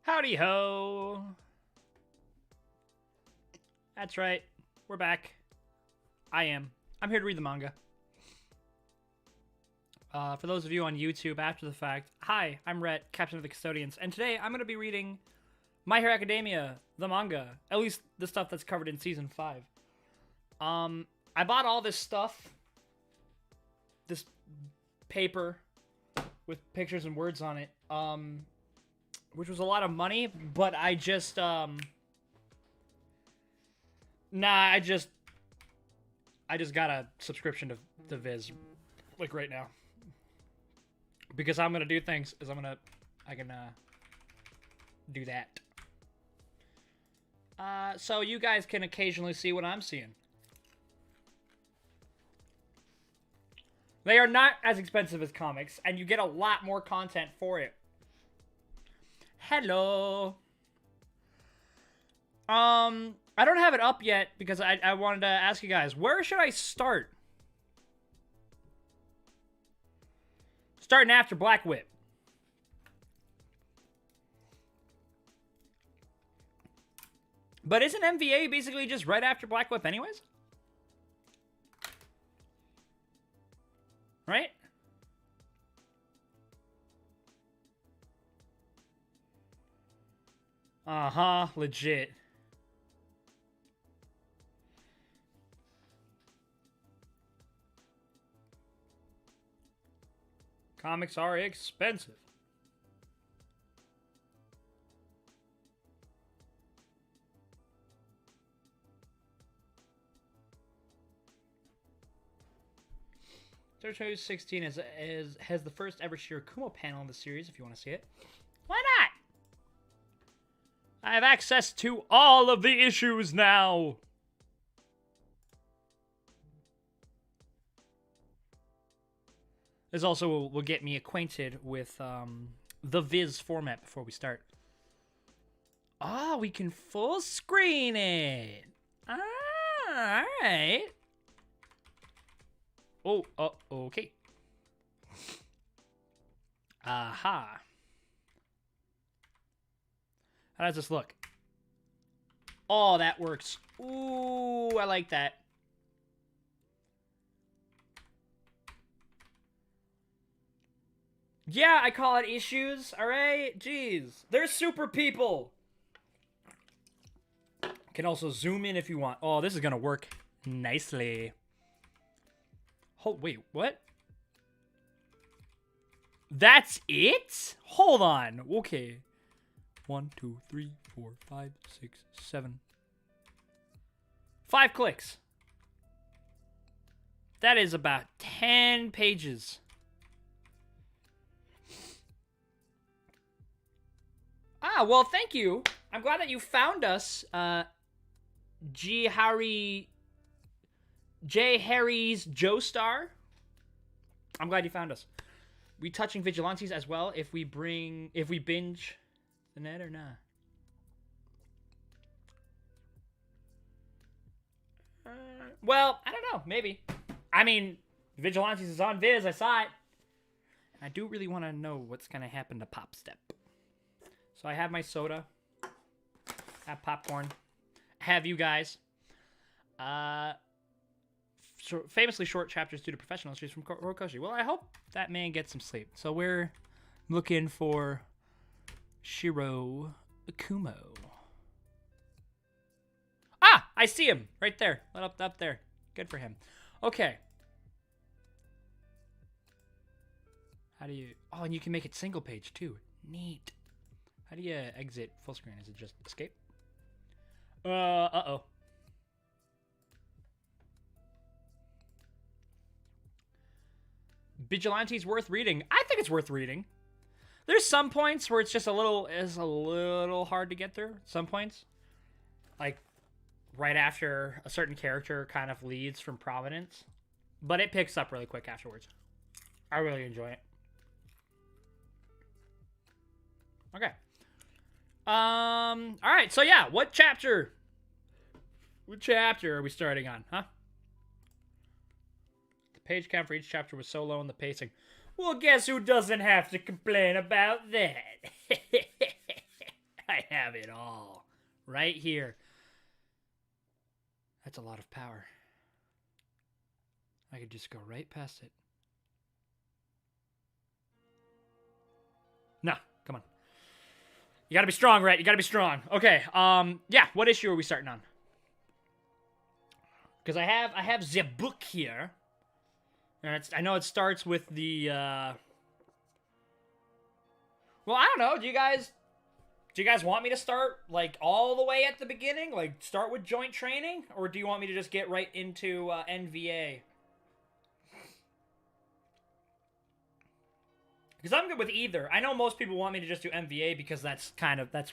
Howdy ho! That's right, we're back. I'm here to read the manga. For those of you on YouTube after the fact, hi, I'm Rhett, Captain of the Custodians, and today I'm going to be reading My Hero Academia, the manga. At least the stuff that's covered in Season 5. I bought all this stuff, this paper with pictures and words on it, which was a lot of money, but I just, I just got a subscription to Viz, like right now. Because I'm gonna do things, I can do that. So you guys can occasionally see what I'm seeing. They are not as expensive as comics, and you get a lot more content for it. Hello. I don't have it up yet because I wanted to ask you guys, where should I start? Starting after Black Whip. But isn't MVA basically just right after Black Whip anyways? Right? Uh-huh, legit. Comics are expensive. Territory 16 has the first ever Shirakumo panel in the series, if you want to see it. Why not? I have access to all of the issues now! This also will get me acquainted with the Viz format before we start. Oh, we can full screen it! Ah, alright. Oh, okay. Aha. How does this look? Oh, that works. Ooh, I like that. Yeah, I call it issues, alright? Jeez. They're super people! Can also zoom in if you want. Oh, this is gonna work nicely. Oh, wait, what? That's it? Hold on. Okay. 1, 2, 3, 4, 5, 6, 7. 5 clicks. That is about 10 pages. Ah, well, thank you. I'm glad that you found us, J. Harry's Joestar. I'm glad you found us. We touching vigilantes as well if we binge the net or not. Well, I don't know. Maybe. I mean, Vigilantes is on Viz. I saw it. And I do really want to know what's going to happen to Pop Step. So I have my soda. I have popcorn. I have you guys. Famously short chapters due to professional issues from Horikoshi. Well, I hope that man gets some sleep. So we're looking for Shiro Akumo. Ah! I see him! Right there. Up there. Good for him. Okay. How do you... Oh, and you can make it single page, too. Neat. How do you exit full screen? Is it just escape? Uh-oh. Vigilante's worth reading. I think it's worth reading. There's some points where it's just a little hard to get through. Some points. Like, right after a certain character kind of leads from Providence. But it picks up really quick afterwards. I really enjoy it. Okay. Alright, so yeah, what chapter are we starting on, huh? The page count for each chapter was so low in the pacing. Well, guess who doesn't have to complain about that? I have it all right here. That's a lot of power. I could just go right past it. No, come on. You gotta be strong, Rhett. You gotta be strong. Okay, yeah, what issue are we starting on? Because I have the book here. And I know it starts with the, well, I don't know. Do you guys want me to start, like, all the way at the beginning? Like, start with joint training? Or do you want me to just get right into, NVA? Because I'm good with either. I know most people want me to just do MVA because that's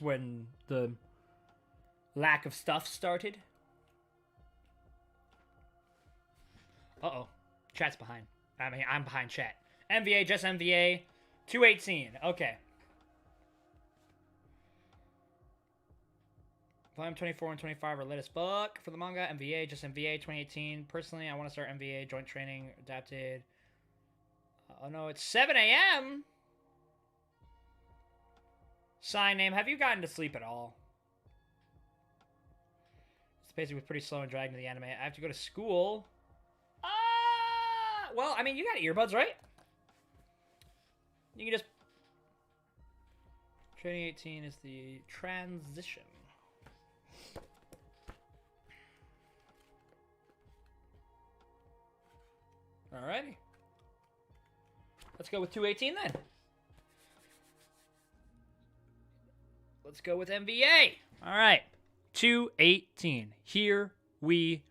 when the lack of stuff started. Uh-oh. Chat's behind. I mean, I'm behind chat. MVA, just MVA. 218. Okay. Volume 24 and 25 are latest book for the manga. MVA, just MVA, 2018. Personally, I want to start MVA, joint training, adapted. Oh no, it's 7 a.m. Sign name. Have you gotten to sleep at all? This pacing was pretty slow and dragging to the anime. I have to go to school. Well, I mean, you got earbuds, right? You can just... Training 18 is the transition. Alrighty. Let's go with 218 then. Let's go with MVA. Alright. 218. Here we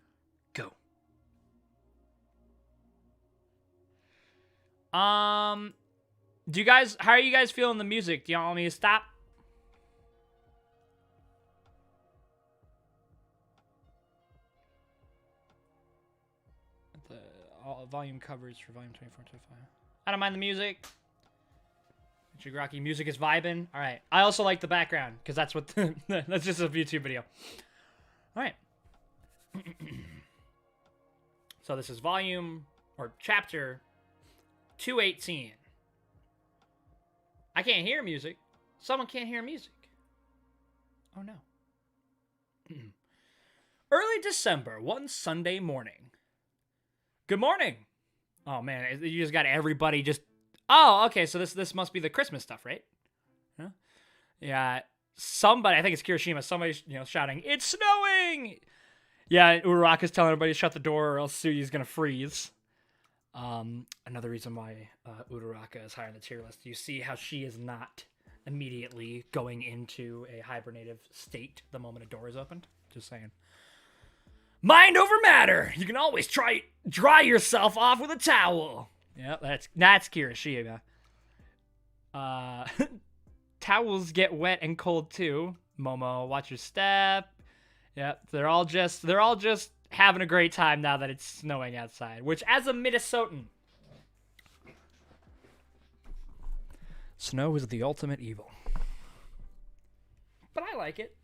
go. Do you guys, how are you guys feeling the music? Do you want me to stop? The all volume covers for volume 24 and 25. I don't mind the music. Shigaraki music is vibing. All right. I also like the background because that's what that's just a YouTube video. All right. So this is volume or chapter 218. I can't hear music. Someone can't hear music. Oh no. Early December, one Sunday morning. Good morning. Oh man, you just got everybody just. Oh, okay. So this must be the Christmas stuff, right? Huh? Yeah. Somebody, I think it's Kirishima. Somebody, shouting, "It's snowing!" Yeah, Uraraka's telling everybody to shut the door, or else Tsuyu's gonna freeze. Another reason why Uraraka is higher on the tier list. You see how she is not immediately going into a hibernative state the moment a door is opened? Just saying. Mind over matter! You can always dry yourself off with a towel. Yeah, that's Kirishima. Towels get wet and cold too. Momo, watch your step. Yeah, they're all just having a great time now that it's snowing outside. Which, as a Minnesotan, snow is the ultimate evil. But I like it.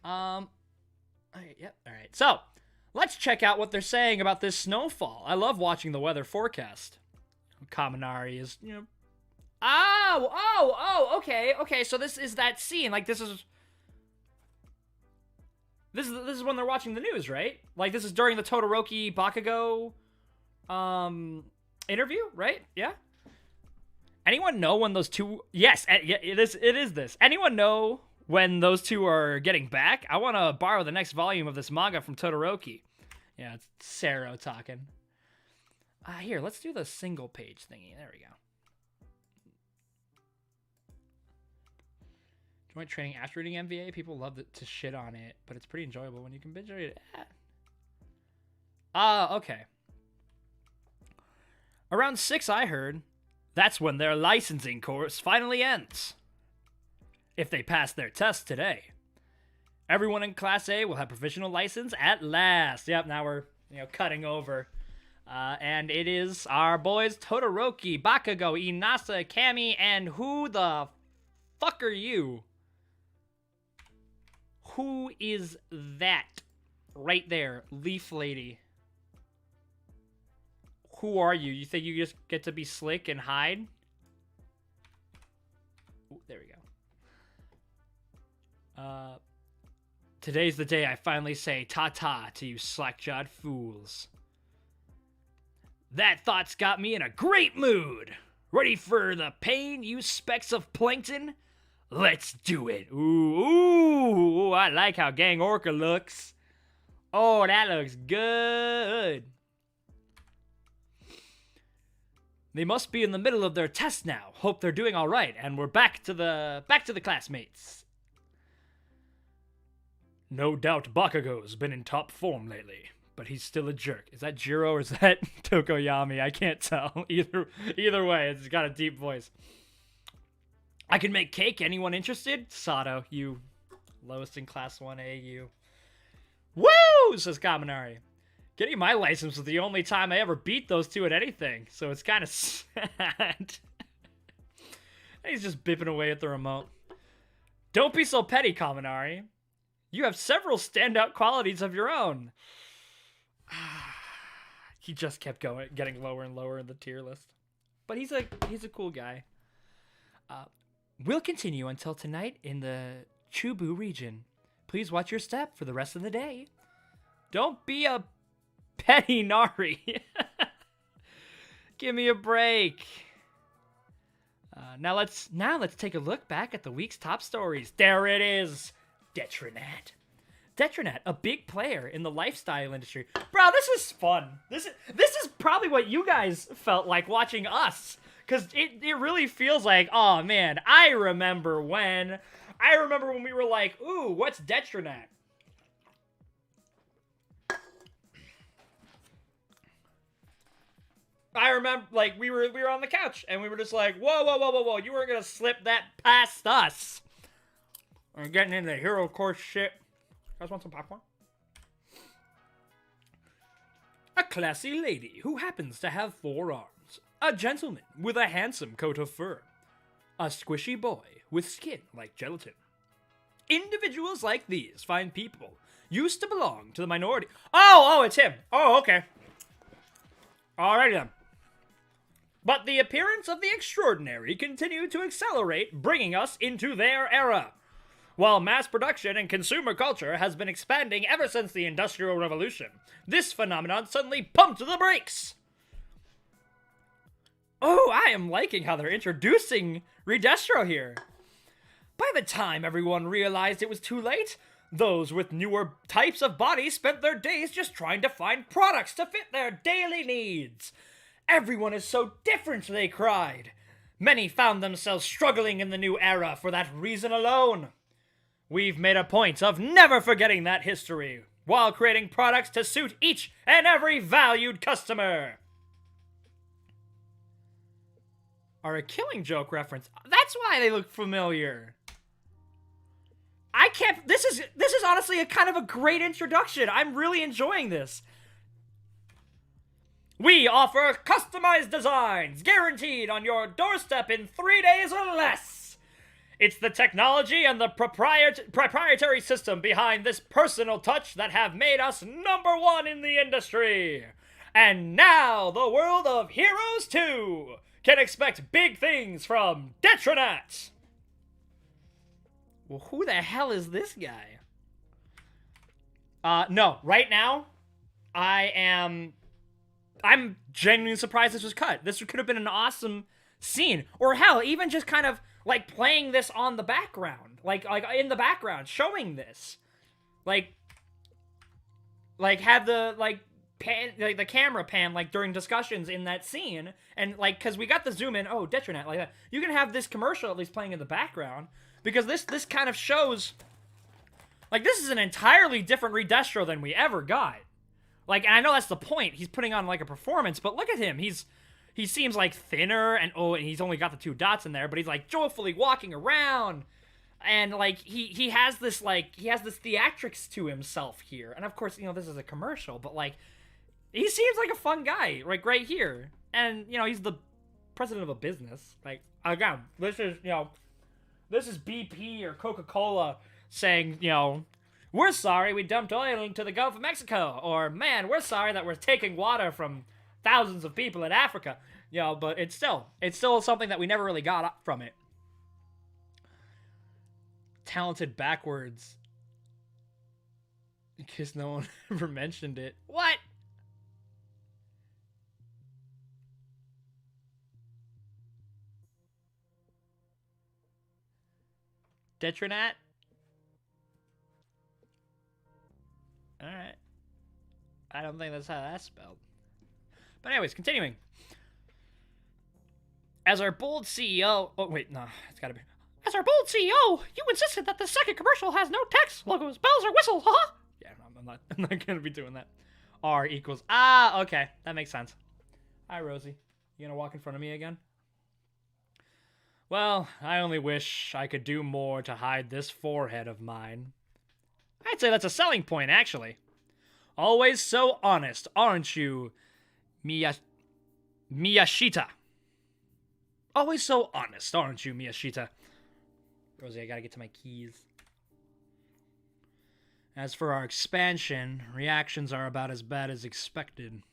Yep. All right. So, let's check out what they're saying about this snowfall. I love watching the weather forecast. Kaminari is, okay. So this is that scene. Like, this is when they're watching the news, right? Like, this is during the Todoroki Bakugo interview, right? Yeah. Anyone know when those two? Yes, it is this. Anyone know when those two are getting back? I want to borrow the next volume of this manga from Todoroki. Yeah, it's Sero talking. Here, let's do the single page thingy. There we go. Joint training after reading MVA. People love to shit on it, but it's pretty enjoyable when you can binge read it. Okay. Around 6, I heard. That's when their licensing course finally ends. If they pass their test today. Everyone in Class A will have provisional license at last. Yep, now we're, cutting over. And it is our boys Todoroki, Bakugo, Inasa, Kami, and who the fuck are you? Who is that? Right there, Leaf Lady. Who are you? You think you just get to be slick and hide? Ooh, there we go. Today's the day I finally say ta-ta to you slack-jawed fools. That thought's got me in a great mood. Ready for the pain, you specks of plankton? Let's do it. Ooh, I like how Gang Orca looks. Oh, that looks good. They must be in the middle of their test now. Hope they're doing all right, and we're back to the classmates. No doubt Bakugo's been in top form lately, but he's still a jerk. Is that Jiro or is that Tokoyami? I can't tell. Either way, it's got a deep voice. I can make cake. Anyone interested? Sato, you lowest in class 1A, you. Woo! Says Kaminari. Getting my license was the only time I ever beat those two at anything, so it's kind of sad. He's just bipping away at the remote. Don't be so petty, Kaminari. You have several standout qualities of your own. He just kept going, getting lower and lower in the tier list. But he's a cool guy. We'll continue until tonight in the Chubu region. Please watch your step for the rest of the day. Don't be a petty Nari. Give me a break. Now let's take a look back at the week's top stories. There it is. Detronat. Detronat, a big player in the lifestyle industry. Bro, this is fun. This is probably what you guys felt like watching us. Because it really feels like, oh man, I remember when we were like, ooh, what's Detronat? I remember, like, we were on the couch, and we were just like, whoa, you weren't gonna slip that past us. We're getting into hero course shit. You guys want some popcorn? A classy lady who happens to have 4 arms. A gentleman with a handsome coat of fur. A squishy boy with skin like gelatin. Individuals like these find people used to belong to the minority. Oh, it's him. Oh, okay. Alrighty then. But the appearance of the extraordinary continued to accelerate, bringing us into their era. While mass production and consumer culture has been expanding ever since the Industrial Revolution, this phenomenon suddenly pumped the brakes. Oh, I am liking how they're introducing Redestro here. By the time everyone realized it was too late, those with newer types of bodies spent their days just trying to find products to fit their daily needs. Everyone is so different, they cried. Many found themselves struggling in the new era for that reason alone. We've made a point of never forgetting that history, while creating products to suit each and every valued customer. Are a Killing Joke reference. That's why they look familiar. I can't... This is honestly a kind of a great introduction. I'm really enjoying this. We offer customized designs, guaranteed on your doorstep in 3 days or less. It's the technology and the proprietary system behind this personal touch that have made us #1 in the industry. And now, the world of Heroes 2 can expect big things from Detronat. Well, who the hell is this guy? No, right now, I'm genuinely surprised this was cut. This could have been an awesome scene. Or hell, even just kind of like playing this on the background. Like in the background, showing this. Like have the pan, like the camera pan like during discussions in that scene, and like because we got the zoom in. Oh, Detronat, like that. You can have this commercial at least playing in the background, because this kind of shows like this is an entirely different Redestro than we ever got. Like, and I know that's the point. He's putting on like a performance, but look at him. He seems like thinner, and he's only got the 2 dots in there, but he's like joyfully walking around, and like he has this theatrics to himself here. And of course, you know, this is a commercial, but like he seems like a fun guy, like right here. And you know, he's the president of a business. Like again, this is BP or Coca-Cola saying, you know, we're sorry we dumped oil into the Gulf of Mexico, or man, we're sorry that we're taking water from thousands of people in Africa, you know, but it's still something that we never really got up from it. talented backwards. Because no one ever mentioned it. What? Detronat? Alright. I don't think that's how that's spelled. But anyways, continuing. As our bold CEO... Oh, wait, no. It's gotta be... As our bold CEO, you insisted that the second commercial has no text, logos, bells, or whistles, huh? Yeah, I'm not gonna be doing that. R equals... Ah, okay. That makes sense. Hi, Rosie. You gonna walk in front of me again? Well, I only wish I could do more to hide this forehead of mine. I'd say that's a selling point, actually. Always so honest, aren't you, Miyashita? Always so honest, aren't you, Miyashita? Rosie, I gotta get to my keys. As for our expansion, reactions are about as bad as expected.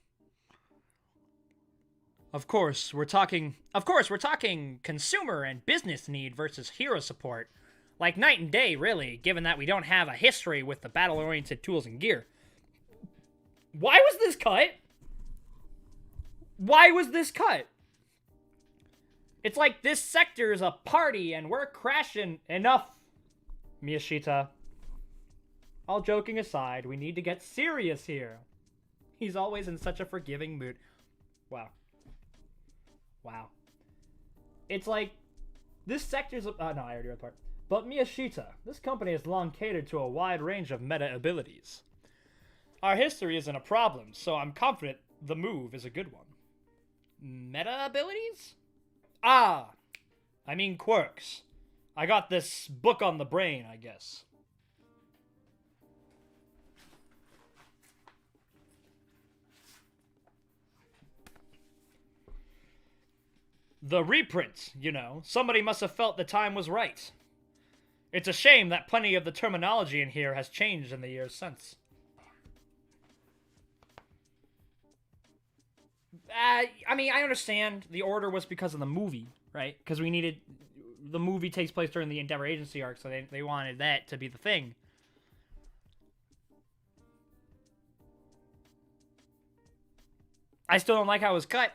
Of course, we're talking consumer and business need versus hero support. Like night and day, really, given that we don't have a history with the battle-oriented tools and gear. Why was this cut? Why was this cut? It's like this sector's a party and we're crashing. Enough, Miyashita. All joking aside, we need to get serious here. He's always in such a forgiving mood. Wow. Wow. It's like, this sector's... no, I already read the part. But Miyashita, this company has long catered to a wide range of meta abilities. Our history isn't a problem, so I'm confident the move is a good one. Meta abilities? Ah, I mean quirks. I got this book on the brain, I guess. The reprint, you know. Somebody must have felt the time was right. It's a shame that plenty of the terminology in here has changed in the years since. I mean, I understand the order was because of the movie, right? Because we needed... The movie takes place during the Endeavor Agency arc, so they wanted that to be the thing. I still don't like how it was cut.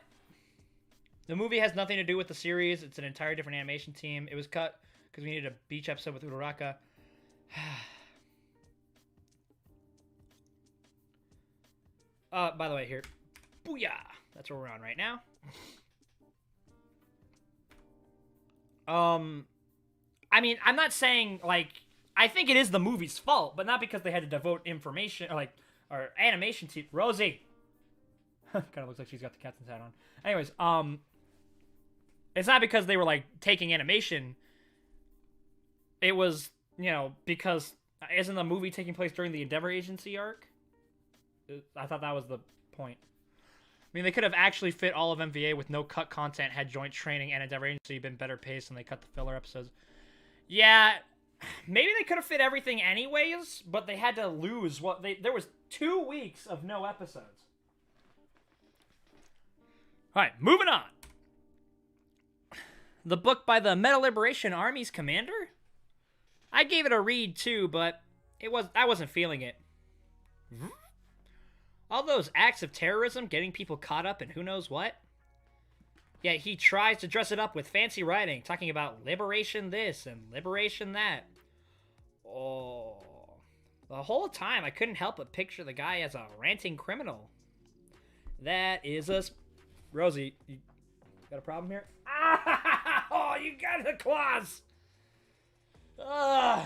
The movie has nothing to do with the series. It's an entire different animation team. It was cut because we needed a beach episode with Uraraka. By the way, here. Booyah! That's where we're on right now. I mean, I'm not saying, like, I think it is the movie's fault, but not because they had to devote information, or animation to... Rosie! Kind of looks like she's got the captain's hat on. Anyways, it's not because they were, like, taking animation. It was, you know, because... Isn't the movie taking place during the Endeavor Agency arc? I thought that was the point. I mean, they could have actually fit all of MVA with no cut content had Joint Training and Endeavor Agency been better paced and they cut the filler episodes. Yeah, maybe they could have fit everything anyways, but they had to lose what they... There was 2 weeks of no episodes. Alright, moving on. The book by the Meta Liberation Army's commander? I gave it a read too, but I wasn't feeling it. All those acts of terrorism, getting people caught up in who knows what. Yet he tries to dress it up with fancy writing, talking about liberation this and liberation that. Oh. The whole time I couldn't help but picture the guy as a ranting criminal. That is a... Rosie, you got a problem here? Ah! Oh, you got the claws! Ugh.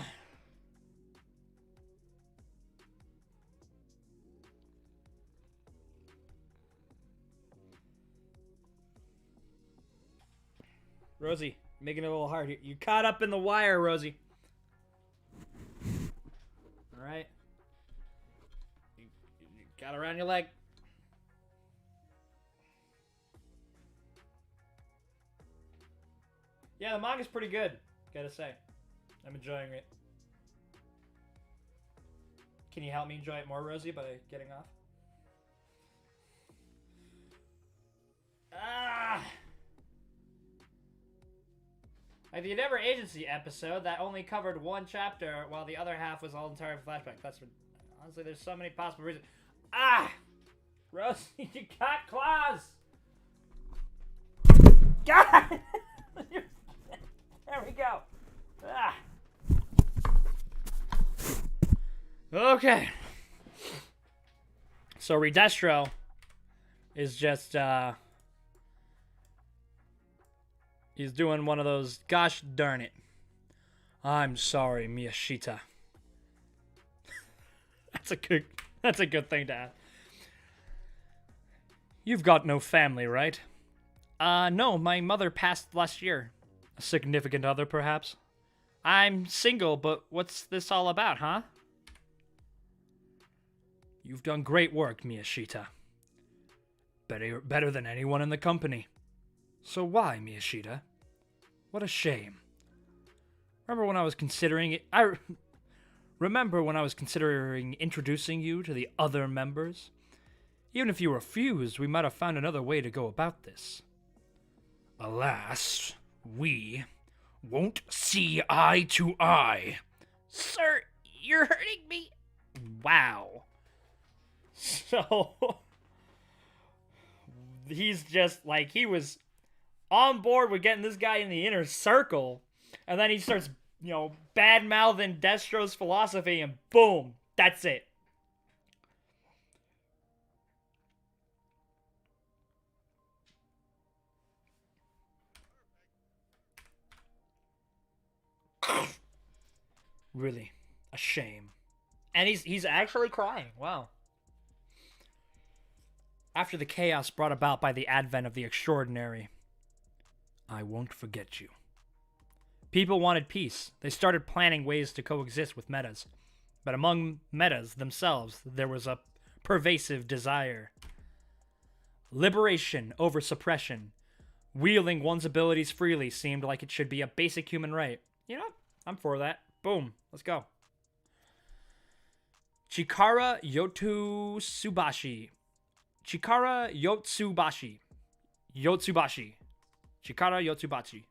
Rosie, making it a little hard here. You caught up in the wire, Rosie. Alright. You got around your leg. Yeah, the manga's pretty good, gotta say. I'm enjoying it. Can you help me enjoy it more, Rosie, by getting off? Ah! Like the Endeavor Agency episode that only covered one chapter while the other half was all entire flashback. That's honestly, there's so many possible reasons. Ah! Rosie, you got claws! God! There we go. Ah. Okay. So Redestro is just, he's doing one of those, gosh darn it. I'm sorry, Miyashita. That's a good thing to add. You've got no family, right? No, my mother passed last year. A significant other, perhaps? I'm single, but what's this all about, huh? You've done great work, Miyashita. Better than anyone in the company. So why, Miyashita? What a shame. Remember when I was considering introducing you to the other members? Even if you refused, we might have found another way to go about this. Alas, we won't see eye to eye. Sir, you're hurting me. Wow. So, he's just like, he was on board with getting this guy in the inner circle, and then he starts, bad-mouthing Destro's philosophy, and boom, that's it. Really, a shame. And he's actually crying. Wow. After the chaos brought about by the advent of the extraordinary, I won't forget you. People wanted peace. They started planning ways to coexist with metas. But among metas themselves, there was a pervasive desire. Liberation over suppression. Wielding one's abilities freely seemed like it should be a basic human right. You know what? I'm for that. Boom. Let's go. Chikara Yotsubashi. Chikara Yotsubashi. Yotsubashi. Chikara Yotsubashi.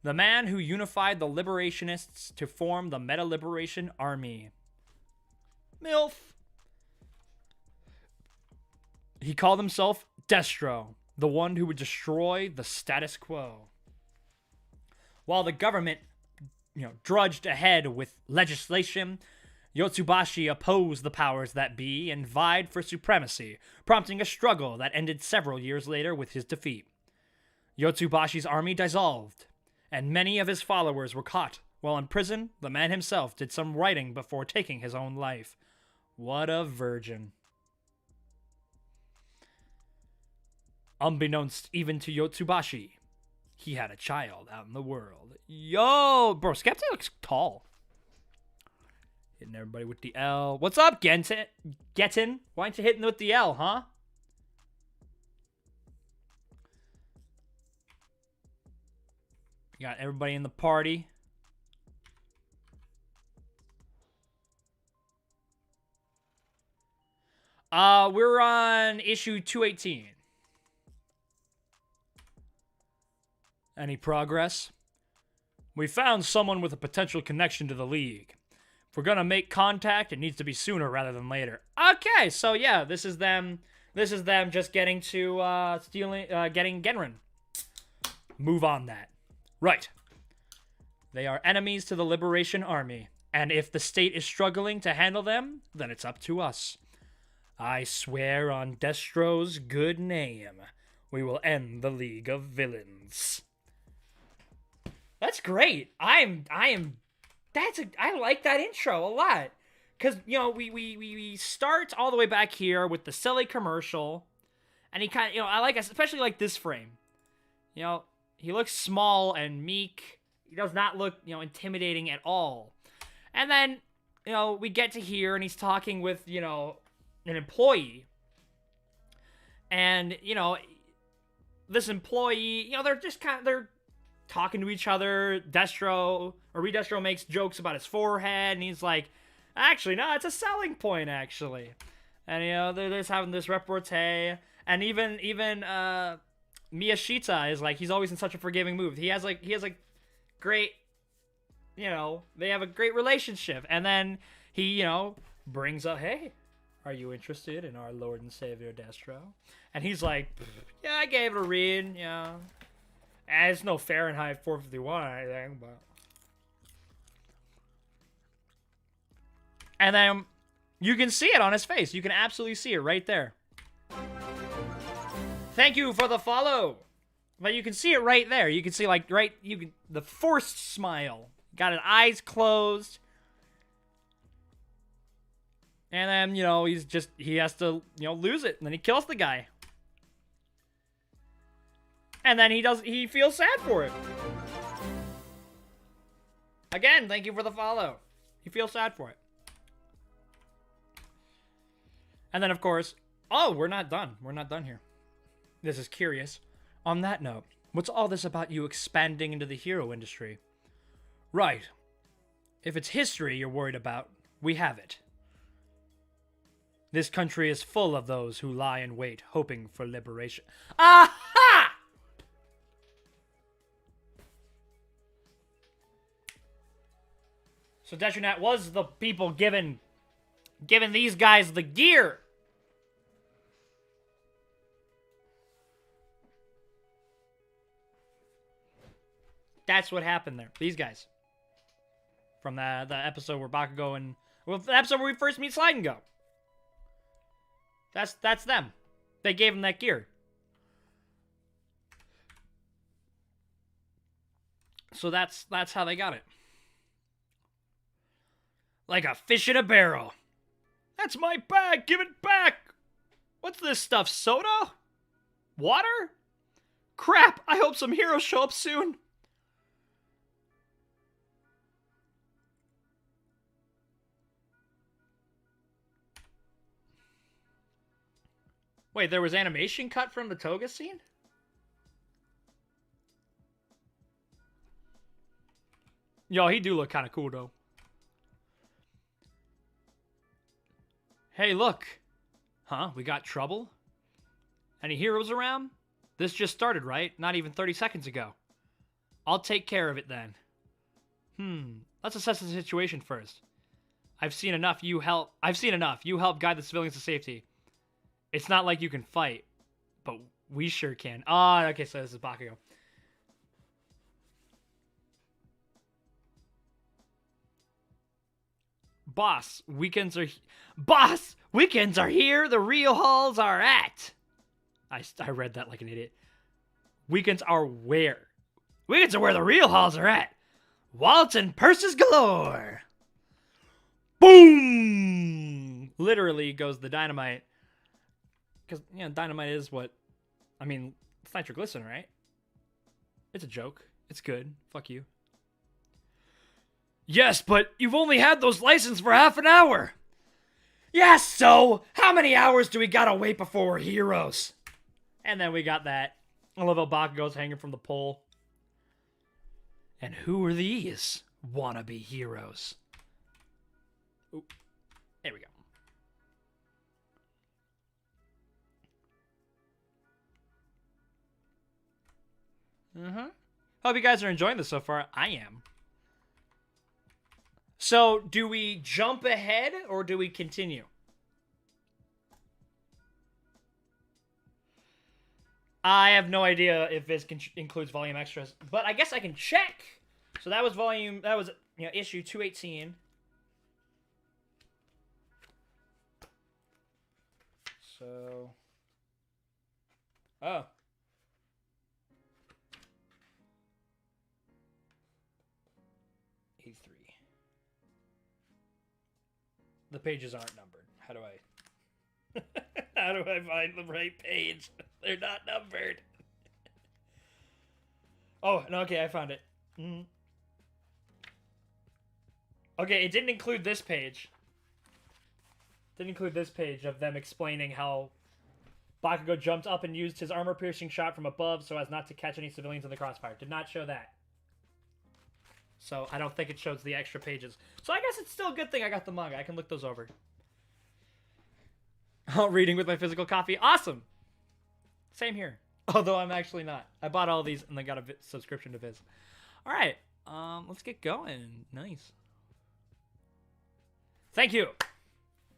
The man who unified the liberationists to form the Meta Liberation Army. MILF. He called himself Destro, the one who would destroy the status quo. While the government, drudged ahead with legislation, Yotsubashi opposed the powers that be and vied for supremacy, prompting a struggle that ended several years later with his defeat. Yotsubashi's army dissolved, and many of his followers were caught. While in prison, the man himself did some writing before taking his own life. What a virgin. Unbeknownst even to Yotsubashi, he had a child out in the world. Yo, bro, Skepta looks tall. Hitting everybody with the L. What's up, Gentin? Why aren't you hitting with the L, huh? We got everybody in the party. We're on issue 218. Any progress? We found someone with a potential connection to the League. If we're gonna make contact, it needs to be sooner rather than later. Okay, so yeah, this is them just getting to getting Genrin. Move on that. Right. They are enemies to the Liberation Army, and if the state is struggling to handle them, then it's up to us. I swear on Destro's good name, we will end the League of Villains. That's great. I like that intro a lot. Cause we start all the way back here with the silly commercial, and he kind of I like especially like this frame. He looks small and meek. He does not look intimidating at all. And then we get to here and he's talking with an employee, and this employee they're talking to each other. Redestro makes jokes about his forehead, and he's like, actually, no, it's a selling point, actually. And, they're just having this repartee, and even Miyashita is like, he's always in such a forgiving mood. He has like great, you know, they have a great relationship. And then he, you know, brings up, hey, are you interested in our Lord and Savior Destro? And he's like, yeah, I gave it a read, yeah. And it's no Fahrenheit 451 or anything, but. And then you can see it on his face. You can absolutely see it right there. Thank you for the follow. But you can see it right there. You can see like the forced smile. Got his eyes closed. And then, you know, he has to, you know, lose it. And then he kills the guy. And then he feels sad for it. Again, thank you for the follow. He feels sad for it. And then, of course, oh, we're not done. We're not done here. This is curious. On that note, what's all this about you expanding into the hero industry? Right. If it's history you're worried about, we have it. This country is full of those who lie in wait, hoping for liberation. Aha! So Detrunat was the people giving these guys the gear. That's what happened there. These guys. From the episode where Bakugo and... Well, the episode where we first meet Slide and Go. That's them. They gave him that gear. So that's how they got it. Like a fish in a barrel. That's my bag! Give it back! What's this stuff? Soda? Water? Crap! I hope some heroes show up soon. Wait, there was animation cut from the toga scene? Yo, he do look kind of cool, though. Hey, look. Huh? We got trouble? Any heroes around? This just started, right? Not even 30 seconds ago. I'll take care of it then. Let's assess the situation first. I've seen enough. You help guide the civilians to safety. It's not like you can fight, but we sure can. Ah, okay, so this is Bakugo. Boss, weekends are here. The real halls are at. I read that like an idiot. Weekends are where? Weekends are where the real halls are at. Wallets and purses galore. Boom! Literally goes the dynamite. Because, you know, dynamite is what... I mean, it's nitroglycerin, right? It's a joke. It's good. Fuck you. Yes, but you've only had those licenses for half an hour. Yes, so how many hours do we gotta wait before we're heroes? And then we got that. I love how Bakugo's hanging from the pole. And who are these wannabe heroes? Ooh. There we go. Hope you guys are enjoying this so far. I am. So, do we jump ahead or do we continue? I have no idea if this includes volume extras, but I guess I can check. So that was issue 218. So, oh. The pages aren't numbered. How do I find the right page? They're not numbered. Oh, no, okay, I found it. Okay, it didn't include this page. Didn't include this page of them explaining how Bakugo jumped up and used his armor-piercing shot from above so as not to catch any civilians in the crossfire. Did not show that. So I don't think it shows the extra pages. So I guess it's still a good thing I got the manga. I can look those over. Oh, reading with my physical copy. Awesome. Same here. Although I'm actually not. I bought all these and then got a subscription to Viz. All right, let's get going. Nice. Thank you.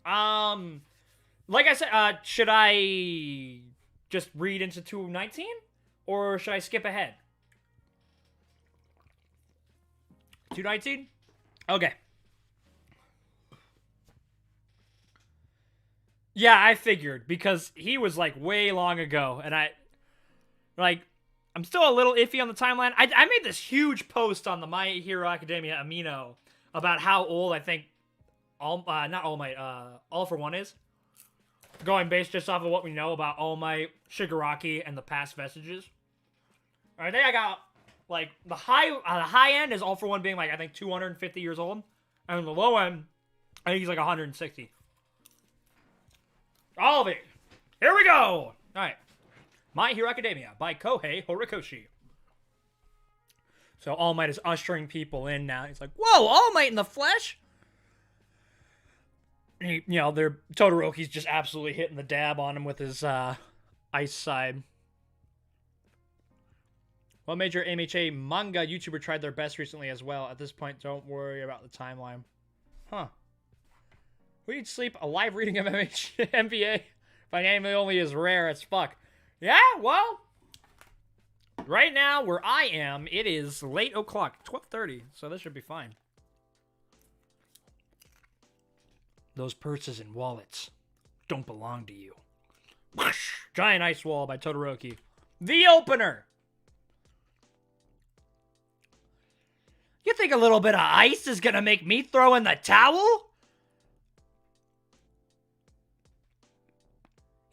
Like I said, should I just read into 219? Or should I skip ahead? 219? Okay. Yeah, I figured, because he was, like, way long ago, and I'm still a little iffy on the timeline. I made this huge post on the My Hero Academia Amino about how old I think All For One is. Going based just off of what we know about All Might, Shigaraki, and the past vestiges. I think I got, like, the high end is All For One being, like, I think 250 years old. And the low end, I think he's, like, 160. All of it. Here we go. All right. My Hero Academia by Kohei Horikoshi. So All Might is ushering people in now. He's like, whoa, All Might in the flesh? You know, Todoroki's just absolutely hitting the dab on him with his ice side. What major MHA manga YouTuber tried their best recently as well? At this point, don't worry about the timeline. Huh. We need sleep. A live reading of MVA by anime only is rare as fuck. Yeah, well, right now where I am, it is late o'clock, 12:30, so this should be fine. Those purses and wallets don't belong to you. Whoosh! Giant Ice Wall by Todoroki. The opener! You think a little bit of ice is gonna make me throw in the towel?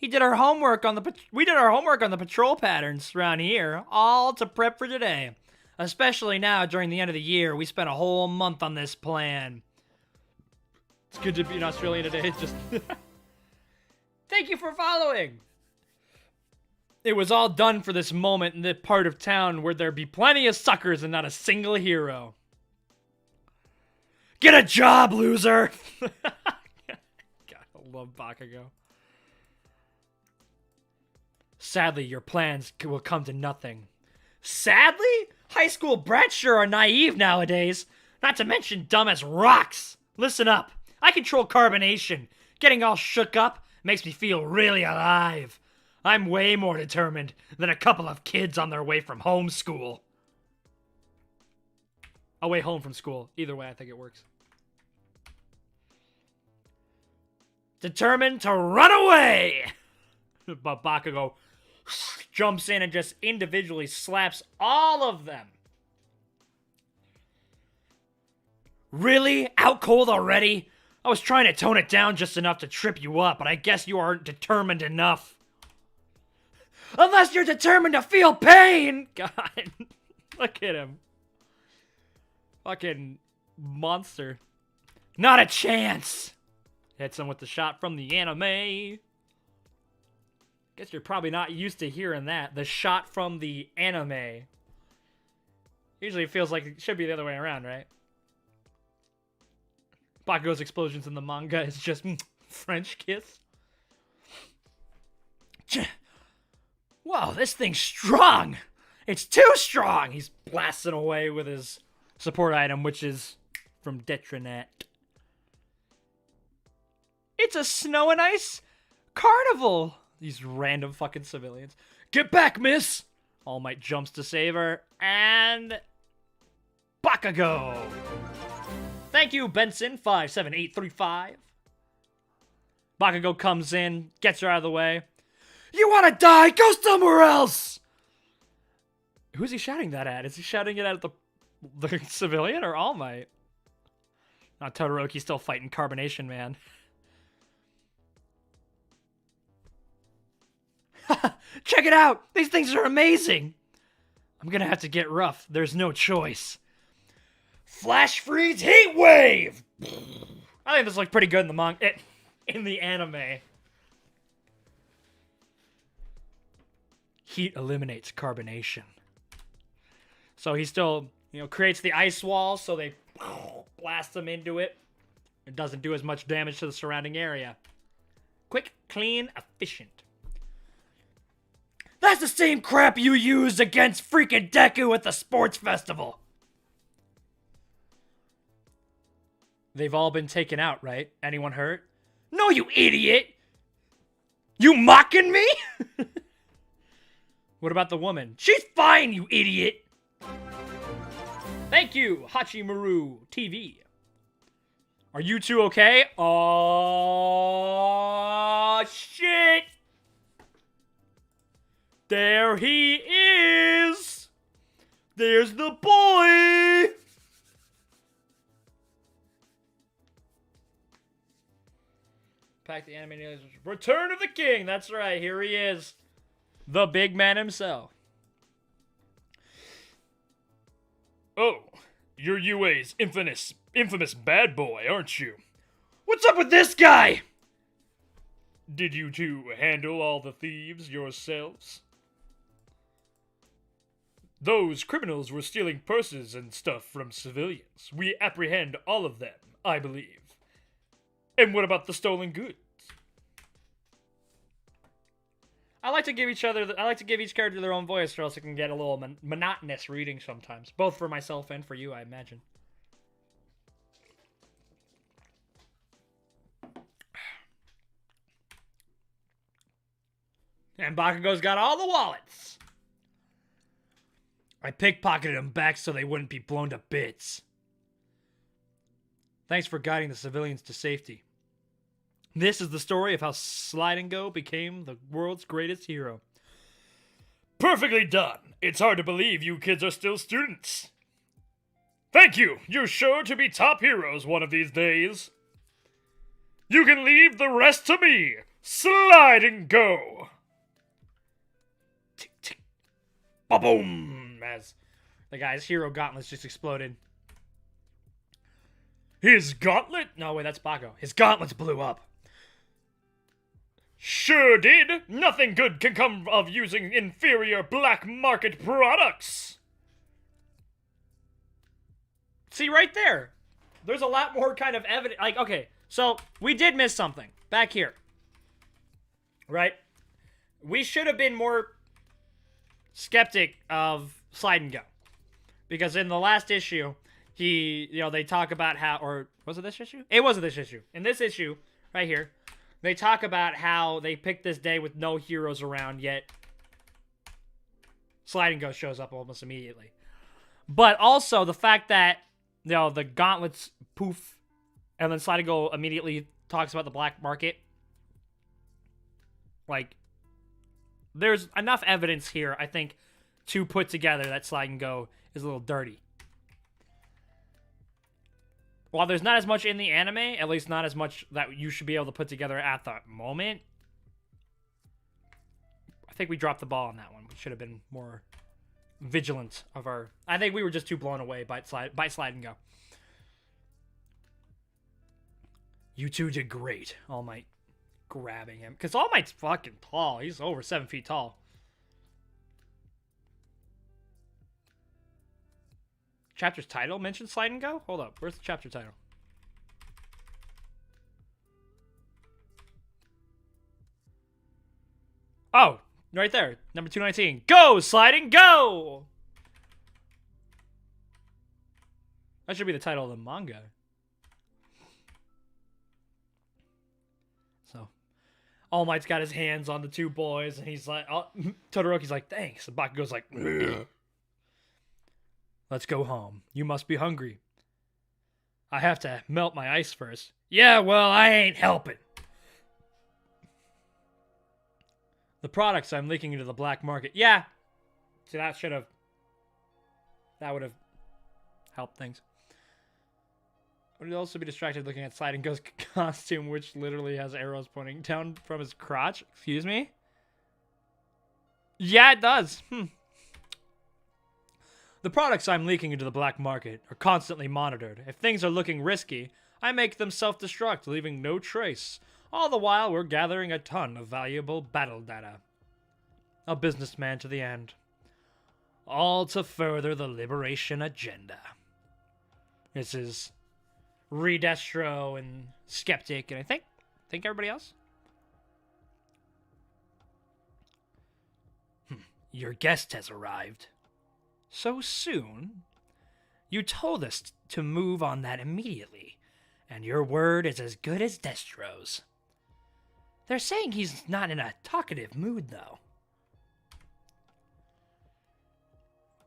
We did our homework on the patrol patterns around here, all to prep for today. Especially now, during the end of the year, we spent a whole month on this plan. It's good to be in Australia today. It's just... Thank you for following! It was all done for this moment in the part of town where there'd be plenty of suckers and not a single hero. Get a job, loser! God, I love Bakugo. Sadly, your plans will come to nothing. Sadly? High school brats sure are naive nowadays. Not to mention dumb as rocks. Listen up. I control carbonation. Getting all shook up makes me feel really alive. I'm way more determined than a couple of kids on their way from homeschool. Away home from school. Either way, I think it works. Determined to run away! But Bakugo jumps in and just individually slaps all of them. Really? Out cold already? I was trying to tone it down just enough to trip you up, but I guess you aren't determined enough. Unless you're determined to feel pain! God, look at him. Fucking monster. Not a chance! Hits him with the shot from the anime. Guess you're probably not used to hearing that. The shot from the anime. Usually it feels like it should be the other way around, right? Bakugo's explosions in the manga is just French kiss. Whoa, this thing's strong! It's too strong! He's blasting away with his support item, which is from Detrinet. It's a snow and ice carnival! These random fucking civilians. Get back, miss! All Might jumps to save her, and... Bakugo! Thank you, Benson57835. Bakugo comes in, gets her out of the way. You wanna die? Go somewhere else! Who's he shouting that at? Is he shouting it at the civilian or All Might? Not Todoroki, still fighting Carbonation Man. Check it out! These things are amazing! I'm gonna have to get rough. There's no choice. Flash freeze heat wave! I think this looked pretty good in the manga. In the anime. Heat eliminates carbonation. So he still, creates the ice wall, so they blast them into it. It doesn't do as much damage to the surrounding area. Quick, clean, efficient. That's the same crap you used against freaking Deku at the sports festival. They've all been taken out, right? Anyone hurt? No, you idiot! You mocking me? What about the woman? She's fine, you idiot! Thank you, Hachimaru TV. Are you two okay? Oh, shit! There he is! There's the boy! Pack the animated Return of the King! That's right, here he is. The big man himself. Oh, you're UA's infamous bad boy, aren't you? What's up with this guy? Did you two handle all the thieves yourselves? Those criminals were stealing purses and stuff from civilians. We apprehend all of them, I believe. And what about the stolen goods? I like to give each character their own voice, or else it can get a little monotonous reading sometimes, both for myself and for you, I imagine. And Bakugo's got all the wallets. I pickpocketed them back so they wouldn't be blown to bits. Thanks for guiding the civilians to safety. This is the story of how Slide and Go became the world's greatest hero. Perfectly done. It's hard to believe you kids are still students. Thank you. You're sure to be top heroes one of these days. You can leave the rest to me. Slide and Go. Tick, tick. Ba-boom. As the guy's hero gauntlets just exploded. His gauntlet? No, wait, that's Bago. His gauntlets blew up. Sure did. Nothing good can come of using inferior black market products. See, right there. There's a lot more kind of evidence. Like, okay, so we did miss something back here. Right? We should have been more skeptic of Slide and Go. Because in the last issue, they talk about how, or was it this issue? It wasn't this issue. In this issue, right here, they talk about how they picked this day with no heroes around, yet Slide and Go shows up almost immediately. But also the fact that, the gauntlets poof, and then Slide and Go immediately talks about the black market. Like, there's enough evidence here, I think, to put together that Slide and Go is a little dirty. While there's not as much in the anime, at least not as much that you should be able to put together at the moment, I think we dropped the ball on that one. We should have been more vigilant of our... I think we were just too blown away by Slide and Go. You two did great. All Might grabbing him. Because All Might's fucking tall. He's over 7 feet tall. Chapter's title mentions Slide and Go? Hold up. Where's the chapter title? Oh, right there. Number 219. Go, Slide and Go! That should be the title of the manga. So, All Might's got his hands on the two boys, and he's like, Todoroki's like, thanks. And Bakugo's like, ugh. Let's go home. You must be hungry. I have to melt my ice first. Yeah, well, I ain't helping. The products I'm leaking into the black market. Yeah. See, that would have helped things. Would you also be distracted looking at Slide and Go's costume, which literally has arrows pointing down from his crotch? Excuse me? Yeah, it does. The products I'm leaking into the black market are constantly monitored. If things are looking risky, I make them self-destruct, leaving no trace. All the while, we're gathering a ton of valuable battle data. A businessman to the end. All to further the liberation agenda. This is Redestro and Skeptic, and I think everybody else? Your guest has arrived. So soon? You told us to move on that immediately, and your word is as good as Destro's. They're saying he's not in a talkative mood, though.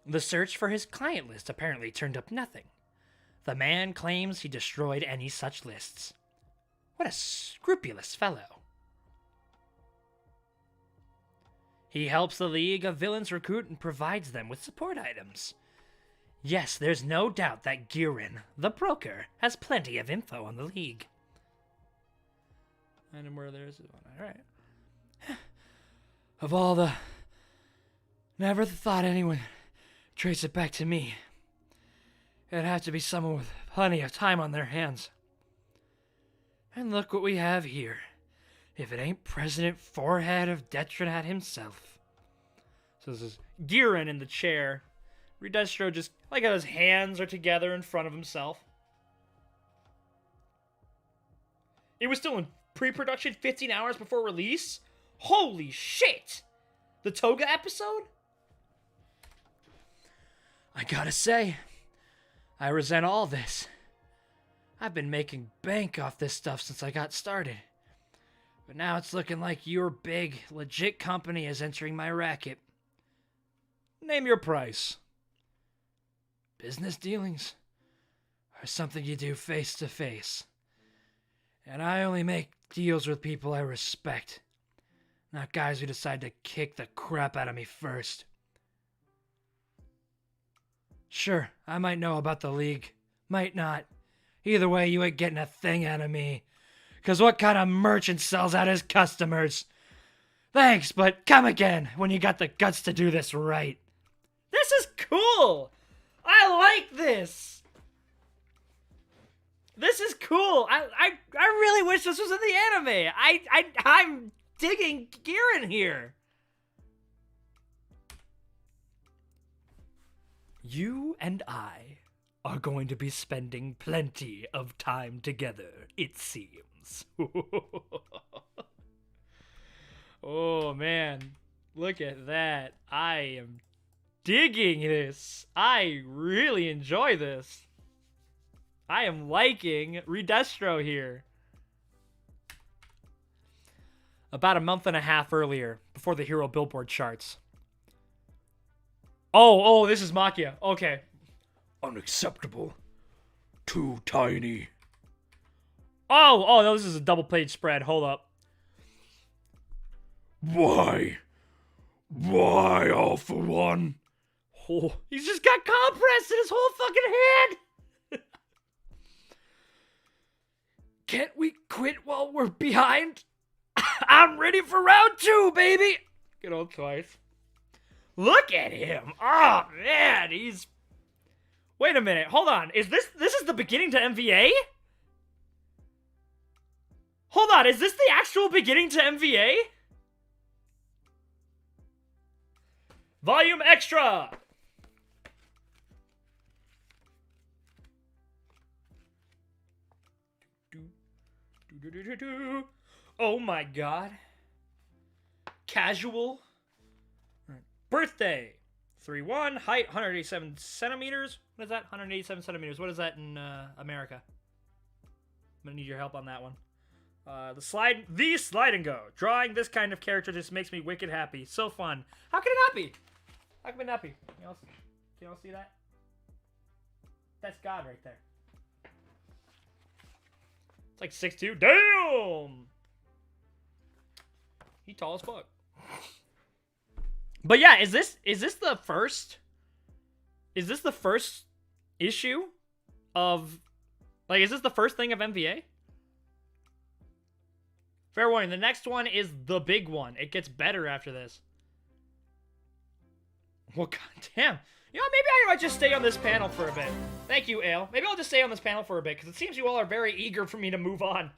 The search for his client list apparently turned up nothing. The man claims he destroyed any such lists. What a scrupulous fellow. He helps the League of Villains recruit and provides them with support items. Yes, there's no doubt that Girin, the broker, has plenty of info on the League. And where there's one, alright. Of all the... Never thought anyone would trace it back to me. It'd have to be someone with plenty of time on their hands. And look what we have here. If it ain't President Forehead of Detronat himself. So this is Girin in the chair. Destro just, like how his hands are together in front of himself. It was still in pre-production 15 hours before release? Holy shit! The Toga episode? I gotta say, I resent all this. I've been making bank off this stuff since I got started. But now it's looking like your big, legit company is entering my racket. Name your price. Business dealings are something you do face to face. And I only make deals with people I respect, not guys who decide to kick the crap out of me first. Sure, I might know about the League, might not. Either way, you ain't getting a thing out of me. 'Cause what kind of merchant sells out his customers? Thanks, but come again when you got the guts to do this right. This is cool! I like this! This is cool! I really wish this was in the anime! I'm digging Girin here! You and I are going to be spending plenty of time together, it seems. Oh man, look at that. I am digging this. I really enjoy this. I am liking Redestro here. About a month and a half earlier, before the Hero Billboard charts. Oh, this is Makia. Okay. Unacceptable. Too tiny. Oh, no, this is a double page spread. Hold up. Why all for one? Oh, he's just got compressed in his whole fucking head. Can't we quit while we're behind? I'm ready for round 2, baby. Good old twice. Look at him. Oh, man, he's... Wait a minute. Hold on. Is this is the beginning to MVA? Hold on. Is this the actual beginning to MVA? Volume extra. Oh my god. Casual. Birthday. 3'1", height 187 centimeters. What is that? 187 centimeters. What is that in America? I'm gonna need your help on that one. The slide and go. Drawing this kind of character just makes me wicked happy. So fun. How can it not be? How can it not be? Can you all see that? That's God right there. It's like 6'2". Damn! He tall as fuck. But yeah, is this the first? Is this the first issue of, like, is this the first thing of MVA? Fair warning, the next one is the big one. It gets better after this. Well, goddamn. You know, maybe I might just stay on this panel for a bit. Thank you, Ale. Maybe I'll just stay on this panel for a bit, because it seems you all are very eager for me to move on.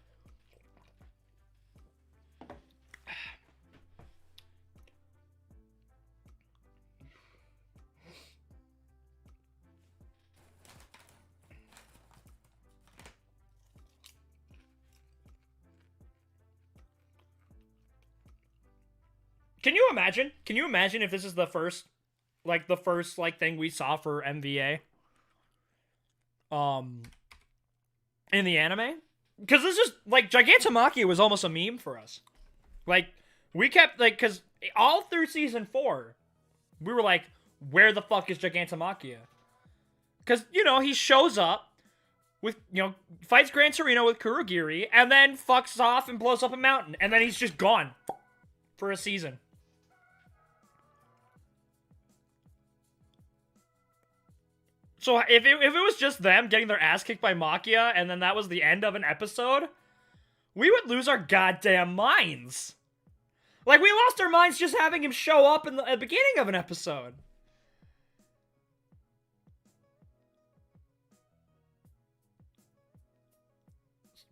Can you imagine? Can you imagine if this is the first thing we saw for MVA? In the anime? Because this is, like, Gigantomachia was almost a meme for us. Like, we kept, like, because all through Season 4, we were like, where the fuck is Gigantomachia? Because, you know, he shows up with, you know, fights Gran Torino with Kurogiri, and then fucks off and blows up a mountain, and then he's just gone for a season. So if it was just them getting their ass kicked by Machia, and then that was the end of an episode, we would lose our goddamn minds. Like, we lost our minds just having him show up in the beginning of an episode.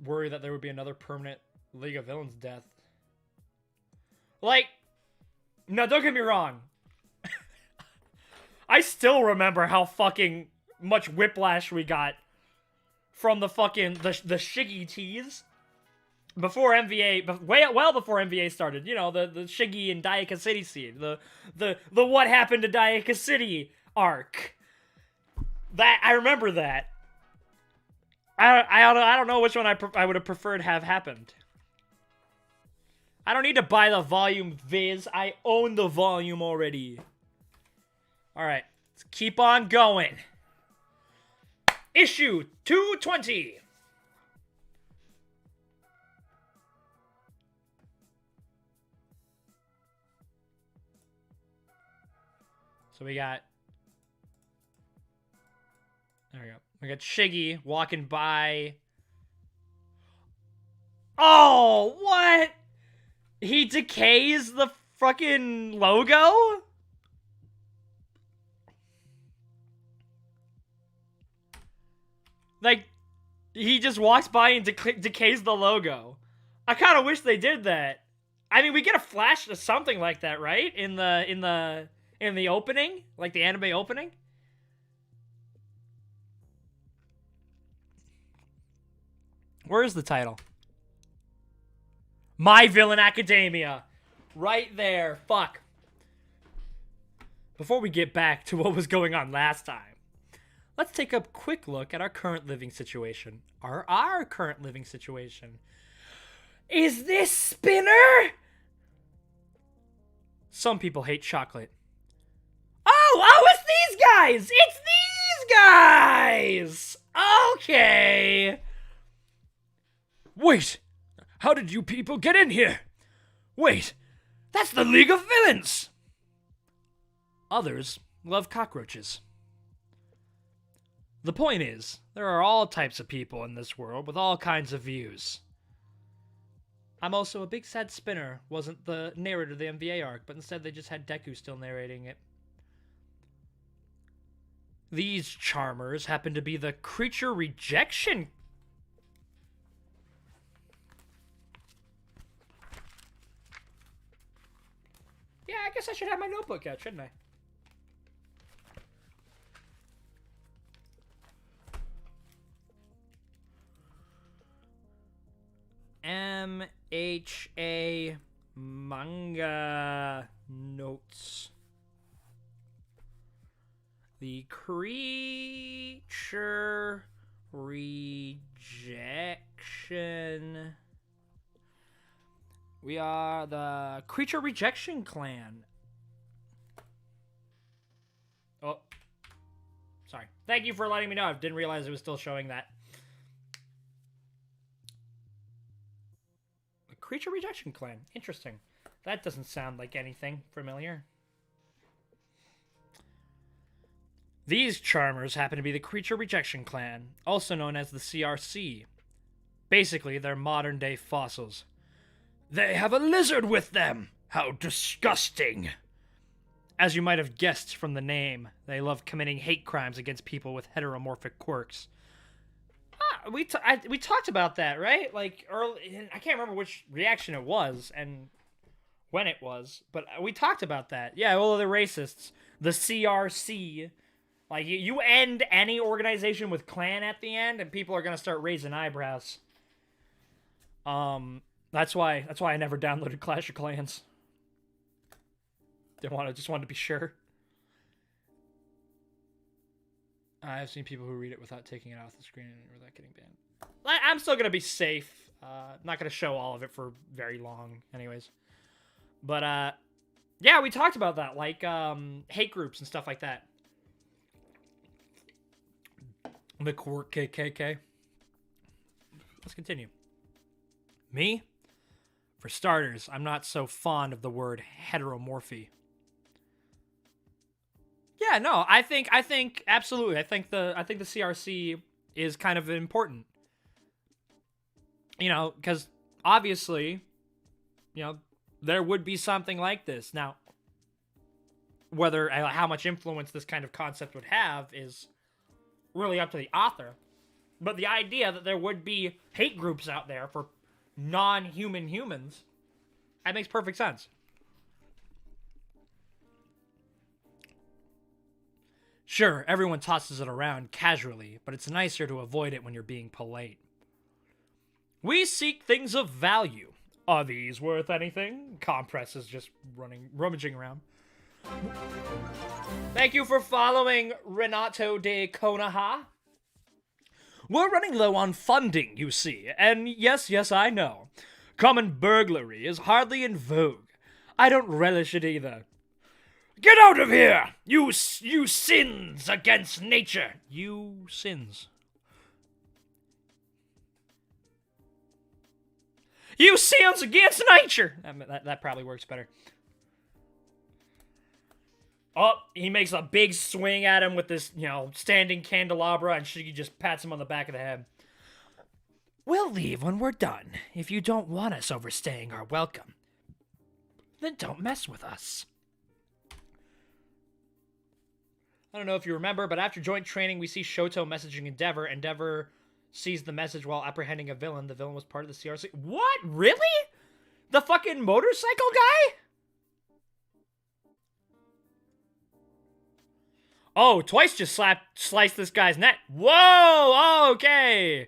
Worry that there would be another permanent League of Villains death. Like, no, don't get me wrong. I still remember how fucking much whiplash we got from the fucking the Shiggy tease before MVA, well before MVA started. You know, the Shiggy and Daiaka City scene, the what happened to Daiaka City arc. That I remember that. I don't know which one I would have preferred have happened. I don't need to buy the volume, Viz. I own the volume already. All right, let's keep on going. Issue 220. So we got... There we go. We got Shiggy walking by. Oh, what? He decays the fucking logo? Like, he just walks by and decays the logo. I kind of wish they did that. I mean, we get a flash of something like that, right? In the opening, like the anime opening. Where is the title? My Villain Academia. Right there. Fuck. Before we get back to what was going on last time, let's take a quick look at our current living situation. Our current living situation. Is this Spinner? Some people hate chocolate. Oh, it's these guys! It's these guys! Okay. Wait, how did you people get in here? Wait, that's the League of Villains! Others love cockroaches. The point is, there are all types of people in this world with all kinds of views. I'm also a big sad Spinner wasn't the narrator of the MVA arc, but instead they just had Deku still narrating it. These charmers happen to be the creature rejection. Yeah, I guess I should have my notebook out, shouldn't I? MHA Manga Notes. The creature rejection. We are the Creature Rejection Clan. Oh. Sorry. Thank you for letting me know. I didn't realize it was still showing that. The Creature Rejection Clan. Interesting. That doesn't sound like anything familiar. These charmers happen to be the Creature Rejection Clan, also known as the CRC. Basically, they're modern-day fossils. They have a lizard with them! How disgusting! As you might have guessed from the name, they love committing hate crimes against people with heteromorphic quirks. We talked about that, right? Like, early, I can't remember which reaction it was and when it was, but we talked about that. Yeah, well, they're racists. The CRC. Like, you end any organization with clan at the end, and people are gonna start raising eyebrows. That's why I never downloaded Clash of Clans. Just wanted to be sure. I've seen people who read it without taking it off the screen or without getting banned. I'm still gonna be safe. I'm not gonna show all of it for very long, anyways. But yeah, we talked about that, like hate groups and stuff like that. The Quirk KKK. Let's continue. Me? For starters, I'm not so fond of the word heteromorphy. Yeah, no, I think absolutely. I think the CRC is kind of important. You know, because obviously, you know, there would be something like this. Now, whether how much influence this kind of concept would have is really up to the author. But the idea that there would be hate groups out there for non-human humans, that makes perfect sense. Sure, everyone tosses it around casually, but it's nicer to avoid it when you're being polite. We seek things of value. Are these worth anything? Compress is just rummaging around. Thank you for following Renato de Konoha. We're running low on funding, you see, and yes, I know. Common burglary is hardly in vogue. I don't relish it either. Get out of here! You sins against nature! You sins. You sins against nature! That probably works better. Oh, he makes a big swing at him with this, you know, standing candelabra, and Shiggy just pats him on the back of the head. We'll leave when we're done. If you don't want us overstaying our welcome, then don't mess with us. I don't know if you remember, but after joint training, we see Shoto messaging Endeavor. Endeavor sees the message while apprehending a villain. The villain was part of the CRC. What? Really? The fucking motorcycle guy? Oh, Twice just sliced this guy's neck. Whoa, okay.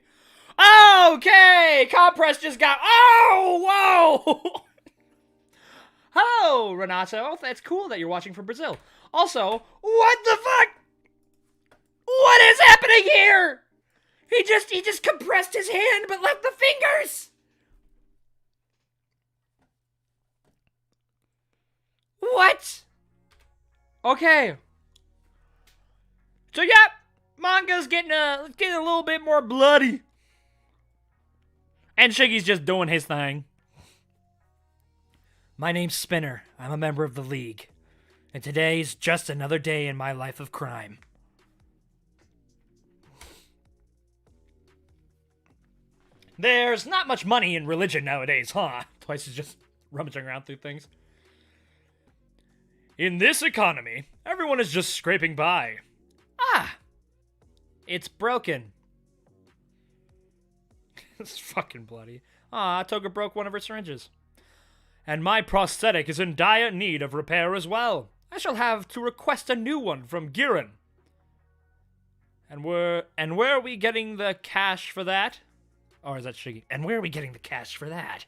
Okay, Compress just got... Oh, whoa. Hello, Renato. That's cool that you're watching from Brazil. Also, what the fuck? What is happening here? He just compressed his hand but left the fingers. What? Okay. So yeah, manga's getting a little bit more bloody. And Shiggy's just doing his thing. My name's Spinner. I'm a member of the League. And today's just another day in my life of crime. There's not much money in religion nowadays, huh? Twice is just rummaging around through things. In this economy, everyone is just scraping by. Ah! It's broken. It's fucking bloody. Ah, Toga broke one of her syringes. And my prosthetic is in dire need of repair as well. I shall have to request a new one from Giran. And where are we getting the cash for that? Or is that Shiggy? And where are we getting the cash for that?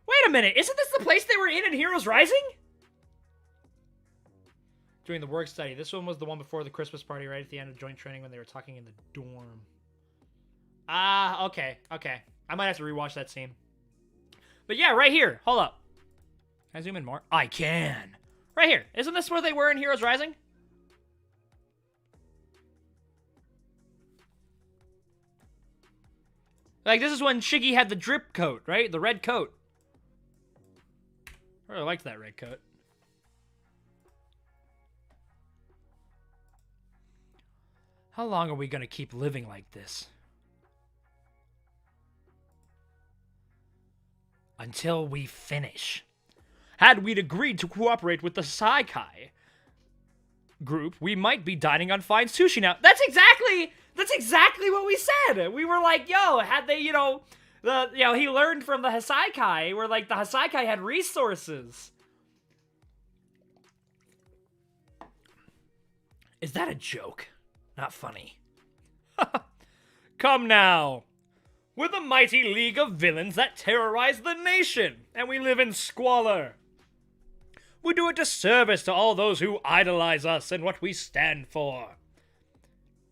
Wait a minute, isn't this the place they were in Heroes Rising? Doing the work study. This one was the one before the Christmas party, right at the end of joint training when they were talking in the dorm. Ah, okay. I might have to rewatch that scene. But yeah, right here. Hold up. Can I zoom in more? I can. Right here. Isn't this where they were in Heroes Rising? Like, this is when Shiggy had the drip coat, right? The red coat. I really liked that red coat. How long are we going to keep living like this? Until we finish. Had we agreed to cooperate with the Saikai group, we might be dining on fine sushi now. That's exactly what we said. We were like, yo, had they, he learned from the Hasaikai, where like the Hasaikai had resources. Is that a joke? Not funny. Come now. We're the mighty league of villains that terrorize the nation, and we live in squalor. We do a disservice to all those who idolize us and what we stand for.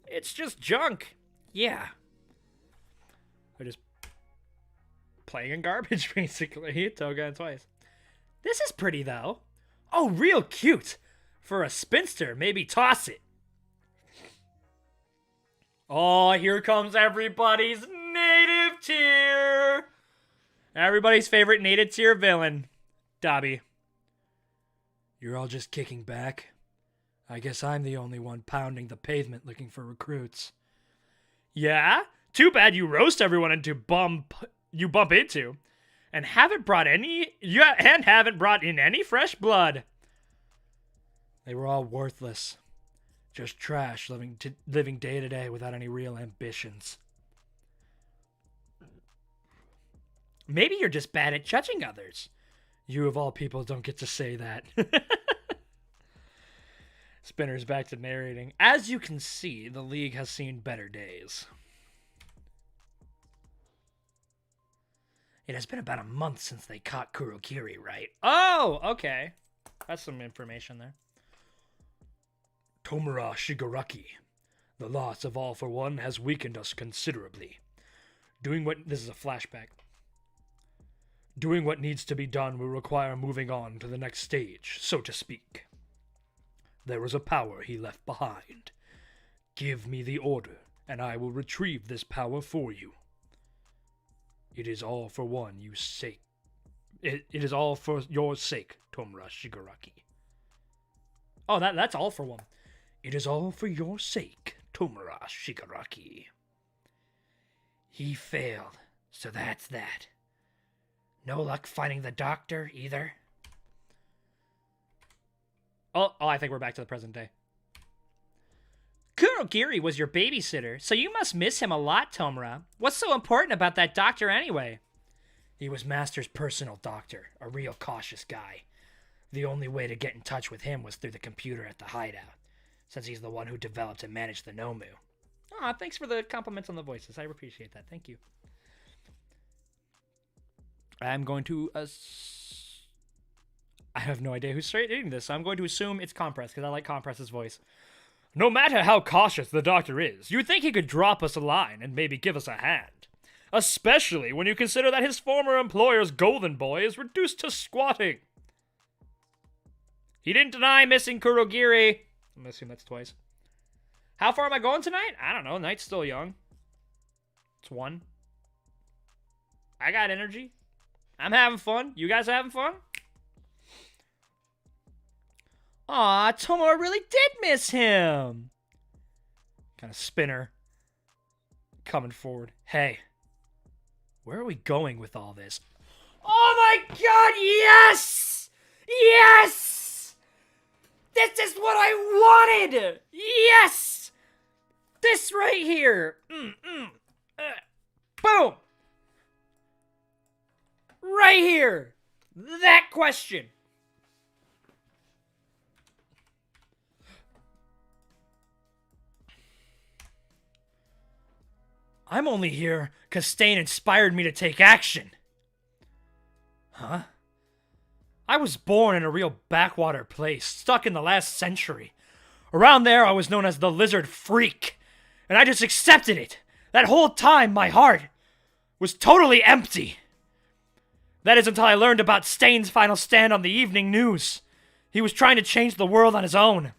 It's just junk. Yeah. We're just playing in garbage, basically. Toga and Twice. This is pretty, though. Oh, real cute. For a spinster, maybe toss it. Oh, here comes everybody's native tier. Everybody's favorite native tier villain, Dobby. You're all just kicking back. I guess I'm the only one pounding the pavement looking for recruits. Yeah? Too bad you roast everyone you bump into, and haven't brought in any fresh blood. They were all worthless. Just trash, living day to day without any real ambitions. Maybe you're just bad at judging others. You of all people don't get to say that. Spinner's back to narrating. As you can see, the League has seen better days. It has been about a month since they caught Kurogiri, right? Oh, okay. That's some information there. Tomura Shigaraki. The loss of All for One has weakened us considerably. This is a flashback. Doing what needs to be done will require moving on to the next stage, so to speak. There was a power he left behind. Give me the order, and I will retrieve this power for you. It is all for one you sake. It is all for your sake, Tomura Shigaraki. Oh, that's all for one. It is all for your sake, Tomura Shigaraki. He failed, so that's that. No luck finding the doctor, either? Oh, I think we're back to the present day. Kurogiri was your babysitter, so you must miss him a lot, Tomura. What's so important about that doctor anyway? He was Master's personal doctor, a real cautious guy. The only way to get in touch with him was through the computer at the hideout, since he's the one who developed and managed the Nomu. Aw, thanks for the compliments on the voices. I appreciate that. Thank you. I'm going to... I have no idea who's reading this, so I'm going to assume it's Compress, because I like Compress's voice. No matter how cautious the doctor is, you'd think he could drop us a line and maybe give us a hand. Especially when you consider that his former employer's golden boy is reduced to squatting. He didn't deny missing Kurogiri. I'm assuming that's Twice. How far am I going tonight? I don't know. Night's still young. It's 1. I got energy. I'm having fun. You guys having fun? Aw, Tomura really did miss him. Kind of Spinner coming forward. Hey, where are we going with all this? Oh my god, yes! Yes! This is what I wanted! Yes! This right here! Boom! Right here! That question! I'm only here because Stain inspired me to take action. Huh? I was born in a real backwater place, stuck in the last century. Around there, I was known as the Lizard Freak, and I just accepted it. That whole time, my heart was totally empty. That is until I learned about Stain's final stand on the evening news. He was trying to change the world on his own.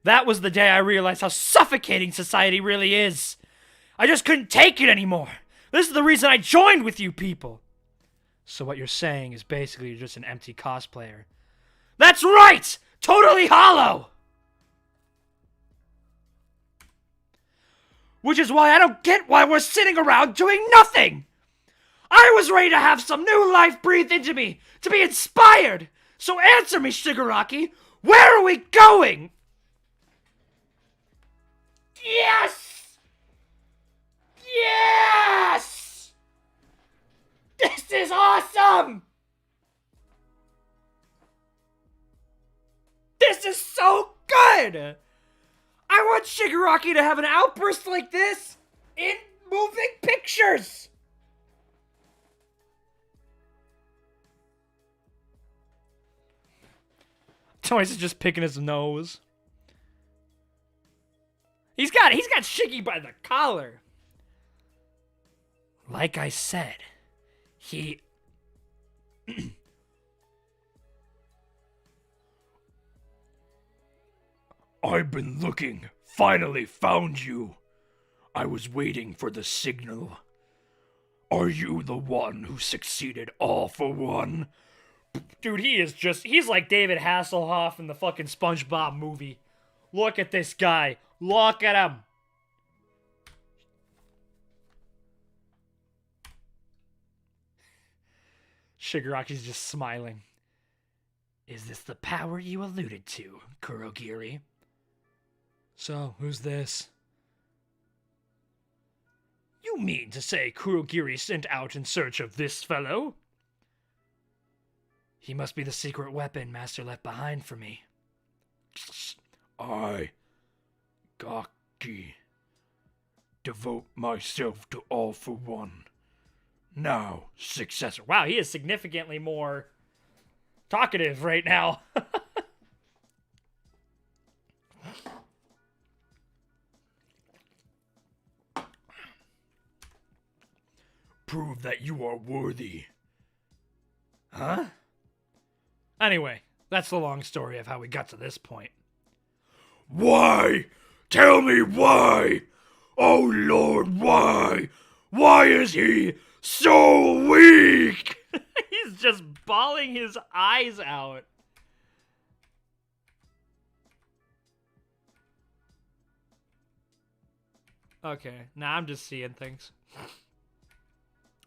That was the day I realized how suffocating society really is. I just couldn't take it anymore. This is the reason I joined with you people. So what you're saying is basically you're just an empty cosplayer. That's right! Totally hollow! Which is why I don't get why we're sitting around doing nothing! I was ready to have some new life breathed into me, to be inspired! So answer me, Shigaraki! Where are we going? Yes! Yes! This is awesome! This is so good! I want Shigaraki to have an outburst like this in moving pictures! Twice is just picking his nose. He's got Shiggy by the collar. Like I said, he... I've been looking. Finally found you. I was waiting for the signal. Are you the one who succeeded all for one? Dude, he's like David Hasselhoff in the fucking SpongeBob movie. Look at this guy. Look at him. Shigaraki's just smiling. Is this the power you alluded to, Kurogiri? So, who's this? You mean to say Kurogiri sent out in search of this fellow? He must be the secret weapon Master left behind for me. I, Gaki, devote myself to all for one. Now, successor. Wow, he is significantly more talkative right now. Prove that you are worthy. Huh? Anyway, that's the long story of how we got to this point. Why? Tell me why! Oh Lord, why? Why is he so weak? He's just bawling his eyes out. Okay, now I'm just seeing things.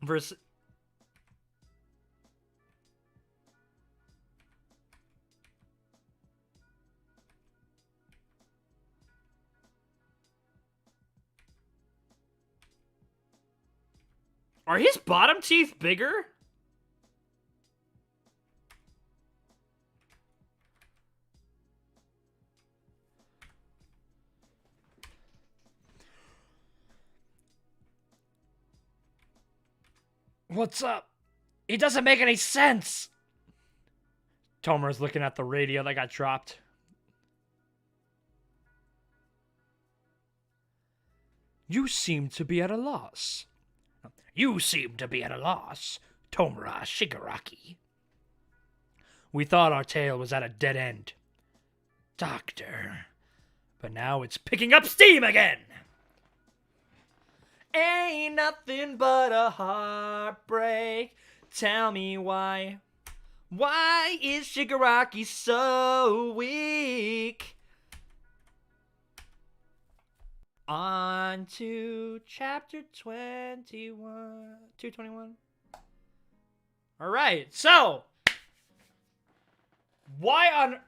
Verse... Are his bottom teeth bigger? What's up? It doesn't make any sense. Tomora's looking at the radio that got dropped. You seem to be at a loss. You seem to be at a loss, Tomura Shigaraki. We thought our tale was at a dead end, Doctor. But now it's picking up steam again. Ain't nothing but a heartbreak. Tell me why. Why is Shigaraki so weak? On to chapter 221. Alright, so why on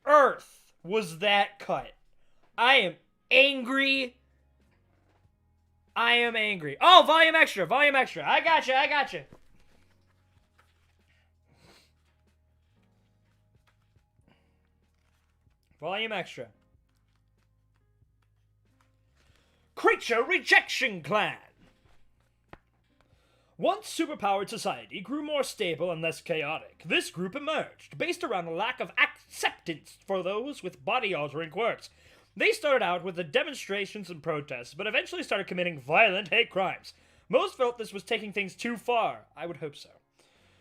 earth was that cut? I am angry. Oh, volume extra. I gotcha. Volume extra. Creature Rejection Clan. Once superpowered society grew more stable and less chaotic, this group emerged, based around a lack of acceptance for those with body-altering quirks. They started out with the demonstrations and protests, but eventually started committing violent hate crimes. Most felt this was taking things too far. I would hope so.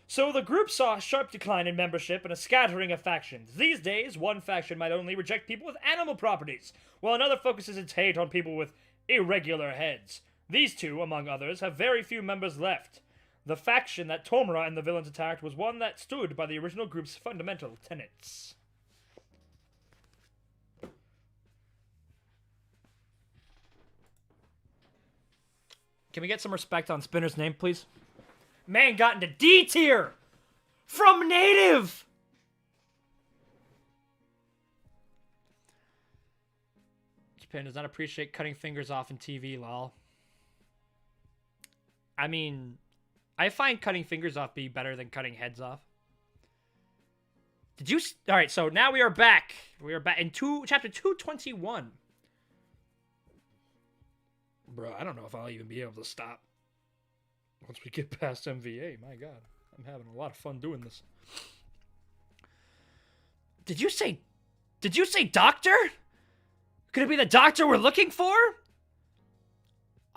So the group saw a sharp decline in membership and a scattering of factions. These days, one faction might only reject people with animal properties, while another focuses its hate on people with irregular heads. These two, among others, have very few members left. The faction that Tomura and the villains attacked was one that stood by the original group's fundamental tenets. Can we get some respect on Spinner's name, please? Man got into D tier! From native! Japan does not appreciate cutting fingers off in TV, lol. I mean, I find cutting fingers off be better than cutting heads off. Did you... Alright, so now we are back. We are back in chapter 221. Bro, I don't know if I'll even be able to stop once we get past MVA. My god, I'm having a lot of fun doing this. Did you say doctor? Could it be the doctor we're looking for?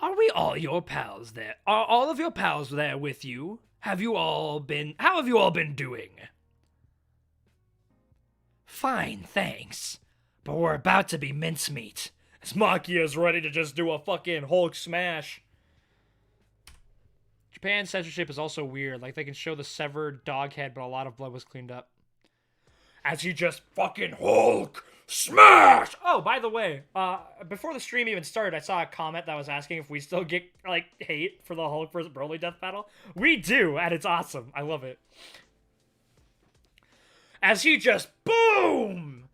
Are we all your pals there? Are all of your pals there with you? How have you all been doing? Fine, thanks. But we're about to be mincemeat. As Makia's ready to just do a fucking Hulk smash. Japan's censorship is also weird. Like, they can show the severed dog head, but a lot of blood was cleaned up. As he just fucking Hulk smash! Oh, by the way, before the stream even started, I saw a comment that was asking if we still get, like, hate for the Hulk vs. Broly death battle. We do, and it's awesome. I love it. As he just, boom!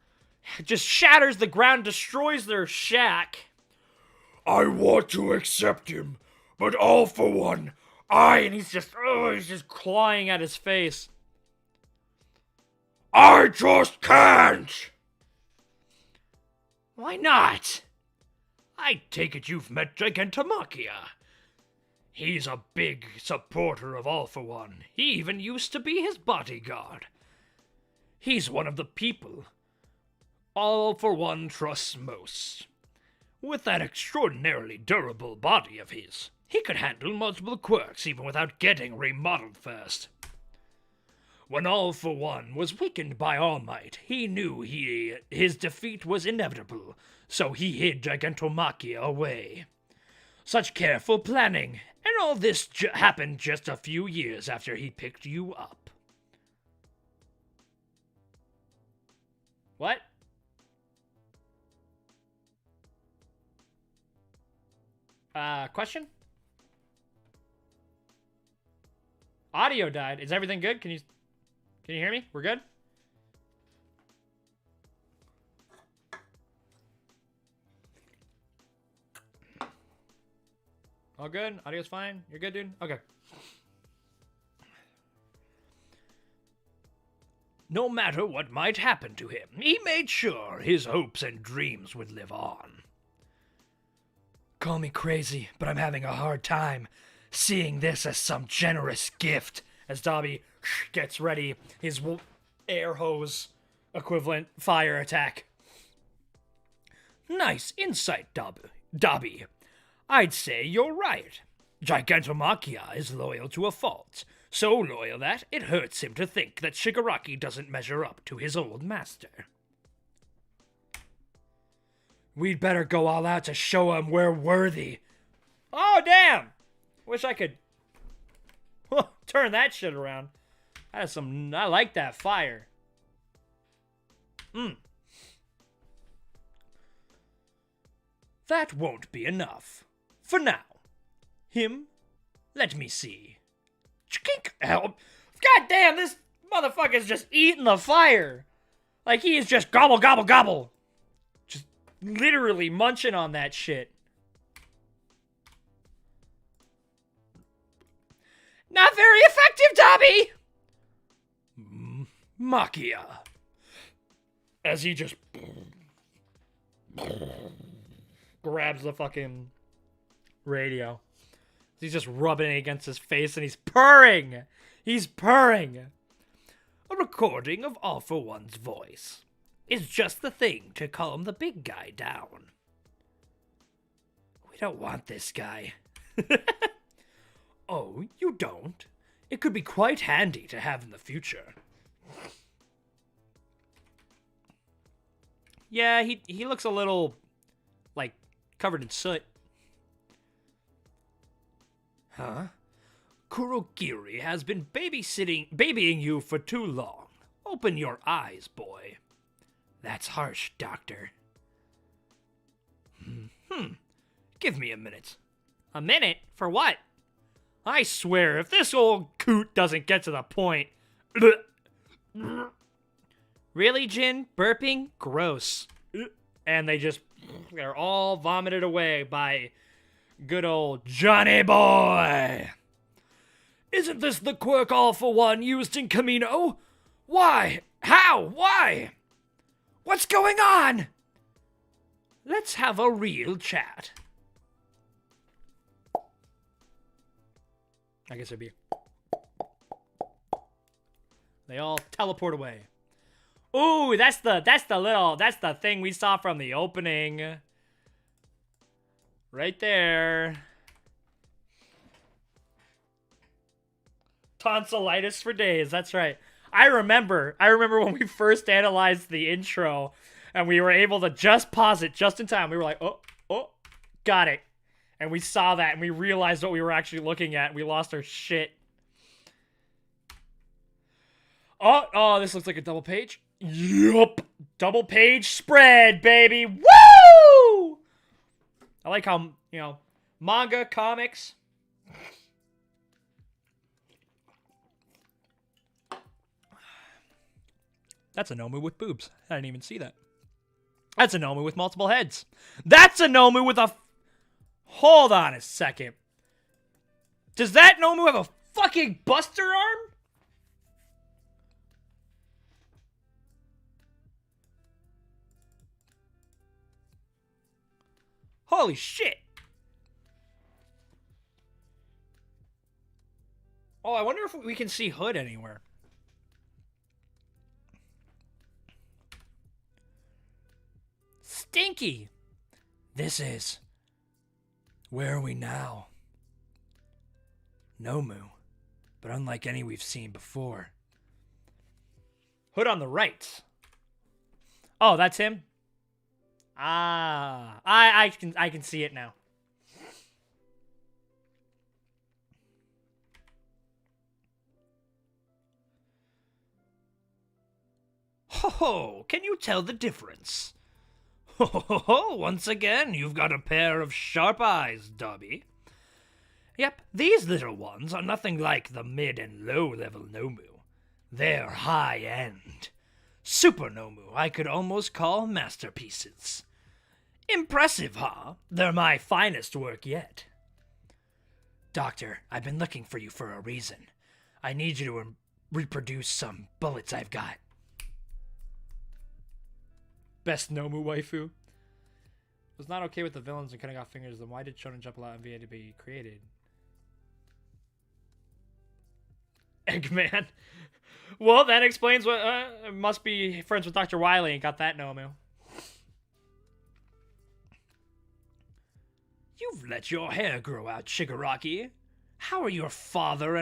Just shatters the ground, destroys their shack. I want to accept him, but all for one, and he's just clawing at his face. I just can't! Why not? I take it you've met Gigantomaquia. He's a big supporter of All for One. He even used to be his bodyguard. He's one of the people All for One trusts most. With that extraordinarily durable body of his, he could handle multiple quirks even without getting remodeled first. When All for One was weakened by All Might, he knew his defeat was inevitable, so he hid Gigantomachia away. Such careful planning, and all this happened just a few years after he picked you up. What? Question? Audio died. Is everything good? Can you hear me? We're good? All good? Audio's fine? You're good, dude? Okay. No matter what might happen to him, he made sure his hopes and dreams would live on. Call me crazy, but I'm having a hard time seeing this as some generous gift. As Dobby gets ready, his air hose equivalent fire attack. Nice insight, Dobby. I'd say you're right. Gigantomachia is loyal to a fault. So loyal that it hurts him to think that Shigaraki doesn't measure up to his old master. We'd better go all out to show him we're worthy. Oh, damn! Wish I could turn that shit around. I like that fire. That won't be enough. For now. Him? Let me see. Help. God damn, this motherfucker's just eating the fire. Like he is just gobble, gobble, gobble. Just literally munching on that shit. Not very effective, Dobby! Machia. As he just grabs the fucking radio. He's just rubbing it against his face and he's purring. He's purring. A recording of All for One's voice is just the thing to calm the big guy down. We don't want this guy. Oh, you don't? It could be quite handy to have in the future. Yeah, he looks a little, like, covered in soot. Huh? Kurogiri has been babying you for too long. Open your eyes, boy. That's harsh, Doctor. Give me a minute. A minute? For what? I swear, if this old coot doesn't get to the point... Really, Jin? Burping? Gross. And they're all vomited away by good old Johnny Boy. Isn't this the quirk All for One used in Kamino? Why? How? Why? What's going on? Let's have a real chat. I guess it'd be... They all teleport away. Ooh, that's the thing we saw from the opening. Right there. Tonsillitis for days, that's right. I remember when we first analyzed the intro and we were able to just pause it just in time. We were like, oh, got it. And we saw that and we realized what we were actually looking at and we lost our shit. Oh, this looks like a double page. Yup. Double page spread, baby. Woo! I like how, manga, comics. That's a Nomu with boobs. I didn't even see that. That's a Nomu with multiple heads. That's a Nomu with a... Hold on a second. Does that Nomu have a fucking Buster arm? Holy shit. Oh, I wonder if we can see Hood anywhere. Stinky! This is... Where are we now? Nomu, but unlike any we've seen before. Hood on the right. Oh, that's him? Ah, I can see it now. Ho ho, can you tell the difference? Ho ho ho, once again, you've got a pair of sharp eyes, Dobby. Yep, these little ones are nothing like the mid and low-level Nomu. They're high-end. Super Nomu I could almost call masterpieces. Impressive, huh? They're my finest work yet. Doctor, I've been looking for you for a reason. I need you to reproduce some bullets I've got. Best Nomu waifu. Was not okay with the villains and cutting off fingers, then why did Shonen Jump allow MVA to be created? Eggman. Well, that explains what must be friends with Dr. Wily and got that Nomu. You've let your hair grow out, Shigaraki. How are your father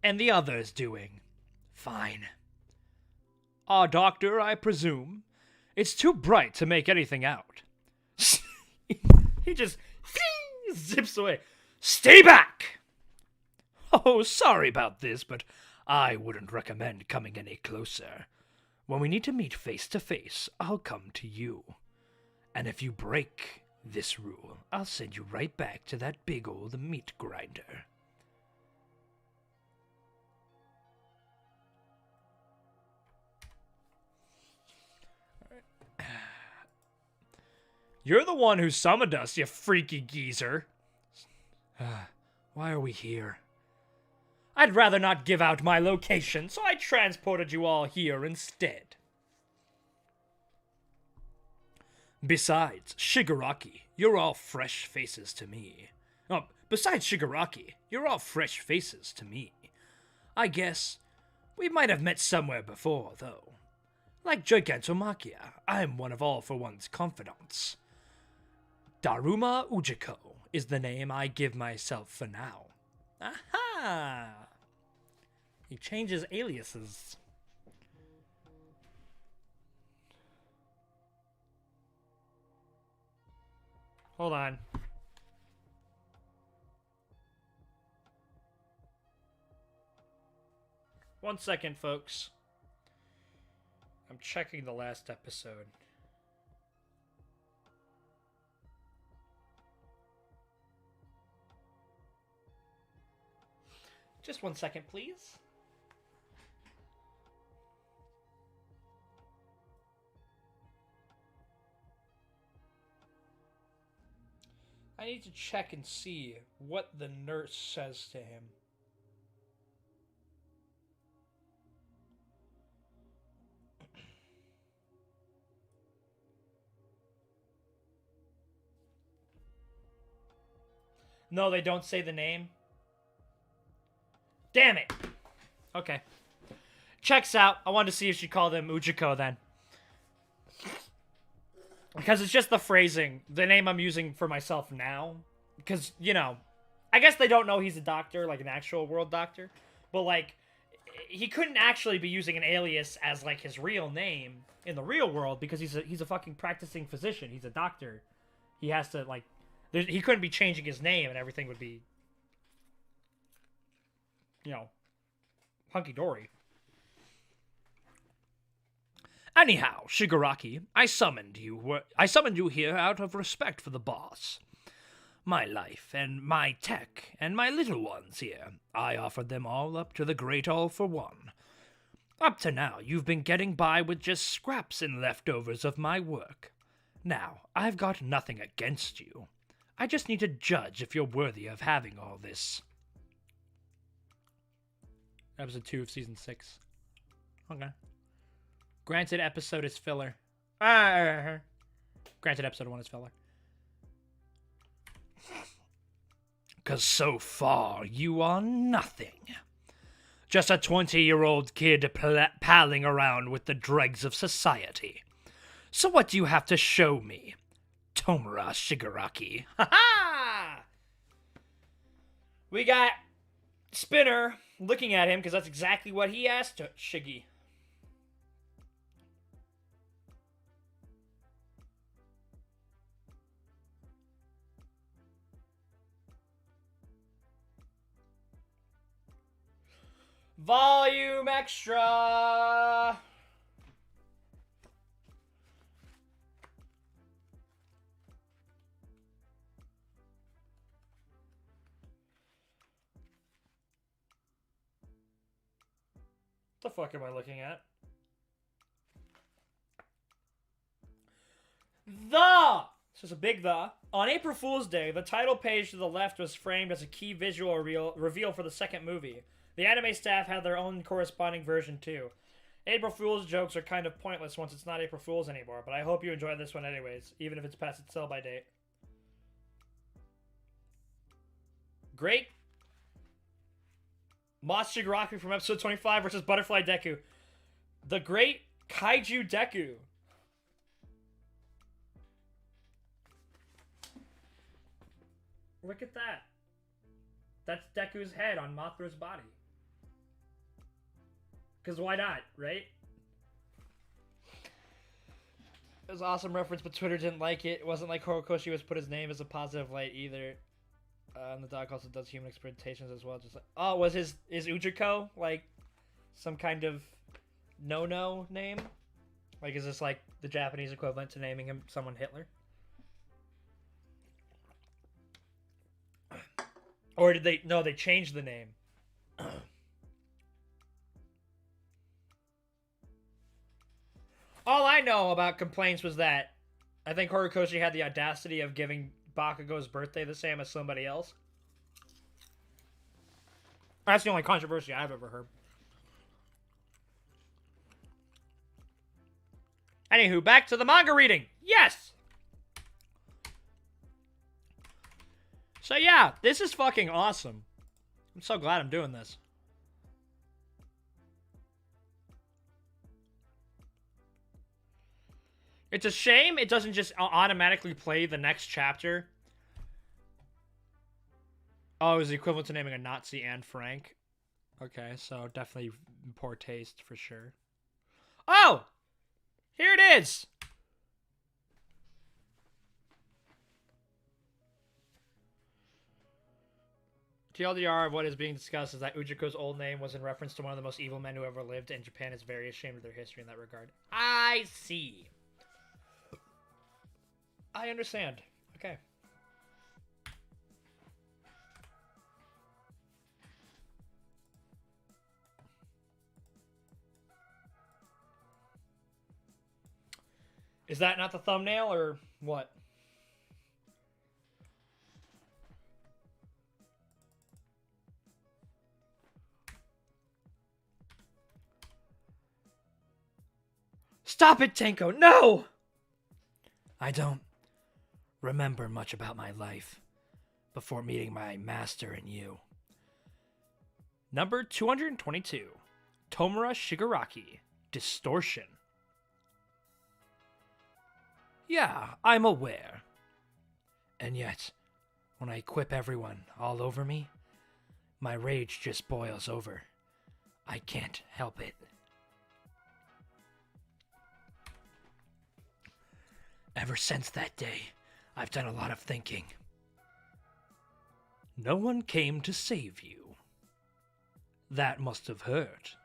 and the others doing? Fine. Our doctor, I presume? It's too bright to make anything out. He just zips away. Stay back! Oh, sorry about this, but I wouldn't recommend coming any closer. When we need to meet face to face, I'll come to you. And if you break this rule, I'll send you right back to that big old meat grinder. You're the one who summoned us, you freaky geezer. Why are we here? I'd rather not give out my location, so I transported you all here instead. Besides, Shigaraki, you're all fresh faces to me. Oh, besides Shigaraki, you're all fresh faces to me. I guess we might have met somewhere before, though. Like Gigantomachia, I'm one of All for One's confidants. Daruma Ujiko is the name I give myself for now. Aha! He changes aliases. Hold on. One second, folks. I'm checking the last episode. Just 1 second, please. I need to check and see what the nurse says to him. No, they don't say the name. Damn it. Okay. Checks out. I wanted to see if she called him Ujiko then. Because it's just the phrasing, the name I'm using for myself now. Because, you know, I guess they don't know he's a doctor, like an actual world doctor. But, like, he couldn't actually be using an alias as, like, his real name in the real world because he's a fucking practicing physician. He's a doctor. He has to, like, he couldn't be changing his name and everything would be, you know, hunky-dory. Anyhow, Shigaraki, I summoned you here out of respect for the boss. My life, and my tech, and my little ones here, I offered them all up to the great All for One. Up to now, you've been getting by with just scraps and leftovers of my work. Now, I've got nothing against you. I just need to judge if you're worthy of having all this. Episode 2 of Season 6. Okay. Granted, episode is filler. Granted, episode 1 is filler. 'Cause so far, you are nothing. Just a 20-year-old kid palling around with the dregs of society. So what do you have to show me, Tomura Shigaraki? Ha-ha! We got Spinner looking at him because that's exactly what he asked Shiggy. Volume extra! The fuck am I looking at? This is a big the. On April Fool's Day, the title page to the left was framed as a key visual reveal for the second movie. The anime staff had their own corresponding version too. April Fool's jokes are kind of pointless once it's not April Fool's anymore, but I hope you enjoy this one anyways, even if it's past its sell-by date. Great. Moss Shigaraki from episode 25 versus Butterfly Deku. The Great Kaiju Deku. Look at that. That's Deku's head on Mothra's body. Because why not, right? It was an awesome reference, but Twitter didn't like it. It wasn't like Horikoshi was put his name as a positive light either. And the dog also does human exploitations as well. Just like, oh, is Ujiko like some kind of no name? Like, is this like the Japanese equivalent to naming him someone Hitler? Or did they? No, they changed the name. All I know about complaints was that I think Horikoshi had the audacity of giving Bakugo's birthday the same as somebody else. That's the only controversy I've ever heard. Anywho, back to the manga reading. Yes! So yeah, this is fucking awesome. I'm so glad I'm doing this. It's a shame it doesn't just automatically play the next chapter. Oh, it was the equivalent to naming a Nazi Anne Frank. Okay, so definitely poor taste for sure. Oh! Here it is! TLDR, what is being discussed is that Ujiko's old name was in reference to one of the most evil men who ever lived, and Japan is very ashamed of their history in that regard. I see. I understand. Okay. Is that not the thumbnail, or what? Stop it, Tenko! No! I don't remember much about my life before meeting my master and you. Number 222. Tomura Shigaraki. Distortion. Yeah, I'm aware. And yet, when I equip everyone all over me, my rage just boils over. I can't help it. Ever since that day, I've done a lot of thinking. No one came to save you. That must have hurt.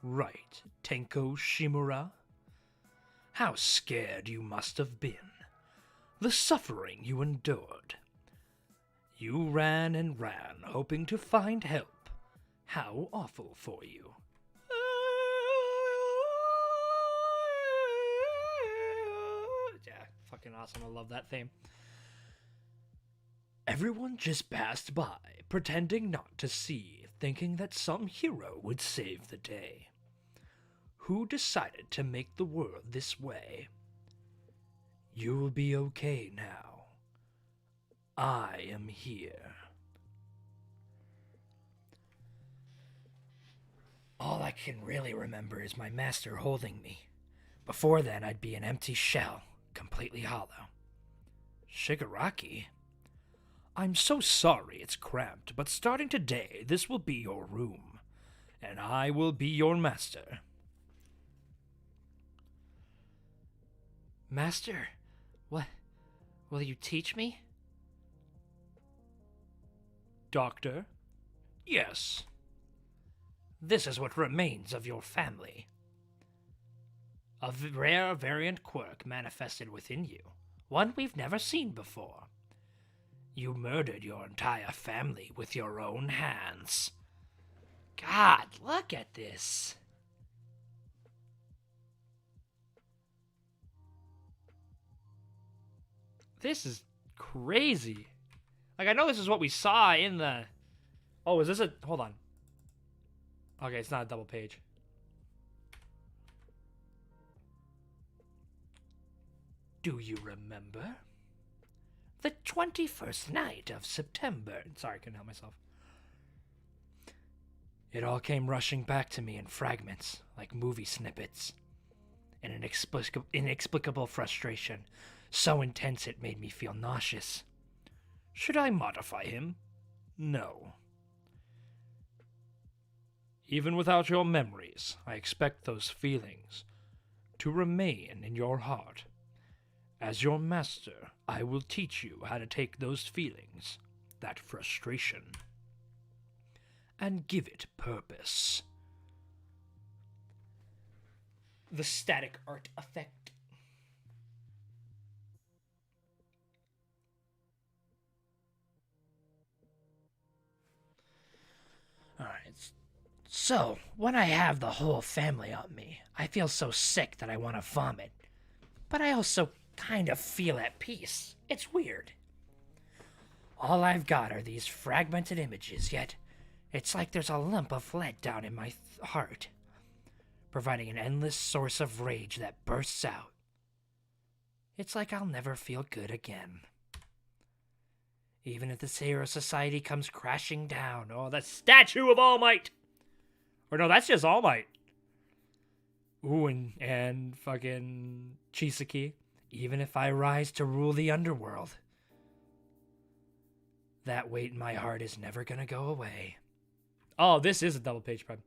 Right, Tenko Shimura? How scared you must have been. The suffering you endured. You ran and ran, hoping to find help. How awful for you. Yeah, fucking awesome. I love that theme. Everyone just passed by, pretending not to see, thinking that some hero would save the day. Who decided to make the world this way? You'll be okay now. I am here. All I can really remember is my master holding me. Before then, I'd be an empty shell, completely hollow. Shigaraki? I'm so sorry it's cramped, but starting today, this will be your room, and I will be your master. Master? What? Will you teach me? Doctor? Yes. This is what remains of your family. A rare variant quirk manifested within you, one we've never seen before. You murdered your entire family with your own hands. God, look at this. This is crazy. Like, I know this is what we saw in the... Oh, is this a... Hold on. Okay, it's not a double page. Do you remember? The 21st night of September. Sorry, I couldn't help myself. It all came rushing back to me in fragments, like movie snippets. An inexplicable frustration, so intense it made me feel nauseous. Should I modify him? No. Even without your memories, I expect those feelings to remain in your heart. As your master, I will teach you how to take those feelings, that frustration, and give it purpose. The static art effect. Alright, so when I have the whole family on me, I feel so sick that I want to vomit. But I also kind of feel at peace. It's weird. All I've got are these fragmented images, yet it's like there's a lump of lead down in my heart, providing an endless source of rage that bursts out. It's like I'll never feel good again. Even if this hero society comes crashing down. Oh, the statue of All Might! Or no, that's just All Might. Ooh, and fucking Chisaki. Even if I rise to rule the underworld, that weight in my heart is never gonna go away. Oh, this is a double page spread.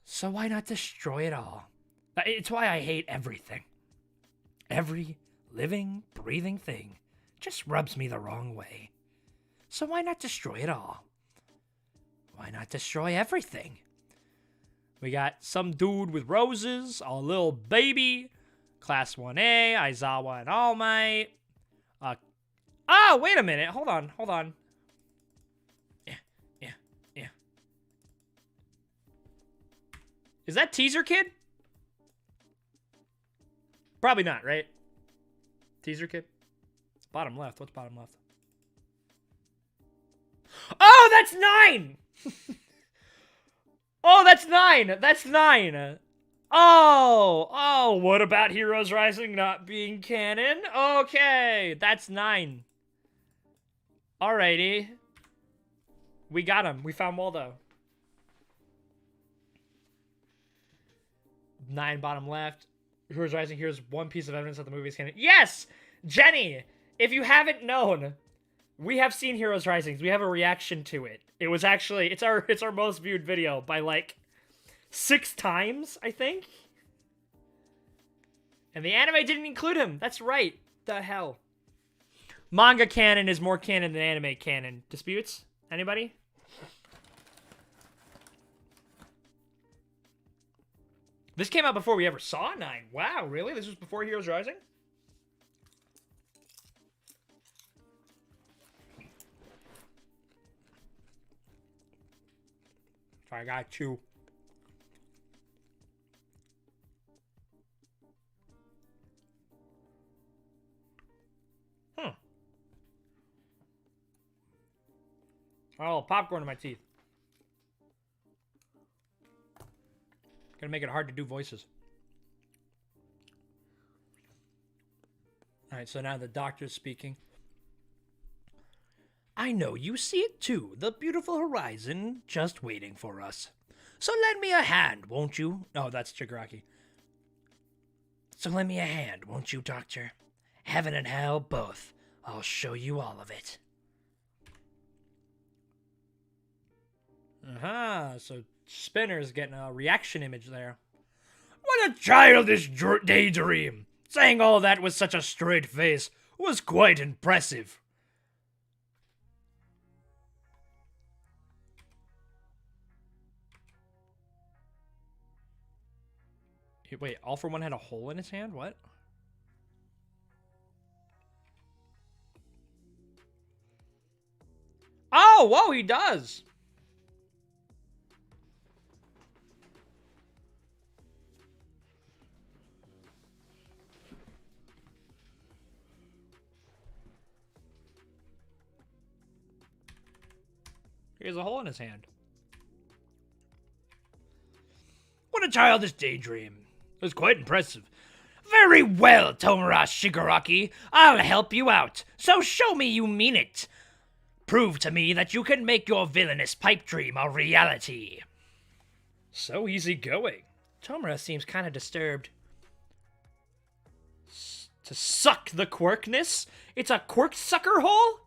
So why not destroy it all? It's why I hate everything. Every living, breathing thing just rubs me the wrong way. So why not destroy it all? Why not destroy everything? We got some dude with roses, a little baby, Class 1A, Aizawa and All Might. Oh, wait a minute. Hold on. Yeah. Is that Teaser Kid? Probably not, right? Teaser Kid? Bottom left. What's bottom left? Oh, that's 9! Oh, that's 9! That's 9! Oh, what about Heroes Rising not being canon? Okay, that's 9. Alrighty. We got him. We found Waldo. 9 bottom left. Heroes Rising, here's one piece of evidence that the movie is canon. Yes! Jenny! If you haven't known, we have seen Heroes Rising. We have a reaction to it. It was actually, it's our most viewed video by like 6 times, I think. And the anime didn't include him. That's right. The hell. Manga canon is more canon than anime canon. Disputes? Anybody? This came out before we ever saw 9. Wow, really? This was before Heroes Rising? I got 2. Oh, popcorn in my teeth. Gonna make it hard to do voices. Alright, so now the doctor's speaking. I know you see it too, the beautiful horizon just waiting for us. So lend me a hand, won't you? Oh, that's Shigaraki. So lend me a hand, won't you, Doctor? Heaven and hell, both. I'll show you all of it. Aha, so Spinner's getting a reaction image there. What a childish daydream! Saying all that with such a straight face was quite impressive. Wait, All for One had a hole in his hand? What? Oh, whoa, he does! He has a hole in his hand. What a childish daydream. It was quite impressive. Very well, Tomura Shigaraki. I'll help you out. So show me you mean it. Prove to me that you can make your villainous pipe dream a reality. So easygoing. Tomura seems kind of disturbed. To suck the quirkness? It's a quirk sucker hole?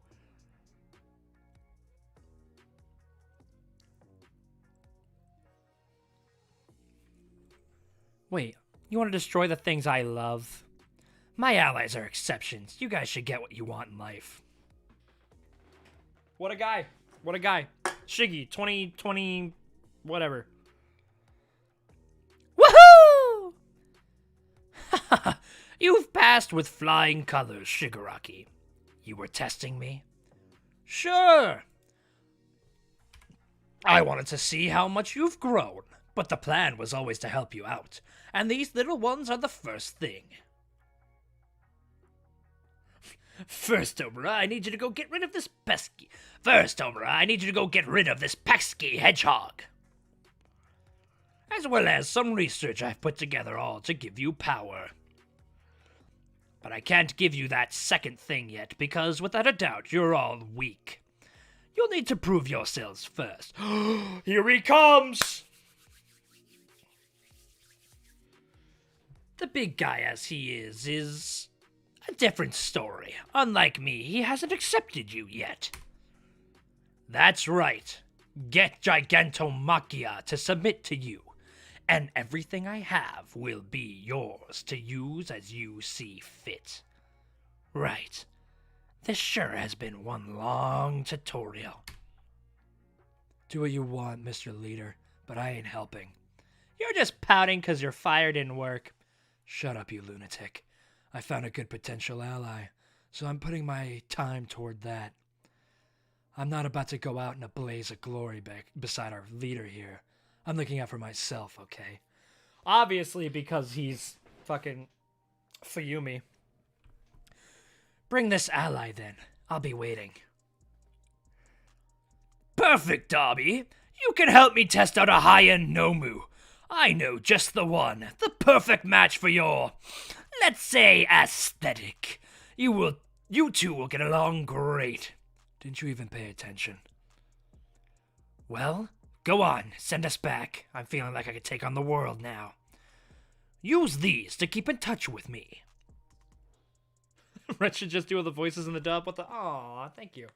Wait, you want to destroy the things I love? My allies are exceptions. You guys should get what you want in life. What a guy. What a guy. Shiggy, 2020, whatever. Woohoo! You've passed with flying colors, Shigaraki. You were testing me? Sure. I wanted to see how much you've grown, but the plan was always to help you out, and these little ones are the first thing. First, Tomura, I need you to go get rid of this pesky... pesky hedgehog. As well as some research I've put together all to give you power. But I can't give you that second thing yet, because without a doubt, you're all weak. You'll need to prove yourselves first. Here he comes! The big guy as he is a different story. Unlike me, he hasn't accepted you yet. That's right. Get Gigantomachia to submit to you, and everything I have will be yours to use as you see fit. Right. This sure has been one long tutorial. Do what you want, Mr. Leader, but I ain't helping. You're just pouting because your fire didn't work. Shut up, you lunatic. I found a good potential ally, so I'm putting my time toward that. I'm not about to go out in a blaze of glory beside our leader here. I'm looking out for myself, okay? Obviously, because he's fucking Fuyumi. Bring this ally, then. I'll be waiting. Perfect, Darby. You can help me test out a high-end Nomu. I know just the one. The perfect match for your, let's say, aesthetic. You two will get along great. Didn't you even pay attention? Well, go on. Send us back. I'm feeling like I could take on the world now. Use these to keep in touch with me. Rhett should just do all the voices in the dub. What the? Aw, thank you.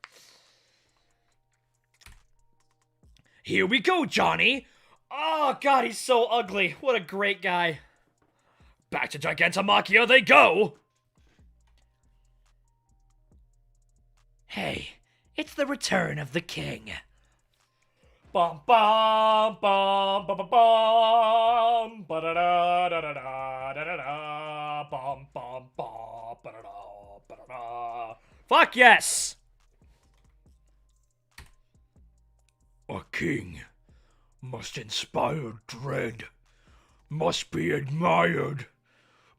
Here we go, Johnny. Oh, God, he's so ugly. What a great guy. Back to Gigantomachia they go. Hey, it's the return of the king. Bum bum bum bum bum bum ba da da da da da da da da bum bum bum ba da da ba da da. Fuck yes! A king must inspire dread, must be admired,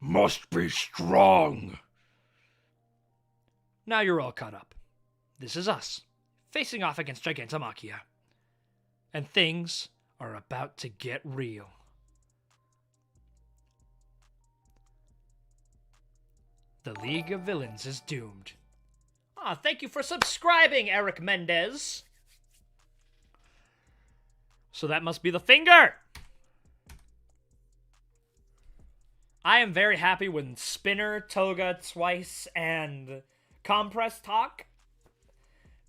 must be strong. Now you're all caught up. This is us, facing off against Gigantomachia. And things are about to get real. The League of Villains is doomed. Ah, thank you for subscribing, Eric Mendez. So that must be the finger! I am very happy when Spinner, Toga, Twice, and Compress talk.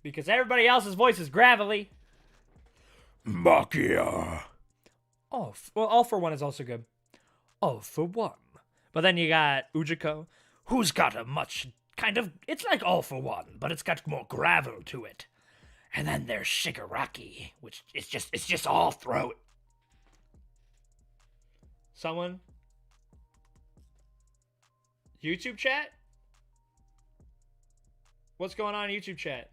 Because everybody else's voice is gravelly. Machia. Oh, well, All for One is also good. All for One. But then you got Ujiko, Who's got a much kind of, it's like All for One, but it's got more gravel to it. And then there's Shigaraki, which it's just all throat. Someone? YouTube chat? What's going on in YouTube chat?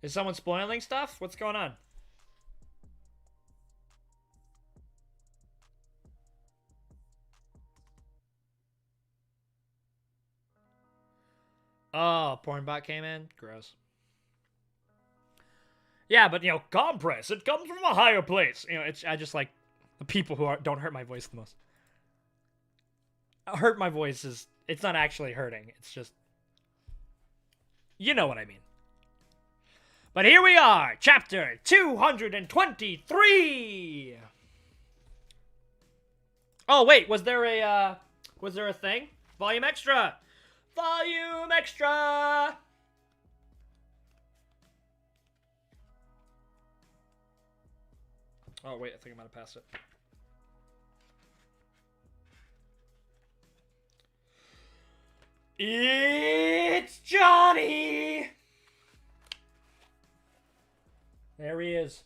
Is someone spoiling stuff? What's going on? Oh, Pornbot came in? Gross. Yeah, but, you know, Compress, it comes from a higher place. You know, I just like the people who don't hurt my voice the most. Hurt my voice is, it's not actually hurting. It's just, you know what I mean. But here we are, chapter 223. Oh, wait, was there a thing? Volume extra. Volume extra. Oh, wait, I think I might have passed it. It's Johnny! There he is.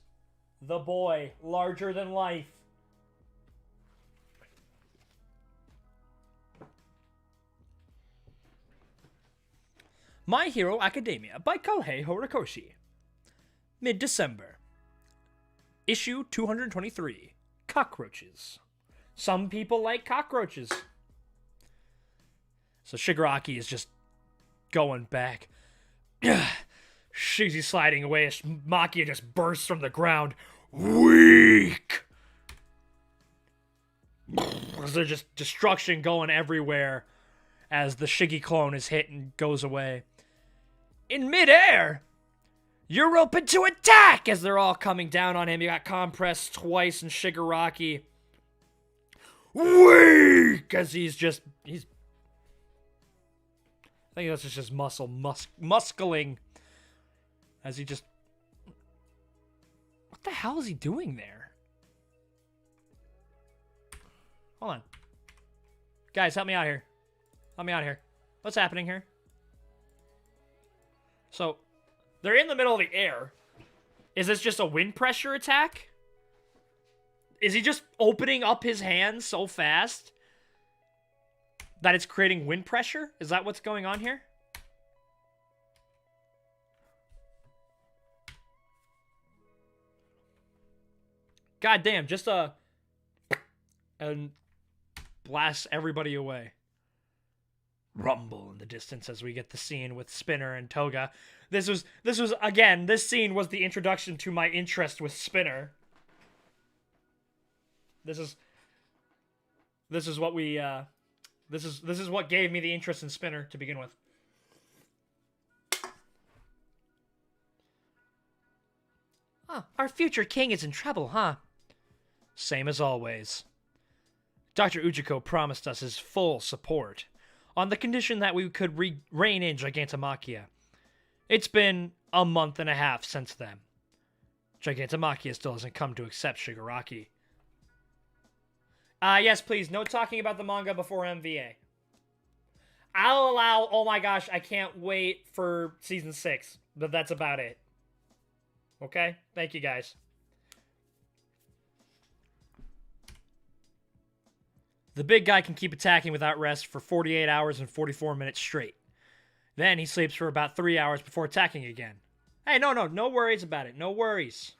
The boy, larger than life. My Hero Academia by Kohei Horikoshi. Mid-December. Issue 223. Cockroaches. Some people like cockroaches. So Shigaraki is just going back. She's sliding away as Machia just bursts from the ground. Weak! There's just destruction going everywhere as the Shiggy clone is hit and goes away. In midair, you're open to attack as they're all coming down on him. You got Compress, Twice, and Shigaraki. Weak! As he's I think that's just muscling. As he just... What the hell is he doing there? Hold on. Guys, help me out here. Help me out here. What's happening here? So, they're in the middle of the air. Is this just a wind pressure attack? Is he just opening up his hands so fast that it's creating wind pressure? Is that what's going on here? God damn, just and blast everybody away. Rumble in the distance as we get the scene with Spinner and Toga. This was again, this scene was the introduction to my interest with Spinner. This is what we this is what gave me the interest in Spinner to begin with. Huh, our future king is in trouble, huh? Same as always. Dr. Ujiko promised us his full support, on the condition that we could rein in Gigantomachia. It's been a month and a half since then. Gigantomachia still hasn't come to accept Shigaraki. Yes, please, no talking about the manga before MVA. I'll allow, oh my gosh, I can't wait for Season 6, but that's about it. Okay? Thank you, guys. The big guy can keep attacking without rest for 48 hours and 44 minutes straight. Then he sleeps for about 3 hours before attacking again. Hey, no worries about it. No worries.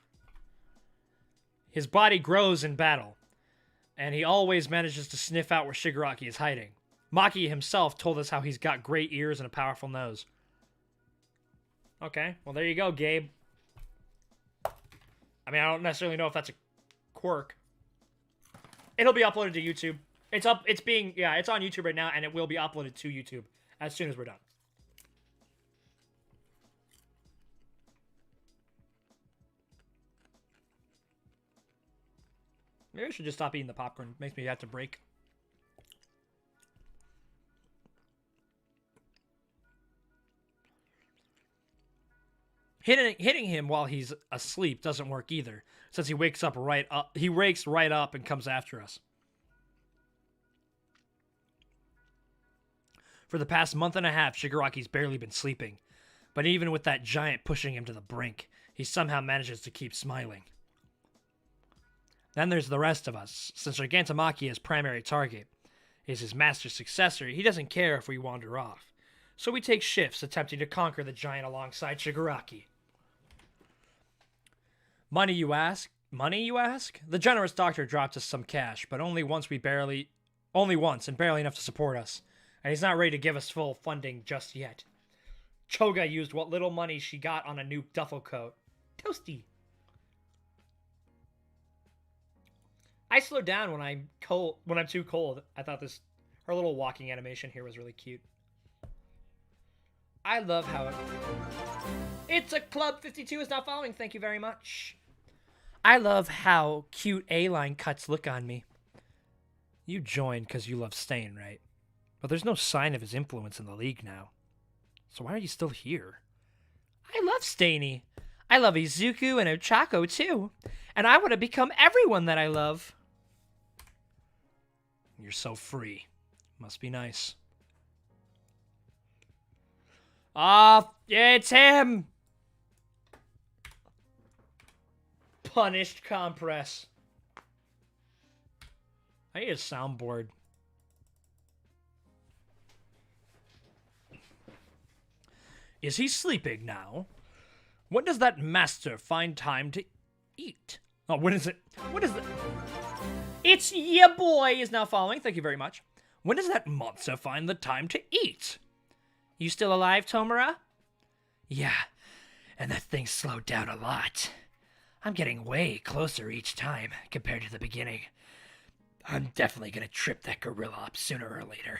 His body grows in battle, and he always manages to sniff out where Shigaraki is hiding. Maki himself told us how he's got great ears and a powerful nose. Okay, well there you go, Gabe. I mean, I don't necessarily know if that's a quirk. It'll be uploaded to YouTube. It's on YouTube right now, and it will be uploaded to YouTube as soon as we're done. Maybe I should just stop eating the popcorn. It makes me have to break. Hitting him while he's asleep doesn't work either, since he wakes right up and comes after us. For the past month and a half, Shigaraki's barely been sleeping. But even with that giant pushing him to the brink, he somehow manages to keep smiling. Then there's the rest of us. Since Gigantomachia's primary target is his master's successor, he doesn't care if we wander off. So we take shifts attempting to conquer the giant alongside Shigaraki. Money, you ask? Money, you ask? The generous doctor dropped us some cash, but only once and barely enough to support us. And he's not ready to give us full funding just yet. Choga used what little money she got on a new duffel coat. Toasty. I slow down when I'm too cold. I thought her little walking animation here was really cute. I love how It's a Club 52 is not following. Thank you very much. I love how cute A-line cuts look on me. You joined because you love Stain, right? But there's no sign of his influence in the league now. So why are you still here? I love Stainy. I love Izuku and Ochako too. And I want to become everyone that I love. You're so free. Must be nice. It's him! Punished compress. I need a soundboard. Is he sleeping now? When does that master find time to eat? Oh, when is it? What is it? It's ya boy is now following. Thank you very much. When does that monster find the time to eat? You still alive, Tomura? Yeah, and that thing slowed down a lot. I'm getting way closer each time compared to the beginning. I'm definitely gonna trip that gorilla up sooner or later.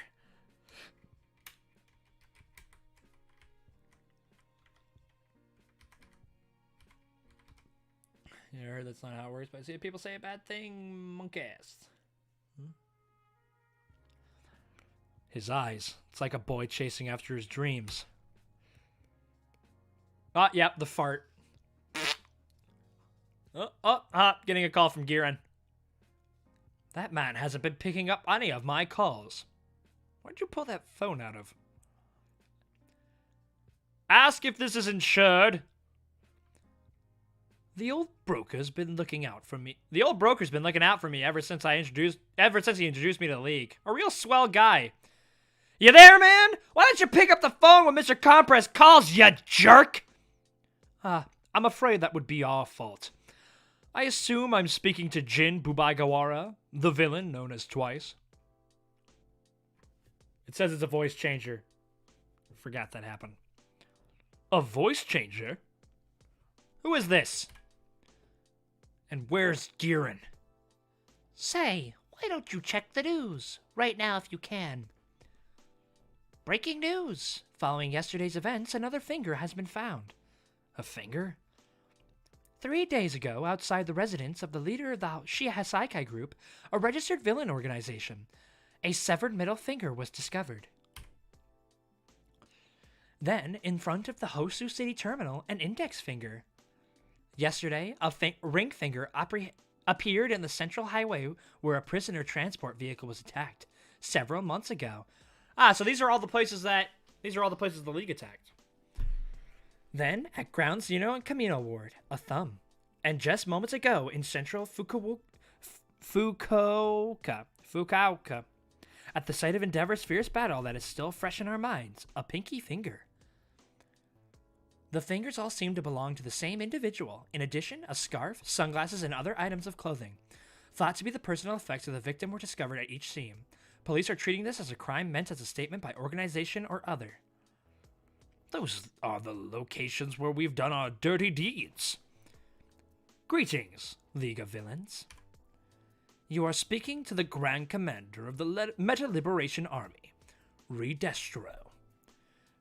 You heard that's not how it works, but I see people say a bad thing, monkass. His eyes. It's like a boy chasing after his dreams. Yep, the fart. Getting a call from Giran. That man hasn't been picking up any of my calls. Where'd you pull that phone out of? Ask if this is insured. The old broker's been looking out for me. The old broker's been looking out for me ever since he introduced me to the league. A real swell guy. You there, man? Why don't you pick up the phone when Mr. Compress calls, you jerk? I'm afraid that would be our fault. I assume I'm speaking to Jin Bubaigawara, the villain known as Twice. It says it's a voice changer. Forgot that happened. A voice changer? Who is this? And where's Giran? Say, why don't you check the news? Right now if you can. Breaking news. Following yesterday's events, another finger has been found. A finger? 3 days ago, outside the residence of the leader of the Shihasaikai group, a registered villain organization, a severed middle finger was discovered. Then, in front of the Hosu City terminal, an index finger. Yesterday, a ring finger appeared in the central highway where a prisoner transport vehicle was attacked several months ago. So these are all the places the League attacked. Then, at Ground Zero and Camino Ward, a thumb. And just moments ago, in central Fukuoka, at the site of Endeavor's fierce battle that is still fresh in our minds, a pinky finger. The fingers all seem to belong to the same individual. In addition, a scarf, sunglasses, and other items of clothing, thought to be the personal effects of the victim, were discovered at each scene. Police are treating this as a crime meant as a statement by organization or other. Those are the locations where we've done our dirty deeds. Greetings, League of Villains. You are speaking to the Grand Commander of the Meta Liberation Army, Redestro.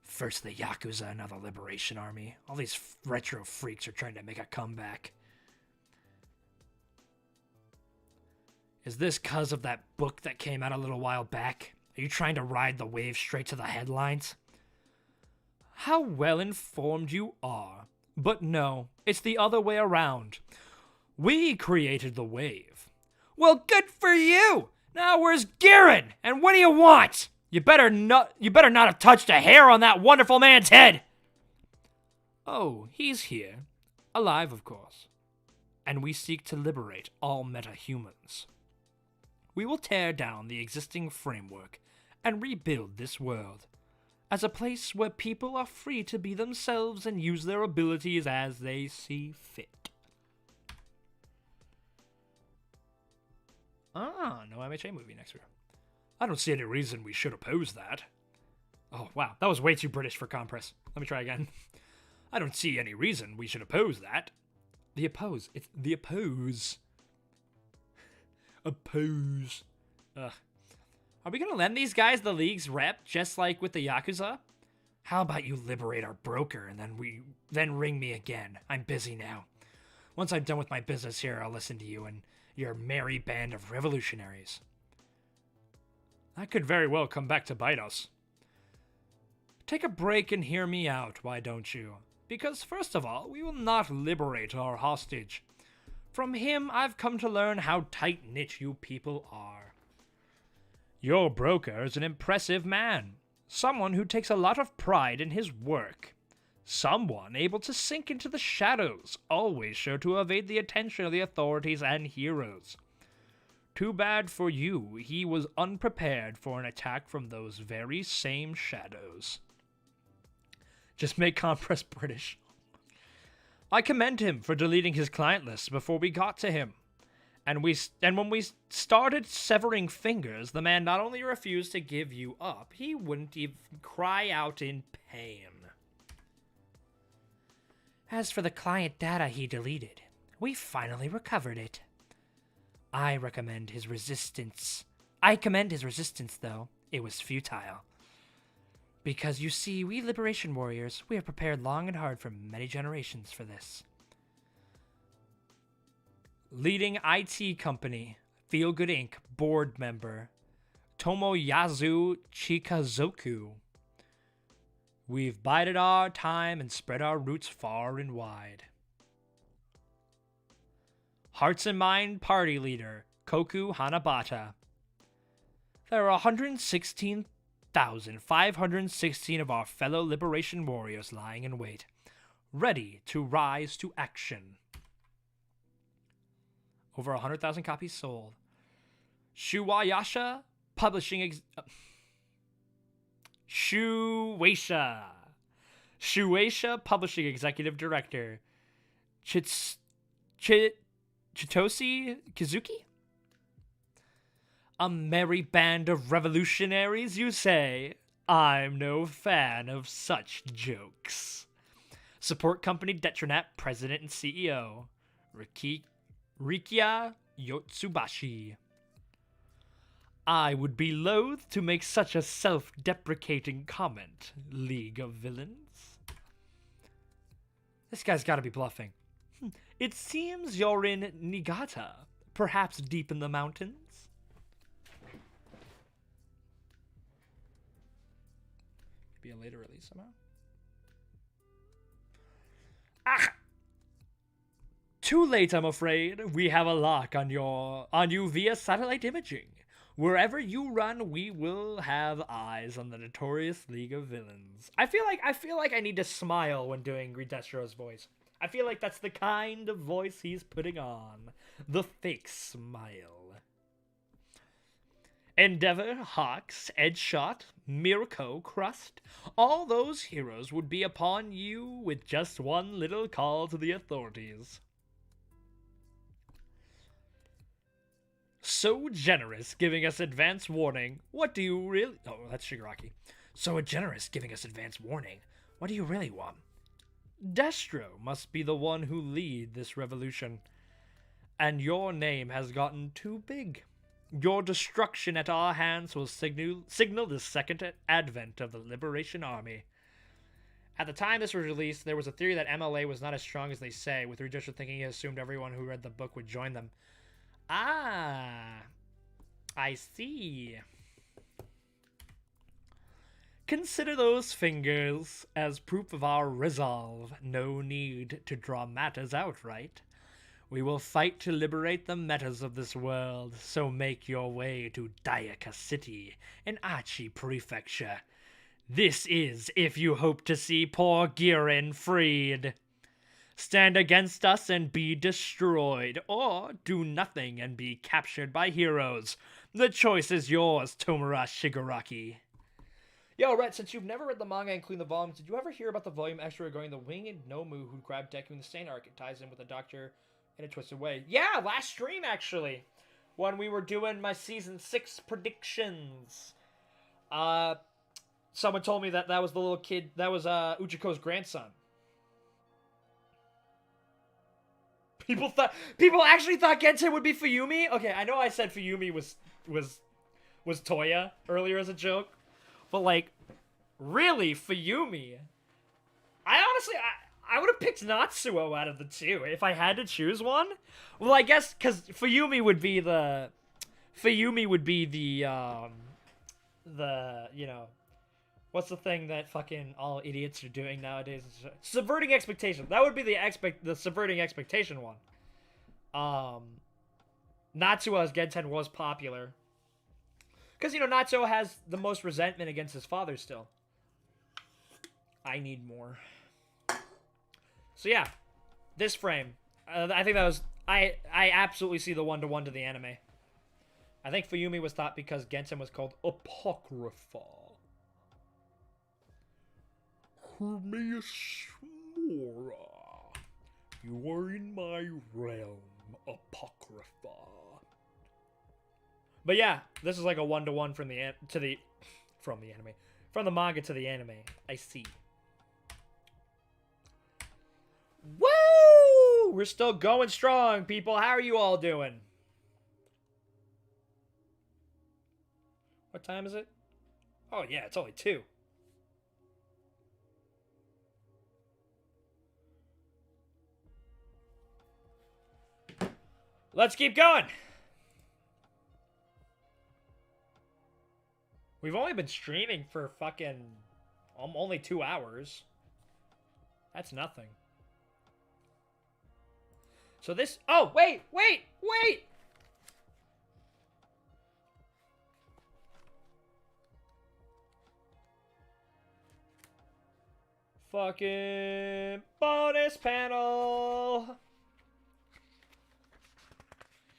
First the Yakuza, now the Liberation Army. All these retro freaks are trying to make a comeback. Is this 'cause of that book that came out a little while back? Are you trying to ride the wave straight to the headlines? How well informed you are. But no, it's the other way around. We created the wave. Well, good for you! Now where's Garen? And what do you want? You better not have touched a hair on that wonderful man's head! Oh, he's here. Alive, of course. And we seek to liberate all meta-humans. We will tear down the existing framework and rebuild this world as a place where people are free to be themselves and use their abilities as they see fit. No MHA movie next year. I don't see any reason we should oppose that. Oh, wow, that was way too British for compress. Let me try again. I don't see any reason we should oppose that. It's the oppose. Oppose. Ugh. Are we gonna lend these guys the League's rep, just like with the Yakuza? How about you liberate our broker and then ring me again? I'm busy now. Once I'm done with my business here, I'll listen to you and your merry band of revolutionaries. That could very well come back to bite us. Take a break and hear me out, why don't you? Because first of all, we will not liberate our hostage. From him, I've come to learn how tight-knit you people are. Your broker is an impressive man. Someone who takes a lot of pride in his work. Someone able to sink into the shadows, always sure to evade the attention of the authorities and heroes. Too bad for you, he was unprepared for an attack from those very same shadows. Just make compress British. I commend him for deleting his client list before we got to him. And when we started severing fingers, the man not only refused to give you up, he wouldn't even cry out in pain. As for the client data he deleted, we finally recovered it. I commend his resistance, though. It was futile. Because, you see, we Liberation Warriors, we have prepared long and hard for many generations for this. Leading IT company, Feel Good Inc. board member, Tomoyasu Chikazoku. We've bided our time and spread our roots far and wide. Hearts and Mind party leader, Koku Hanabata. There are 116,516 of our fellow Liberation Warriors lying in wait, ready to rise to action. Over 100,000 copies sold. Shueisha Publishing Shueisha Publishing Executive Director Chitoshi Kizuki? A merry band of revolutionaries, you say? I'm no fan of such jokes. Support company Detronet President and CEO Rikia Yotsubashi. I would be loath to make such a self-deprecating comment, League of Villains. This guy's gotta be bluffing. It seems you're in Niigata, perhaps deep in the mountains. Be a later release somehow. Ah! Too late, I'm afraid. We have a lock on you via satellite imaging. Wherever you run, we will have eyes on the notorious League of Villains. I feel like I need to smile when doing Redestro's voice. I feel like that's the kind of voice he's putting on. The fake smile. Endeavor, Hawks, Edgeshot, Mirko, Crust, all those heroes would be upon you with just one little call to the authorities. So generous, giving us advance warning. What do you really... Oh, that's Shigaraki. So generous, giving us advance warning. What do you really want? Destro must be the one who lead this revolution. And your name has gotten too big. Your destruction at our hands will signal the second advent of the Liberation Army. At the time this was released, there was a theory that MLA was not as strong as they say, with Redestro thinking he assumed everyone who read the book would join them. Ah, I see. Consider those fingers as proof of our resolve. No need to draw matters outright. We will fight to liberate the metas of this world, so make your way to Dayaka City in Aichi Prefecture. This is if you hope to see poor Girin freed. Stand against us and be destroyed, or do nothing and be captured by heroes. The choice is yours, Tomura Shigaraki. Yo, Rhett, since you've never read the manga, including the volumes, did you ever hear about the volume extra regarding the winged Nomu who grabbed Deku in the Stain arc? It ties in with the Doctor in a twisted way. Yeah, last stream, actually, when we were doing my Season 6 predictions. Someone told me that was the little kid, that was Uchiko's grandson. People actually thought Genshin would be Fuyumi? Okay, I know I said Fuyumi was Toya earlier as a joke, but like, really, Fuyumi? I honestly would have picked Natsuo out of the two if I had to choose one. Well, I guess because Fuyumi would be the you know, what's the thing that fucking all idiots are doing nowadays? Subverting expectations. That would be the subverting expectation one. Natsuo as Genten was popular. Because, you know, Natsuo has the most resentment against his father still. I need more. So yeah, this frame. I think that was... I absolutely see the one-to-one to the anime. I think Fuyumi was thought because Genshin was called Apocrypha. Mora, you are in my realm, Apocrypha. But yeah, this is like a one-to-one from the anime, from the manga to the anime. I see. Woo! We're still going strong, people. How are you all doing? What time is it? Oh yeah, it's only 2. Let's keep going. We've only been streaming for fucking only 2 hours. That's nothing. So this... Oh, wait! Fucking bonus panel!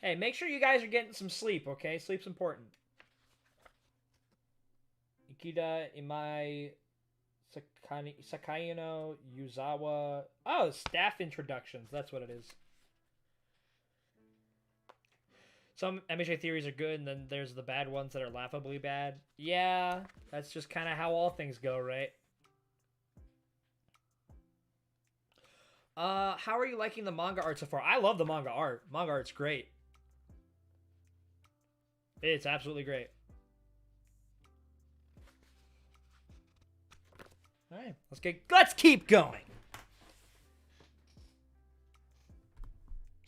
Hey, make sure you guys are getting some sleep, okay? Sleep's important. Ikeda, Imai, Sakayano, Yuzawa. Oh, staff introductions. That's what it is. Some MHA theories are good, and then there's the bad ones that are laughably bad. Yeah, that's just kind of how all things go, right? How are you liking the manga art so far? I love the manga art. Manga art's great. It's absolutely great. All right, let's keep going.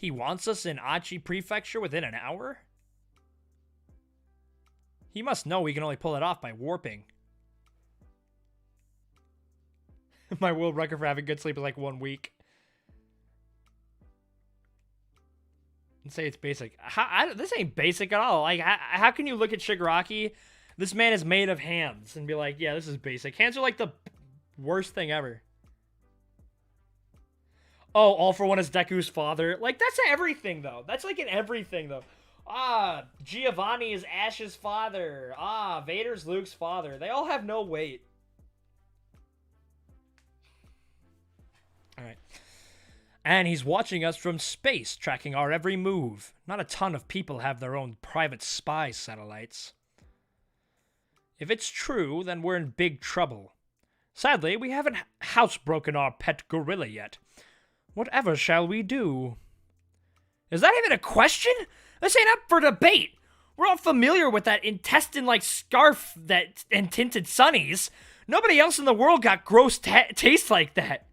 He wants us in Aichi Prefecture within an hour? He must know we can only pull it off by warping. My world record for having good sleep is like 1 week. And say it's basic. This ain't basic at all. Like, how can you look at Shigaraki? This man is made of hands and be like, yeah, this is basic. Hands are like the worst thing ever. Oh, All For One is Deku's father. Like, that's everything, though. That's like in everything, though. Giovanni is Ash's father. Vader's Luke's father. They all have no weight. All right. And he's watching us from space, tracking our every move. Not a ton of people have their own private spy satellites. If it's true, then we're in big trouble. Sadly, we haven't housebroken our pet gorilla yet. Whatever shall we do? Is that even a question? This ain't up for debate. We're all familiar with that intestine-like scarf and tinted sunnies. Nobody else in the world got gross taste like that.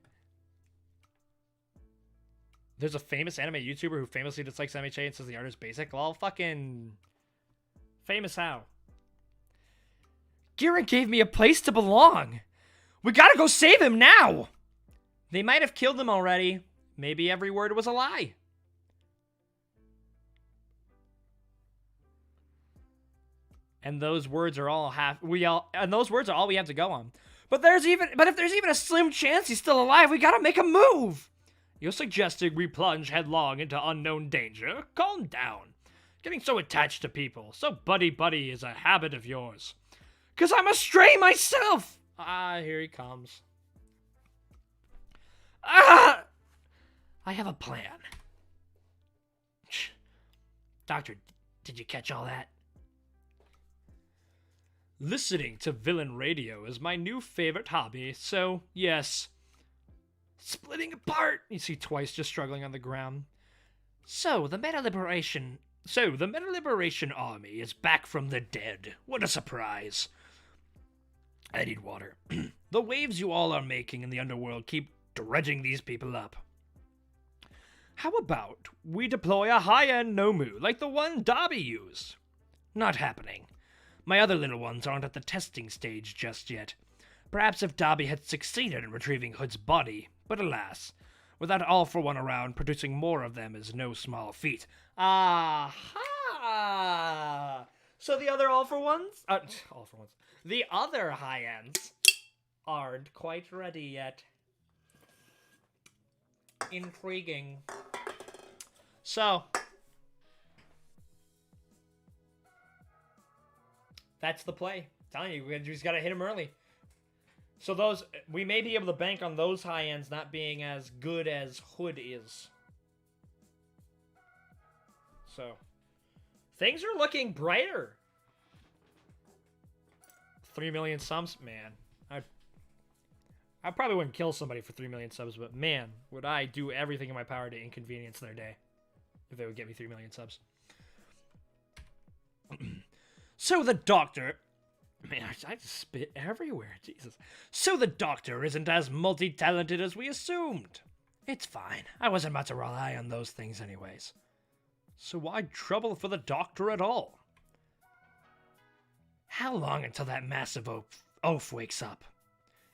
There's a famous anime YouTuber who famously dislikes MHA and says the art is basic. Well, fucking... famous how? Gira gave me a place to belong. We gotta go save him now! They might have killed him already. Maybe every word was a lie. And those words are all those words are all we have to go on. But if there's even a slim chance he's still alive, we gotta make a move. You're suggesting we plunge headlong into unknown danger? Calm down. Getting so attached to people, so buddy-buddy is a habit of yours. 'Cause I'm a stray myself! Here he comes. I have a plan. Doctor, did you catch all that? Listening to villain radio is my new favorite hobby, so yes. Splitting apart! You see Twice just struggling on the ground. So, the Meta Liberation Army is back from the dead. What a surprise. I need water. The waves you all are making in the underworld keep dredging these people up. How about we deploy a high-end Nomu like the one Dobby used? Not happening. My other little ones aren't at the testing stage just yet. Perhaps if Dobby had succeeded in retrieving Hood's body, but alas, without All For One around, producing more of them is no small feat. Aha! So the other All For Ones? The other high-ends aren't quite ready yet. Intriguing. So, that's the play. I'm telling you, we just gotta hit him early. So we may be able to bank on those high ends not being as good as Hood is. So, things are looking brighter. 3 million subs? Man, I probably wouldn't kill somebody for 3 million subs, but man, would I do everything in my power to inconvenience their day if they would get me 3 million subs. So the doctor... Man, I just spit everywhere, Jesus. So the doctor isn't as multi-talented as we assumed. It's fine. I wasn't about to rely on those things anyways. So why trouble for the doctor at all? How long until that massive oaf wakes up?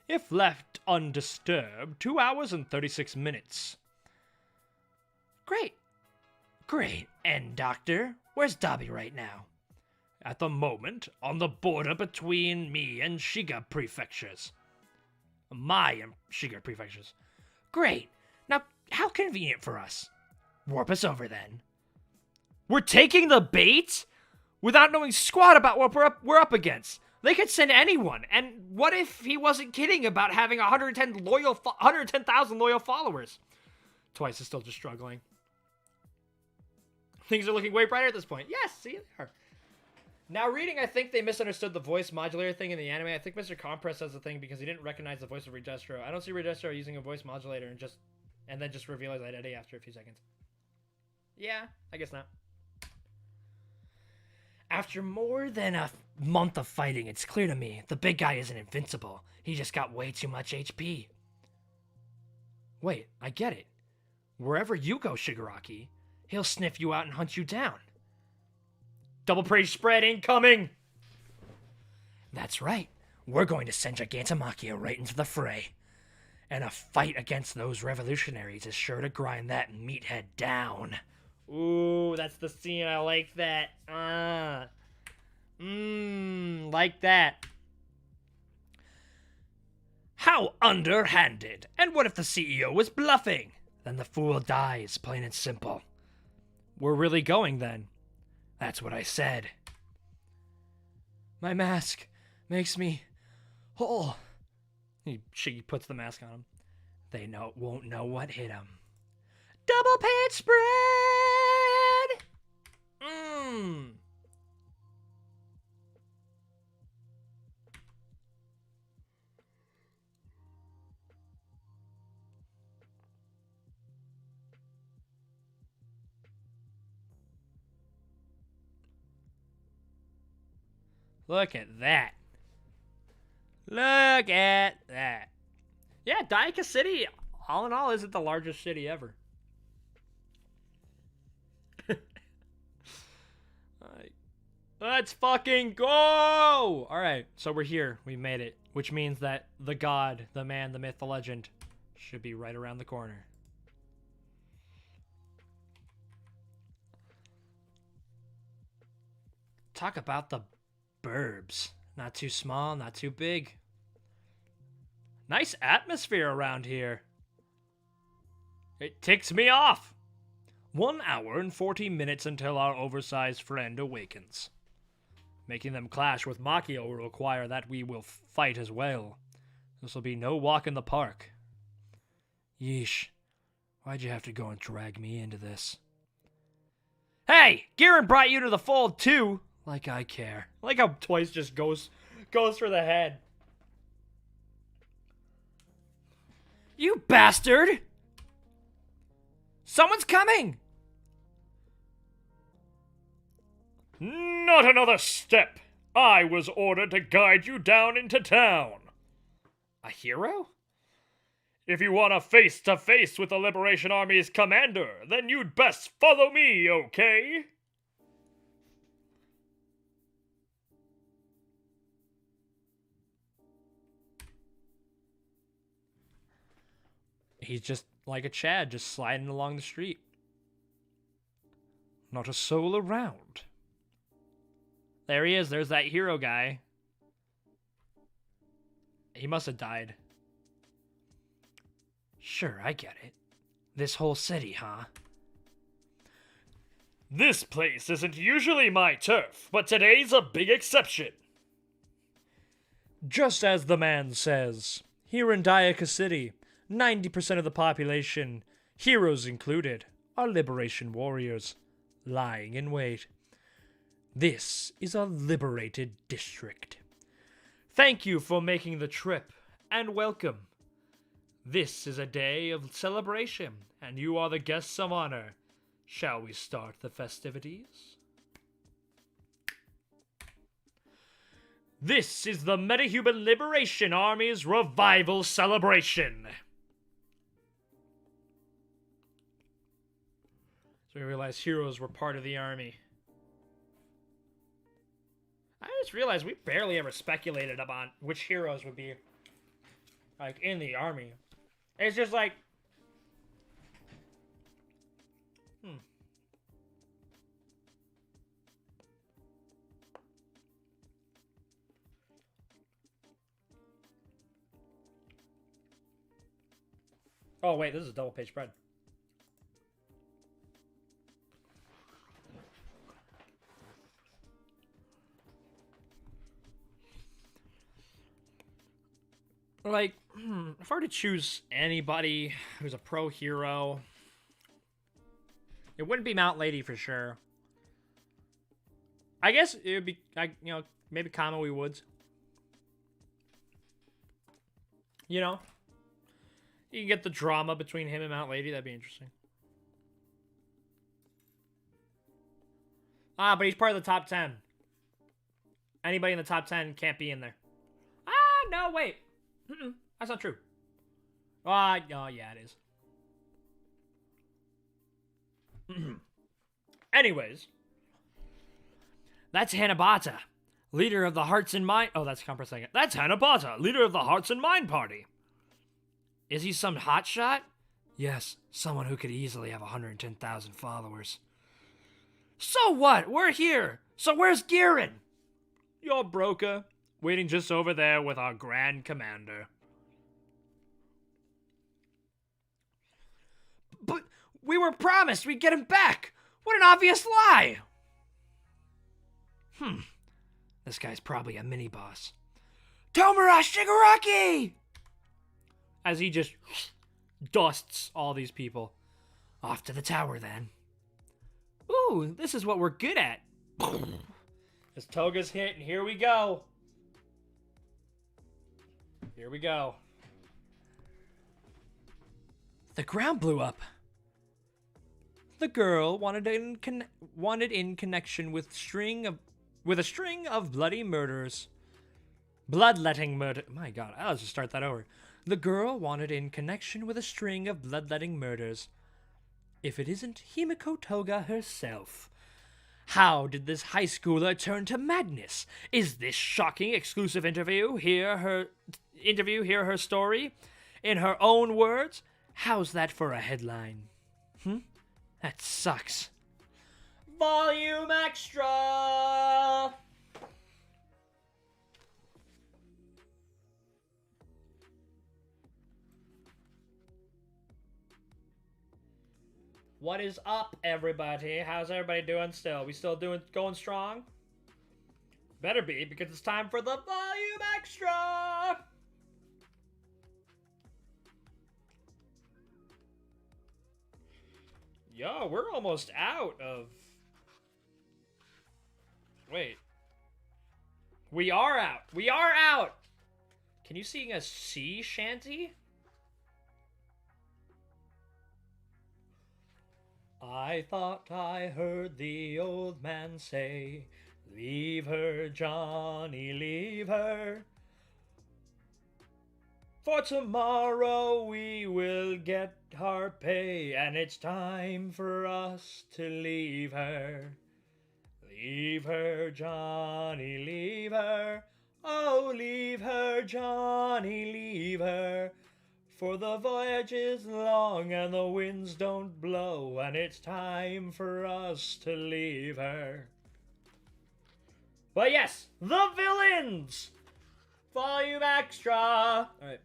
If left undisturbed, 2 hours and 36 minutes. Great. And Doctor, where's Dobby right now? At the moment, on the border between me and Shiga prefectures. My Shiga prefectures. Great. Now, how convenient for us. Warp us over then. We're taking the bait? Without knowing squat about what we're up against. They could send anyone. And what if he wasn't kidding about having 110,000 loyal followers? Twice is still just struggling. Things are looking way brighter at this point. Yes, see, they are. Now, reading, I think they misunderstood the voice modulator thing in the anime. I think Mr. Compress has the thing because he didn't recognize the voice of Registro. I don't see Registro using a voice modulator and then just reveal his identity after a few seconds. Yeah, I guess not. After more than a month of fighting, it's clear to me the big guy isn't invincible. He just got way too much HP. Wait, I get it. Wherever you go, Shigaraki, he'll sniff you out and hunt you down. Double page spread incoming! That's right. We're going to send Gigantomachia right into the fray. And a fight against those revolutionaries is sure to grind that meathead down. Ooh, that's the scene. I like that. Like that. How underhanded! And what if the CEO was bluffing? Then the fool dies, plain and simple. We're really going then. That's what I said. My mask makes me whole. She puts the mask on him. They won't know what hit him. Double page spread! Look at that. Look at that. Yeah, Daika City, all in all, isn't the largest city ever. Alright. Let's fucking go! Alright, so we're here. We made it. Which means that the god, the man, the myth, the legend should be right around the corner. Talk about the burbs. Not too small, not too big. Nice atmosphere around here. It ticks me off. 1 hour and 40 minutes until our oversized friend awakens. Making them clash with Machia will require that we will fight as well. This will be no walk in the park. Yeesh. Why'd you have to go and drag me into this? Hey! Garen brought you to the fold too! Like I care. I like how Twice just goes for the head. You bastard! Someone's coming! Not another step! I was ordered to guide you down into town. A hero? If you want a face-to-face with the Liberation Army's commander, then you'd best follow me, okay? He's just like a Chad, just sliding along the street. Not a soul around. There he is. There's that hero guy. He must have died. Sure, I get it. This whole city, huh? This place isn't usually my turf, but today's a big exception. Just as the man says, here in Daika City, 90% of the population, heroes included, are liberation warriors, lying in wait. This is a liberated district. Thank you for making the trip, and welcome. This is a day of celebration, and you are the guests of honor. Shall we start the festivities? This is the Metahuman Liberation Army's revival celebration. So we realized heroes were part of the army. I just realized we barely ever speculated about which heroes would be, like, in the army. It's just like... Oh, wait, this is a double page spread. Like, if I were to choose anybody who's a pro hero, it wouldn't be Mount Lady for sure. I guess it would be, like, you know, maybe Kamui Woods. You know? You can get the drama between him and Mount Lady. That'd be interesting. Ah, but he's part of the top 10. Anybody in the top 10 can't be in there. Ah, no, wait. That's not true. Oh, yeah, it is. Anyways, that's Hanabata, leader of the Hearts and Mind. Oh, that's Compress Second. That's Hanabata, leader of the Hearts and Mind Party. Is he some hotshot? Yes, someone who could easily have 110,000 followers. So what? We're here. So where's Girin? You're Broca, waiting just over there with our Grand Commander. But we were promised we'd get him back. What an obvious lie. This guy's probably a mini-boss. Tomura Shigaraki! As he just dusts all these people. Off to the tower, then. Ooh, this is what we're good at. His toga's hit, and here we go. Here we go. The ground blew up. The girl wanted in connection with a string of bloody murders. Bloodletting murder. My God, I'll just start that over. The girl wanted in connection with a string of bloodletting murders. If it isn't Himiko Toga herself. How did this high schooler turn to madness? Is this shocking exclusive interview? Hear her story? In her own words? How's that for a headline? That sucks. Volume Extra! What is up, everybody? How's everybody doing still? We still going strong? Better be, because it's time for the Volume Extra! Yo, we're almost out of... Wait. We are out! We are out! Can you sing a sea shanty? I thought I heard the old man say, leave her, Johnny, leave her. For tomorrow we will get our pay, and it's time for us to leave her. Leave her, Johnny, leave her. Oh, leave her, Johnny, leave her. For the voyage is long and the winds don't blow, and it's time for us to leave her. But yes, the villains! Volume Extra! Alright.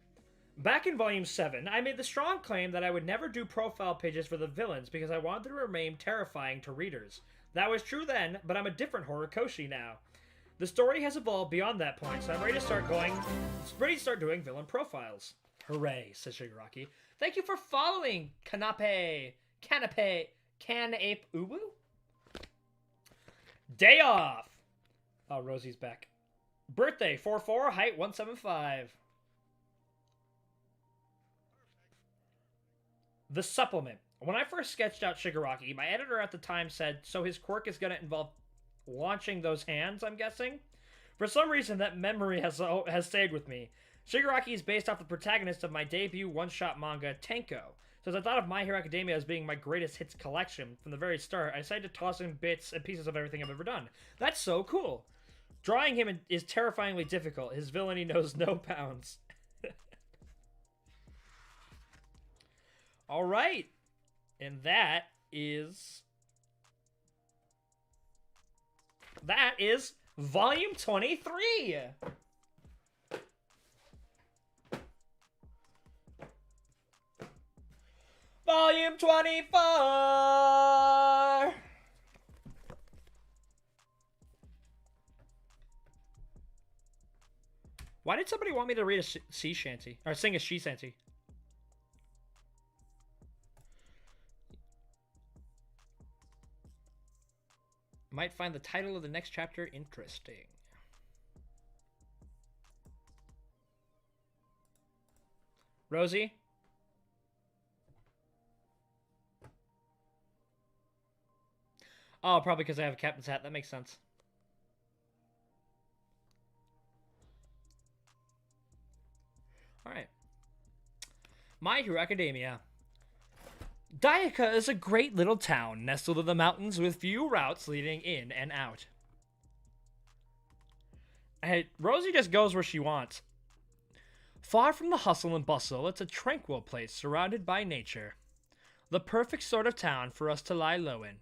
Back in Volume 7, I made the strong claim that I would never do profile pages for the villains because I wanted to remain terrifying to readers. That was true then, but I'm a different Horikoshi now. The story has evolved beyond that point, so I'm ready to start doing villain profiles. Hooray, says Shigaraki. Thank you for following, Canape, Canape Ubu? Day off! Oh, Rosie's back. Birthday, 4-4, height 175. The supplement. When I first sketched out Shigaraki, my editor at the time said, so his quirk is going to involve launching those hands, I'm guessing? For some reason, that memory has stayed with me. Shigaraki is based off the protagonist of my debut one-shot manga, Tenko. So as I thought of My Hero Academia as being my greatest hits collection from the very start, I decided to toss in bits and pieces of everything I've ever done. That's so cool. Drawing him is terrifyingly difficult. His villainy knows no bounds. All right. And that is Volume 23. Volume 24! Why did somebody want me to read a sea shanty? Or sing a she shanty? Might find the title of the next chapter interesting. Rosie? Oh, probably because I have a captain's hat. That makes sense. Alright. My Hero Academia. Dayaka is a great little town nestled in the mountains with few routes leading in and out. Hey, Rosie just goes where she wants. Far from the hustle and bustle, it's a tranquil place surrounded by nature. The perfect sort of town for us to lie low in.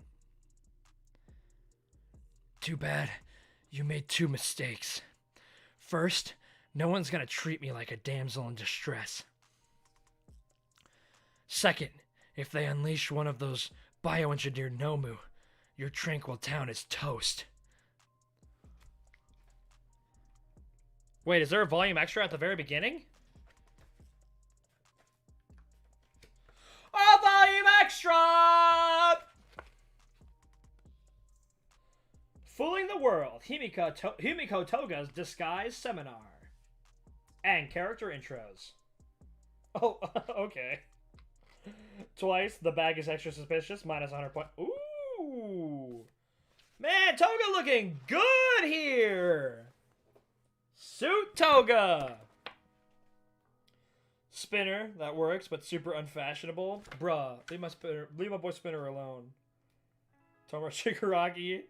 Too bad you made two mistakes. First, no one's gonna treat me like a damsel in distress. Second, if they unleash one of those bioengineered Nomu, your tranquil town is toast. Wait, is there a volume extra at the very beginning? A volume extra! Fooling the World, Himiko Toga's Disguise Seminar. And character intros. Oh, okay. Twice, the bag is extra suspicious, minus 100 points. Ooh! Man, Toga looking good here! Suit Toga! Spinner, that works, but super unfashionable. Bruh, leave my boy Spinner alone. Tomoe Shigaraki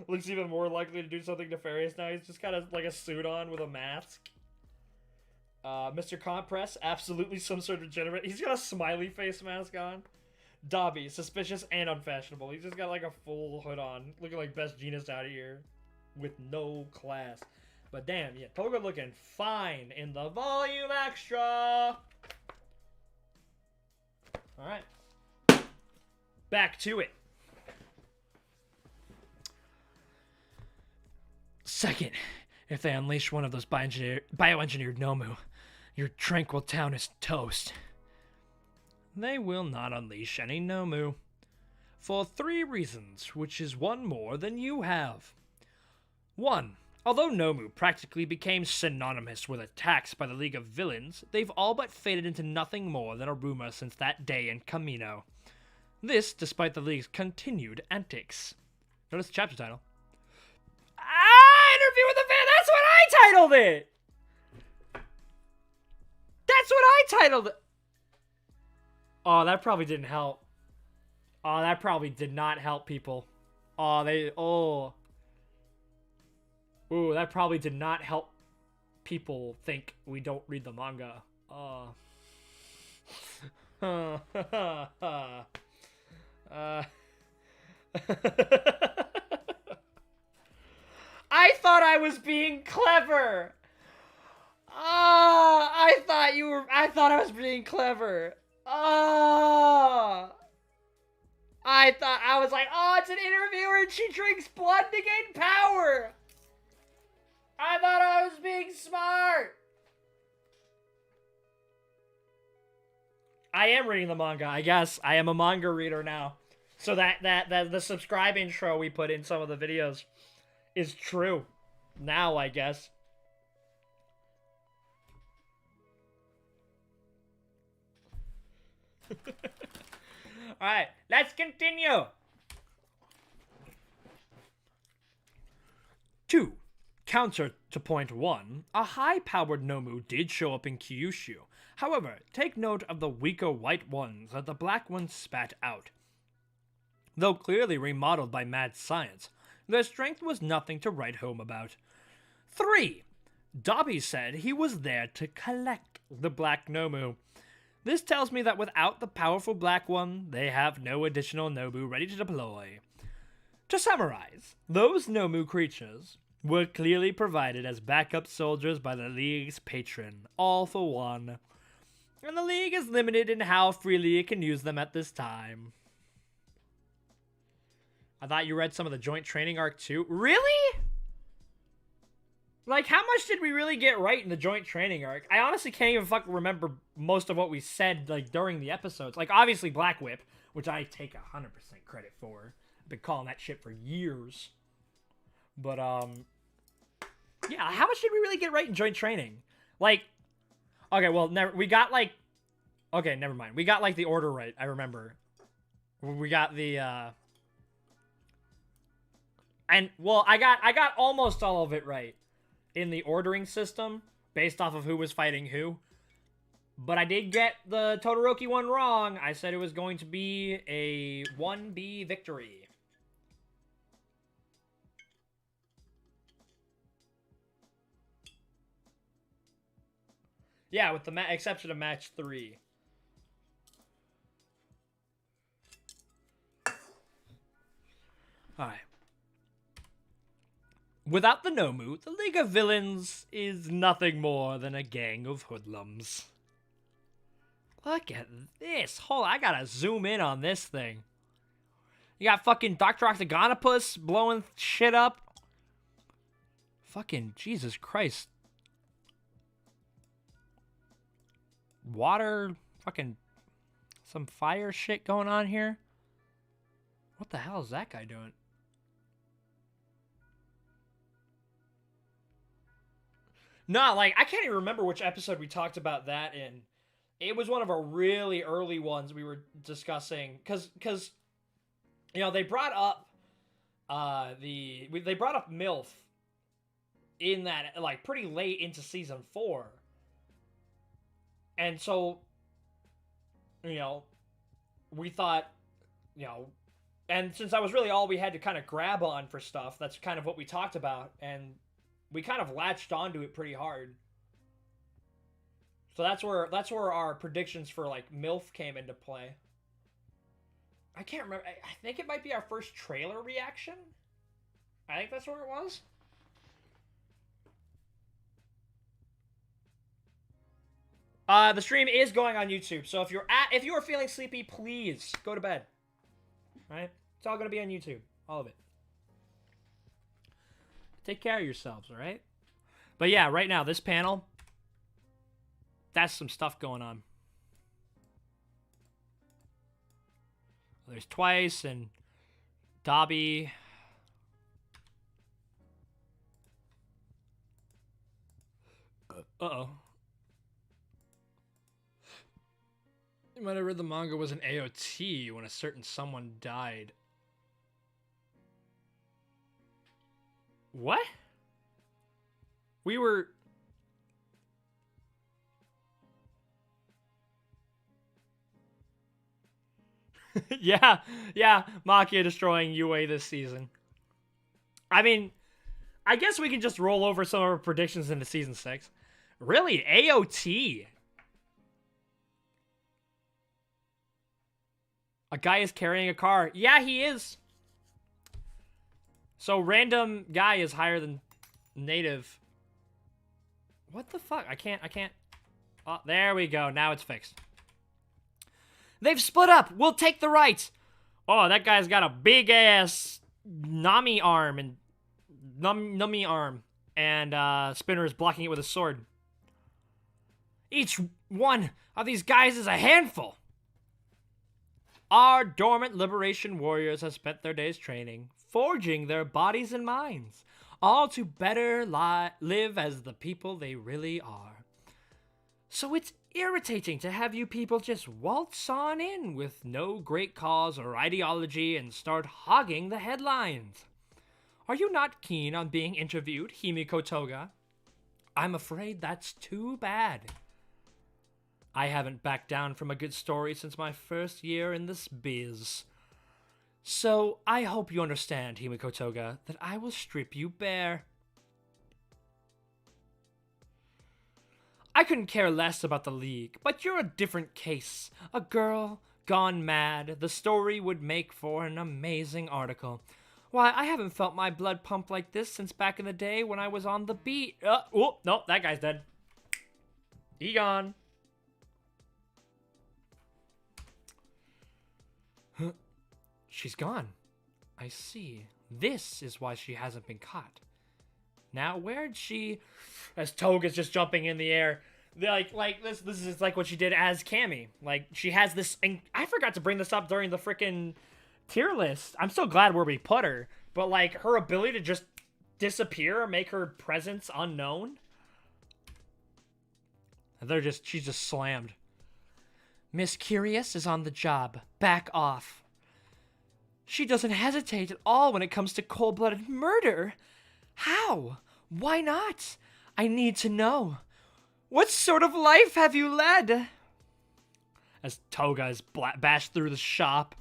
looks even more likely to do something nefarious now. He's just got like a suit on with a mask. Mr. Compress, absolutely some sort of degenerate. He's got a smiley face mask on. Dobby, suspicious and unfashionable. He's just got like a full hood on, looking like Best Jeanist out of here with no class. But damn, yeah, Toga looking fine in the volume extra. All right, back to it. Second, if they unleash one of those bioengineered Nomu, your tranquil town is toast. They will not unleash any Nomu. For 3 reasons, which is one more than you have. 1. Although Nomu practically became synonymous with attacks by the League of Villains, they've all but faded into nothing more than a rumor since that day in Camino. This, despite the League's continued antics. Notice the chapter title. Interview with the Fan! That's what I titled it! That's what I titled it! Oh, that probably didn't help. Oh, that probably did not help people. Ooh, that probably did not help people think we don't read the manga. I thought I was being clever. I thought I was being clever. I was like, it's an interviewer and she drinks blood to gain power. I thought I was being smart. I am reading the manga, I guess. I am a manga reader now. So that the subscribe intro we put in some of the videos is true. Now, I guess. Alright, let's continue. 2. Counter to point 1, a high-powered Nomu did show up in Kyushu. However, take note of the weaker white ones that the black ones spat out. Though clearly remodeled by mad science, their strength was nothing to write home about. 3. Dobby said he was there to collect the black Nomu. This tells me that without the powerful black one, they have no additional Nomu ready to deploy. To summarize, those Nomu creatures were clearly provided as backup soldiers by the League's patron, All for One. And the League is limited in how freely it can use them at this time. I thought you read some of the joint training arc too. Really? Like, how much did we really get right in the joint training arc? I honestly can't even fucking remember most of what we said, like, during the episodes. Like, obviously Black Whip, which I take 100% credit for. I've been calling that shit for years. But, yeah, how much did we really get right in joint training? Like, okay, well, we got, like, okay, never mind. We got, like, the order right, I remember. We got the, and, well, I got almost all of it right in the ordering system, based off of who was fighting who. But I did get the Todoroki one wrong. I said it was going to be a 1B victory. Yeah, with the exception of match 3. Alright. Without the Nomu, the League of Villains is nothing more than a gang of hoodlums. Look at this. Hold on, I gotta zoom in on this thing. You got fucking Dr. Octagonopus blowing shit up. Fucking Jesus Christ. Water, fucking some fire shit going on here. What the hell is that guy doing? No, like, I can't even remember which episode we talked about that in. It was one of our really early ones we were discussing, because you know, they brought up they brought up MILF in that, like, pretty late into season 4. And so, you know, we thought, you know, and since that was really all we had to kind of grab on for stuff, that's kind of what we talked about, and we kind of latched onto it pretty hard. So that's where our predictions for, like, MILF came into play. I can't remember. I think it might be our first trailer reaction. I think that's where it was. The stream is going on YouTube, so if you are feeling sleepy, please go to bed. All right? It's all gonna be on YouTube, all of it. Take care of yourselves, all right? But yeah, right now this panel, that's some stuff going on. There's Twice and Dobby. Uh-oh. You might have read the manga was an AOT when a certain someone died. What? We were... yeah, Makia destroying UA this season. I mean, I guess we can just roll over some of our predictions into season 6. Really? AOT? A guy is carrying a car. Yeah, he is. So random guy is higher than native. What the fuck? I can't. Oh, there we go. Now it's fixed. They've split up. We'll take the right. Oh, that guy's got a big ass Nami arm and Nami arm, and Spinner is blocking it with a sword. Each one of these guys is a handful. Our dormant liberation warriors have spent their days training, forging their bodies and minds, all to better live as the people they really are. So it's irritating to have you people just waltz on in with no great cause or ideology and start hogging the headlines. Are you not keen on being interviewed, Himiko Toga? I'm afraid that's too bad. I haven't backed down from a good story since my first year in this biz. So I hope you understand, Himiko Toga, that I will strip you bare. I couldn't care less about the League, but you're a different case. A girl gone mad. The story would make for an amazing article. Why, I haven't felt my blood pump like this since back in the day when I was on the beat. Oh, no, that guy's dead. He gone. She's gone. I see. This is why she hasn't been caught. Now, where'd she... As Toga's just jumping in the air. Like this is like what she did as Cammy. Like, she has this... And I forgot to bring this up during the freaking tier list. I'm so glad where we put her. But, like, her ability to just disappear or make her presence unknown. She's just slammed. Miss Curious is on the job. Back off. She doesn't hesitate at all when it comes to cold-blooded murder. How? Why not? I need to know. What sort of life have you led? As Toga is bashed through the shop,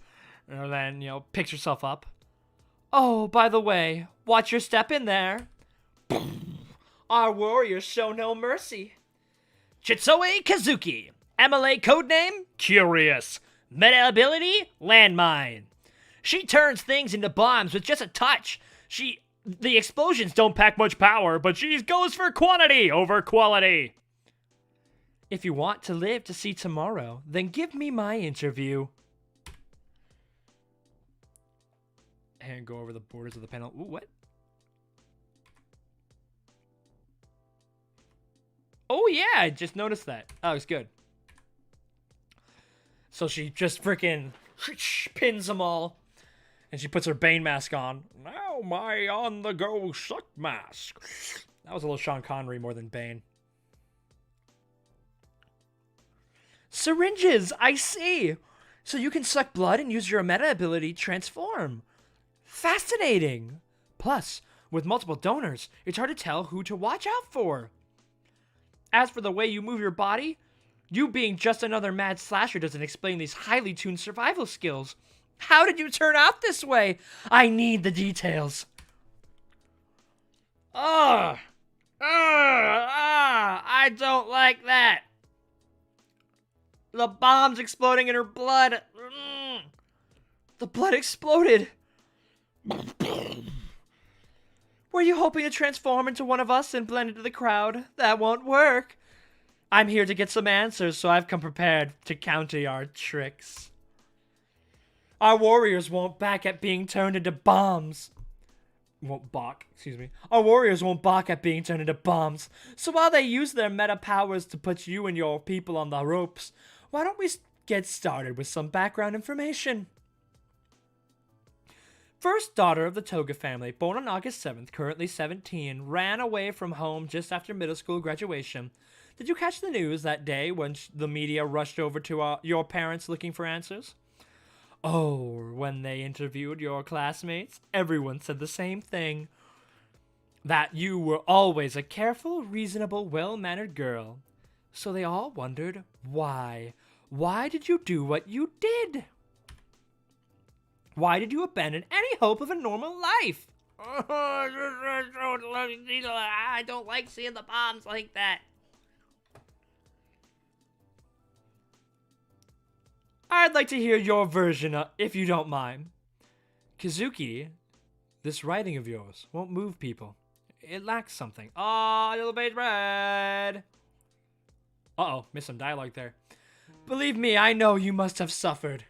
and then, picks herself up. Oh, by the way, watch your step in there. Our warriors show no mercy. Chitsoe Kazuki. MLA codename? Curious. Meta ability? Landmine. She turns things into bombs with just a touch. The explosions don't pack much power, but she goes for quantity over quality. If you want to live to see tomorrow, then give me my interview. And go over the borders of the panel. Ooh, what? Oh yeah, I just noticed that. Oh, it's good. So she just freaking pins them all. And she puts her Bane mask on. Now my on-the-go suck mask. That was a little Sean Connery more than Bane. Syringes, I see. So you can suck blood and use your meta ability transform. Fascinating. Plus, with multiple donors, it's hard to tell who to watch out for. As for the way you move your body, you being just another mad slasher doesn't explain these highly tuned survival skills. How did you turn out this way? I need the details. I don't like that. The bomb's exploding in her blood. The blood exploded. Were you hoping to transform into one of us and blend into the crowd? That won't work. I'm here to get some answers, so I've come prepared to counter your tricks. Our warriors won't back at being turned into bombs. Our warriors won't balk at being turned into bombs. So while they use their meta powers to put you and your people on the ropes, why don't we get started with some background information? First daughter of the Toga family, born on August 7th, currently 17, ran away from home just after middle school graduation. Did you catch the news that day when the media rushed over to your parents looking for answers? Oh, when they interviewed your classmates, everyone said the same thing. That you were always a careful, reasonable, well-mannered girl. So they all wondered why. Why did you do what you did? Why did you abandon any hope of a normal life? I don't like seeing the bombs like that. I'd like to hear your version, if you don't mind. Kazuki, this writing of yours won't move people. It lacks something. Oh, little beige bread. Uh-oh, missed some dialogue there. Believe me, I know you must have suffered.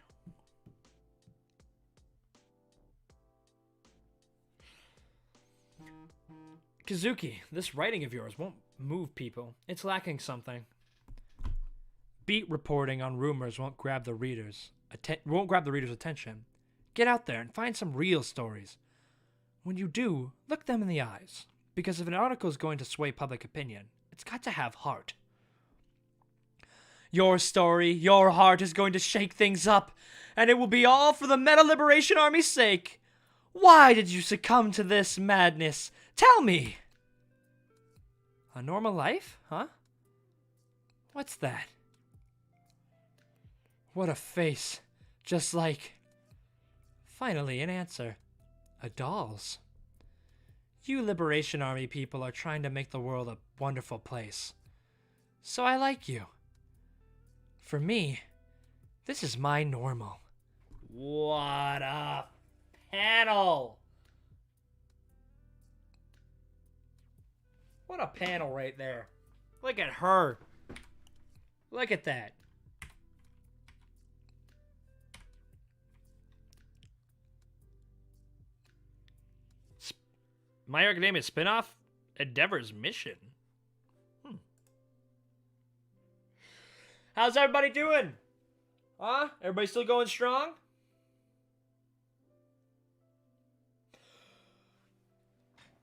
Kazuki, this writing of yours won't move people. It's lacking something. Beat reporting on rumors won't grab the reader's attention. Get out there and find some real stories. When you do, look them in the eyes. Because if an article is going to sway public opinion, it's got to have heart. Your story, your heart is going to shake things up, and it will be all for the Meta Liberation Army's sake. Why did you succumb to this madness? Tell me! A normal life, huh? What's that? What a face. Just like... Finally, an answer. A doll's. You Liberation Army people are trying to make the world a wonderful place. So I like you. For me, this is my normal. What a panel! What a panel right there. Look at her. Look at that. My Hero Academia spinoff? Endeavor's mission. How's everybody doing? Huh? Everybody still going strong?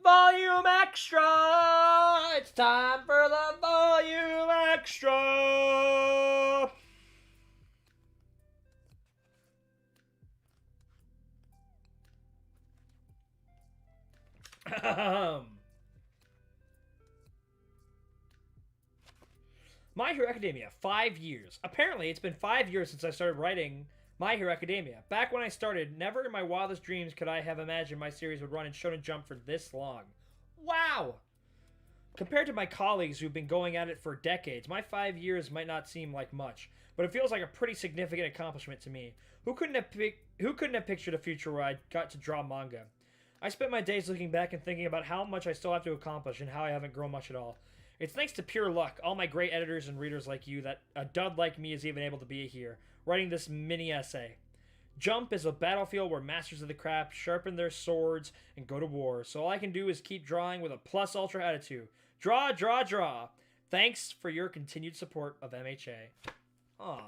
Volume Extra! It's time for the Volume Extra! My Hero Academia, 5 years. Apparently, it's been 5 years since I started writing My Hero Academia. Back when I started, never in my wildest dreams could I have imagined my series would run in Shonen Jump for this long. Wow! Compared to my colleagues who've been going at it for decades, my 5 years might not seem like much, but it feels like a pretty significant accomplishment to me. Who couldn't have pictured a future where I got to draw manga? I spent my days looking back and thinking about how much I still have to accomplish and how I haven't grown much at all. It's thanks to pure luck, all my great editors and readers like you, that a dud like me is even able to be here, writing this mini essay. Jump is a battlefield where masters of the craft sharpen their swords and go to war, so all I can do is keep drawing with a plus ultra attitude. Draw, draw, draw. Thanks for your continued support of MHA. Aw.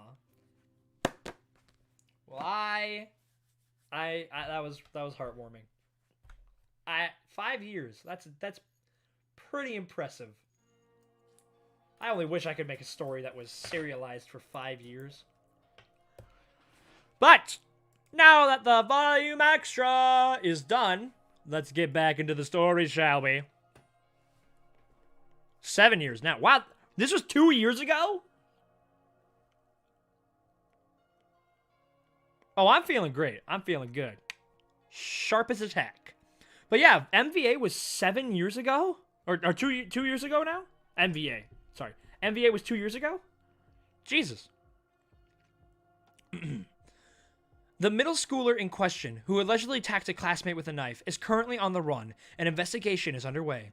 Well, that was heartwarming. 5 years. That's pretty impressive. I only wish I could make a story that was serialized for 5 years. But now that the volume extra is done, let's get back into the story, shall we? 7 years now. Wow, this was 2 years ago? Oh, I'm feeling great. I'm feeling good. Sharp as a tack. But yeah, MVA was 7 years ago? Or 2 years ago now? MVA. Sorry. MVA was 2 years ago? Jesus. The middle schooler in question, who allegedly attacked a classmate with a knife, is currently on the run. An investigation is underway.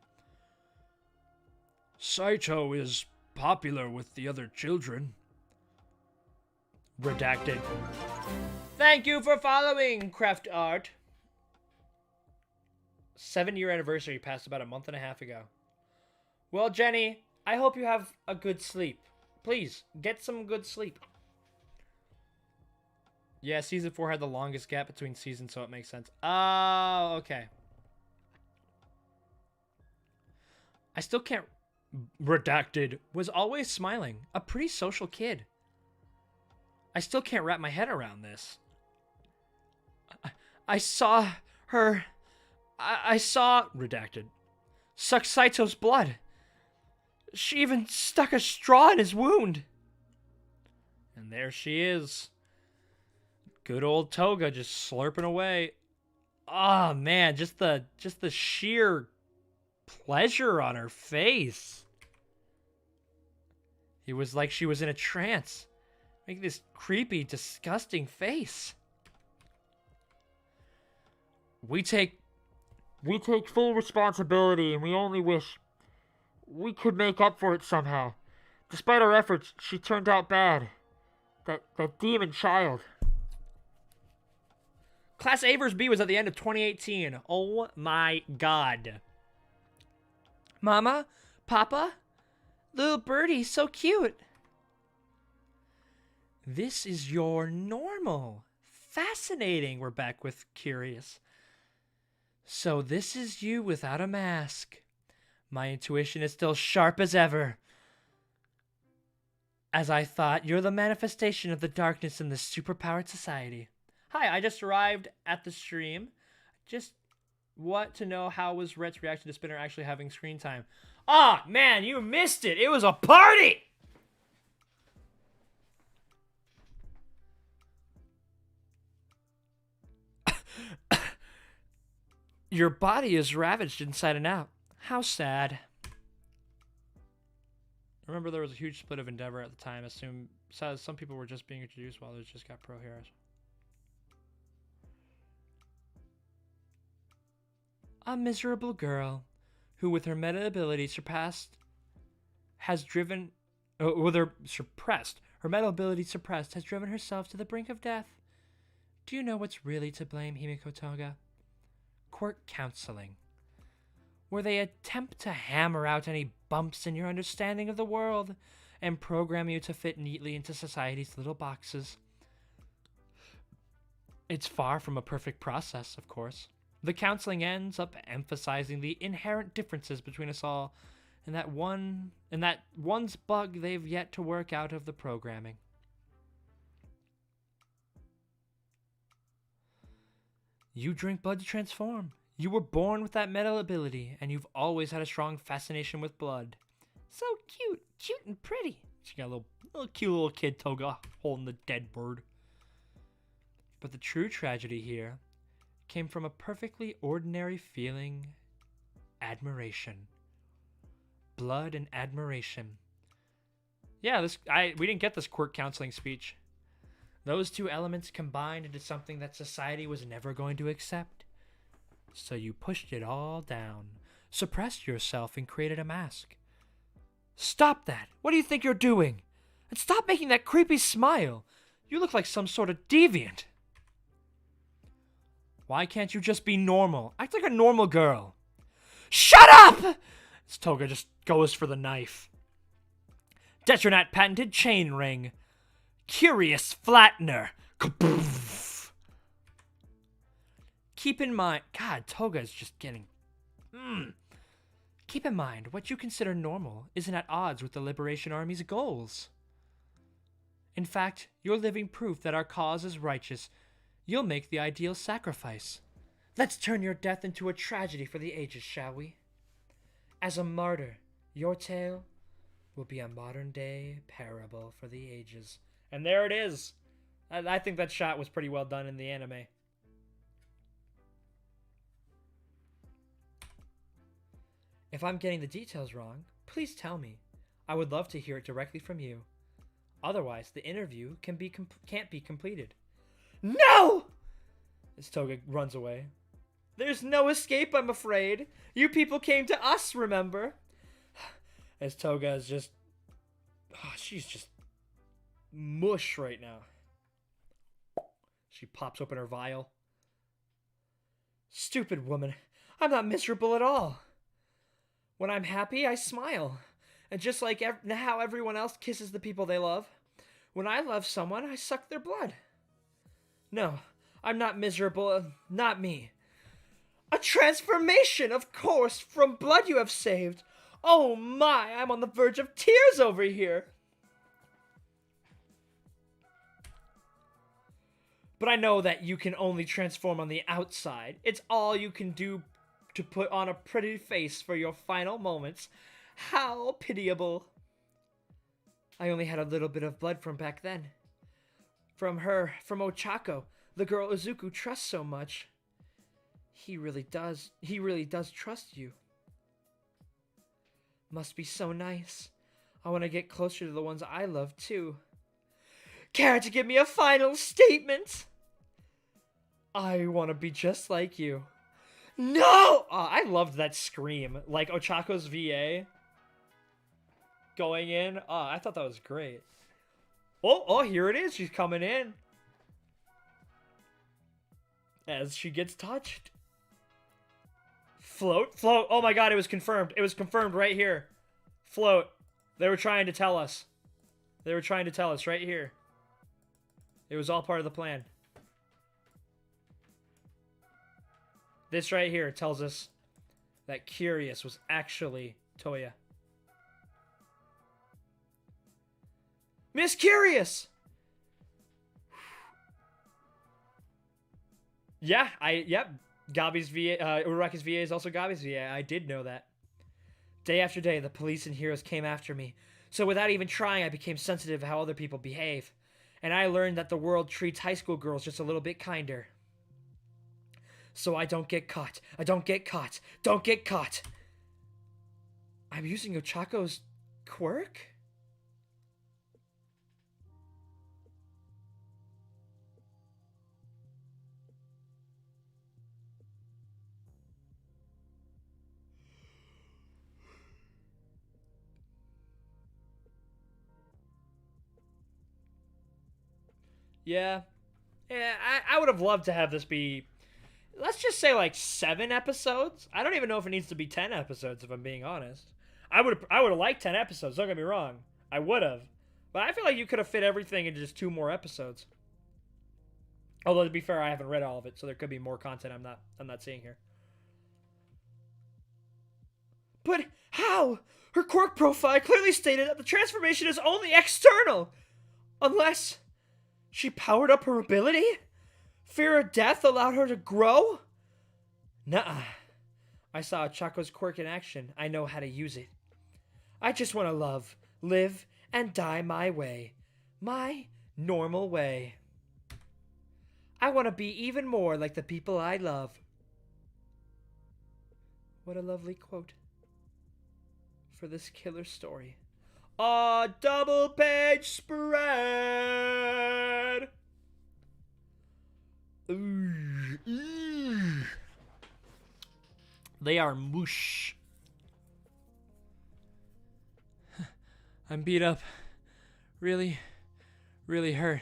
Saito is popular with the other children. Redacted. Thank you for following, Craft Art. 7-year anniversary passed about a month and a half ago. Well, Jenny, I hope you have a good sleep. Please, get some good sleep. Yeah, Season 4 had the longest gap between seasons, so it makes sense. Oh, okay. I still can't... Redacted. Was always smiling. A pretty social kid. I still can't wrap my head around this. I saw her... I saw... Redacted. Suck Saito's blood. She even stuck a straw in his wound. And there she is. Good old Toga just slurping away. Oh man, just the sheer pleasure on her face. It was like she was in a trance. Making this creepy, disgusting face. We take full responsibility, and we only wish we could make up for it somehow. Despite our efforts, she turned out bad. That demon child. Class A vs. B was at the end of 2018. Oh my god. Mama? Papa? Little birdie, so cute. This is your normal. Fascinating, we're back with Curious. So this is you without a mask. My intuition is still sharp as ever. As I thought, you're the manifestation of the darkness in this superpowered society. Hi, I just arrived at the stream. Just want to know how was Rhett's reaction to Spinner actually having screen time. Ah, man, you missed it. It was a party. Your body is ravaged inside and out. How sad. Remember, there was a huge split of Endeavor at the time. Assume some people were just being introduced while others just got pro heroes. A miserable girl who, with her meta ability suppressed, has driven herself to the brink of death. Do you know what's really to blame, Himiko Toga? Court counseling, where they attempt to hammer out any bumps in your understanding of the world and program you to fit neatly into society's little boxes. It's far from a perfect process, of course. The counseling ends up emphasizing the inherent differences between us all, and that one's bug they've yet to work out of the programming. You drink blood to transform. You were born with that meta ability, and you've always had a strong fascination with blood. So cute and pretty. She got a little cute little kid toga holding the dead bird. But the true tragedy here came from a perfectly ordinary feeling: admiration. Blood and admiration. Yeah, we didn't get this quirk counseling speech. Those two elements combined into something that society was never going to accept. So you pushed it all down, suppressed yourself, and created a mask. Stop that! What do you think you're doing? And stop making that creepy smile! You look like some sort of deviant. Why can't you just be normal? Act like a normal girl. Shut up! This toga just goes for the knife. Detronat patented chain ring. Curious flattener. Kaboof. Keep in mind... God, toga is just getting... Keep in mind, what you consider normal isn't at odds with the Liberation Army's goals. In fact, you're living proof that our cause is righteous. You'll make the ideal sacrifice. Let's turn your death into a tragedy for the ages, shall we? As a martyr, your tale will be a modern-day parable for the ages. And there it is. I think that shot was pretty well done in the anime. If I'm getting the details wrong, please tell me. I would love to hear it directly from you. Otherwise, the interview can't be completed. No! As Toga runs away. There's no escape, I'm afraid. You people came to us, remember? As Toga is just... Oh, she's just mush right now. She pops open her vial. Stupid woman. I'm not miserable at all. When I'm happy, I smile. And just like how everyone else kisses the people they love, when I love someone, I suck their blood. No, I'm not miserable. Not me. A transformation, of course, from blood you have saved. Oh my, I'm on the verge of tears over here. But I know that you can only transform on the outside. It's all you can do to put on a pretty face for your final moments. How pitiable. I only had a little bit of blood from back then. From Ochako, the girl Izuku trusts so much. He really does trust you. Must be so nice. I want to get closer to the ones I love too. Care to give me a final statement? I want to be just like you. No! Oh, I loved that scream. Like Ochako's VA going in. Oh, I thought that was great. Oh, here it is. She's coming in. As she gets touched. Float. Oh my god, it was confirmed. It was confirmed right here. Float. They were trying to tell us. Right here. It was all part of the plan. This right here tells us that Curious was actually Toya. Miss Curious! Yep. Gabi's VA, Uraki's VA is also Gabi's VA. I did know that. Day after day, the police and heroes came after me. So without even trying, I became sensitive to how other people behave. And I learned that the world treats high school girls just a little bit kinder. So I don't get caught. Don't get caught. I'm using Ochako's quirk? Yeah. I would have loved to have this be, let's just say like 7 episodes. I don't even know if it needs to be 10 episodes, if I'm being honest. I would have liked 10 episodes, don't get me wrong. I would have. But I feel like you could have fit everything into just 2 more episodes. Although to be fair, I haven't read all of it, so there could be more content I'm not seeing here. But how? Her quirk profile clearly stated that the transformation is only external. Unless she powered up her ability? Fear of death allowed her to grow? Nuh-uh. I saw Chaco's quirk in action. I know how to use it. I just want to love, live, and die my way. My normal way. I want to be even more like the people I love. What a lovely quote for this killer story. A double page spread. They are moosh. I'm beat up. Really, really hurt.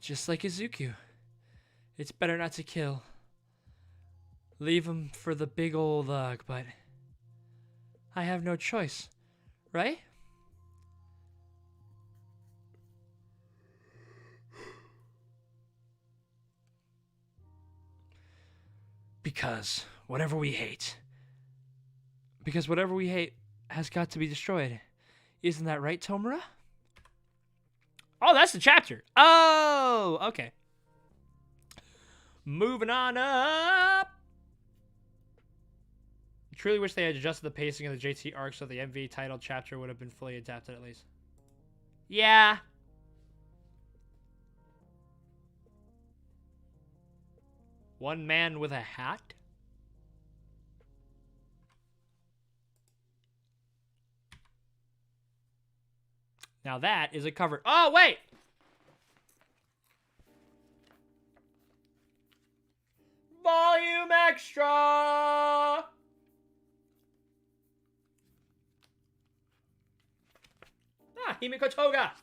Just like Izuku. It's better not to kill. Leave him for the big old lug, but I have no choice, right? Because whatever we hate has got to be destroyed. Isn't that right, Tomura? Oh, that's the chapter. Oh, okay. Moving on up. Truly wish they had adjusted the pacing of the JT arc so the MV title chapter would have been fully adapted at least. Yeah. One man with a hat? Now that is a cover. Oh, wait! Volume extra! Himiko Toga.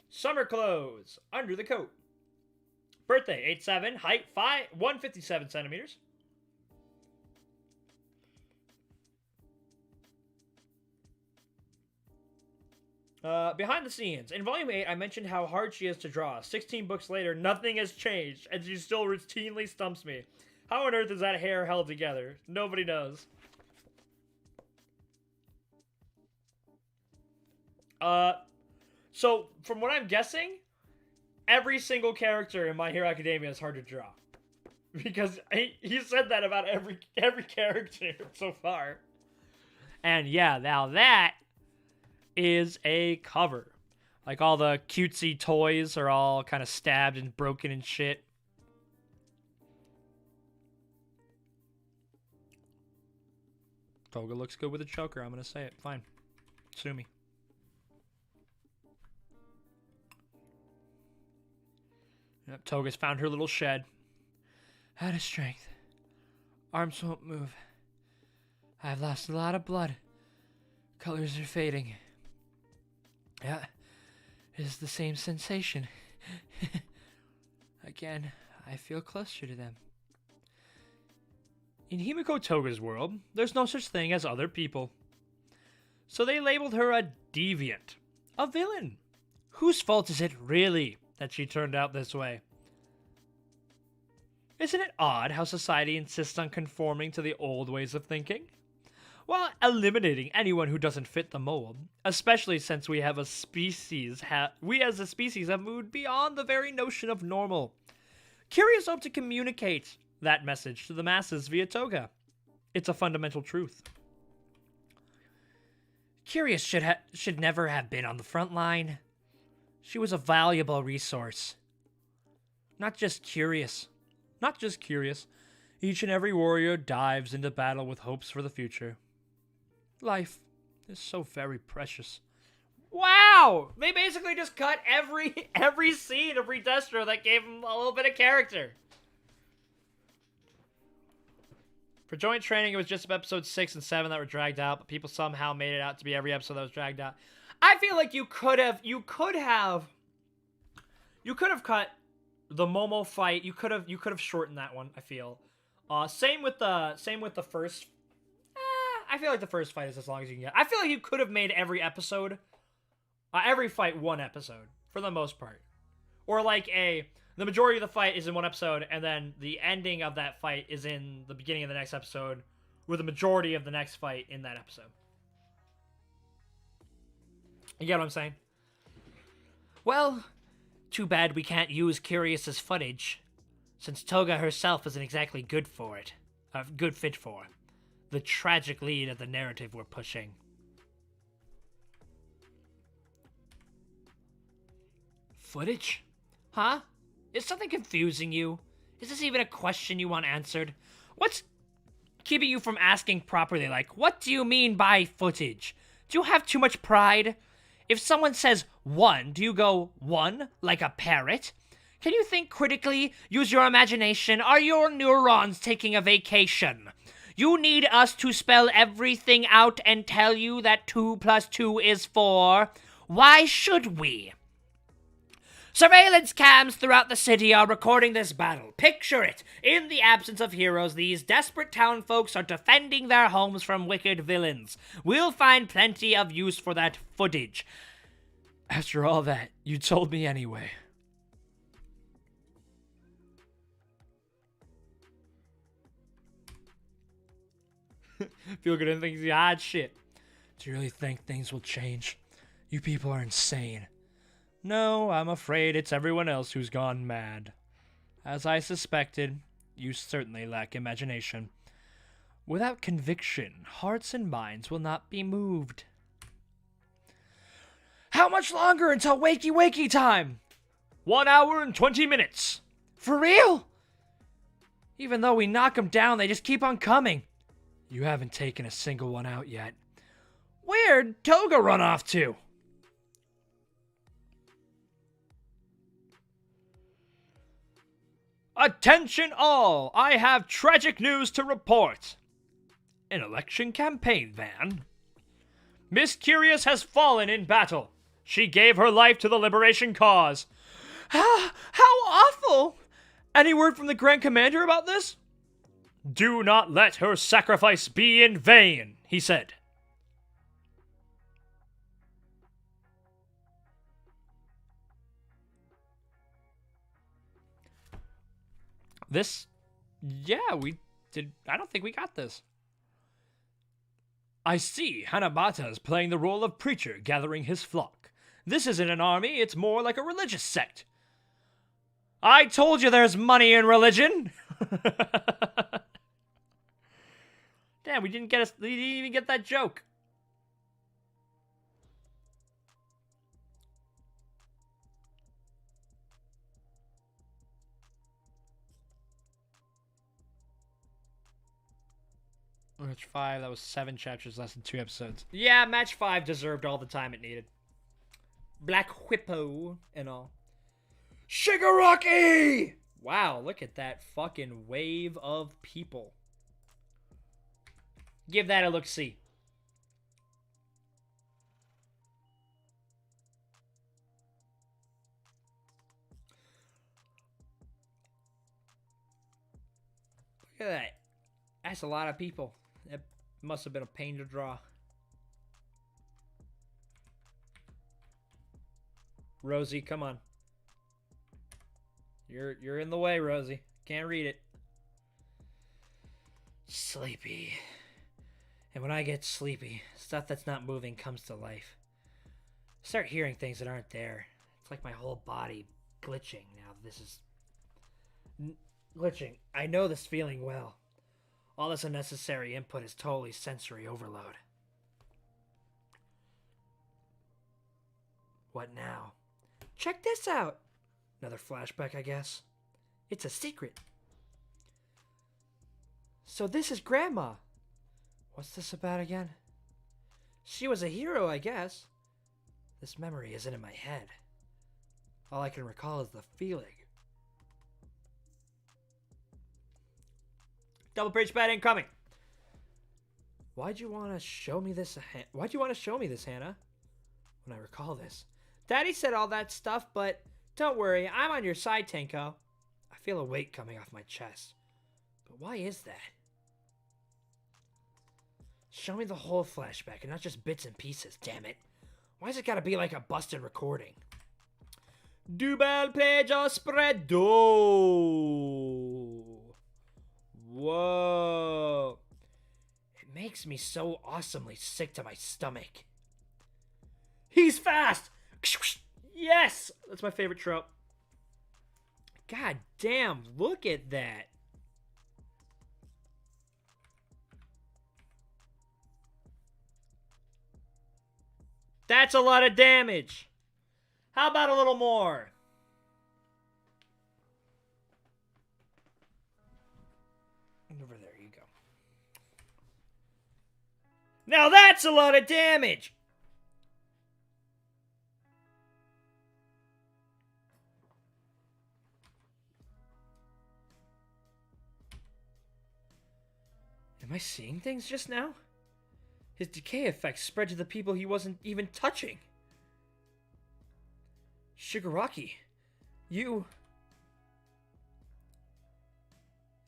Summer clothes. Under the coat. Birthday, 8'7", height 157 centimeters. Behind the scenes. In Volume 8, I mentioned how hard she is to draw. 16 books later, nothing has changed, and she still routinely stumps me. How on earth is that hair held together? Nobody knows. So, from what I'm guessing, every single character in My Hero Academia is hard to draw. Because he said that about every character so far. And yeah, now that is a cover. Like all the cutesy toys are all kind of stabbed and broken and shit. Toga looks good with a choker, I'm gonna say it. Fine. Sue me. Yep, Toga's found her little shed. Out of strength. Arms won't move. I've lost a lot of blood. Colors are fading. Yeah, it's the same sensation. Again, I feel closer to them. In Himiko Toga's world, there's no such thing as other people. So they labeled her a deviant. A villain. Whose fault is it really that she turned out this way? Isn't it odd how society insists on conforming to the old ways of thinking, while eliminating anyone who doesn't fit the mold, especially since we as a species have moved beyond the very notion of normal. Curious hope to communicate that message to the masses via Toga. It's a fundamental truth. Curious should never have been on the front line. She was a valuable resource. Not just curious. Each and every warrior dives into battle with hopes for the future. Life is so very precious. Wow! They basically just cut every scene of Redestro that gave him a little bit of character. For joint training, it was just episodes 6 and 7 that were dragged out, but people somehow made it out to be every episode that was dragged out. I feel like you could have cut the Momo fight. You could have shortened that one, I feel. Same with the first. I feel like the first fight is as long as you can get. I feel like you could have made every fight one episode for the most part, or like the majority of the fight is in one episode, and then the ending of that fight is in the beginning of the next episode, with the majority of the next fight in that episode. You get what I'm saying? Well, too bad we can't use Curious's footage, since Toga herself isn't exactly good for it. Good fit for the tragic lead of the narrative we're pushing. footage? Huh? Is something confusing you? Is this even a question you want answered? What's keeping you from asking properly? Like, what do you mean by footage? Do you have too much pride? If someone says one, do you go one like a parrot? Can you think critically? Use your imagination? Are your neurons taking a vacation? You need us to spell everything out and tell you that 2 + 2 is 4. Why should we? Surveillance cams throughout the city are recording this battle. Picture it. In the absence of heroes, these desperate town folks are defending their homes from wicked villains. We'll find plenty of use for that footage. After all that, you told me anyway. Feel good and thinks, ah, shit. Do you really think things will change? You people are insane. No, I'm afraid it's everyone else who's gone mad. As I suspected, you certainly lack imagination. Without conviction, hearts and minds will not be moved. How much longer until wakey time? 1 hour and 20 minutes. For real? Even though we knock them down, they just keep on coming. You haven't taken a single one out yet. Where'd Toga run off to? Attention all! I have tragic news to report. An election campaign van. Miss Curious has fallen in battle. She gave her life to the liberation cause. How awful! Any word from the Grand Commander about this? Do not let her sacrifice be in vain, he said. This, yeah, we did. I don't think we got this. I see Hanabata is playing the role of preacher gathering his flock. This isn't an army, it's more like a religious sect. I told you there's money in religion! Damn, we didn't even get that joke. Match 5, that was 7 chapters, less than 2 episodes. Yeah, Match 5 deserved all the time it needed. Black Whippo and all. Shigaraki! Wow, look at that fucking wave of people. Give that a look-see. Look at that. That's a lot of people. That must have been a pain to draw. Rosie, come on. You're in the way, Rosie. Can't read it. Sleepy. And when I get sleepy, stuff that's not moving comes to life. I start hearing things that aren't there. It's like my whole body glitching. Now this is... glitching. I know this feeling well. All this unnecessary input is totally sensory overload. What now? Check this out! Another flashback, I guess. It's a secret. So this is Grandma. What's this about again? She was a hero, I guess. This memory isn't in my head. All I can recall is the feeling. Double bridge pad incoming. Why'd you want to show me this? Why'd you want to show me this, Hannah? When I recall this, Daddy said all that stuff, but don't worry, I'm on your side, Tenko. I feel a weight coming off my chest. But why is that? Show me the whole flashback and not just bits and pieces, damn it. Why's it gotta be like a busted recording? Double page or spreado. Whoa. It makes me so awesomely sick to my stomach. He's fast! Yes! That's my favorite trope. God damn, look at that. That's a lot of damage. How about a little more? Now that's a lot of damage! Am I seeing things just now? His decay effects spread to the people he wasn't even touching. Shigaraki, you...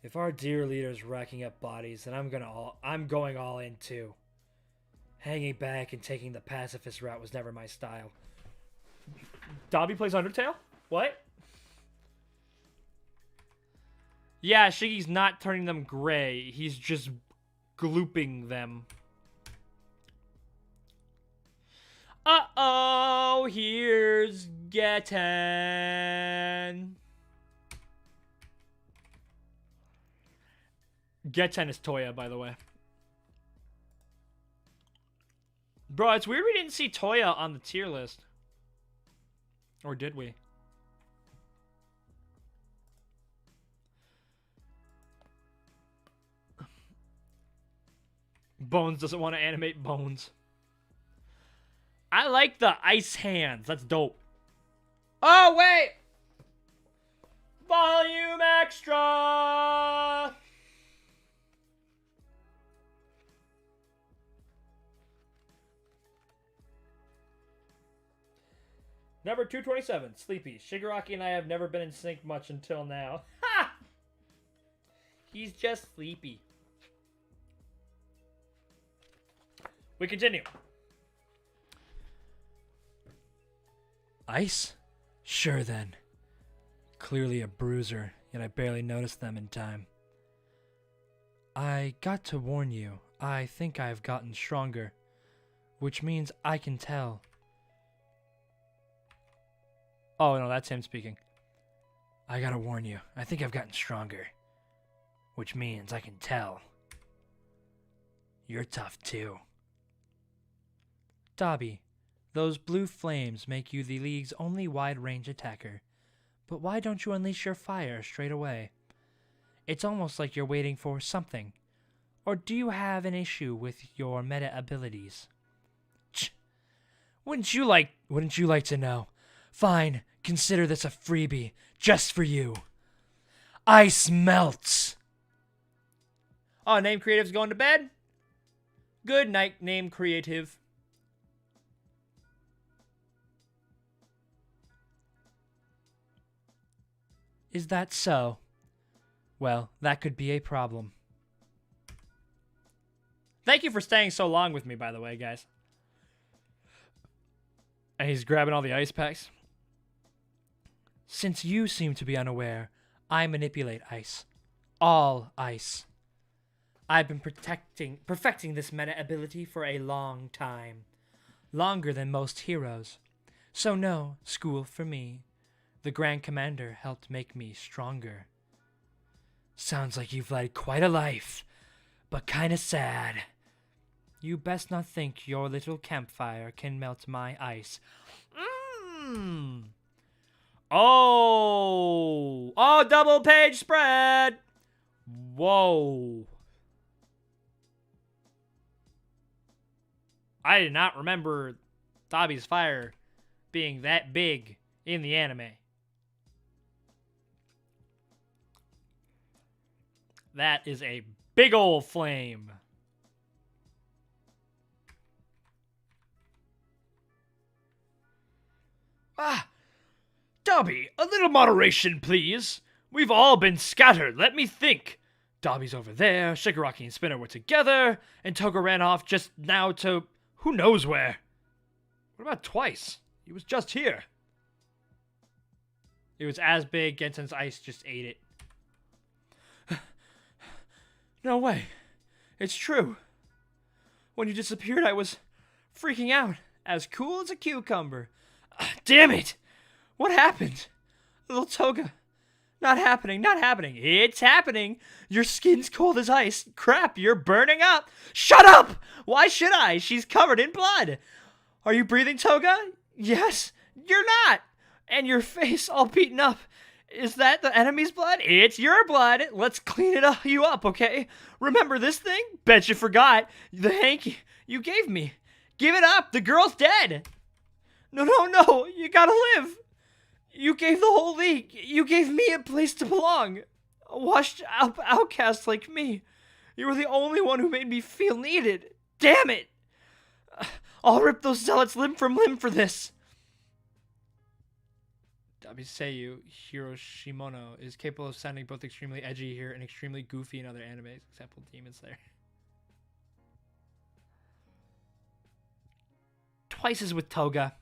If our dear leader's racking up bodies, then I'm going all in too. Hanging back and taking the pacifist route was never my style. Dobby plays Undertale? What? Yeah, Shiggy's not turning them gray. He's just glooping them. Uh-oh, here's Getten. Getten is Toya, by the way. Bro, it's weird we didn't see Toya on the tier list. Or did we? Bones doesn't want to animate Bones. I like the ice hands. That's dope. Oh, wait! Volume extra! Number 227, Sleepy. Shigaraki and I have never been in sync much until now. Ha! He's just sleepy. We continue. Ice? Sure then. Clearly a bruiser, yet I barely noticed them in time. I got to warn you, I think I've gotten stronger, which means I can tell. Oh, no, that's him speaking. I gotta warn you, I think I've gotten stronger, which means I can tell. You're tough too. Dobby, those blue flames make you the League's only wide-range attacker. But why don't you unleash your fire straight away? It's almost like you're waiting for something. Or do you have an issue with your meta abilities? Ch! Wouldn't you like to know? Fine, consider this a freebie, just for you. Ice melts! Oh, Name Creative's going to bed? Good night, Name Creative. Is that so? Well, that could be a problem. Thank you for staying so long with me, by the way, guys. And he's grabbing all the ice packs. Since you seem to be unaware, I manipulate ice. All ice. I've been perfecting this meta ability for a long time. Longer than most heroes. So no school for me. The Grand Commander helped make me stronger. Sounds like you've led quite a life, but kinda sad. You best not think your little campfire can melt my ice. Oh, double page spread. Whoa. I did not remember Dobby's fire being that big in the anime. That is a big old flame. Ah! Dobby, a little moderation, please. We've all been scattered, let me think. Dobby's over there, Shigaraki and Spinner were together, and Toga ran off just now to who knows where. What about twice? He was just here. It was as big, Genten's ice just ate it. No way. It's true. When you disappeared, I was freaking out. As cool as a cucumber. Damn it! What happened? Little Toga. Not happening, not happening. It's happening. Your skin's cold as ice. Crap, you're burning up. Shut up! Why should I? She's covered in blood. Are you breathing, Toga? Yes. You're not. And your face all beaten up. Is that the enemy's blood? It's your blood. Let's clean you up, okay? Remember this thing? Bet you forgot. The hanky you gave me. Give it up. The girl's dead. No. You gotta live. You gave the whole league. You gave me a place to belong. A washed up outcast like me. You were the only one who made me feel needed. Damn it. I'll rip those zealots limb from limb for this. Dabiseyu Hiroshimono is capable of sounding both extremely edgy here and extremely goofy in other animes, example Demon Slayer. Twice as with Toga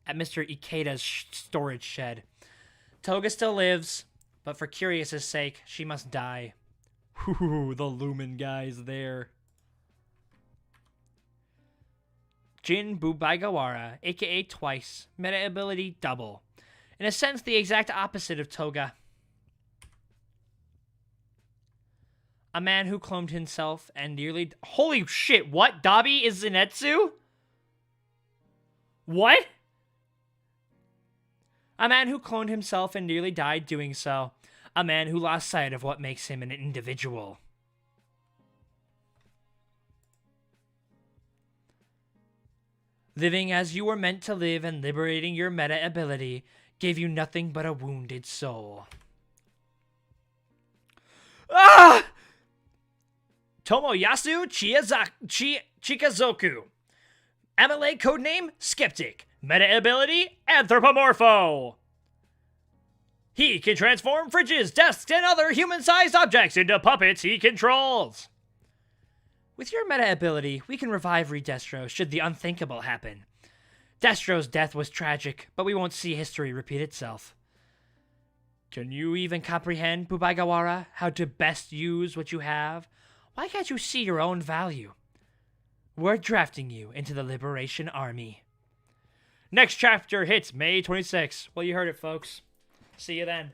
at Mr. Ikeda's storage shed. Toga still lives, but for Curious's sake, she must die. Whoo, the Lumen guy's there. Jin Bubaigawara, aka Twice, meta ability double. In a sense, the exact opposite of Toga. A man who cloned himself and nearly... Holy shit, what? Dabi is Zenitsu? What? A man who cloned himself and nearly died doing so. A man who lost sight of what makes him an individual. Living as you were meant to live and liberating your meta ability gave you nothing but a wounded soul. Ah! Tomoyasu Chikazoku. MLA codename Skeptic. Meta ability Anthropomorpho. He can transform fridges, desks, and other human-sized objects into puppets he controls. With your meta ability, we can revive Redestro should the unthinkable happen. Destro's death was tragic, but we won't see history repeat itself. Can you even comprehend, Bubaigawara, how to best use what you have? Why can't you see your own value? We're drafting you into the Liberation Army. Next chapter hits May 26th. Well, you heard it, folks. See you then.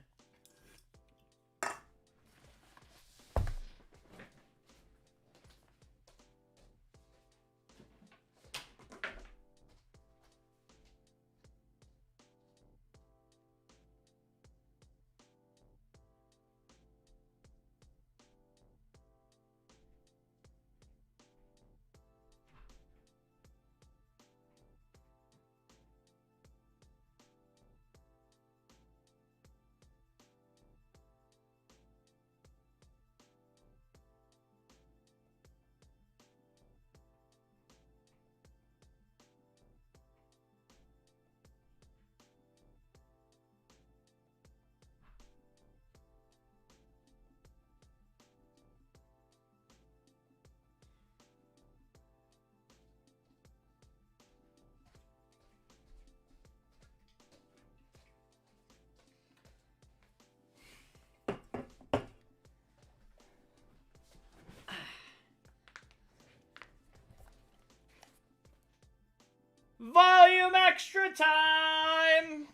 Volume extra time!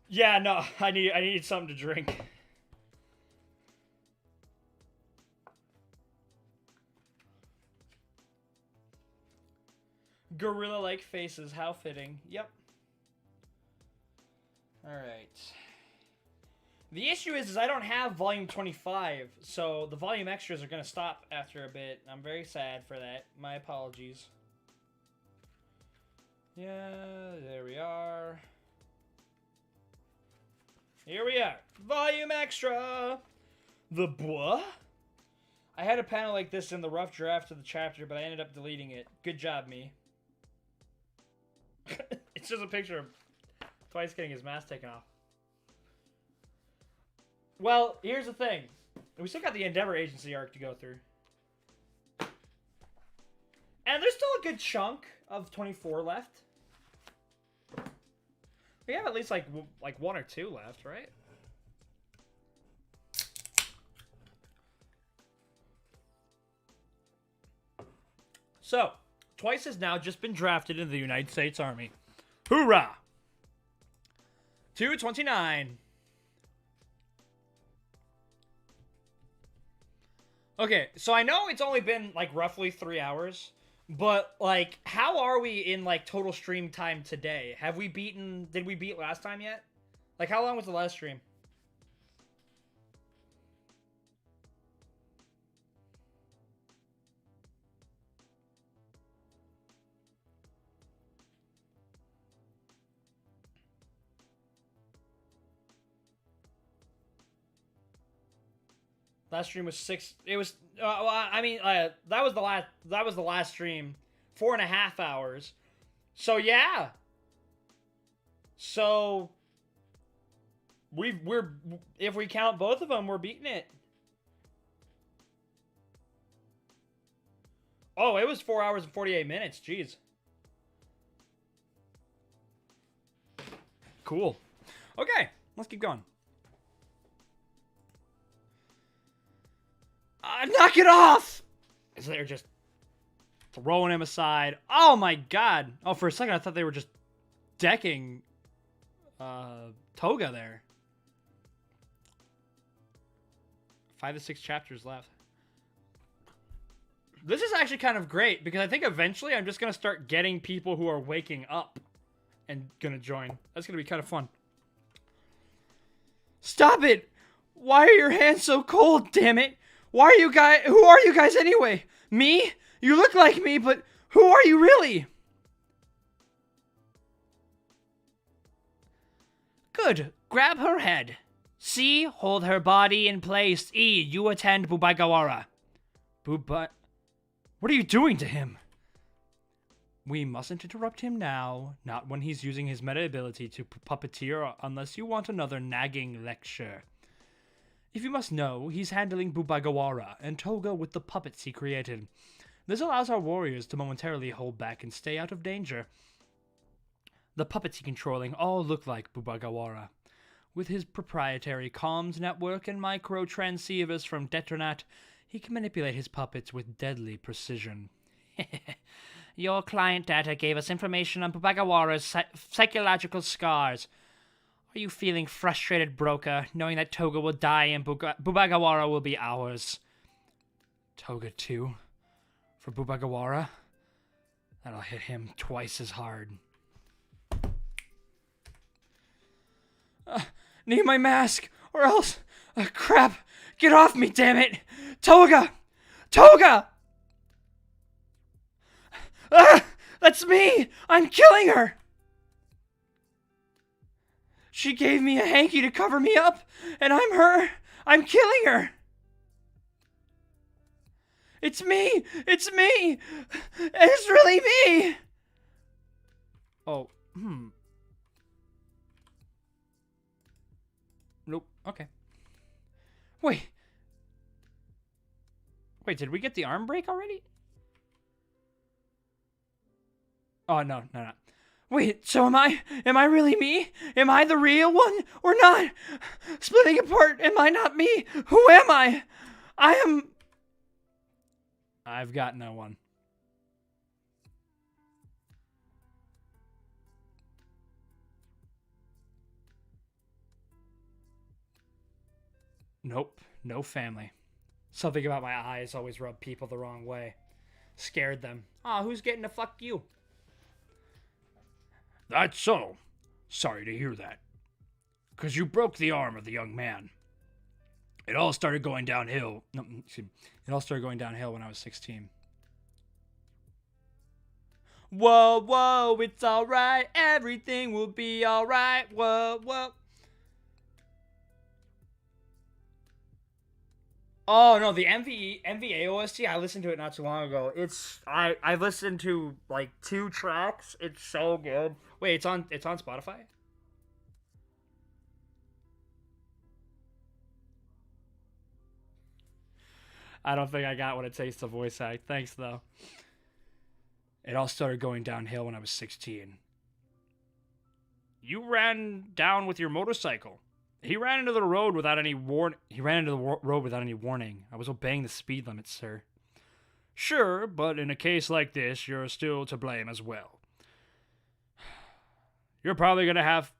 Yeah, no, I need something to drink. Gorilla-like faces, how fitting. Yep. Alright. The issue is I don't have volume 25, so the volume extras are going to stop after a bit. I'm very sad for that. My apologies. Yeah, there we are. Here we are. Volume extra! The bois? I had a panel like this in the rough draft of the chapter, but I ended up deleting it. Good job, me. It's just a picture of Twice getting his mask taken off. Well, here's the thing. We still got the Endeavor Agency arc to go through. And there's still a good chunk of 24 left. We have at least like one or two left, right? So, Twice has now just been drafted into the United States Army. Hoorah! 229. Okay, so I know it's only been like roughly 3 hours, But like, how are we in like total stream time today? Have we beaten? Did we beat last time yet? Like, how long was the last stream? Last stream was 6. It was. Well, I mean, that was the last. That was the last stream. 4.5 hours. So yeah. So we're if we count both of them, we're beating it. Oh, it was 4 hours and 48 minutes. Jeez. Cool. Okay, let's keep going. Knock it off! So they're just throwing him aside. Oh my god. Oh, for a second I thought they were just decking Toga there. 5 to 6 chapters left. This is actually kind of great because I think eventually I'm just going to start getting people who are waking up and going to join. That's going to be kind of fun. Stop it! Why are your hands so cold, damn it? Who are you guys anyway? Me? You look like me, but who are you really? Good. Grab her head. C, hold her body in place. E, you attend Bubagawara. What are you doing to him? We mustn't interrupt him now. Not when he's using his meta ability to puppeteer unless you want another nagging lecture. If you must know, he's handling Bubagawara and Toga with the puppets he created. This allows our warriors to momentarily hold back and stay out of danger. The puppets he's controlling all look like Bubagawara. With his proprietary comms network and micro transceivers from Detronat, he can manipulate his puppets with deadly precision. Your client data gave us information on Bubagawara's psychological scars. Are you feeling frustrated, broker, knowing that Toga will die and Bubagawara will be ours? Toga too? For Bubagawara? That'll hit him twice as hard. Need my mask, or else... crap! Get off me, damn it! Toga! Toga! That's me! I'm killing her! She gave me a hanky to cover me up, and I'm her! I'm killing her! It's me! It's me! It's really me! Oh, Nope, okay. Wait, did we get the arm break already? Oh, no. Wait, so am I really me? Am I the real one or not? Splitting apart, am I not me? Who am I? I've got no one. Nope, no family. Something about my eyes always rubbed people the wrong way. Scared them. Aw, who's getting to fuck you? That's so. Sorry to hear that. 'Cause you broke the arm of the young man. It all started going downhill. No, it all started going downhill when I was 16. Whoa, it's alright. Everything will be alright. Whoa. Oh no, the MVA OST, I listened to it not too long ago. I listened to like 2 tracks. It's so good. Wait, it's on Spotify? I don't think I got what it takes to voice act. Thanks though. It all started going downhill when I was 16. You ran down with your motorcycle. He ran into the road without any warning. I was obeying the speed limit, sir. Sure, but in a case like this, you're still to blame as well. You're probably gonna have...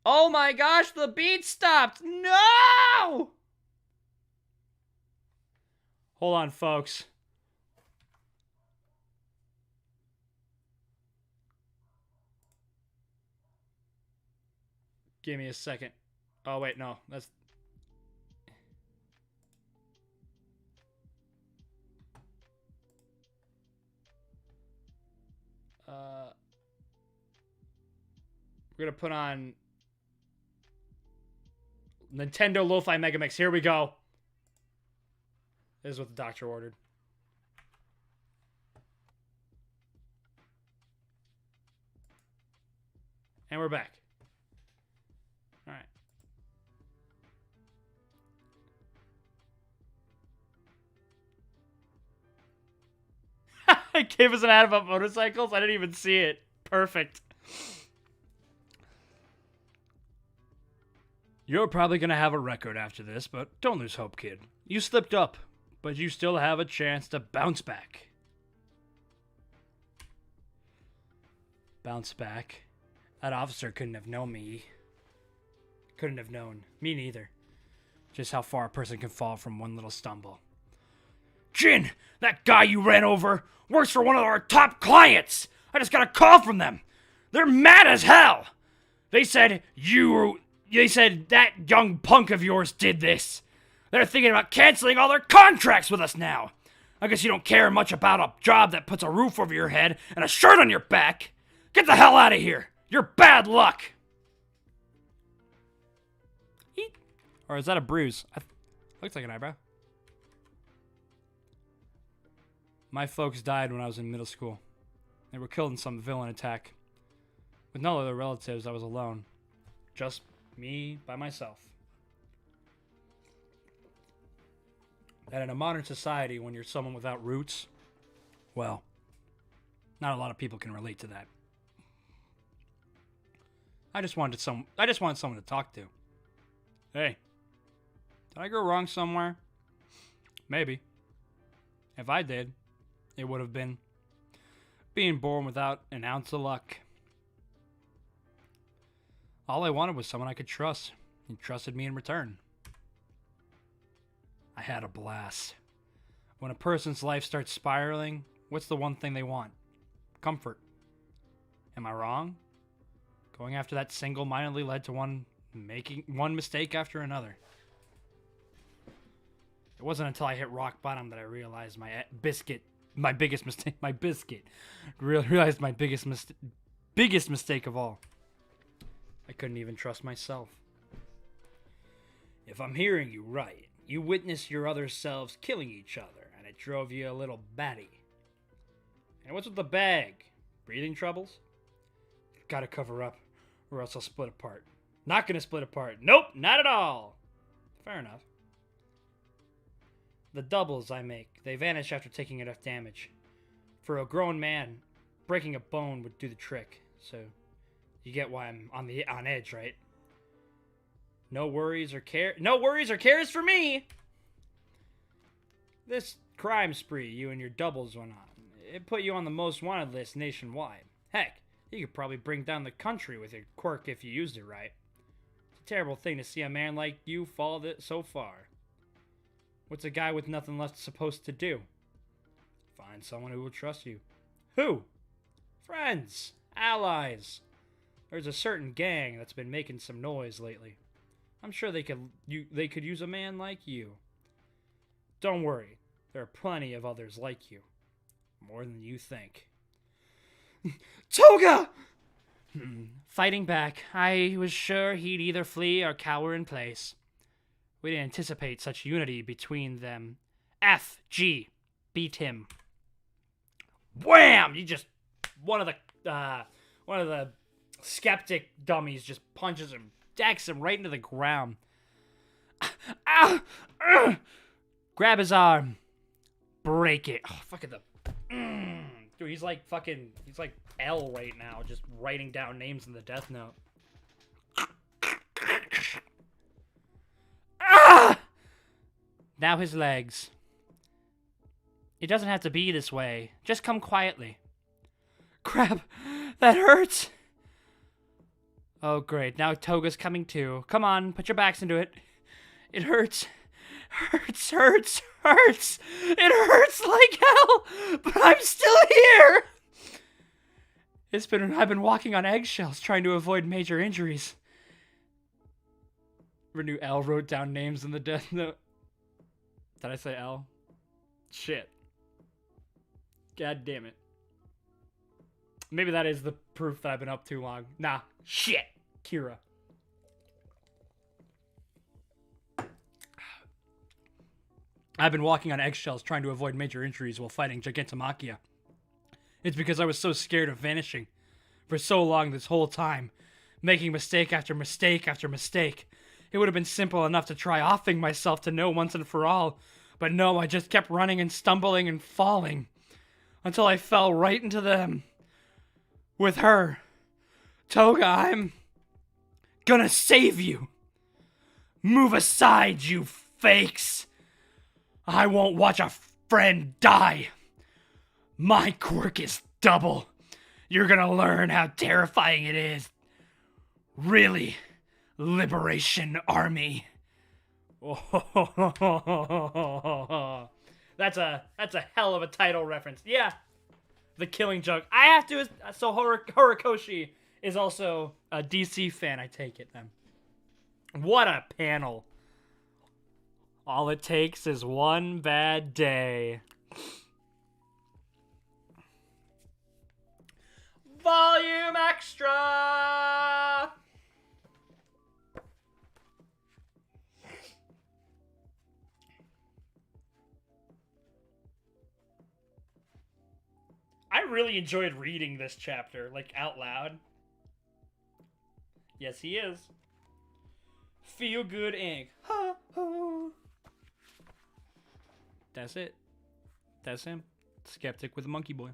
Oh my gosh, the beat stopped! No! Hold on, folks. Give me a second. Oh, wait, no. That's... We're gonna put on Nintendo Lo-Fi Mega Mix. Here we go. This is what the doctor ordered. And we're back. All right. It gave us an ad about motorcycles. I didn't even see it. Perfect. You're probably gonna have a record after this, but don't lose hope, kid. You slipped up, but you still have a chance to bounce back. Bounce back? That officer couldn't have known me. Couldn't have known. Me neither. Just how far a person can fall from one little stumble. Jin, that guy you ran over works for one of our top clients. I just got a call from them. They're mad as hell. They said that young punk of yours did this. They're thinking about canceling all their contracts with us now. I guess you don't care much about a job that puts a roof over your head and a shirt on your back. Get the hell out of here. You're bad luck. Or is that a bruise? Looks like an eyebrow. My folks died when I was in middle school. They were killed in some villain attack. With no other relatives, I was alone. Just me by myself. And in a modern society, when you're someone without roots, well, not a lot of people can relate to that. I just wanted someone to talk to. Hey, did I go wrong somewhere? Maybe. If I did, it would have been being born without an ounce of luck. All I wanted was someone I could trust. He trusted me in return. I had a blast. When a person's life starts spiraling, what's the one thing they want? Comfort. Am I wrong? Going after that single-mindedly led to making one mistake after another. It wasn't until I hit rock bottom that I realized biggest mistake of all. I couldn't even trust myself. If I'm hearing you right, you witnessed your other selves killing each other, and it drove you a little batty. And what's with the bag? Breathing troubles? Gotta cover up, or else I'll split apart. Not gonna split apart. Nope, not at all. Fair enough. The doubles I make, they vanish after taking enough damage. For a grown man, breaking a bone would do the trick. So, you get why I'm on edge, right? No worries or cares for me. This crime spree you and your doubles went on, it put you on the most wanted list nationwide. Heck, you could probably bring down the country with your quirk if you used it right. It's a terrible thing to see a man like you fall so far. What's a guy with nothing left supposed to do? Find someone who will trust you. Who? Friends. Allies. There's a certain gang that's been making some noise lately. I'm sure they could use a man like you. Don't worry. There are plenty of others like you. More than you think. Toga! Fighting back. I was sure he'd either flee or cower in place. We didn't anticipate such unity between them. F. G. Beat him. Wham! You just one of the skeptic dummies just punches him, decks him right into the ground. Ah! Grab his arm. Break it. Oh, fucking dude, he's like L right now, just writing down names in the death note. Ah! Now his legs. It doesn't have to be this way. Just come quietly. Crap, that hurts. Oh, great. Now Toga's coming too. Come on, put your backs into it. It hurts. Hurts. It hurts like hell, but I'm still here. I've been walking on eggshells trying to avoid major injuries. Renew L wrote down names in the death note. Did I say L? Shit. God damn it. Maybe that is the proof that I've been up too long. Nah. Shit. Kira. I've been walking on eggshells trying to avoid major injuries while fighting Gigantomachia. It's because I was so scared of vanishing for so long this whole time, making mistake after mistake after mistake. It would have been simple enough to try offing myself to know once and for all, but no, I just kept running and stumbling and falling until I fell right into them. With her. Toga, I'm gonna save you. Move aside, you fakes. I won't watch a friend die. My quirk is double. You're gonna learn how terrifying it is. Really, Liberation Army. Oh, that's a hell of a title reference. Yeah, the Killing Joke. I have to. So Horikoshi is also a DC fan. I take it then. What a panel. All it takes is one bad day. Volume extra! I really enjoyed reading this chapter, like, out loud. Yes, he is. Feel good ink. Ha, ha. That's it. That's him. Skeptic with a monkey boy.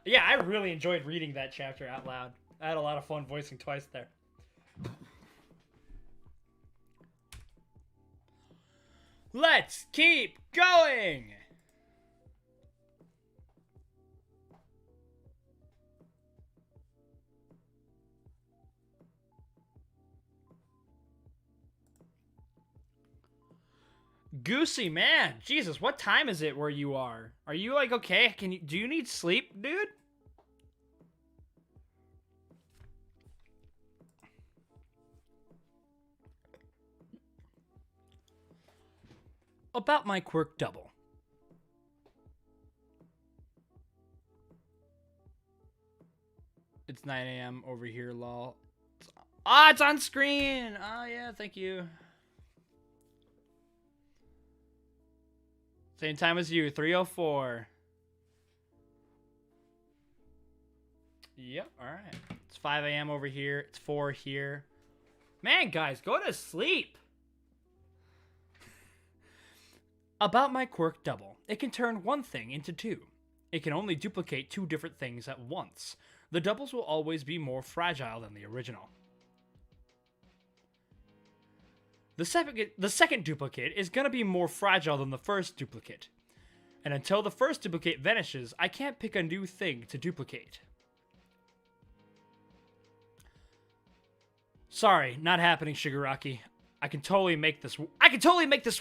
Yeah, I really enjoyed reading that chapter out loud. I had a lot of fun voicing twice there. Let's keep going! Goosey, man, Jesus, what time is it where you are? Are you like okay? Do you need sleep, dude? About my quirk double. It's 9 a.m. over here, lol. It's on screen! Yeah, thank you. Same time as you, 3:04. Yep, alright. It's 5 a.m. over here. It's 4 here. Man, guys, go to sleep! About my quirk double. It can turn one thing into two. It can only duplicate two different things at once. The doubles will always be more fragile than the original. The second duplicate is going to be more fragile than the first duplicate. And until the first duplicate vanishes, I can't pick a new thing to duplicate. Sorry, not happening, Shigaraki. I can totally make this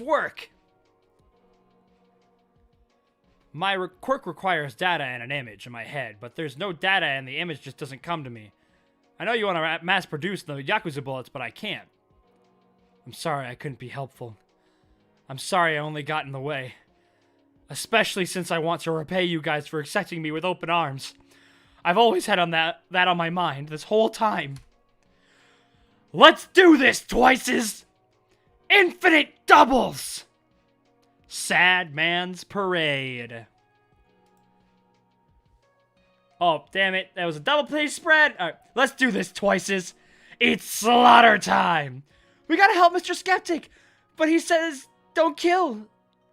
work! My quirk requires data and an image in my head, but there's no data and the image just doesn't come to me. I know you want to mass produce the Yakuza bullets, but I can't. I'm sorry I couldn't be helpful. I'm sorry I only got in the way. Especially since I want to repay you guys for accepting me with open arms. I've always had that on my mind this whole time. Let's do this, Twices! Infinite doubles! Sad Man's Parade. Oh, damn it. That was a double play spread. Alright, let's do this, Twices. It's slaughter time. We gotta help Mr. Skeptic, but he says don't kill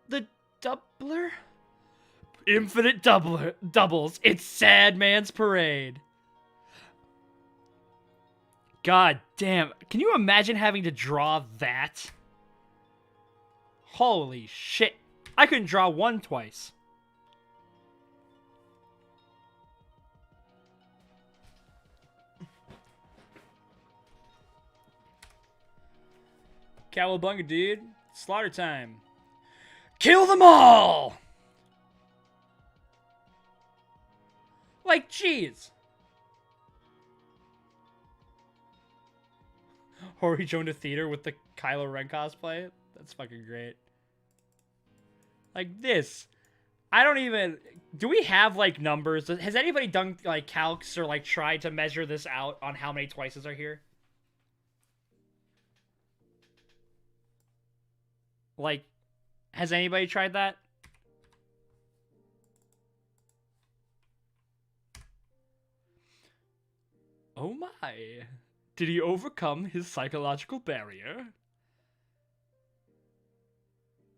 the doubler. Infinite doubles. It's Sad Man's Parade. God damn. Can you imagine having to draw that? Holy shit. I couldn't draw one twice. Cowabunga, dude. Slaughter time. Kill them all! Like, jeez. Hori joined a theater with the Kylo Ren cosplay. That's fucking great. Like this. I don't even... Do we have, like, numbers? Has anybody done, like, calcs or, like, tried to measure this out on how many Twices are here? Like, has anybody tried that? Oh my. Did he overcome his psychological barrier?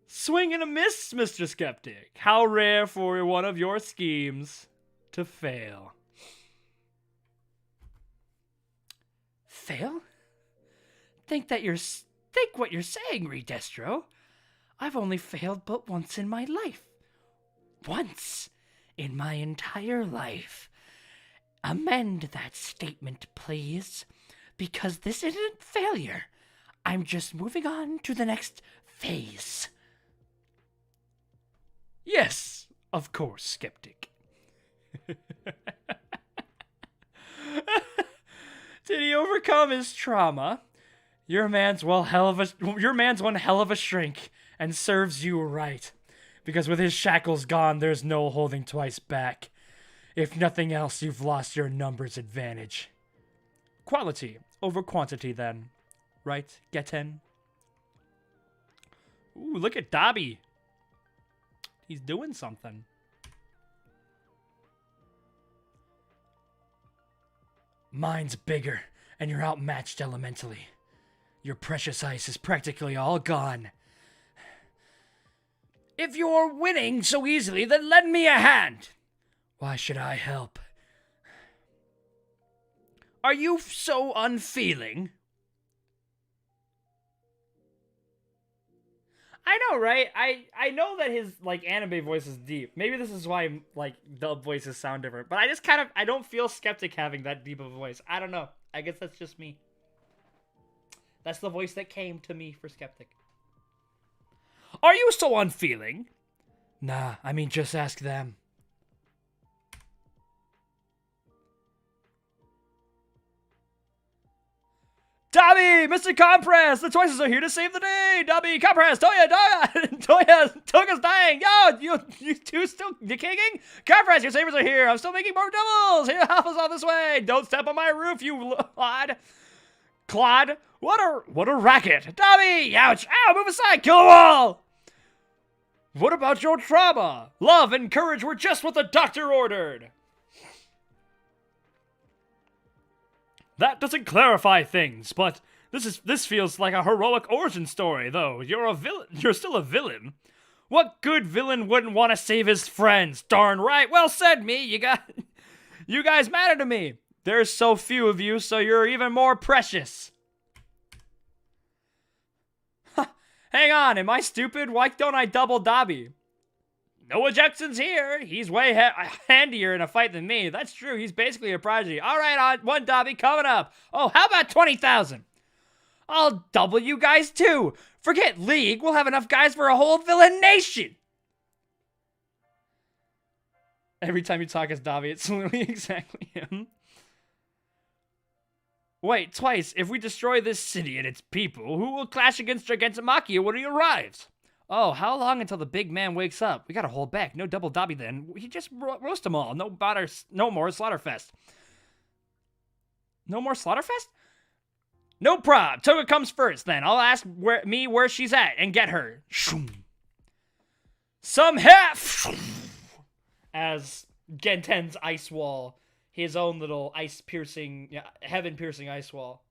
Swing and a miss, Mr. Skeptic. How rare for one of your schemes to fail. Fail? Think what you're saying, Redestro. I've only failed but once in my life. Once in my entire life. Amend that statement, please. Because this isn't failure. I'm just moving on to the next phase. Yes, of course, Skeptic. Did he overcome his trauma? Your man's one hell of a shrink, and serves you right. Because with his shackles gone, there's no holding twice back. If nothing else, you've lost your numbers advantage. Quality over quantity, then. Right, Getten? Ooh, look at Dobby. He's doing something. Mine's bigger, and you're outmatched elementally. Your precious ice is practically all gone. If you're winning so easily, then lend me a hand. Why should I help? Are you so unfeeling? I know, right? I know that his, like, anime voice is deep. Maybe this is why, like, dub voices sound different. But I just kind of, I don't feel Skeptic having that deep of a voice. I don't know. I guess that's just me. That's the voice that came to me for Skeptic. Are you so unfeeling? Nah, I mean, just ask them. Dobby! Mr. Compress! The Twices are here to save the day! Dobby, Compress! Toya's dying! Yo! You two still kicking? Compress, your savers are here! I'm still making more doubles! Here, help us all this way! Don't step on my roof, you clod! Clod? What a racket! Dobby! Ouch! Ow! Move aside! Kill them all! What about your trauma? Love and courage were just what the doctor ordered! That doesn't clarify things, but this feels like a heroic origin story, though. You're a villain. You're still a villain. What good villain wouldn't want to save his friends? Darn right. Well said, me. You guys matter to me. There's so few of you, so you're even more precious. Hang on, am I stupid? Why don't I double Dobby? No objections here. He's way handier in a fight than me. That's true. He's basically a prodigy. All right, one Dobby coming up. Oh, how about 20,000? I'll double you guys too. Forget League. We'll have enough guys for a whole villain nation. Every time you talk as Dobby, it's literally exactly him. Wait, Twice. If we destroy this city and its people, who will clash against Gigantomachia when he arrives? Oh, how long until the big man wakes up? We gotta hold back. No double Dobby then. He just roast them all. No more Slaughterfest. No more Slaughterfest? No prob. Toga comes first then. I'll ask where she's at and get her. Some half as Genten's ice wall. His own little heaven-piercing ice wall.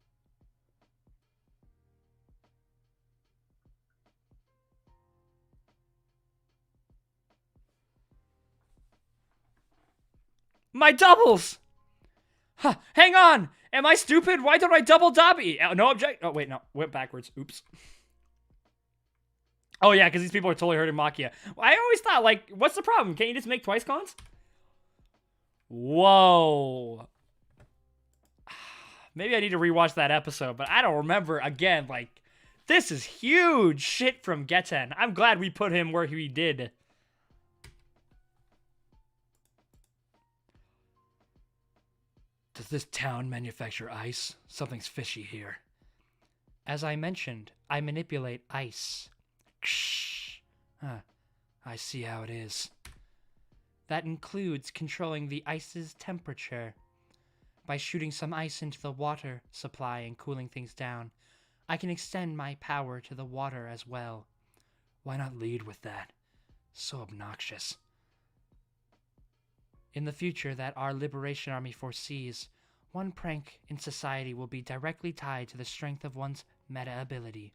My doubles! Huh, hang on! Am I stupid? Why don't I double Dobby? No object. Oh, wait, no. Went backwards. Oops. Oh, yeah, because these people are totally hurting Machia. I always thought, like, what's the problem? Can't you just make twice cons? Whoa. Maybe I need to rewatch that episode, but I don't remember. Again, like, this is huge shit from Getten. I'm glad we put him where he did. Does this town manufacture ice? Something's fishy here. As I mentioned, I manipulate ice. Ksh. Huh. I see how it is. That includes controlling the ice's temperature. By shooting some ice into the water supply and cooling things down, I can extend my power to the water as well. Why not lead with that? So obnoxious. In the future that our Liberation Army foresees, one prank in society will be directly tied to the strength of one's meta ability.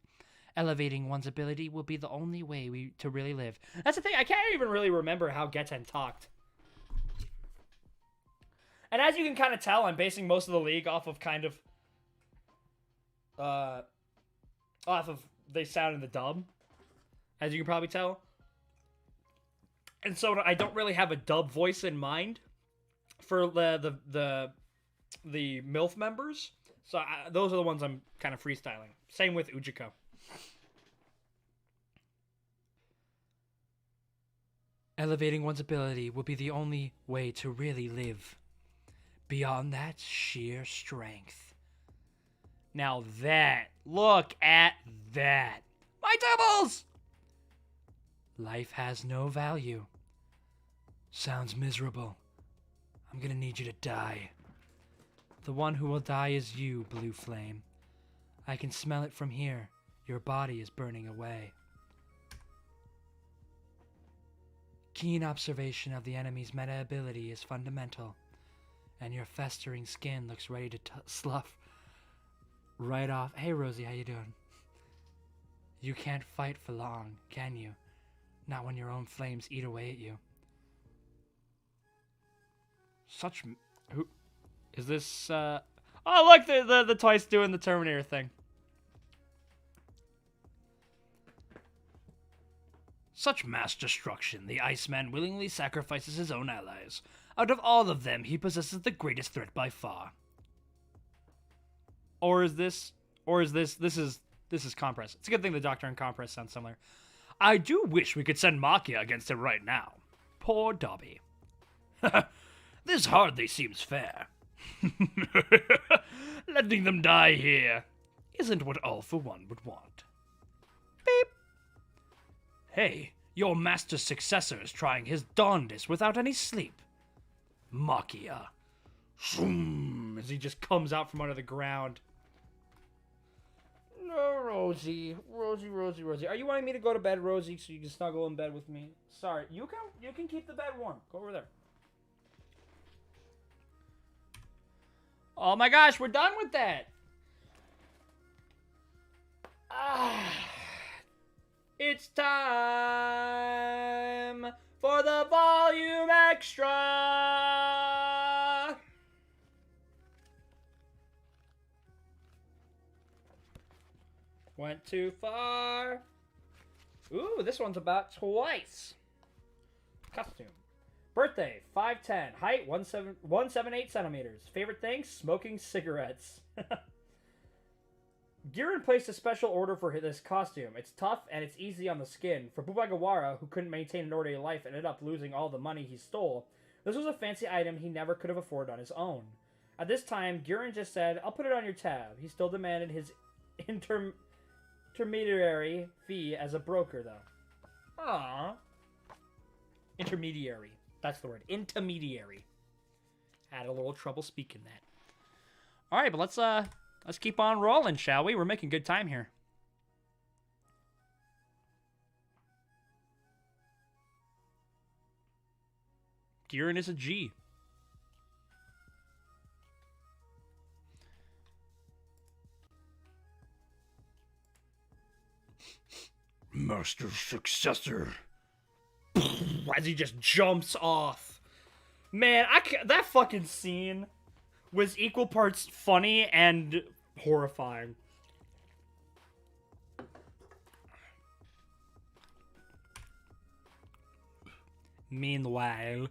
Elevating one's ability will be the only way to really live. That's the thing, I can't even really remember how Geten talked. And as you can kind of tell, I'm basing most of the league off of kind of... off of they sound in the dub. As you can probably tell. And so I don't really have a dub voice in mind for the MILF members. So those are the ones I'm kind of freestyling. Same with Ujiko. Elevating one's ability will be the only way to really live. Beyond that, sheer strength. Now that, look at that. My doubles! Life has no value. Sounds miserable. I'm gonna need you to die. The one who will die is you, Blue Flame. I can smell it from here. Your body is burning away. Keen observation of the enemy's meta ability is fundamental, and your festering skin looks ready to slough right off. Hey Rosie, how you doing? You can't fight for long, can you? Not when your own flames eat away at you. Such... Who... Is this, Oh, look! The Twice doing the Terminator thing. Such mass destruction, the Iceman willingly sacrifices his own allies. Out of all of them, he possesses the greatest threat by far. Or is this... This is Compress. It's a good thing the Doctor and Compress sound similar. I do wish we could send Makia against him right now. Poor Dobby. This hardly seems fair. Letting them die here isn't what All for One would want. Beep. Hey, your master's successor is trying his darndest without any sleep. Makia. Shroom, as he just comes out from under the ground. No, Rosie. Rosie. Are you wanting me to go to bed, Rosie, so you can snuggle in bed with me? Sorry, you can keep the bed warm. Go over there. Oh my gosh, we're done with that. It's time for the volume extra. Went too far. Ooh, this one's about twice. Costume. Birthday, 5'10". Height, 178 centimeters. Favorite thing, smoking cigarettes. Girin placed a special order for this costume. It's tough and it's easy on the skin. For Bubagawara, who couldn't maintain an ordinary life and ended up losing all the money he stole, this was a fancy item he never could have afforded on his own. At this time, Girin just said, I'll put it on your tab. He still demanded his intermediary fee as a broker, though. Aww. Intermediary. That's the word. Intermediary. Had a little trouble speaking that. Alright, but let's keep on rolling, shall we? We're making good time here. Girin is a G. Master's successor. As he just jumps off. Man, that fucking scene was equal parts funny and horrifying. Meanwhile,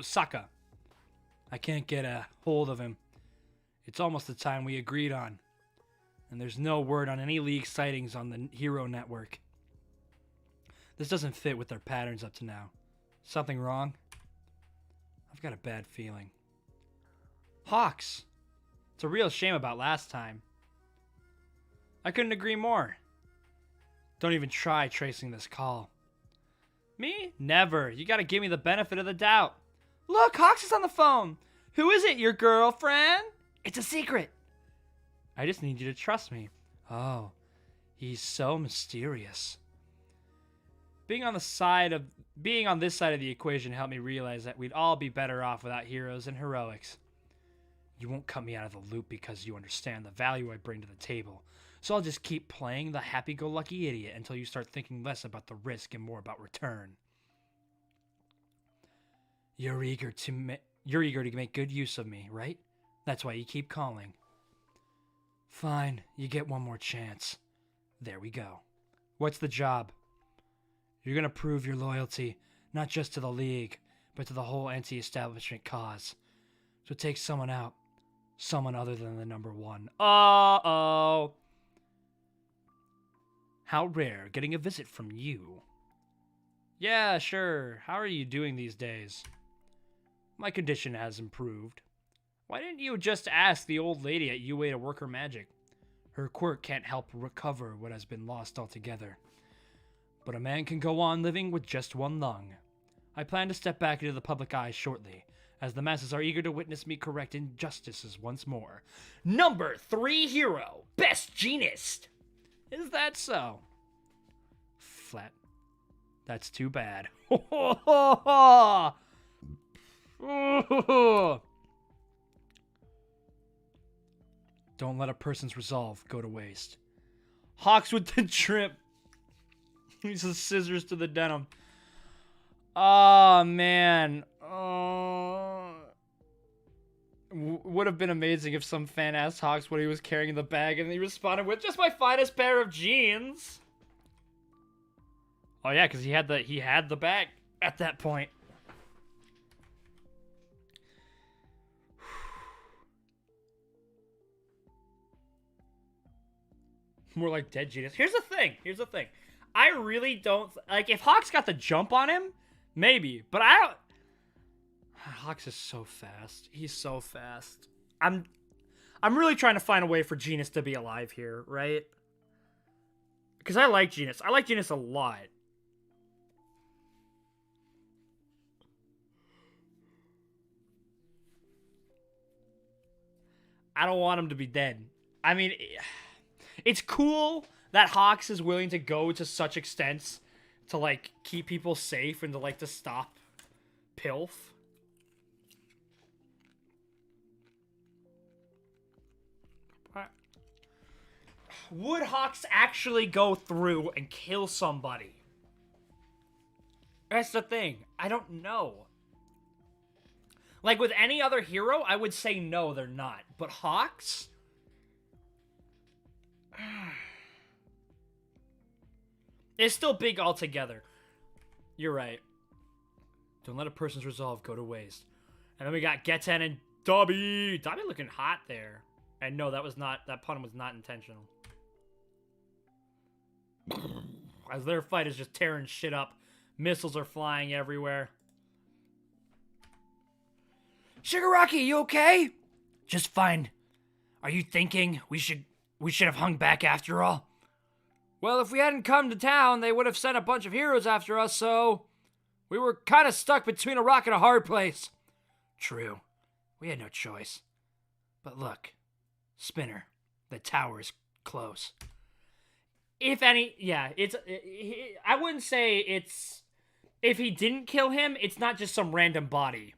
Saka. I can't get a hold of him. It's almost the time we agreed on. And there's no word on any league sightings on the Hero Network. This doesn't fit with their patterns up to now. Something wrong? I've got a bad feeling. Hawks! It's a real shame about last time. I couldn't agree more. Don't even try tracing this call. Me? Never. You gotta give me the benefit of the doubt. Look, Hawks is on the phone. Who is it, your girlfriend? It's a secret. I just need you to trust me. Oh, he's so mysterious. Being on this side of the equation helped me realize that we'd all be better off without heroes and heroics. You won't cut me out of the loop because you understand the value I bring to the table. So I'll just keep playing the happy-go-lucky idiot until you start thinking less about the risk and more about return. You're eager to make good use of me, right? That's why you keep calling. Fine, you get one more chance. There we go. What's the job? You're gonna prove your loyalty, not just to the League, but to the whole anti-establishment cause. So take someone out. Someone other than the number one. Uh-oh. How rare getting a visit from you. Yeah, sure. How are you doing these days? My condition has improved. Why didn't you just ask the old lady at UA to work her magic? Her quirk can't help recover what has been lost altogether. But a man can go on living with just one lung. I plan to step back into the public eye shortly, as the masses are eager to witness me correct injustices once more. Number 3 hero, Best Genist. Is that so? Flat. That's too bad. Don't let a person's resolve go to waste. Hawks with the trip. He's the scissors to the denim. Oh, man. Would have been amazing if some fan asked Hawks what he was carrying in the bag and he responded with, just my finest pair of jeans. Oh yeah, because he had the bag at that point. More like dead genius. Here's the thing. I really don't like if Hawks got the jump on him, maybe, but I don't. Hawks is so fast. He's so fast. I'm really trying to find a way for Genus to be alive here, right? Because I like Genus. I like Genus a lot. I don't want him to be dead. I mean, it's cool that Hawks is willing to go to such extents to, like, keep people safe and to, like, to stop Pilf. Would Hawks actually go through and kill somebody? That's the thing. I don't know. Like, with any other hero, I would say no, they're not. But Hawks? It's still big altogether. You're right. Don't let a person's resolve go to waste. And then we got Geten and Dobby. Dobby looking hot there. And no, that pun was not intentional. As their fight is just tearing shit up. Missiles are flying everywhere. Shigaraki, you okay? Just fine. Are you thinking we should have hung back after all? Well, if we hadn't come to town, they would have sent a bunch of heroes after us, so we were kind of stuck between a rock and a hard place. True. We had no choice. But look, Spinner, the tower's close. If any, yeah, I wouldn't say it's, if he didn't kill him, it's not just some random body.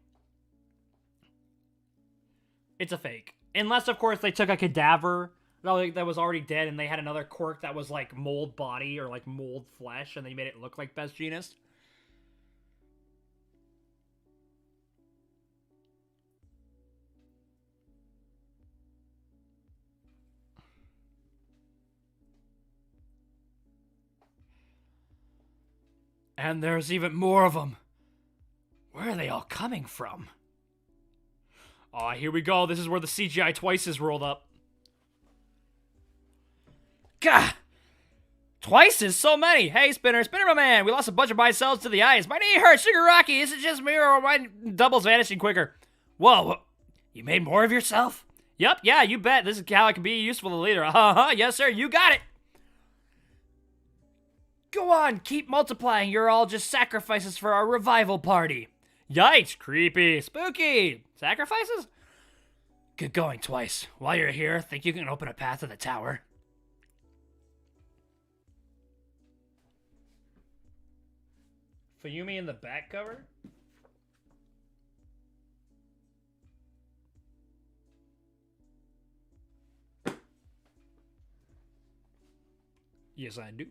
It's a fake. Unless, of course, they took a cadaver that was already dead and they had another quirk that was like mold body or like mold flesh and they made it look like Best Genus. And there's even more of them. Where are they all coming from? Aw, here we go. This is where the CGI twice is rolled up. Gah! Twice is so many. Hey, Spinner my man. We lost a bunch of my cells to the ice. My knee hurts. Shigaraki, is it just me or my doubles vanishing quicker? Whoa, you made more of yourself? Yep, yeah, you bet. This is how I can be useful to the leader. Uh-huh, yes, sir, you got it. Go on, keep multiplying. You're all just sacrifices for our revival party. Yikes, creepy, spooky. Sacrifices? Good going, Twice. While you're here, think you can open a path to the tower? Fuyumi in the back cover? Yes, I do.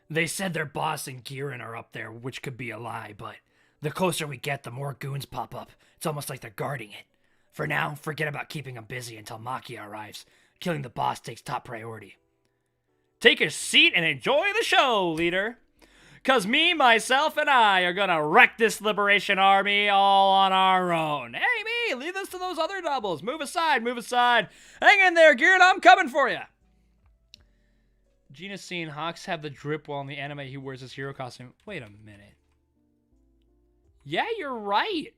They said their boss and Giran are up there, which could be a lie, but the closer we get, the more goons pop up. It's almost like they're guarding it. For now, forget about keeping them busy until Makia arrives. Killing the boss takes top priority. Take a seat and enjoy the show, leader. Cause me, myself, and I are gonna wreck this liberation army all on our own. Hey, me, leave this to those other doubles. Move aside, move aside. Hang in there, Giran, I'm coming for you. Gina's seen Hawks have the drip while in the anime he wears his hero costume. Wait a minute. Yeah, you're right.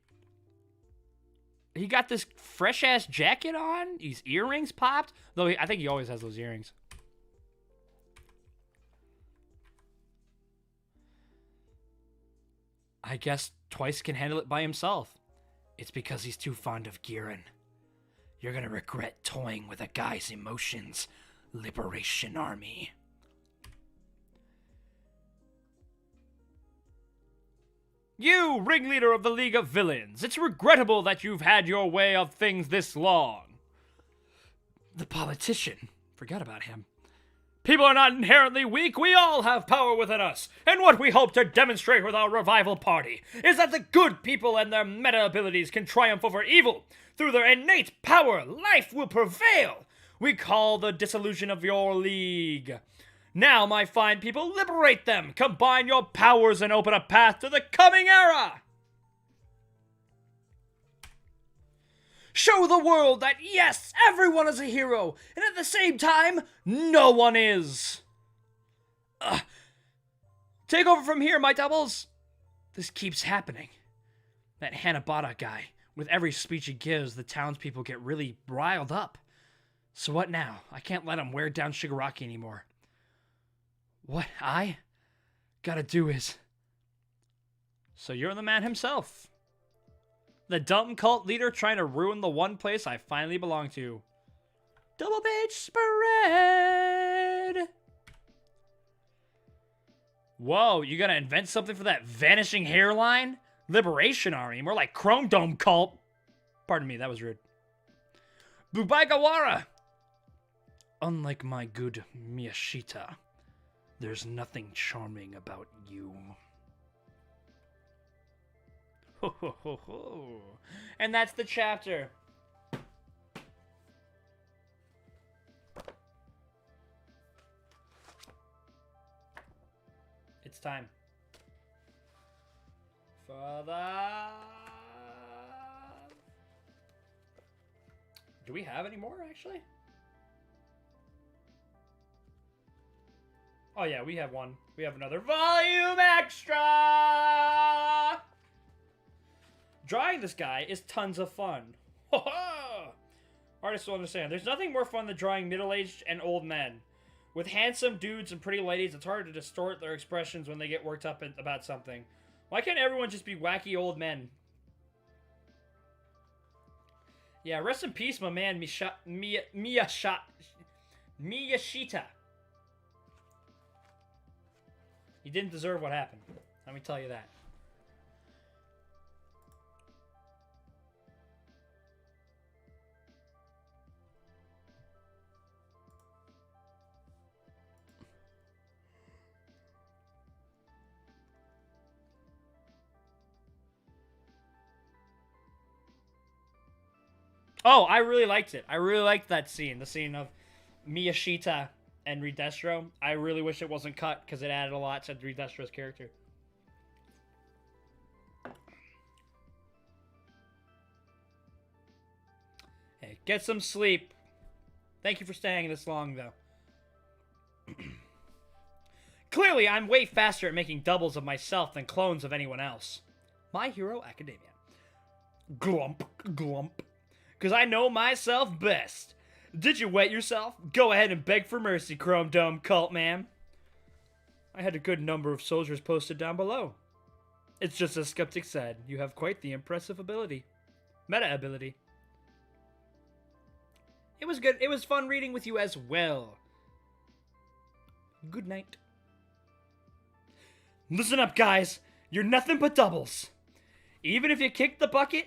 He got this fresh-ass jacket on. His earrings popped. Though I think he always has those earrings. I guess Twice can handle it by himself. It's because he's too fond of Giran. You're gonna regret toying with a guy's emotions. Liberation Army. You, ringleader of the League of Villains, it's regrettable that you've had your way of things this long. The politician. Forgot about him. People are not inherently weak. We all have power within us. And what we hope to demonstrate with our revival party is that the good people and their meta abilities can triumph over evil. Through their innate power, life will prevail. We call the dissolution of your league. Now, my fine people, liberate them. Combine your powers and open a path to the coming era. Show the world that, yes, everyone is a hero, and at the same time, no one is. Take over from here, my doubles. This keeps happening. That Hanabata guy, with every speech he gives, the townspeople get really riled up. So what now? I can't let him wear down Shigaraki anymore. What I gotta do is... So you're the man himself. The dumb cult leader trying to ruin the one place I finally belong to. Double page spread! Whoa, you gotta invent something for that vanishing hairline? Liberation Army, more like Chrome Dome cult. Pardon me, that was rude. Bubaigawara! Unlike my good Miyashita, there's nothing charming about you. Ho ho ho ho. And that's the chapter. It's time. For the... Do we have any more, actually? Oh yeah, we have one. We have another volume extra! Drawing this guy is tons of fun. Artists will understand. There's nothing more fun than drawing middle-aged and old men. With handsome dudes and pretty ladies, it's hard to distort their expressions when they get worked up about something. Why can't everyone just be wacky old men? Yeah, rest in peace, my man Miyashita. He didn't deserve what happened. Let me tell you that. Oh, I really liked it. I really liked that scene. The scene of Miyashita and Redestro. I really wish it wasn't cut because it added a lot to Redestro's character. Hey, get some sleep. Thank you for staying this long, though. Clearly, I'm way faster at making doubles of myself than clones of anyone else. My Hero Academia. Glump, glump. Because I know myself best. Did you wet yourself? Go ahead and beg for mercy, Chrome Dome Cult Man. I had a good number of soldiers posted down below. It's just as Skeptic said, you have quite the impressive ability. Meta ability. It was good. It was fun reading with you as well. Good night. Listen up, guys. You're nothing but doubles. Even if you kick the bucket,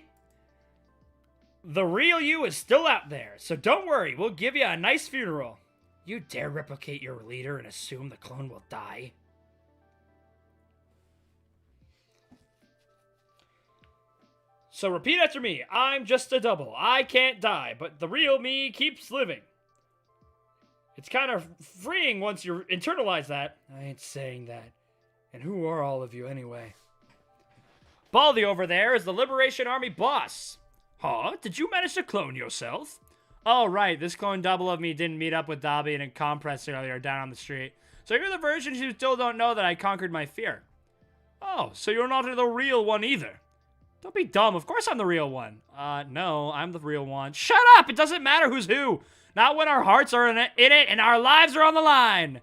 the real you is still out there. So don't worry, we'll give you a nice funeral. You dare replicate your leader and assume the clone will die? So repeat after me. I'm just a double. I can't die, but the real me keeps living. It's kind of freeing once you internalize that. I ain't saying that. And who are all of you anyway? Baldy over there is the Liberation Army boss. Huh? Did you manage to clone yourself? Oh, right. This clone double of me didn't meet up with Dobby and Compress earlier down on the street. So you're the version who still don't know that I conquered my fear. Oh, so you're not the real one either. Don't be dumb. Of course I'm the real one. No, I'm the real one. Shut up! It doesn't matter who's who. Not when our hearts are in it and our lives are on the line.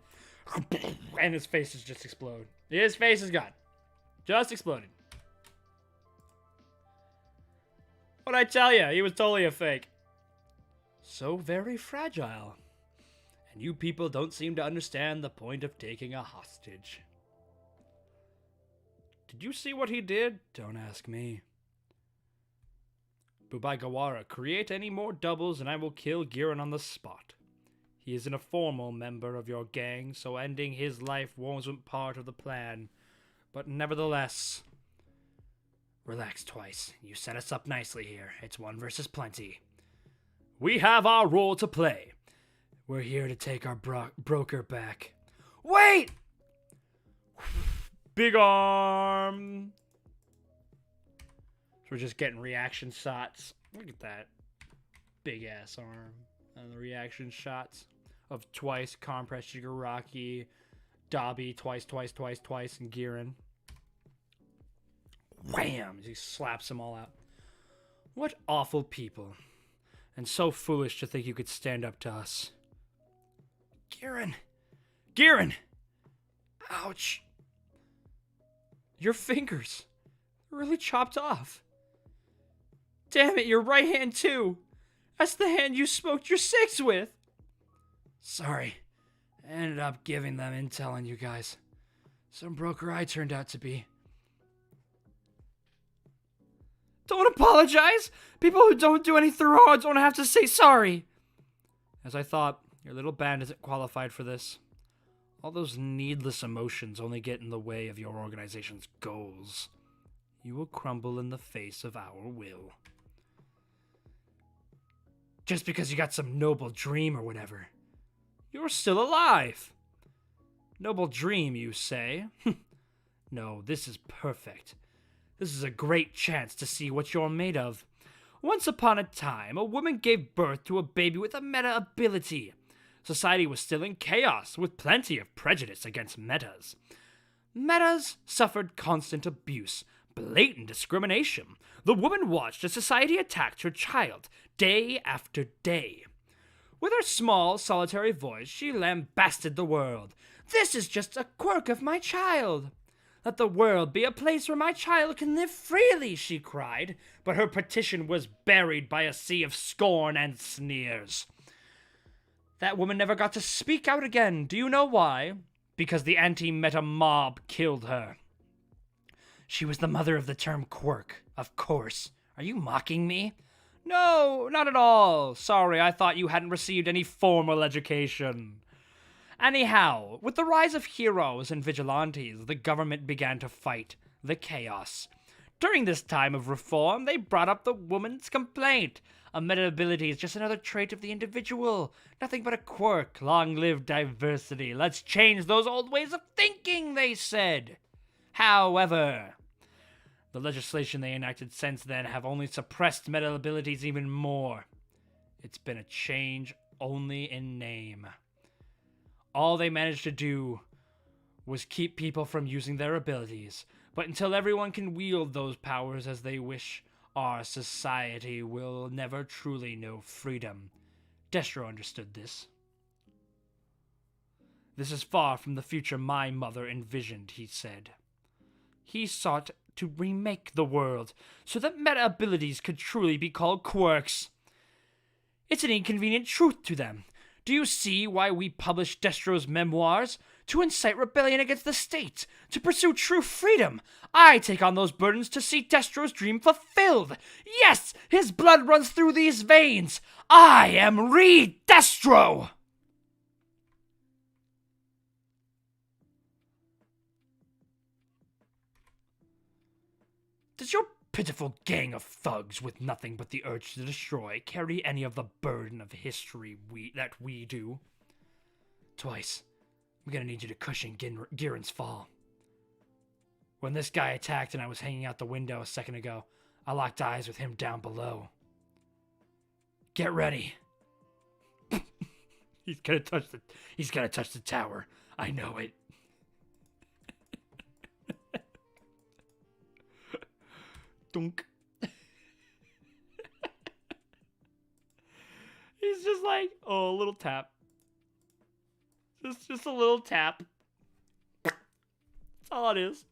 And his face is just explode. His face is gone. Just exploded. What'd I tell you? He was totally a fake. So very fragile. And you people don't seem to understand the point of taking a hostage. Did you see what he did? Don't ask me. Bubaigawara, create any more doubles and I will kill Giran on the spot. He isn't a formal member of your gang, so ending his life wasn't part of the plan. But nevertheless... Relax twice. You set us up nicely here. It's one versus plenty. We have our role to play. We're here to take our broker back. Wait! Big arm! So we're just getting reaction shots. Look at that big ass arm. And the reaction shots of twice Compress Shigaraki, Dobby twice, and Giran. Wham! He slaps them all out. What awful people. And so foolish to think you could stand up to us. Giran! Giran! Ouch! Your fingers. They're really chopped off. Damn it, your right hand too. That's the hand you smoked your six with. Sorry. I ended up giving them intel on you guys. Some broker I turned out to be. Don't apologize. People who don't do anything wrong don't have to say sorry. As I thought, your little band isn't qualified for this. All those needless emotions only get in the way of your organization's goals. You will crumble in the face of our will. Just because you got some noble dream or whatever. You're still alive. Noble dream, you say? No, this is perfect. This is a great chance to see what you're made of. Once upon a time, a woman gave birth to a baby with a meta ability. Society was still in chaos, with plenty of prejudice against metas. Metas suffered constant abuse, blatant discrimination. The woman watched as society attacked her child, day after day. With her small, solitary voice, she lambasted the world. This is just a quirk of my child. Let the world be a place where my child can live freely, she cried, but her petition was buried by a sea of scorn and sneers. That woman never got to speak out again. Do you know why? Because the anti-meta mob killed her. She was the mother of the term quirk, of course. Are you mocking me? No, not at all. Sorry, I thought you hadn't received any formal education. Anyhow, with the rise of heroes and vigilantes, the government began to fight the chaos. During this time of reform, they brought up the woman's complaint. A meta ability is just another trait of the individual. Nothing but a quirk. Long live diversity. Let's change those old ways of thinking, they said. However, the legislation they enacted since then have only suppressed meta abilities even more. It's been a change only in name. All they managed to do was keep people from using their abilities, But until everyone can wield those powers as they wish, our society will never truly know freedom. Destro understood this. This is far from the future my mother envisioned, he said. He sought to remake the world so that meta abilities could truly be called quirks. It's an inconvenient truth to them. Do you see why we publish Destro's memoirs? To incite rebellion against the state, to pursue true freedom. I take on those burdens to see Destro's dream fulfilled. Yes, his blood runs through these veins. I am Destro. Does your pitiful gang of thugs with nothing but the urge to destroy carry any of the burden of history that we do? Twice, I'm gonna need you to cushion Girin's fall. When this guy attacked and I was hanging out the window a second ago, I locked eyes with him down below. Get ready. He's gonna touch the tower. I know it. Dunk. He's just like, oh, a little tap. Just a little tap. That's all it is.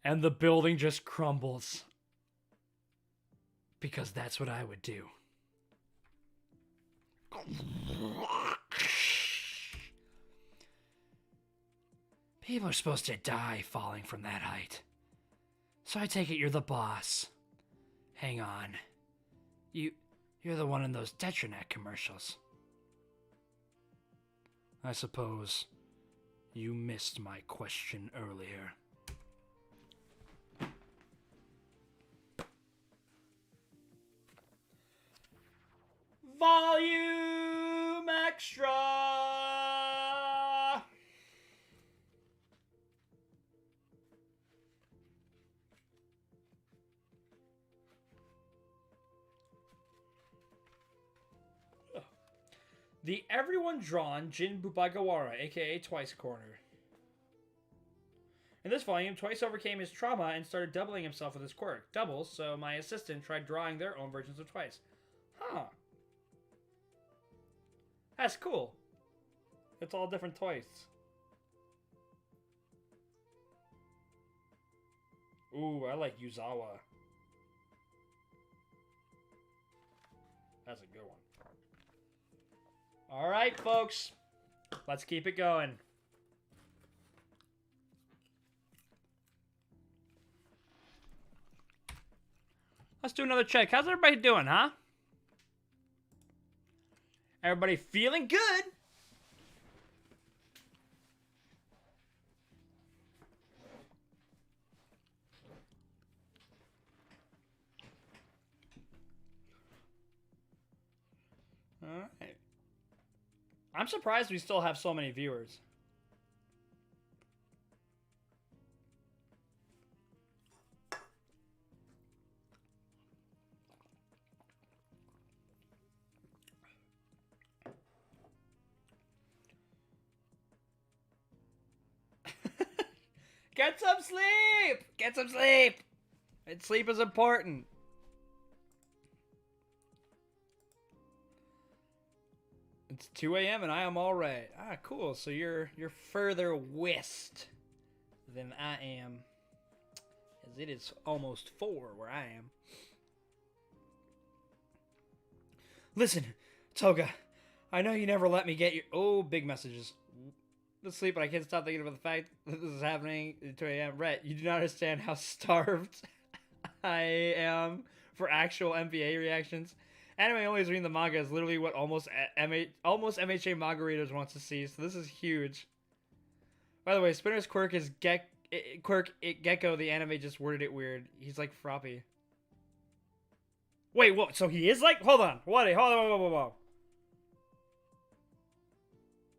And the building just crumbles. Because that's what I would do. People are supposed to die falling from that height. So I take it you're the boss. Hang on. You're the one in those Tetranet commercials. I suppose you missed my question earlier. Volume Extra! The everyone drawn Jin Bubagawara, aka Twice Corner. In this volume, Twice overcame his trauma and started doubling himself with his quirk. Doubles, so my assistant tried drawing their own versions of Twice. Huh. That's cool. It's all different Twice. Ooh, I like Yuzawa. That's a good one. Alright, folks. Let's keep it going. Let's do another check. How's everybody doing, huh? Everybody feeling good? Alright. I'm surprised we still have so many viewers. Get some sleep! Get some sleep! Sleep is important. It's 2 a.m. and I am all right. Ah, cool. So you're further west than I am, as it is almost 4 where I am. Listen, Toga, I know you never let me get your... Oh, big messages. To sleep, but I can't stop thinking about the fact that this is happening at 2 a.m. Rhett, you do not understand how starved I am for actual MPA reactions. Anime only is reading the manga is literally what almost MHA manga readers wants to see, so this is huge. By the way, Spinner's quirk is Gecko. The anime just worded it weird. He's like Froppy. Wait, what? So he is like... Hold on. Hold on, whoa.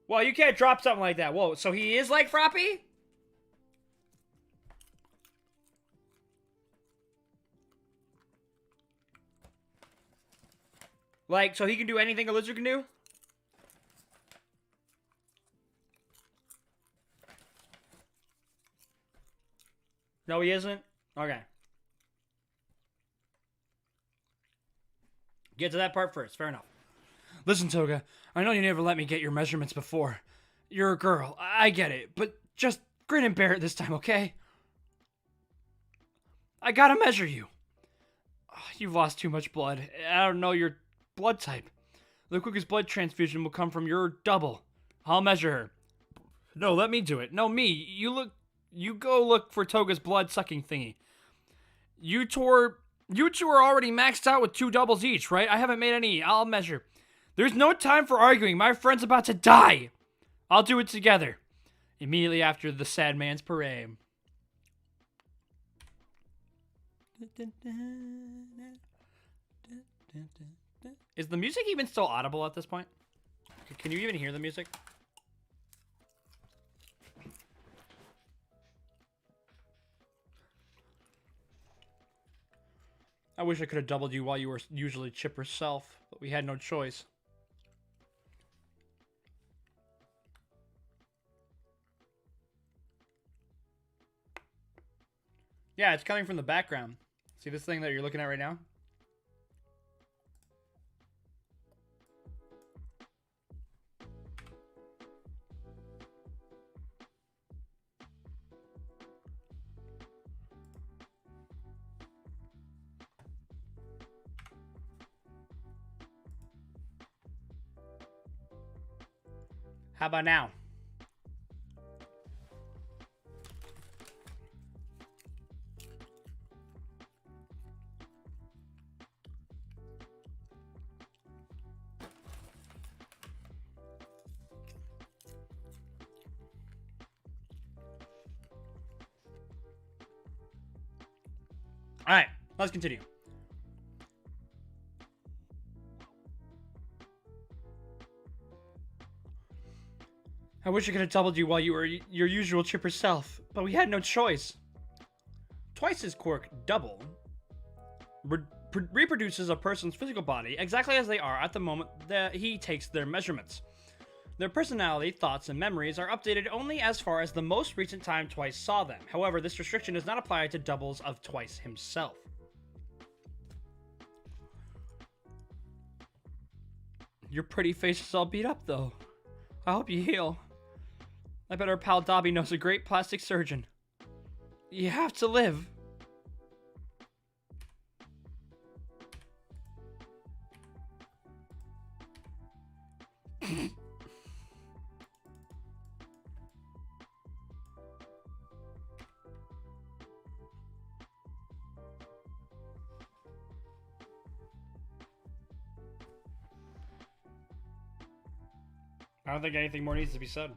Well, you can't drop something like that. Whoa, so he is like Froppy? Like, so he can do anything a lizard can do? No, he isn't? Okay. Get to that part first. Fair enough. Listen, Toga, I know you never let me get your measurements before. You're a girl. I get it. But just grin and bear it this time, okay? I gotta measure you. Oh, you've lost too much blood. I don't know your blood type. The quickest blood transfusion will come from your double. I'll measure her. No, let me do it. No, me. You go look for Toga's blood-sucking thingy. You two are already maxed out with 2 doubles each, right? I haven't made any. I'll measure. There's no time for arguing. My friend's about to die. I'll do it together. Immediately after the sad man's parade. Is the music even still audible at this point? Can you even hear the music? I wish I could have doubled you while you were usually chipper self, but we had no choice. Yeah, it's coming from the background. See this thing that you're looking at right now? How about now? All right, let's continue. I wish I could have doubled you while you were your usual chipper self, but we had no choice. Twice his quirk, double, reproduces a person's physical body exactly as they are at the moment that he takes their measurements. Their personality, thoughts, and memories are updated only as far as the most recent time Twice saw them. However, this restriction does not apply to doubles of Twice himself. Your pretty face is all beat up, though. I hope you heal. I bet our pal Dobby knows a great plastic surgeon. You have to live. I don't think anything more needs to be said.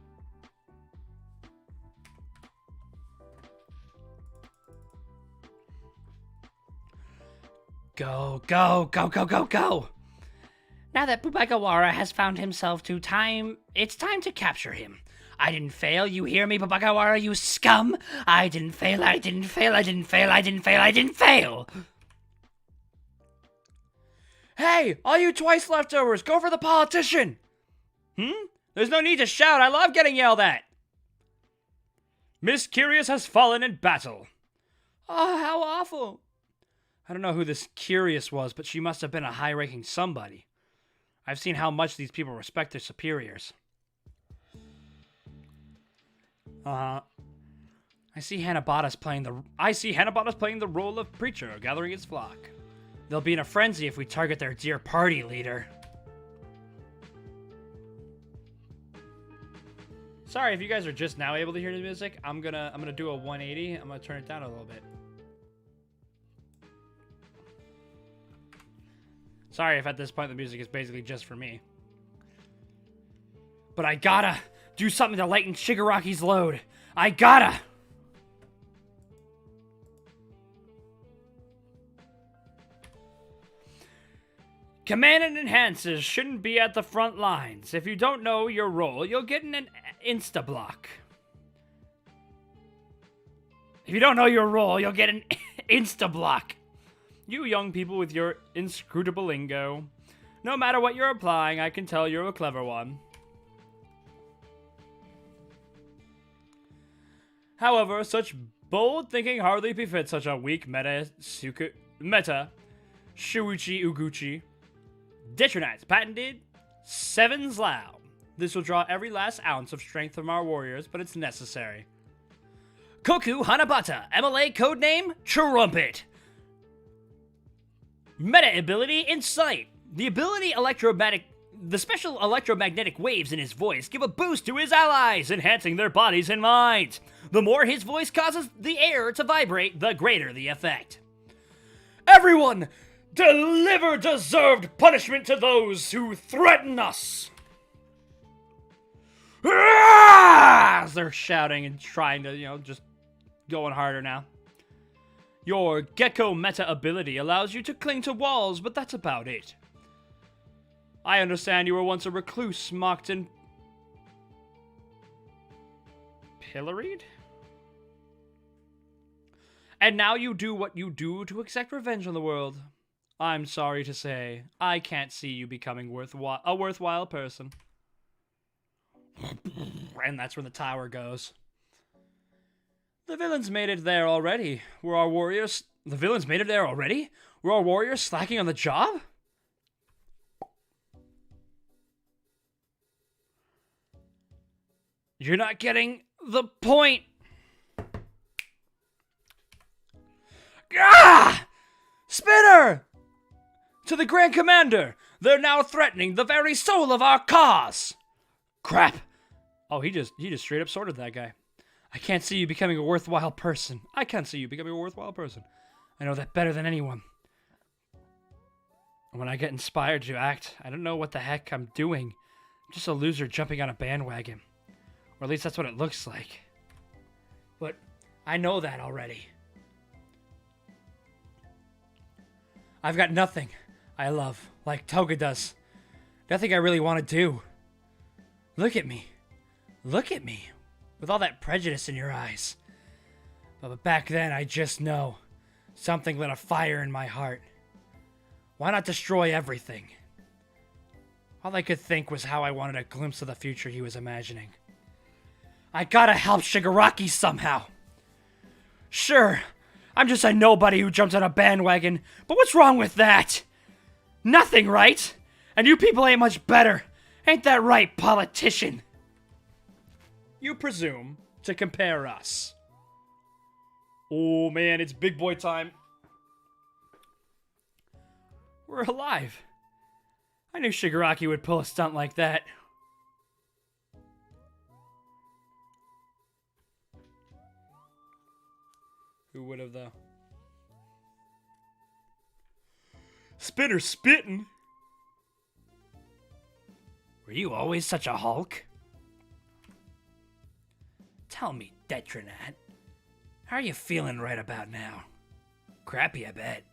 Go, go, go, go, go, go! Now that Bubagawara has found himself it's time to capture him. I didn't fail, you hear me, Bubagawara, you scum? I didn't fail, I didn't fail, I didn't fail, I didn't fail, I didn't fail! Hey, all you Twice leftovers, go for the politician! There's no need to shout, I love getting yelled at! Miss Curious has fallen in battle. Oh, how awful! I don't know who this Curious was, but she must have been a high-ranking somebody. I've seen how much these people respect their superiors. I see Hanabatas playing the role of preacher, gathering his flock. They'll be in a frenzy if we target their dear party leader. Sorry if you guys are just now able to hear the music. I'm gonna do a 180. I'm gonna turn it down a little bit. Sorry if at this point the music is basically just for me. But I gotta do something to lighten Shigaraki's load. I gotta! Command and Enhances shouldn't be at the front lines. If you don't know your role, you'll get an insta-block. If you don't know your role, you'll get an insta-block. You young people with your inscrutable lingo. No matter what you're applying, I can tell you're a clever one. However, such bold thinking hardly befits such a weak meta Shuichi Uguchi. Detronite's patented 7 Zlao. This will draw every last ounce of strength from our warriors, but it's necessary. Koku Hanabata, MLA codename Trumpet. Meta ability Insight. The special electromagnetic waves in his voice give a boost to his allies, enhancing their bodies and minds. The more his voice causes the air to vibrate, the greater the effect. Everyone, deliver deserved punishment to those who threaten us! As they're shouting and trying to, just going harder now. Your Gecko meta ability allows you to cling to walls, but that's about it. I understand you were once a recluse, mocked and pilloried? And now you do what you do to exact revenge on the world. I'm sorry to say, I can't see you becoming a worthwhile person. And that's where the tower goes. The villains made it there already. Were our warriors... The villains made it there already? Were our warriors slacking on the job? You're not getting the point. Ah! Spinner! To the Grand Commander! They're now threatening the very soul of our cause! Crap! Oh, he just straight up sorted that guy. I can't see you becoming a worthwhile person. I can't see you becoming a worthwhile person. I know that better than anyone. When I get inspired to act, I don't know what the heck I'm doing. I'm just a loser jumping on a bandwagon. Or at least that's what it looks like. But I know that already. I've got nothing I love, like Toga does. Nothing I really want to do. Look at me. Look at me. With all that prejudice in your eyes. But back then, I just know. Something lit a fire in my heart. Why not destroy everything? All I could think was how I wanted a glimpse of the future he was imagining. I gotta help Shigaraki somehow. Sure, I'm just a nobody who jumped on a bandwagon, but what's wrong with that? Nothing, right? And you people ain't much better. Ain't that right, politician? You presume to compare us. Oh man, it's big boy time. We're alive. I knew Shigaraki would pull a stunt like that. Who would have, though? Spinner spittin'. Were you always such a Hulk? Tell me, Detronat, how are you feeling right about now? Crappy, I bet.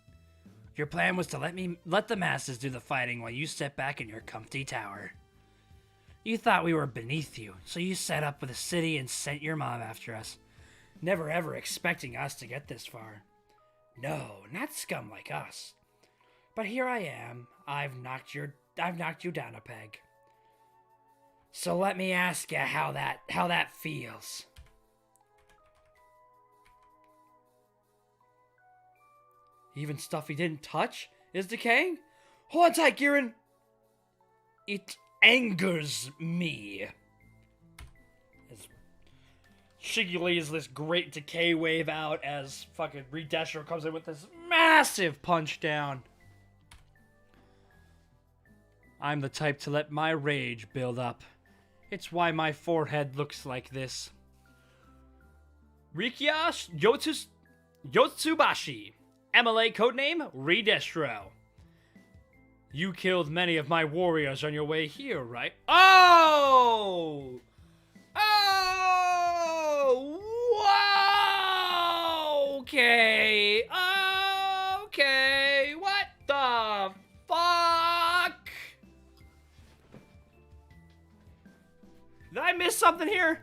Your plan was to let the masses do the fighting while you sit back in your comfy tower. You thought we were beneath you, so you set up with a city and sent your mom after us. Never ever expecting us to get this far. No, not scum like us. But here I am. I've knocked you down a peg. So let me ask you how that feels. Even stuff he didn't touch is decaying? Hold on tight, Giran. It angers me. Shiggy lays this great decay wave out as fucking Redestro comes in with this massive punch down. I'm the type to let my rage build up. It's why my forehead looks like this. Rikiya Yotsubashi. MLA codename Redestro. You killed many of my warriors on your way here, right? Oh! Oh! Okay. Okay. What the fuck? Did I miss something here?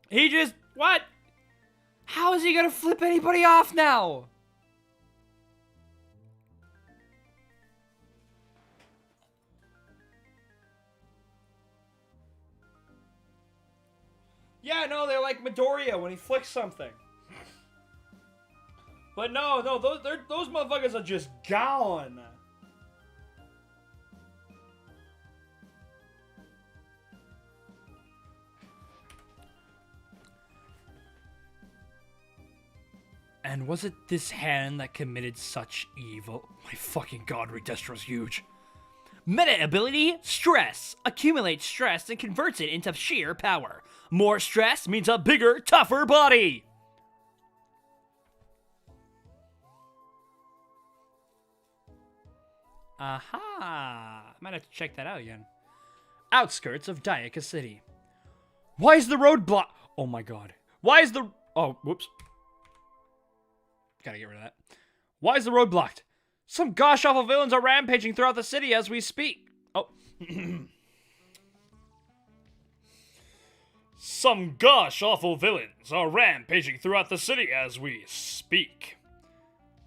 He just... What? How is he gonna flip anybody off now? Yeah, no, they're like Midoriya when he flicks something. But no, those motherfuckers are just gone. And was it this hand that committed such evil? My fucking god, Redestro's huge. Meta ability, stress. Accumulates stress and converts it into sheer power. More stress means a bigger, tougher body. Aha! I might have to check that out again. Outskirts of Dayaka City. Why is the road blocked? Oh my god. Why is the... Oh, whoops. Gotta get rid of that. Why is the road blocked? Some gosh awful villains are rampaging throughout the city as we speak. Oh. Some gosh awful villains are rampaging throughout the city as we speak.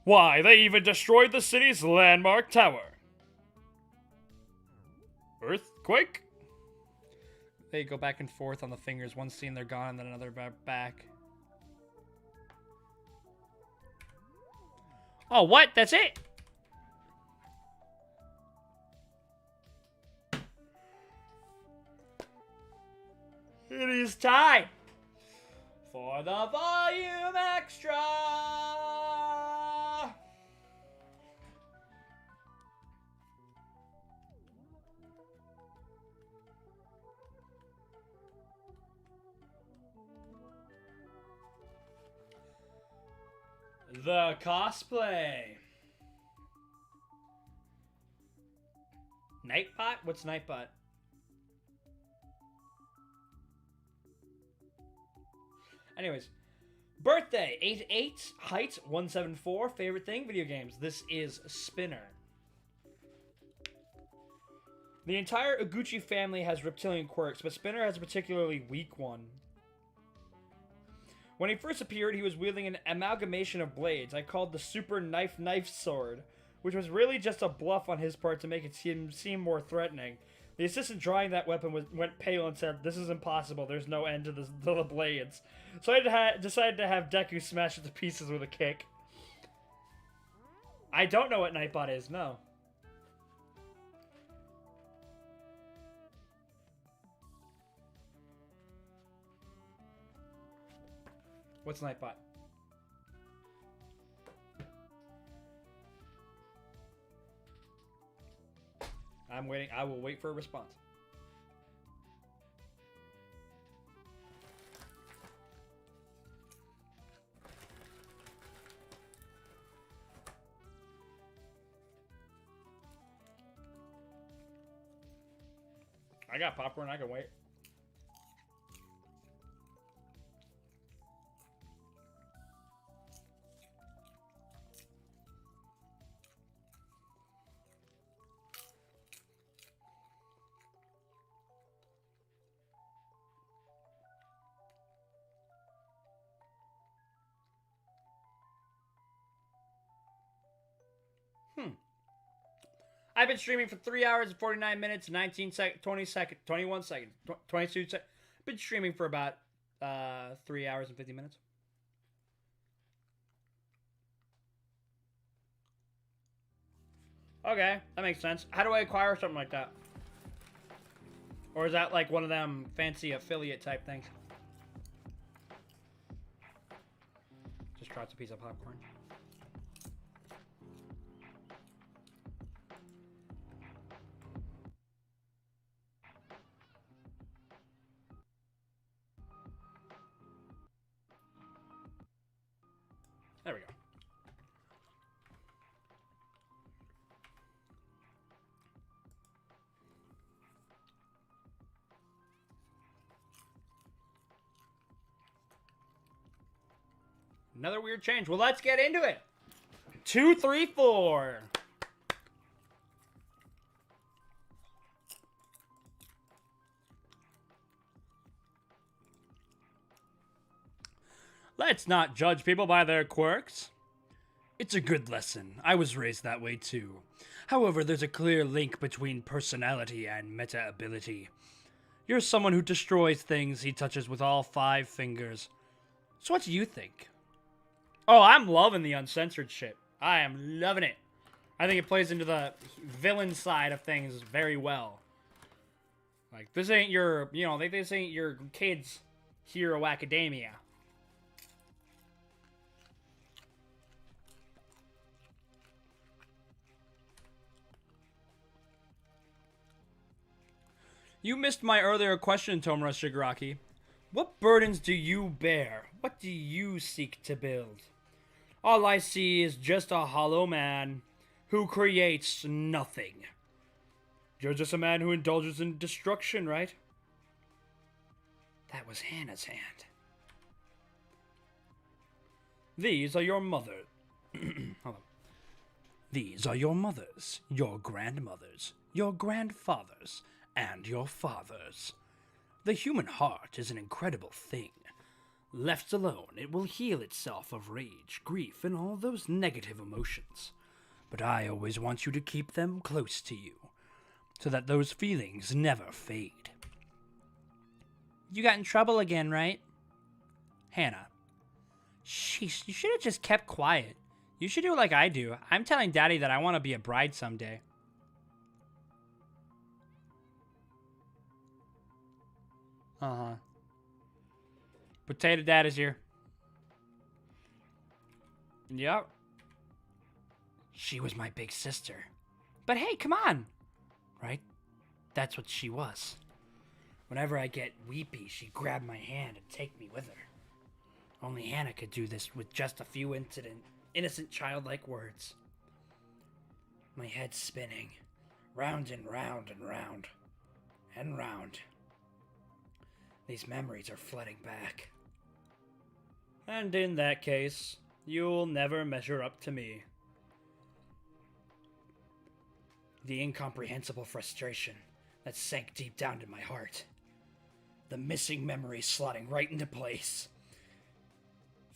Why, they even destroyed the city's landmark tower. Earthquake? They go back and forth on the fingers. One scene they're gone, then another back. Oh, what? That's it? It is time for the volume extra. The cosplay. Nightbot? What's Nightbot? Anyways, birthday 88, height 174, favorite thing video games. This is Spinner. The entire Uguchi family has reptilian quirks, but Spinner has a particularly weak one. When he first appeared, he was wielding an amalgamation of blades I called the Super Knife Sword, which was really just a bluff on his part to make it seem more threatening. The assistant drawing that weapon went pale and said, "This is impossible, there's no end to the blades." So I decided to have Deku smash it to pieces with a kick. I don't know what Nightbot is, no. What's Nightbot? I'm waiting. I will wait for a response. I got popcorn. I can wait. I've been streaming for 3 hours and 49 minutes, 19 seconds, 20 seconds, 21 seconds, 22 seconds. Been streaming for about 3 hours and 50 minutes. Okay, that makes sense. How do I acquire something like that? Or is that like one of them fancy affiliate type things? Just dropped a piece of popcorn. There we go. Another weird change. Well, let's get into it. 2, 3, 4. Let's not judge people by their quirks. It's a good lesson. I was raised that way too. However, there's a clear link between personality and meta ability. You're someone who destroys things he touches with all 5 fingers. So what do you think? Oh, I'm loving the uncensored shit. I am loving it. I think it plays into the villain side of things very well. Like, this ain't your, you know, this ain't your kid's Hero Academia. You missed my earlier question, Tomura Shigaraki. What burdens do you bear? What do you seek to build? All I see is just a hollow man who creates nothing. You're just a man who indulges in destruction, right? That was Hannah's hand. These are your mother. Hold on. These are your mothers, your grandmothers, your grandfathers, and your fathers. The human heart is an incredible thing. Left alone, it will heal itself of rage, grief, and all those negative emotions. But I always want you to keep them close to you, so that those feelings never fade. You got in trouble again, right? Hannah. Sheesh, you should have just kept quiet. You should do like I do. I'm telling Daddy that I want to be a bride someday. Uh-huh. Potato Dad is here. Yep. She was my big sister. But hey, come on. Right? That's what she was. Whenever I get weepy, she'd grab my hand and take me with her. Only Hannah could do this with just a few innocent childlike words. My head's spinning, round and round and round and round. These memories are flooding back. And in that case, you'll never measure up to me. The incomprehensible frustration that sank deep down in my heart. The missing memories slotting right into place.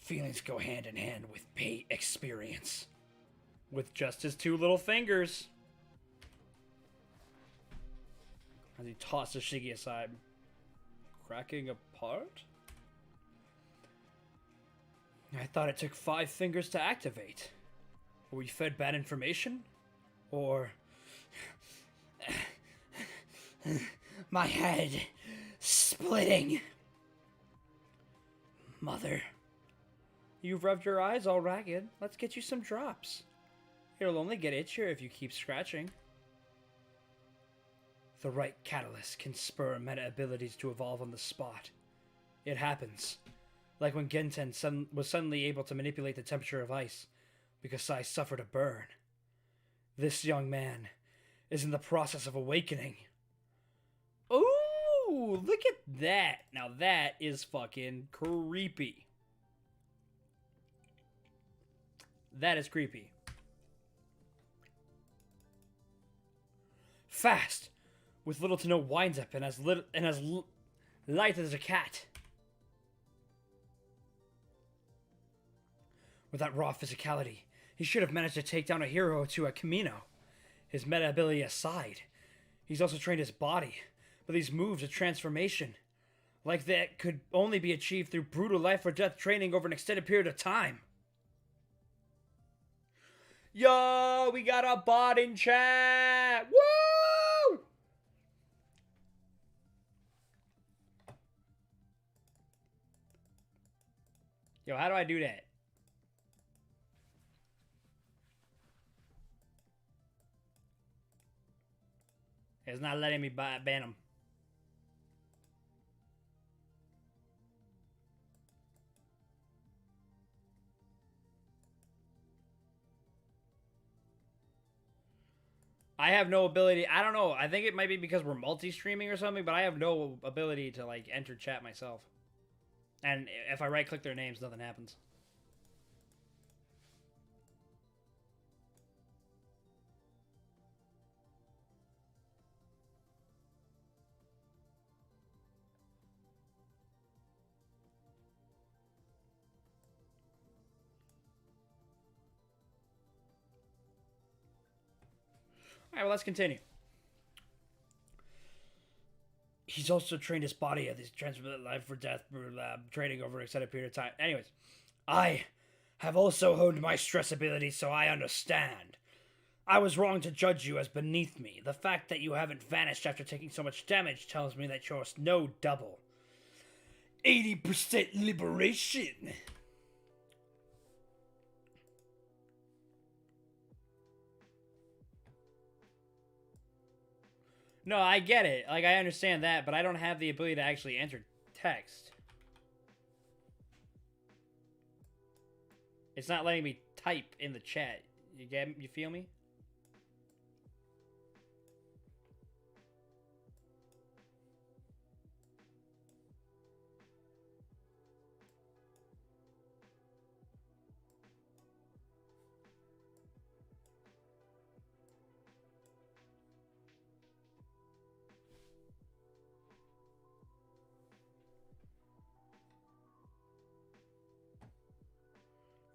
Feelings go hand in hand with experience. With just his 2 little fingers. As he tosses Shiggy aside. Cracking apart? I thought it took 5 fingers to activate. Were we fed bad information? Or... my head splitting. Mother. You've rubbed your eyes all ragged. Let's get you some drops. It'll only get itchier if you keep scratching. The right catalyst can spur meta abilities to evolve on the spot. It happens. Like when Genten was suddenly able to manipulate the temperature of ice, because Sai suffered a burn. This young man is in the process of awakening. Ooh, look at that. Now that is fucking creepy. That is creepy. Fast, with little to no winds-up, and as light as a cat. With that raw physicality, he should have managed to take down a hero to a Camino. His meta ability aside, he's also trained his body, but these moves of transformation, like that, could only be achieved through brutal life or death training over an extended period of time. Yo, we got a bot in chat! Woo! Yo, how do I do that? It's not letting me ban him. I have no ability. I don't know. I think it might be because we're multi-streaming or something, but I have no ability to, like, enter chat myself. And if I right-click their names, nothing happens. Alright, well, let's continue. He's also trained his body at this transmitted life for death training over an extended period of time. Anyways, I have also honed my stress ability, so I understand. I was wrong to judge you as beneath me. The fact that you haven't vanished after taking so much damage tells me that you're no double. 80% liberation. No, I get it. Like, I understand that, but I don't have the ability to actually enter text. It's not letting me type in the chat. You feel me?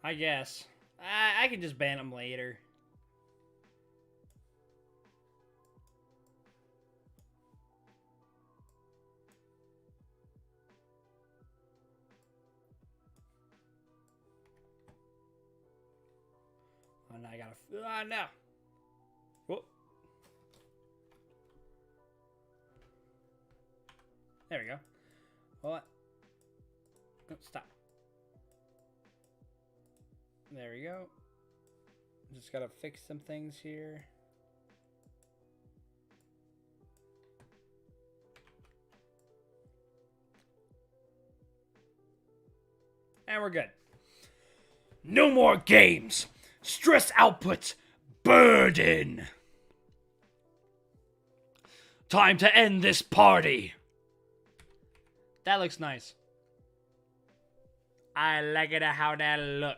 I guess. I can just ban them later. Oh, no, I gotta... Ah, no! Whoop. There we go. What? Oh, stop. There we go. Just gotta fix some things here. And we're good. No more games! Stress output burden! Time to end this party! That looks nice. I like it how that look.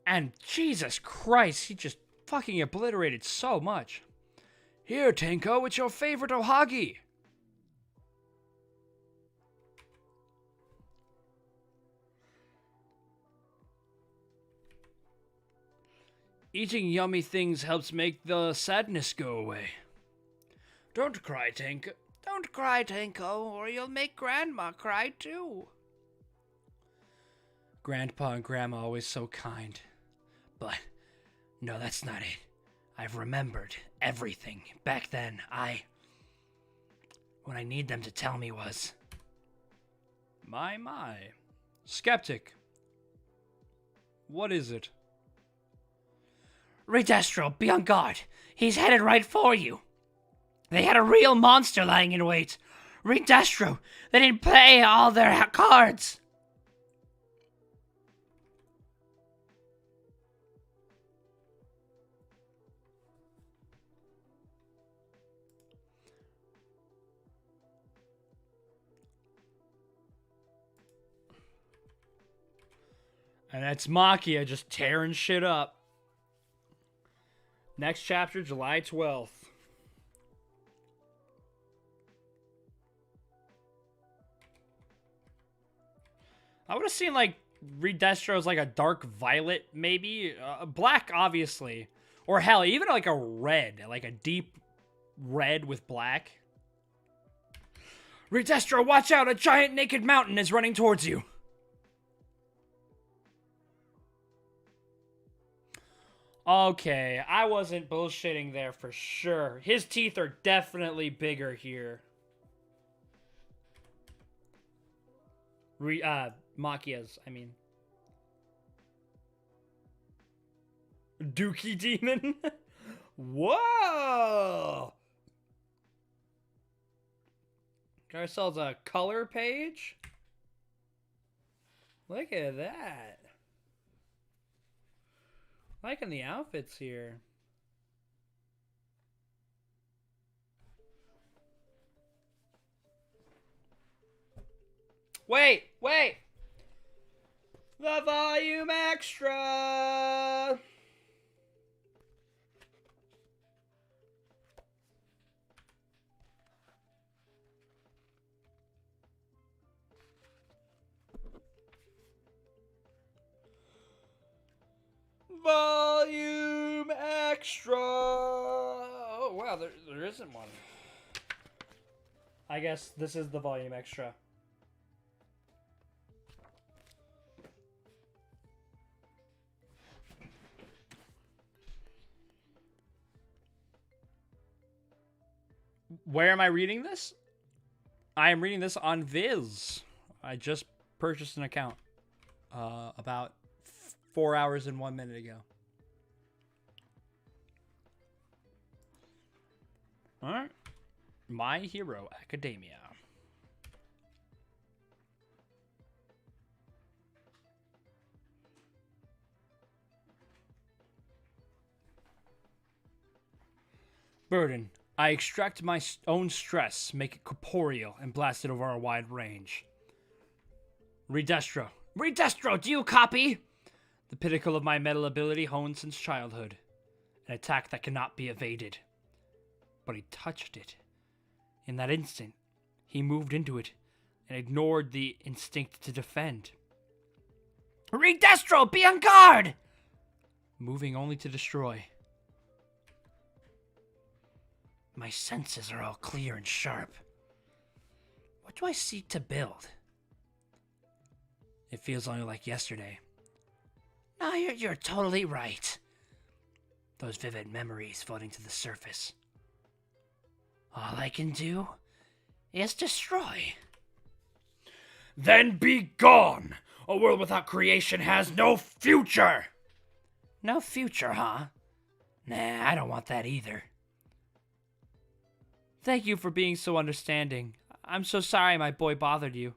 And Jesus Christ, he just fucking obliterated so much. Here, Tenko, it's your favorite ohagi. Eating yummy things helps make the sadness go away. Don't cry, Tenko. Don't cry, Tenko, or you'll make Grandma cry too. Grandpa and Grandma always so kind. But, no, that's not it. I've remembered everything. Back then, what I need them to tell me was... My. Skeptic. What is it? Redestro, be on guard. He's headed right for you. They had a real monster lying in wait. Redestro, they didn't play all their cards. And that's Makia just tearing shit up. Next chapter, July 12th. I would have seen, like, Redestro as, like, a dark violet, maybe. Black, obviously. Or, hell, even, like, a red. Like, a deep red with black. Redestro, watch out! A giant naked mountain is running towards you. Okay, I wasn't bullshitting there for sure. His teeth are definitely bigger here. Makia's, I mean. Dookie Demon? Whoa! Got ourselves a color page? Look at that. Liking the outfits here. Wait! The volume extra! Volume extra. Oh wow, there isn't one. I guess this is the volume extra. Where am I reading this? I am reading this on Viz. I just purchased an account about 4 hours and 1 minute ago. All right. My Hero Academia. Burden. I extract my own stress, make it corporeal, and blast it over a wide range. Redestro. Redestro, do you copy? The pinnacle of my metal ability honed since childhood. An attack that cannot be evaded. But he touched it. In that instant, he moved into it and ignored the instinct to defend. Redestro, be on guard! Moving only to destroy. My senses are all clear and sharp. What do I seek to build? It feels only like yesterday. No, you're totally right. Those vivid memories floating to the surface. All I can do is destroy. Then be gone! A world without creation has no future! No future, huh? Nah, I don't want that either. Thank you for being so understanding. I'm so sorry my boy bothered you.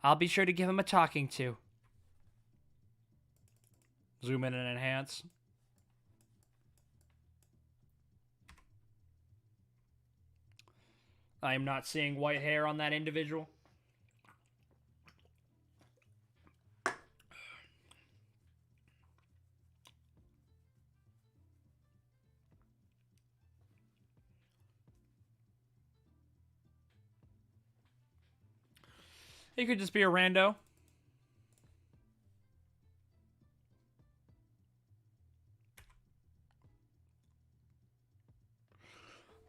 I'll be sure to give him a talking to. Zoom in and enhance. I am not seeing white hair on that individual. He could just be a rando.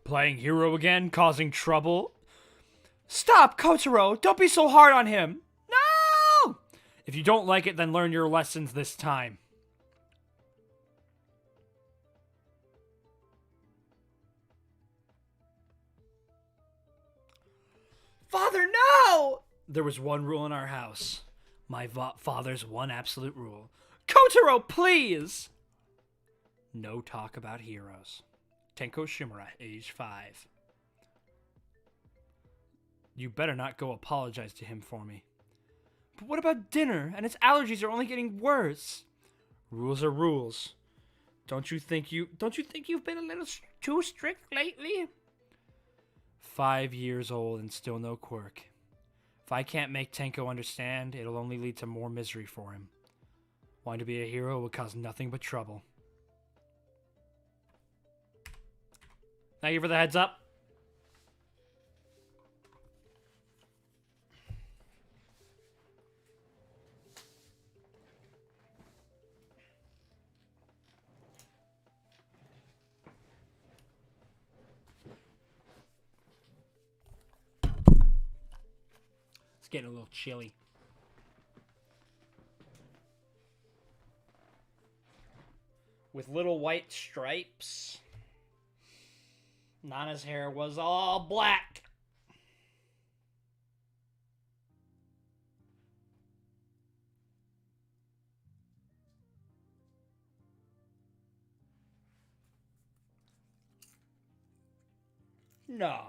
Playing hero again, causing trouble. Stop, Kotaro! Don't be so hard on him! No! If you don't like it, then learn your lessons this time. Father, no! There was one rule in our house. My father's one absolute rule. Kotaro, please! No talk about heroes. Tenko Shimura, age 5. You better not go apologize to him for me. But what about dinner? And his allergies are only getting worse. Rules are rules. Don't you think you've been a little too strict lately? 5 years old and still no quirk. If I can't make Tenko understand, it'll only lead to more misery for him. Wanting to be a hero would cause nothing but trouble. Thank you for the heads up. It's getting a little chilly. With little white stripes. Nana's hair was all black. No.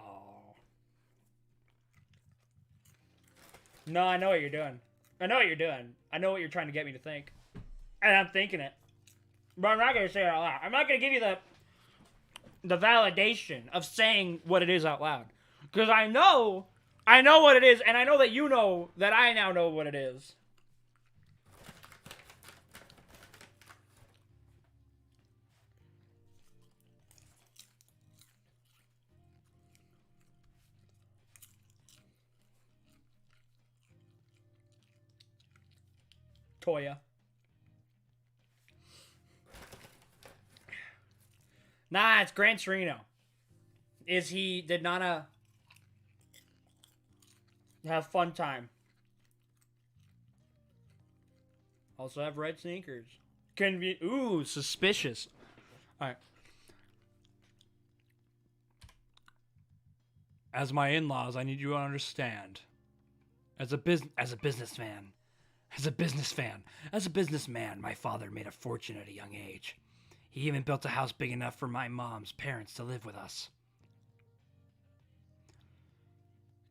No, I know what you're doing. I know what you're doing. I know what you're trying to get me to think. And I'm thinking it. But I'm not going to say it out loud. I'm not going to give you the validation of saying what it is out loud. Because I know what it is, and I know that you know that I now know what it is. Toya. Nah, it's Gran Torino. Did Nana have fun time? Also have red sneakers. Can be ooh, suspicious. Alright. As my in-laws, I need you to understand. As a businessman, my father made a fortune at a young age. He even built a house big enough for my mom's parents to live with us.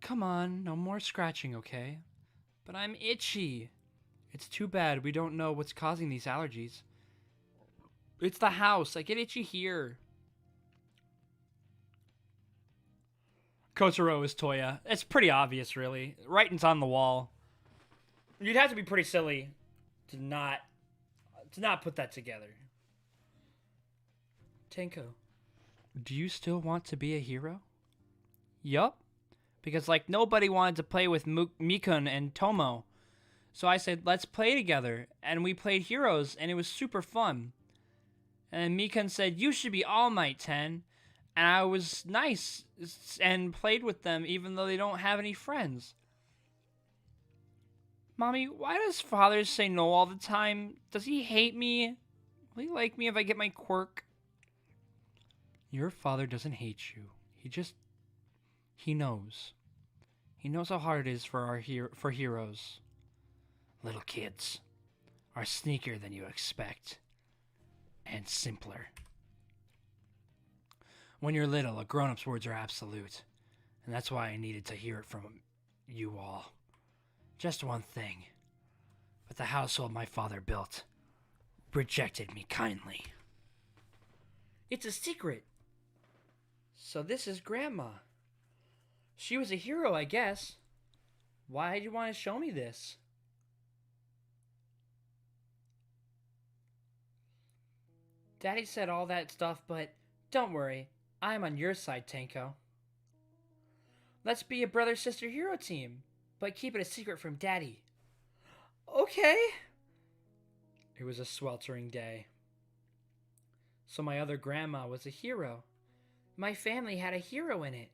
Come on, no more scratching, okay? But I'm itchy. It's too bad we don't know what's causing these allergies. It's the house. I get itchy here. Kotaro is Toya. It's pretty obvious, really. Writing's on the wall. You'd have to be pretty silly to not put that together. Tenko, do you still want to be a hero? Yup. Because, like, nobody wanted to play with Mikun and Tomo. So I said, let's play together. And we played heroes, and it was super fun. And Mikun said, you should be All Might 10. And I was nice and played with them, even though they don't have any friends. Mommy, why does father say no all the time? Does he hate me? Will he like me if I get my quirk? Your father doesn't hate you. He knows. He knows how hard it is for heroes. Little kids are sneakier than you expect. And simpler. When you're little, a grown-up's words are absolute. And that's why I needed to hear it from you all. Just one thing. But the household my father built rejected me kindly. It's a secret. So this is Grandma. She was a hero, I guess. Why did you want to show me this? Daddy said all that stuff, but don't worry. I'm on your side, Tenko. Let's be a brother-sister hero team, but keep it a secret from Daddy. Okay. It was a sweltering day. So my other grandma was a hero. My family had a hero in it.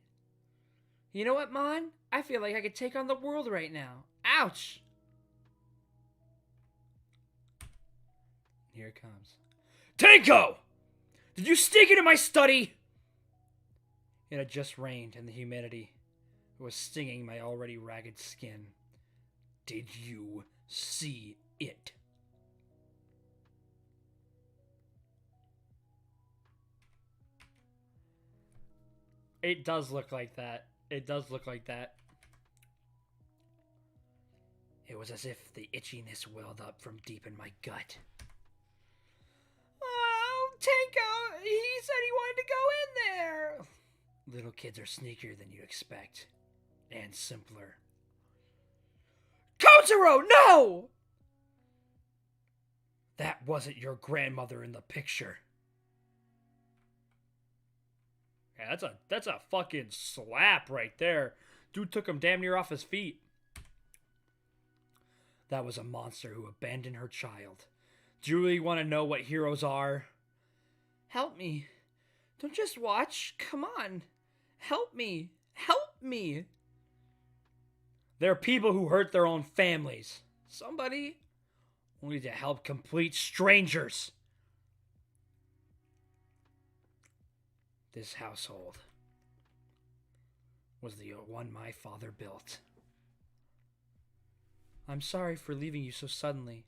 You know what, Mon? I feel like I could take on the world right now. Ouch! Here it comes. Tenko! Did you sneak into my study? It had just rained, and the humidity was stinging my already ragged skin. Did you see it? It does look like that. It does look like that. It was as if the itchiness welled up from deep in my gut. Oh, Tenko! He said he wanted to go in there! Little kids are sneakier than you expect. And simpler. Kotaro, no! That wasn't your grandmother in the picture. Yeah, that's a fucking slap right there. Dude took him damn near off his feet. That was a monster who abandoned her child. Do you really want to know what heroes are? Help me. Don't just watch. Come on. Help me. Help me. There are people who hurt their own families. Somebody only to help complete strangers. This household was the one my father built. I'm sorry for leaving you so suddenly.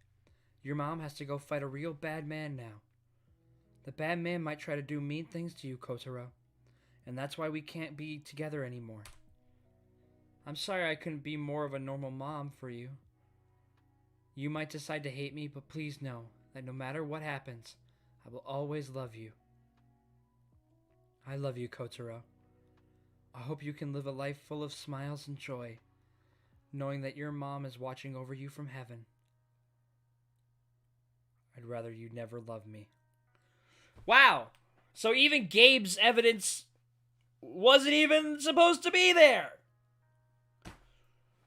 Your mom has to go fight a real bad man now. The bad man might try to do mean things to you, Kotaro. And that's why we can't be together anymore. I'm sorry I couldn't be more of a normal mom for you. You might decide to hate me, but please know that no matter what happens, I will always love you. I love you, Kotaro. I hope you can live a life full of smiles and joy, knowing that your mom is watching over you from heaven. I'd rather you never love me. Wow! So even Gabe's evidence wasn't even supposed to be there!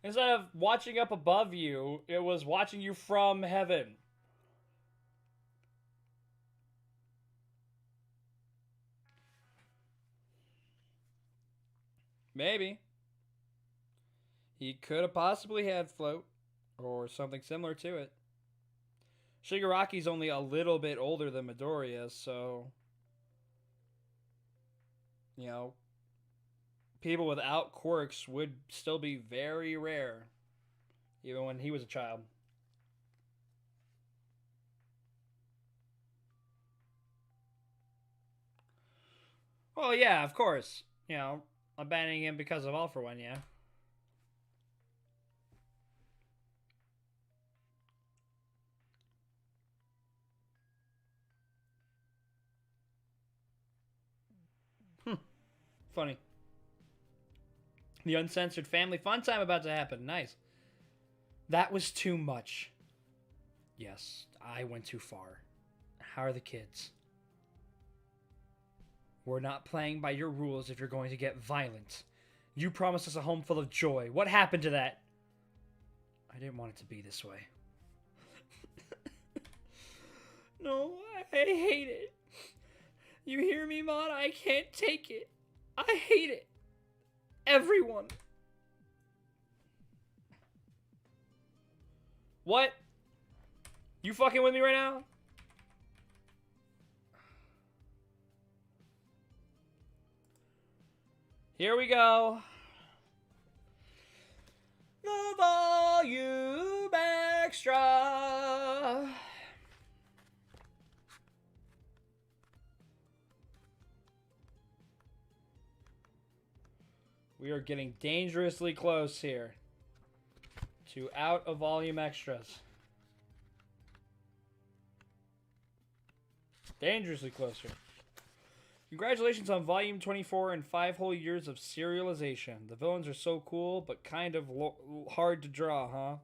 Instead of watching up above you, it was watching you from heaven. Maybe. He could have possibly had float or something similar to it. Shigaraki's only a little bit older than Midoriya, so you know, people without quirks would still be very rare, even when he was a child. Well, yeah, of course. Abandoning him because of All for One, yeah. Funny. The uncensored family fun time about to happen. Nice. That was too much. Yes, I went too far. How are the kids? We're not playing by your rules if you're going to get violent. You promised us a home full of joy. What happened to that? I didn't want it to be this way. No, I hate it. You hear me, Mon? I can't take it. I hate it. Everyone. What? You fucking with me right now? Here we go. The volume extra. We are getting dangerously close here to out of volume extras. Dangerously close here. Congratulations on volume 24 and 5 whole years of serialization. The villains are so cool, but kind of hard to draw, huh?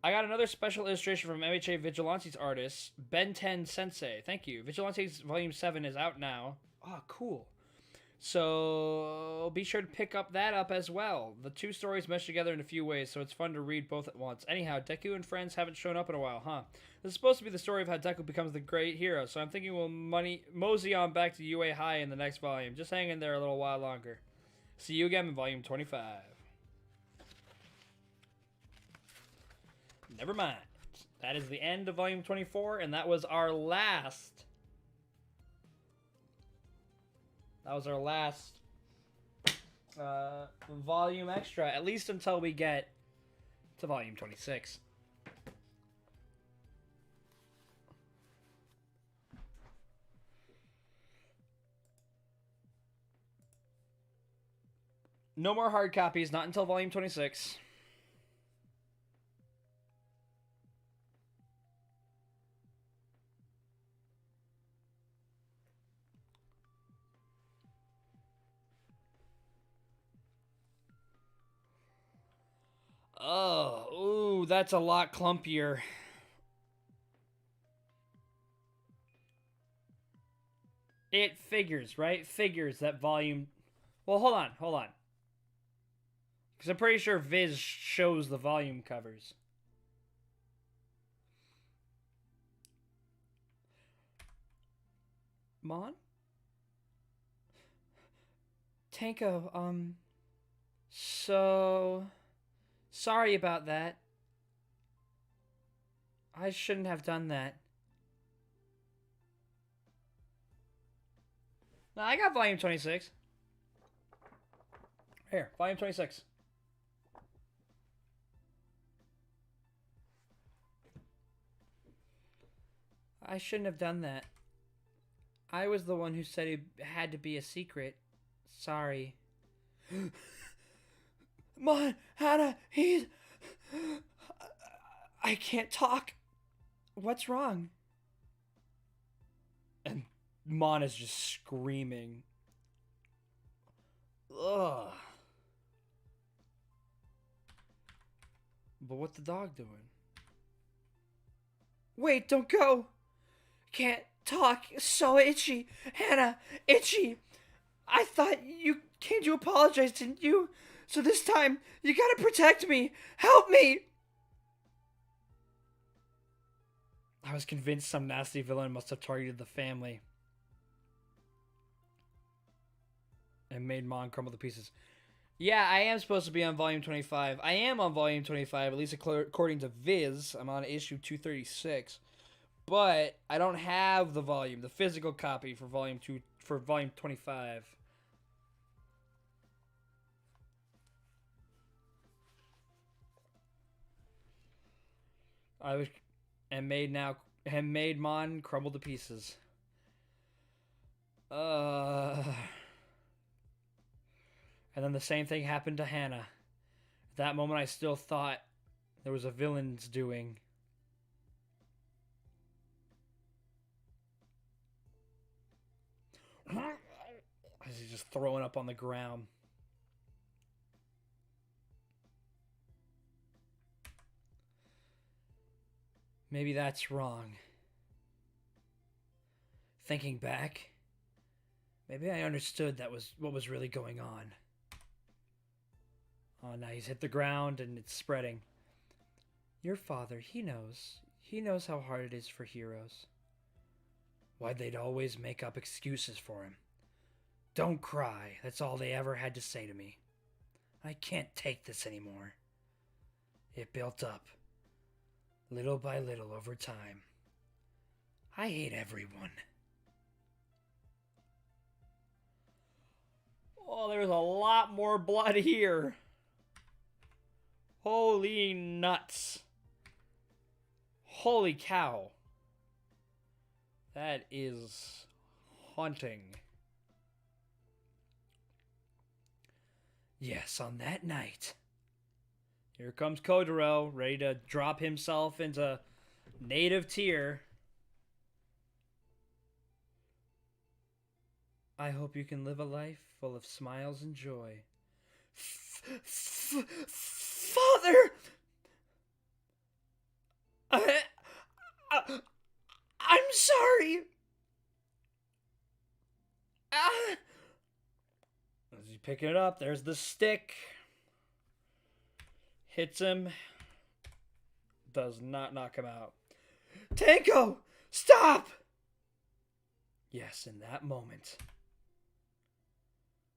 I got another special illustration from MHA Vigilante's artist, Ben 10 Sensei. Thank you. Vigilante's volume 7 is out now. Oh, cool. So be sure to pick that up as well. The two stories mesh together in a few ways, so it's fun to read both at once. Anyhow, Deku and friends haven't shown up in a while, huh? This is supposed to be the story of how Deku becomes the great hero, so I'm thinking we'll mosey on back to UA High in the next volume. Just hang in there a little while longer. See you again in volume 25. Never mind. That is the end of volume 24, and that was our last. That was our last volume extra, at least until we get to volume 26. No more hard copies, not until volume 26. Oh, ooh, that's a lot clumpier. It figures, right? Figures that volume... Well, hold on. Because I'm pretty sure Viz shows the volume covers. Mon? Tanko, so... Sorry about that. I shouldn't have done that. No, I got volume 26. Here, volume 26. I shouldn't have done that. I was the one who said it had to be a secret. Sorry. Mon, Hannah, he's... I can't talk. What's wrong? And Mon is just screaming. Ugh. But what's the dog doing? Wait, don't go. Can't talk. So itchy. Hannah, itchy. I thought you came to apologize, didn't you? So this time, you gotta protect me. Help me. I was convinced some nasty villain must have targeted the family. And made Mon crumble to pieces. Yeah, I am supposed to be on volume 25. I am on volume 25, at least according to Viz. I'm on issue 236. But I don't have the volume, the physical copy for volume 25. And made Mon crumble to pieces. And then the same thing happened to Hannah. At that moment, I still thought there was a villain's doing. As he's just throwing up on the ground. Maybe that's wrong. Thinking back, maybe I understood that was what was really going on. Oh, now he's hit the ground and it's spreading. Your father, he knows. He knows how hard it is for heroes. Why they'd always make up excuses for him. Don't cry, that's all they ever had to say to me. I can't take this anymore. It built up, little by little over time. I hate everyone. Oh, there's a lot more blood here. Holy nuts. Holy cow. That is haunting. Yes, on that night. Here comes Kodoro, ready to drop himself into native tier. I hope you can live a life full of smiles and joy. Father! I'm sorry. As he's picking it up, there's the stick. Hits him. Does not knock him out. Tanko! Stop! Yes, in that moment,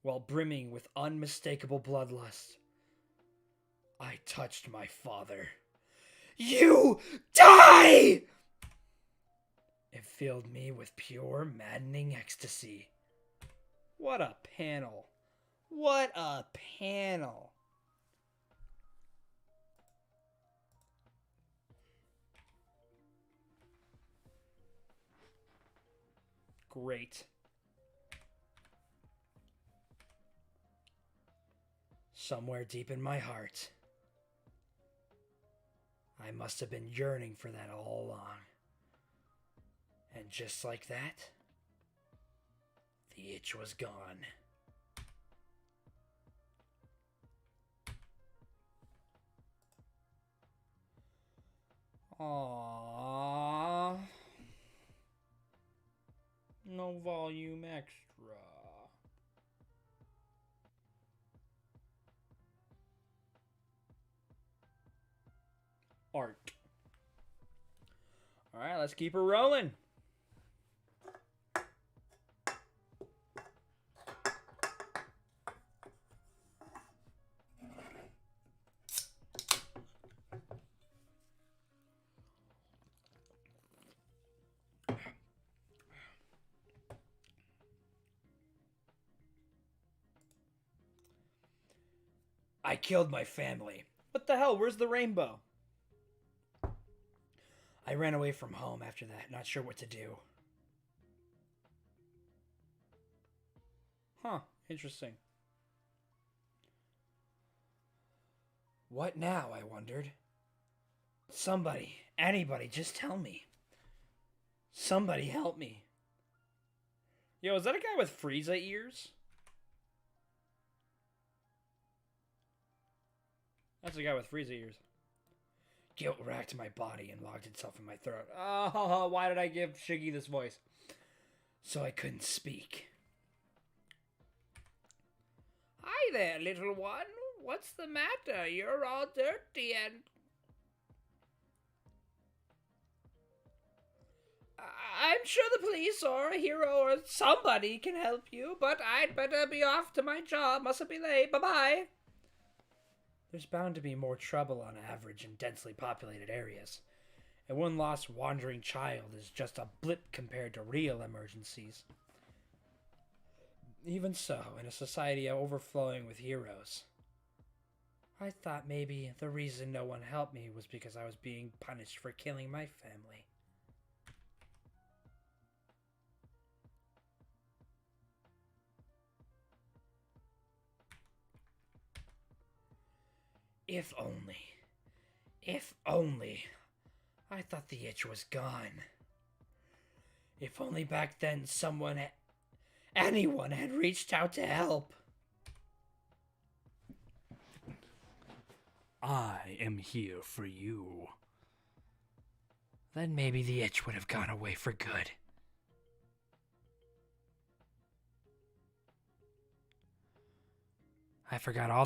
while brimming with unmistakable bloodlust, I touched my father. You die! It filled me with pure, maddening ecstasy. What a panel. What a panel. Great. Somewhere deep in my heart, I must have been yearning for that all along. And just like that, the itch was gone. Aww. No volume extra. Art. Alright, let's keep her rolling. I killed my family. What the hell? Where's the rainbow? I ran away from home after that, not sure what to do. Huh, interesting. What now, I wondered. Somebody, anybody, just tell me. Somebody help me. Yo, is that a guy with Frieza ears? That's a guy with Frieza ears. Guilt racked my body and locked itself in my throat. Oh, why did I give Shiggy this voice? So I couldn't speak. Hi there, little one. What's the matter? You're all dirty and... I'm sure the police or a hero or somebody can help you, but I'd better be off to my job. Mustn't be late. Bye-bye. There's bound to be more trouble on average in densely populated areas, and one lost wandering child is just a blip compared to real emergencies. Even so, in a society overflowing with heroes, I thought maybe the reason no one helped me was because I was being punished for killing my family. If only, I thought the itch was gone. If only back then anyone had reached out to help. I am here for you. Then maybe the itch would have gone away for good. I forgot all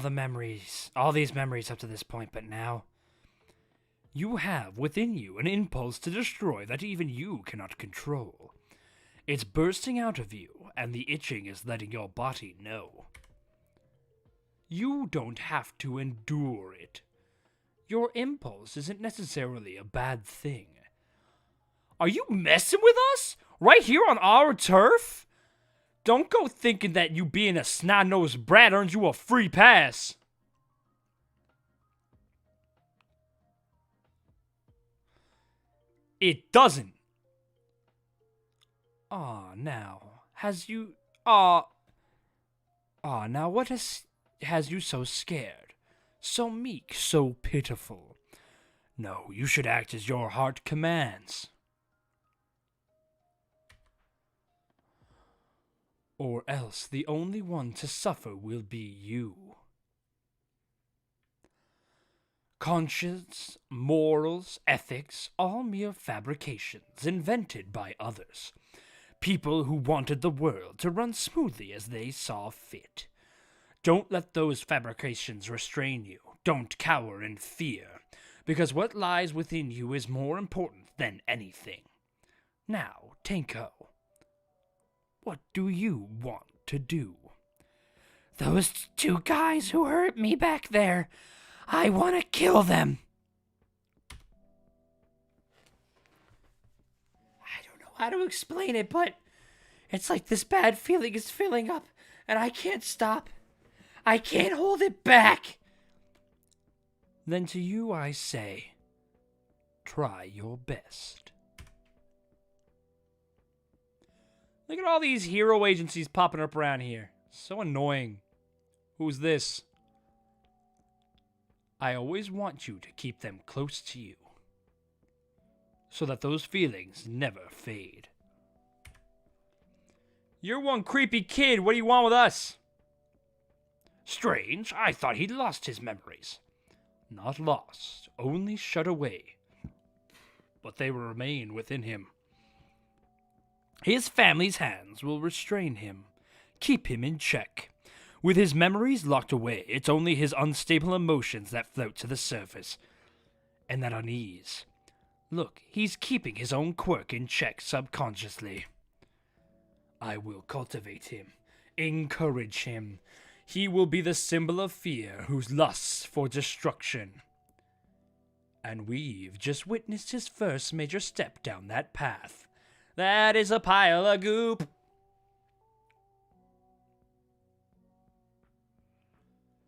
these memories up to this point, but now you have within you an impulse to destroy that even you cannot control. It's bursting out of you, and the itching is letting your body know. You don't have to endure it. Your impulse isn't necessarily a bad thing. Are you messing with us? Right here on our turf? Don't go thinking that you being a snot-nosed brat earns you a free pass. It doesn't. Now what has you so scared, so meek, so pitiful? No, you should act as your heart commands. Or else the only one to suffer will be you. Conscience, morals, ethics, all mere fabrications invented by others. People who wanted the world to run smoothly as they saw fit. Don't let those fabrications restrain you. Don't cower in fear, because what lies within you is more important than anything. Now, Tenko, what do you want to do? Those two guys who hurt me back there, I want to kill them. I don't know how to explain it, but it's like this bad feeling is filling up, and I can't stop. I can't hold it back. Then to you I say, try your best. Look at all these hero agencies popping up around here. So annoying. Who's this? I always want you to keep them close to you, so that those feelings never fade. You're one creepy kid. What do you want with us? Strange. I thought he'd lost his memories. Not lost, only shut away. But they will remain within him. His family's hands will restrain him, keep him in check. With his memories locked away, it's only his unstable emotions that float to the surface. And that unease. Look, he's keeping his own quirk in check subconsciously. I will cultivate him, encourage him. He will be the symbol of fear whose lusts for destruction. And we've just witnessed his first major step down that path. That is a pile of goop.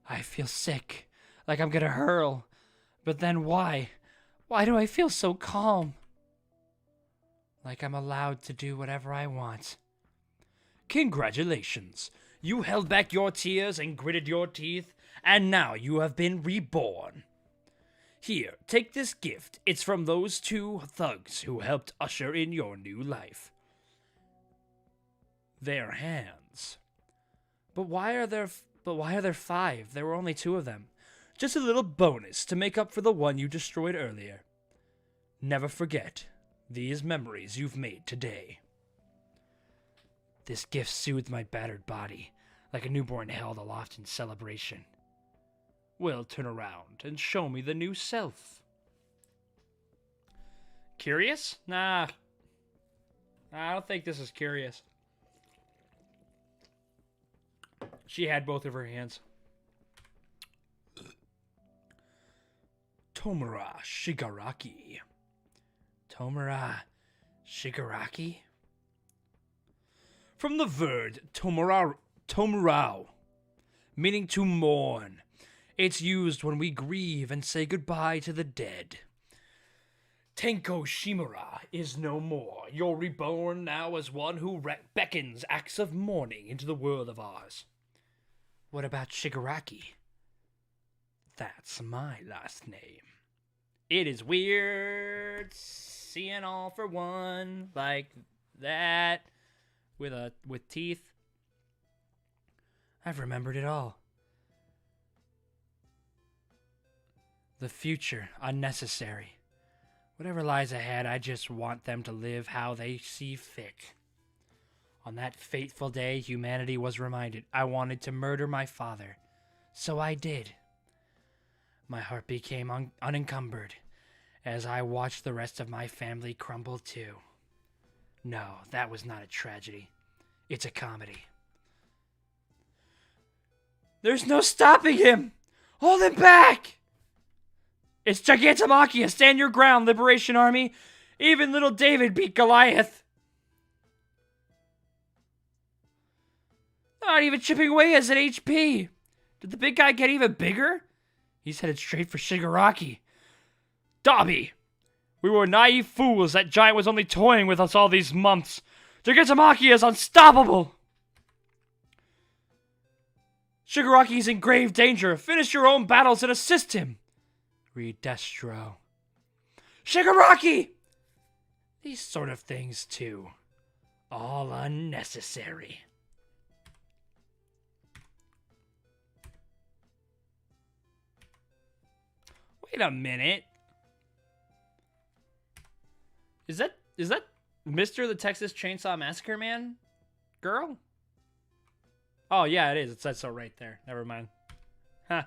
I feel sick, like I'm gonna hurl. But then why? Why do I feel so calm? Like I'm allowed to do whatever I want. Congratulations. You held back your tears and gritted your teeth, and now you have been reborn. Here, take this gift. It's from those two thugs who helped usher in your new life. Their hands. But why are there 5? There were only 2 of them. Just a little bonus to make up for the one you destroyed earlier. Never forget these memories you've made today. This gift soothed my battered body, like a newborn held aloft in celebration. Well, turn around and show me the new self. Curious? Nah. I don't think this is curious. She had both of her hands. Tomura Shigaraki. Tomura Shigaraki? From the word tomurao, meaning to mourn. It's used when we grieve and say goodbye to the dead. Tenko Shimura is no more. You're reborn now as one who beckons acts of mourning into the world of ours. What about Shigaraki? That's my last name. It is weird seeing all for one like that with teeth. I've remembered it all. The future, unnecessary. Whatever lies ahead, I just want them to live how they see fit. On that fateful day, humanity was reminded I wanted to murder my father. So I did. My heart became unencumbered as I watched the rest of my family crumble too. No, that was not a tragedy. It's a comedy. There's no stopping him! Hold him back! It's Gigantomachia! Stand your ground, Liberation Army! Even little David beat Goliath! Not even chipping away as an HP! Did the big guy get even bigger? He's headed straight for Shigaraki. Dobby! We were naive fools. That giant was only toying with us all these months. Gigantomachia is unstoppable! Shigaraki's in grave danger. Finish your own battles and assist him. Read Destro. Shigaraki! These sort of things, too. All unnecessary. Wait a minute. Is that Mr. the Texas Chainsaw Massacre Man girl? Oh, yeah, it is. It says so right there. Never mind. Huh.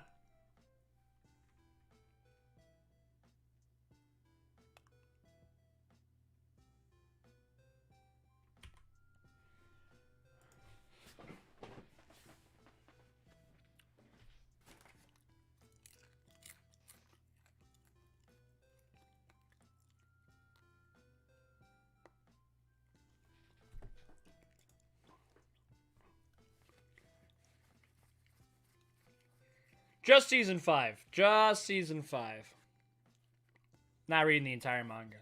Just season 5. Just season 5. Not reading the entire manga.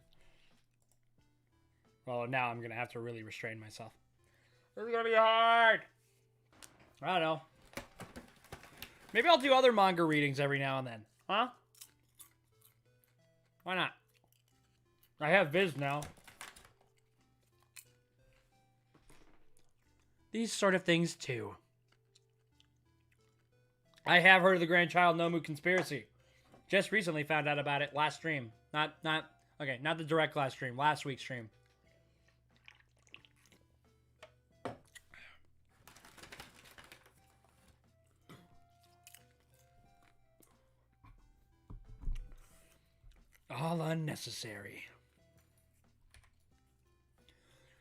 Well, now I'm going to have to really restrain myself. This is going to be hard. I don't know. Maybe I'll do other manga readings every now and then. Huh? Why not? I have Viz now. These sort of things, too. I have heard of the Grandchild Nomu conspiracy. Just recently found out about it last stream. Not the direct last stream. Last week's stream. All unnecessary.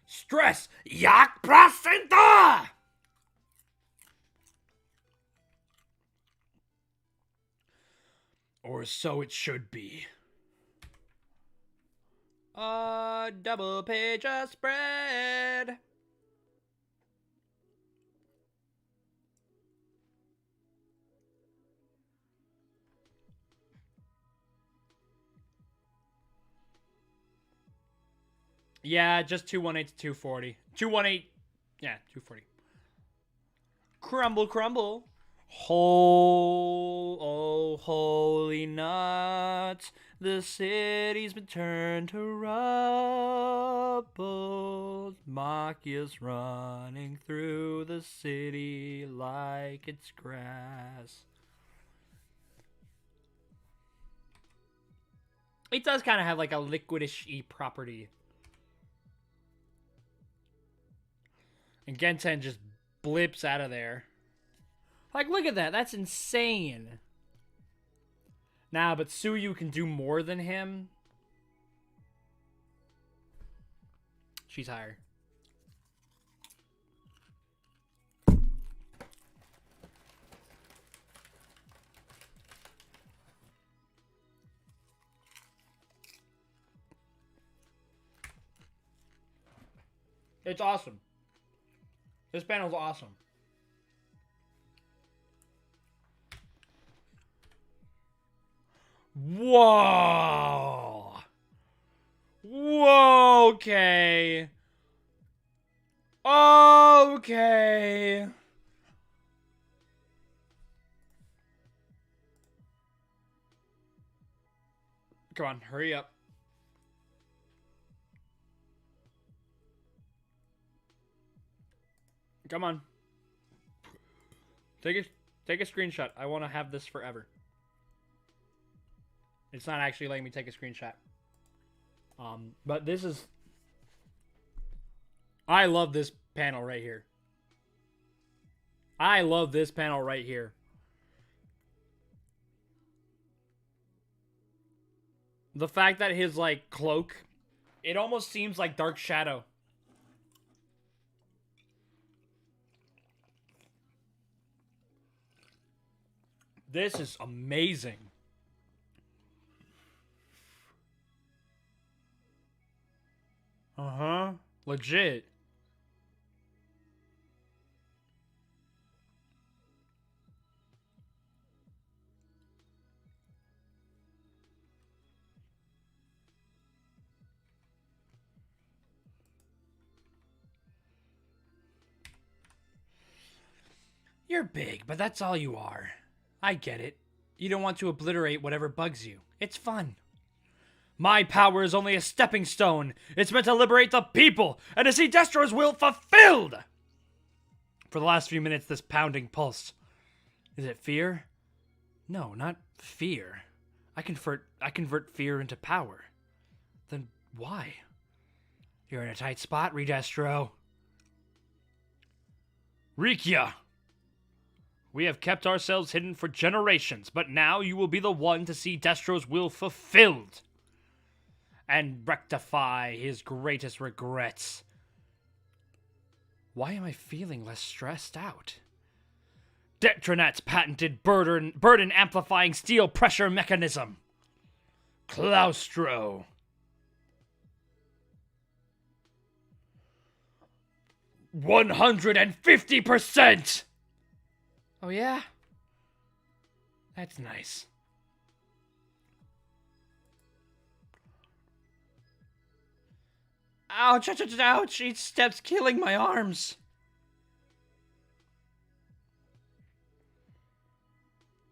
Stress! Yak placenta! Or so it should be. A double page spread. Yeah, just 218 to 240. 218. Yeah, 240. Crumble, crumble. Oh, holy nuts, the city's been turned to rubble. Machia's running through the city like it's grass. It does kind of have like a liquidish-y property. And Genten just blips out of there. Like, look at that. That's insane. Nah, but Suyu can do more than him. She's higher. It's awesome. This panel's awesome. Whoa. Whoa, okay. Okay. Come on, hurry up. Come on. Take a screenshot. I want to have this forever. It's not actually letting me take a screenshot. But this is... I love this panel right here. I love this panel right here. The fact that his, like, cloak, it almost seems like Dark Shadow. This is amazing. Uh-huh. Legit. You're big, but that's all you are. I get it. You don't want to obliterate whatever bugs you. It's fun. My power is only a stepping stone. It's meant to liberate the people and to see Destro's will fulfilled. For the last few minutes, this pounding pulsed. Is it fear? No, not fear. I convert fear into power. Then why? You're in a tight spot, Redestro. Rikia! We have kept ourselves hidden for generations, but now you will be the one to see Destro's will fulfilled and rectify his greatest regrets. Why am I feeling less stressed out? Detronat's patented burden amplifying steel pressure mechanism. Claustro. 150%! Oh yeah? That's nice. Ouch, ouch, ouch, ouch. Each step's killing my arms.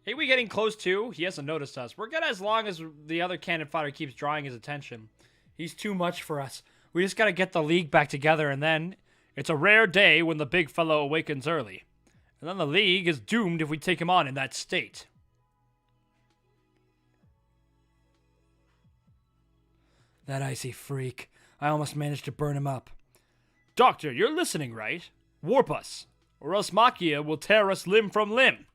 Hey, we getting close too? He hasn't noticed us. We're good as long as the other cannon fodder keeps drawing his attention. He's too much for us. We just gotta get the League back together, and then it's a rare day when the big fellow awakens early. And then the League is doomed if we take him on in that state. That icy freak. I almost managed to burn him up. Doctor, you're listening, right? Warp us, or else Makia will tear us limb from limb.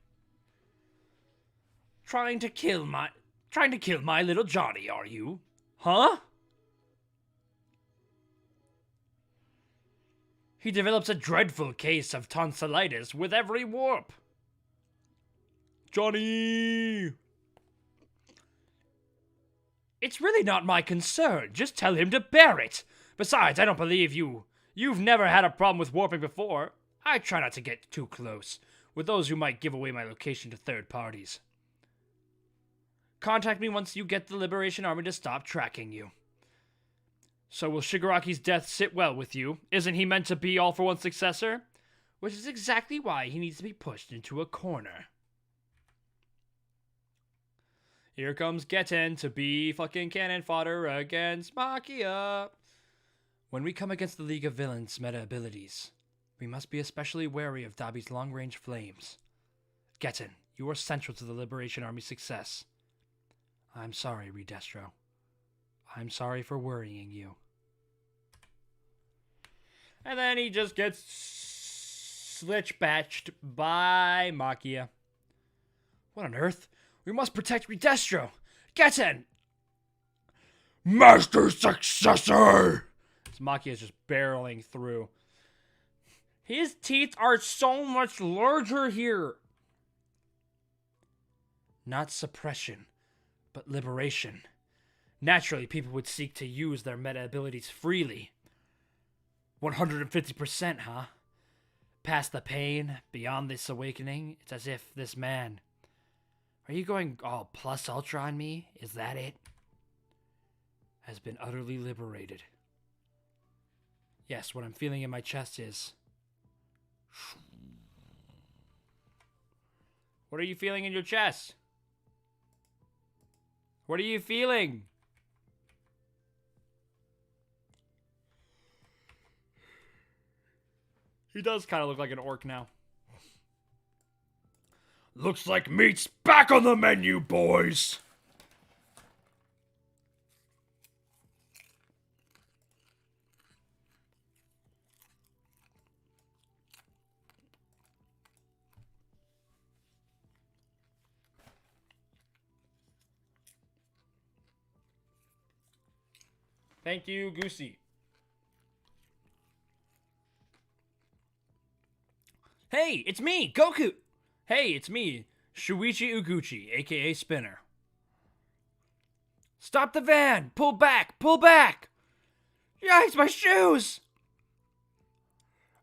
Trying to kill my little Johnny, are you? Huh? He develops a dreadful case of tonsillitis with every warp. Johnny! It's really not my concern. Just tell him to bear it. Besides, I don't believe you. You've never had a problem with warping before. I try not to get too close with those who might give away my location to third parties. Contact me once you get the Liberation Army to stop tracking you. So will Shigaraki's death sit well with you? Isn't he meant to be All for One's successor? Which is exactly why he needs to be pushed into a corner. Here comes Getten to be fucking cannon fodder against Makia. When we come against the League of Villains' meta abilities, we must be especially wary of Dabi's long-range flames. Getten, you are central to the Liberation Army's success. I'm sorry, Redestro. I'm sorry for worrying you. And then he just gets slitch-batched by Makia. What on earth? We must protect Redestro! Getten! Master Successor! Makia is just barreling through. His teeth are so much larger here. Not suppression, but liberation. Naturally, people would seek to use their meta abilities freely. 150%, huh? Past the pain, beyond this awakening, it's as if this man... Are you going all plus ultra on me? Is that it? Has been utterly liberated. Yes, what I'm feeling in my chest is... What are you feeling in your chest? What are you feeling? He does kind of look like an orc now. Looks like meat's back on the menu, boys! Thank you, Goosey. Hey, it's me, Goku! Hey, it's me, Shuichi Uguchi, aka Spinner. Stop the van! Pull back! Pull back! Yikes, my shoes!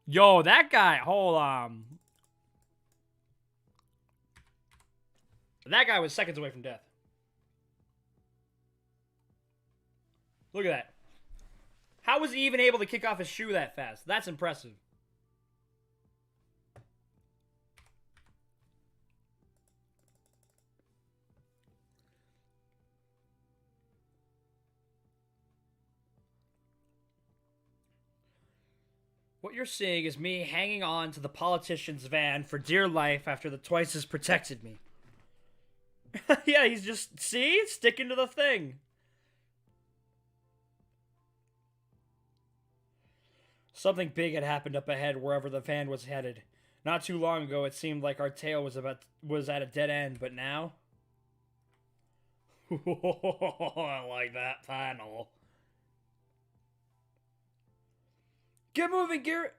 Yo, that guy, hold on. That guy was seconds away from death. Look at that. How was he even able to kick off his shoe that fast? That's impressive. What you're seeing is me hanging on to the politician's van for dear life after the Twice has protected me. Yeah, he's just, see? Sticking to the thing. Something big had happened up ahead wherever the van was headed. Not too long ago, it seemed like our tale was at a dead end, but now... I like that panel. Get moving, Garen!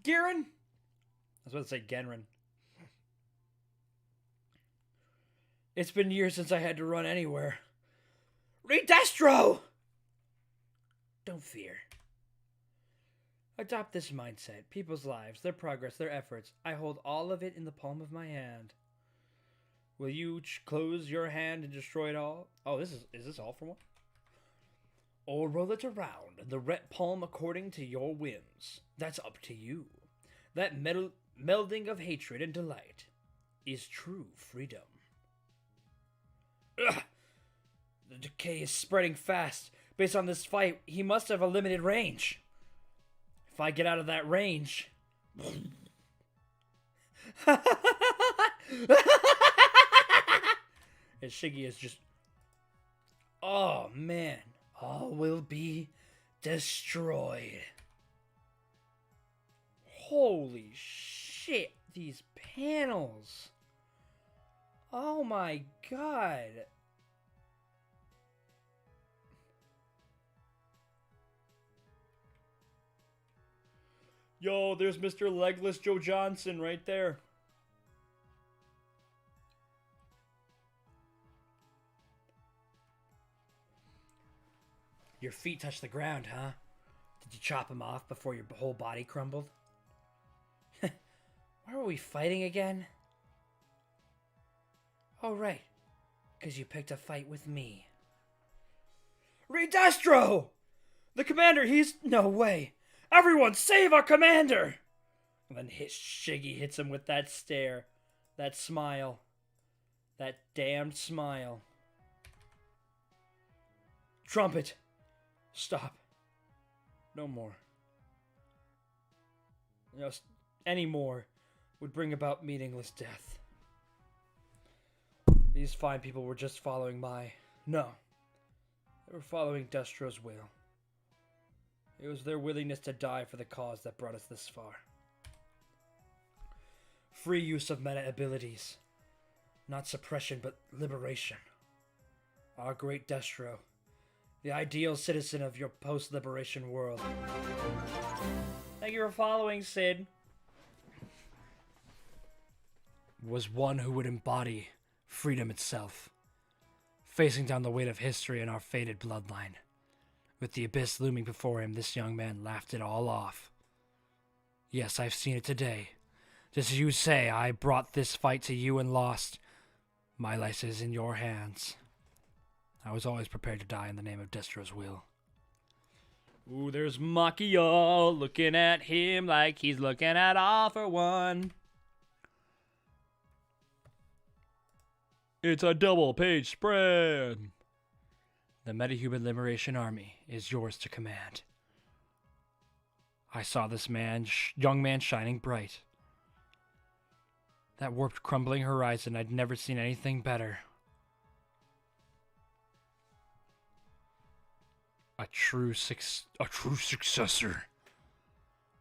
I was about to say Genrin. It's been years since I had to run anywhere. Redestro! Don't fear. Adopt this mindset. People's lives, their progress, their efforts. I hold all of it in the palm of my hand. Will you close your hand and destroy it all? Oh, is this all for one? Or roll it around in the Rhett palm according to your whims. That's up to you. That melding of hatred and delight is true freedom. Ugh. The decay is spreading fast. Based on this fight, he must have a limited range. If I get out of that range... And Shiggy is just... Oh, man. All will be destroyed. Holy shit, these panels. Oh my god. Yo, there's Mr. Legless Joe Johnson right there. Your feet touched the ground, huh? Did you chop them off before your whole body crumbled? Why were we fighting again? Oh, right. Because you picked a fight with me. Redestro! The commander, he's... No way. Everyone, save our commander! And then Shiggy hits him with that stare. That smile. That damned smile. Trumpet! Stop. No more. You know, any more would bring about meaningless death. These fine people were just following my... No. They were following Destro's will. It was their willingness to die for the cause that brought us this far. Free use of meta abilities. Not suppression, but liberation. Our great Destro. The ideal citizen of your post-liberation world. Thank you for following, Sid. Was one who would embody freedom itself, facing down the weight of history in our faded bloodline. With the abyss looming before him, this young man laughed it all off. Yes, I've seen it today. Just as you say, I brought this fight to you and lost. My life is in your hands. I was always prepared to die in the name of Destro's will. Ooh, there's Machia looking at him like he's looking at All for One. It's a double-page spread. The Metahuman Liberation Army is yours to command. I saw this young man shining bright. That warped, crumbling horizon, I'd never seen anything better. A true successor.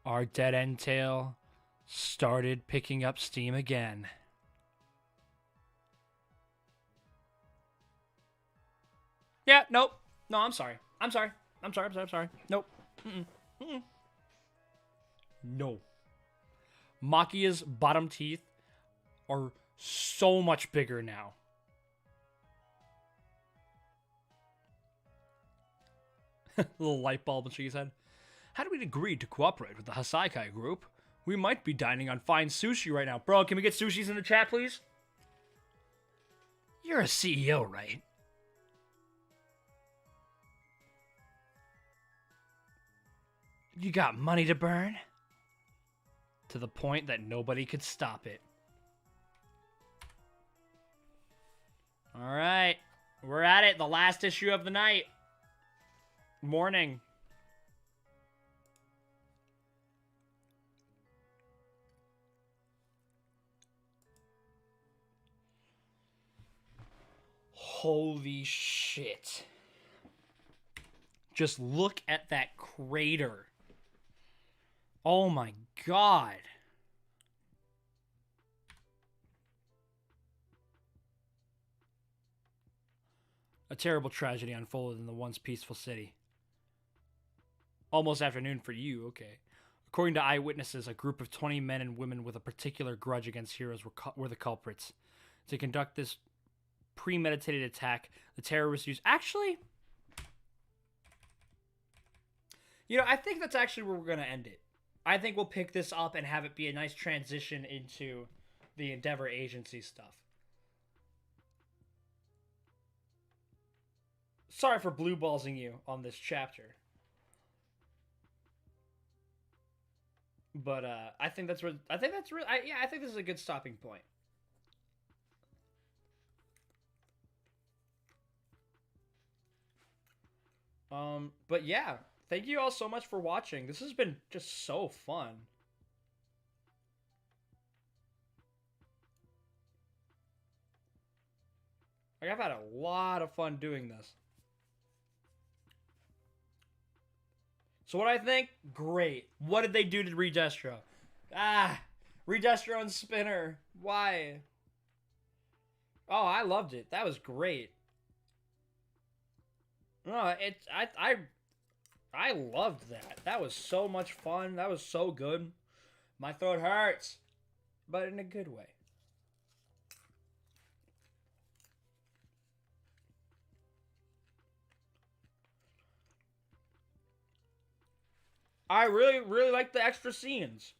Our dead-end tale started picking up steam again. Yeah, nope. No, I'm sorry. I'm sorry. Nope. No. Machia's bottom teeth are so much bigger now. Little light bulb in Shige's head. Had we agreed to cooperate with the Hasaikai group, we might be dining on fine sushi right now. Bro, can we get sushis in the chat, please? You're a CEO, right? You got money to burn? To the point that nobody could stop it. Alright. We're at it. The last issue of the night. Morning. Holy shit. Just look at that crater. Oh my god. A terrible tragedy unfolded in the once peaceful city. Almost afternoon for you, okay. According to eyewitnesses, a group of 20 men and women with a particular grudge against heroes were the culprits. To conduct this premeditated attack, the terrorists used... Actually... You know, I think that's actually where we're going to end it. I think we'll pick this up and have it be a nice transition into the Endeavor Agency stuff. Sorry for blue ballsing you on this chapter. But I think that's where I think this is a good stopping point. But yeah, thank you all so much for watching. This has been just so fun. Like, I've had a lot of fun doing this. So what I think? Great. What did they do to Redestro? Redestro and Spinner. Why? Oh, I loved it. That was great. No, I loved that. That was so much fun. That was so good. My throat hurts, but in a good way. I really, really like the extra scenes.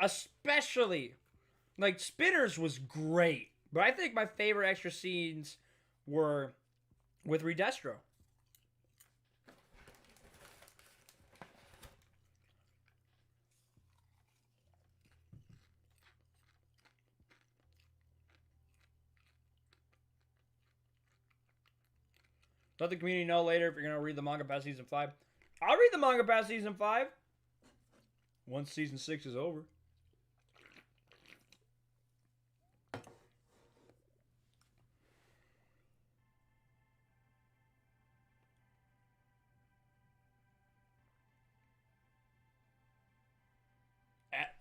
Especially, like, Spinners was great. But I think my favorite extra scenes were with Redestro. Let the community know later if you're going to read the manga past Season 5. I'll read the manga past Season 5. Once Season 6 is over.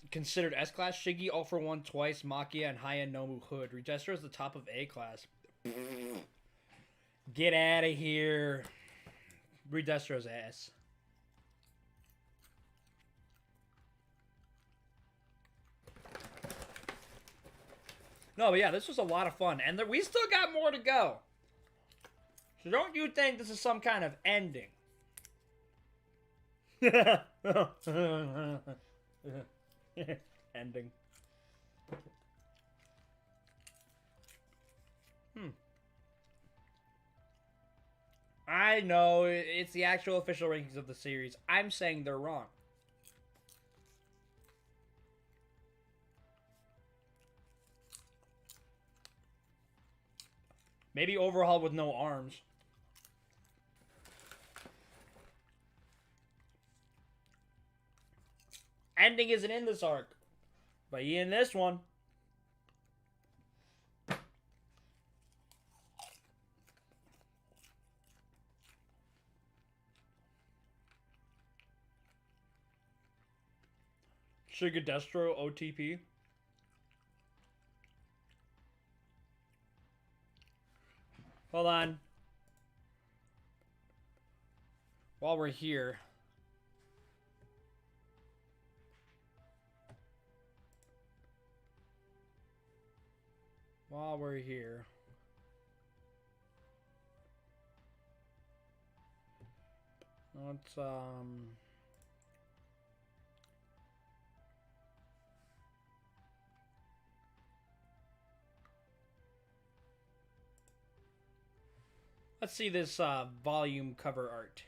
Considered S-Class, Shiggy, All for One twice, Makia, and Haya Nomu Hood. Redestro is the top of A-Class. Get out of here. Redestro's ass. No, but yeah, this was a lot of fun. And we still got more to go. So don't you think this is some kind of ending? Ending. I know it's the actual official rankings of the series. I'm saying they're wrong. Maybe Overhaul with no arms. Ending isn't in this arc, but he in this one. Shigadestro OTP. Hold on. While we're here. Let's let's see this volume cover art.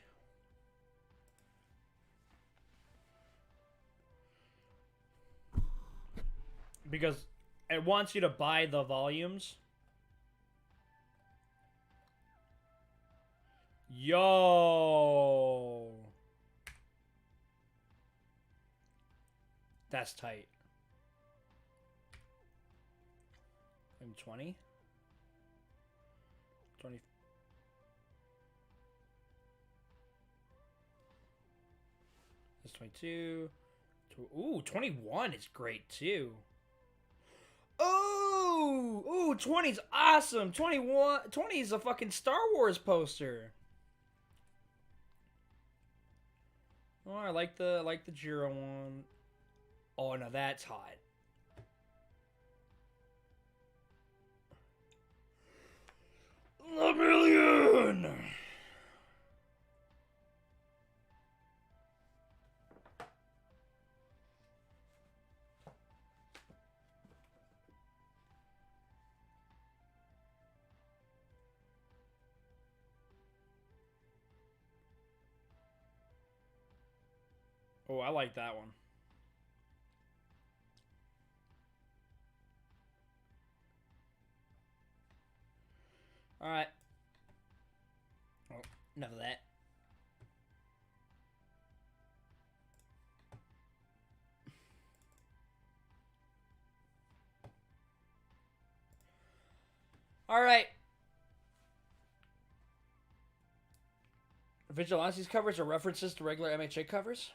Because it wants you to buy the volumes. Yo. That's tight. And 20? 20. That's 22. Ooh, 21 is great too. Ooh, 20's awesome. 20 is a fucking Star Wars poster. Oh, I like the Jiro one. Oh, no, that's hot. A million. Oh, I like that one. Alright. Oh, enough of that. Alright. Vigilante's covers are references to regular MHA covers.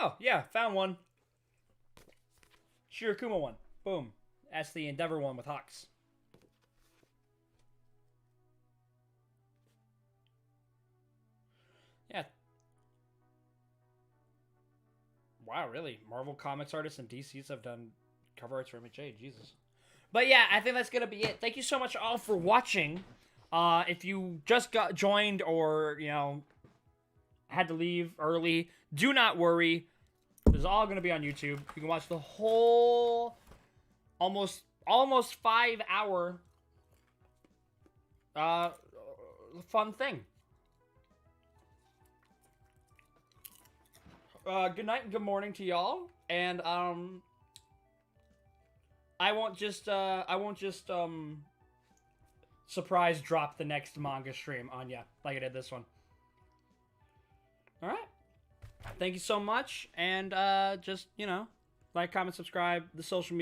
Oh, yeah, found one. Shirakuma one. Boom. That's the Endeavor one with Hawks. Yeah. Wow, really? Marvel Comics artists and DCs have done cover arts for MHA. Jesus. But yeah, I think that's going to be it. Thank you so much all for watching. If you just got joined or, you know, had to leave early, do not worry. This is all going to be on YouTube. You can watch the whole almost 5 hour fun thing. Good night and good morning to y'all. And I won't just surprise drop the next manga stream on ya like I did this one. All right. Thank you so much, and just, you know, like, comment, subscribe, the social media.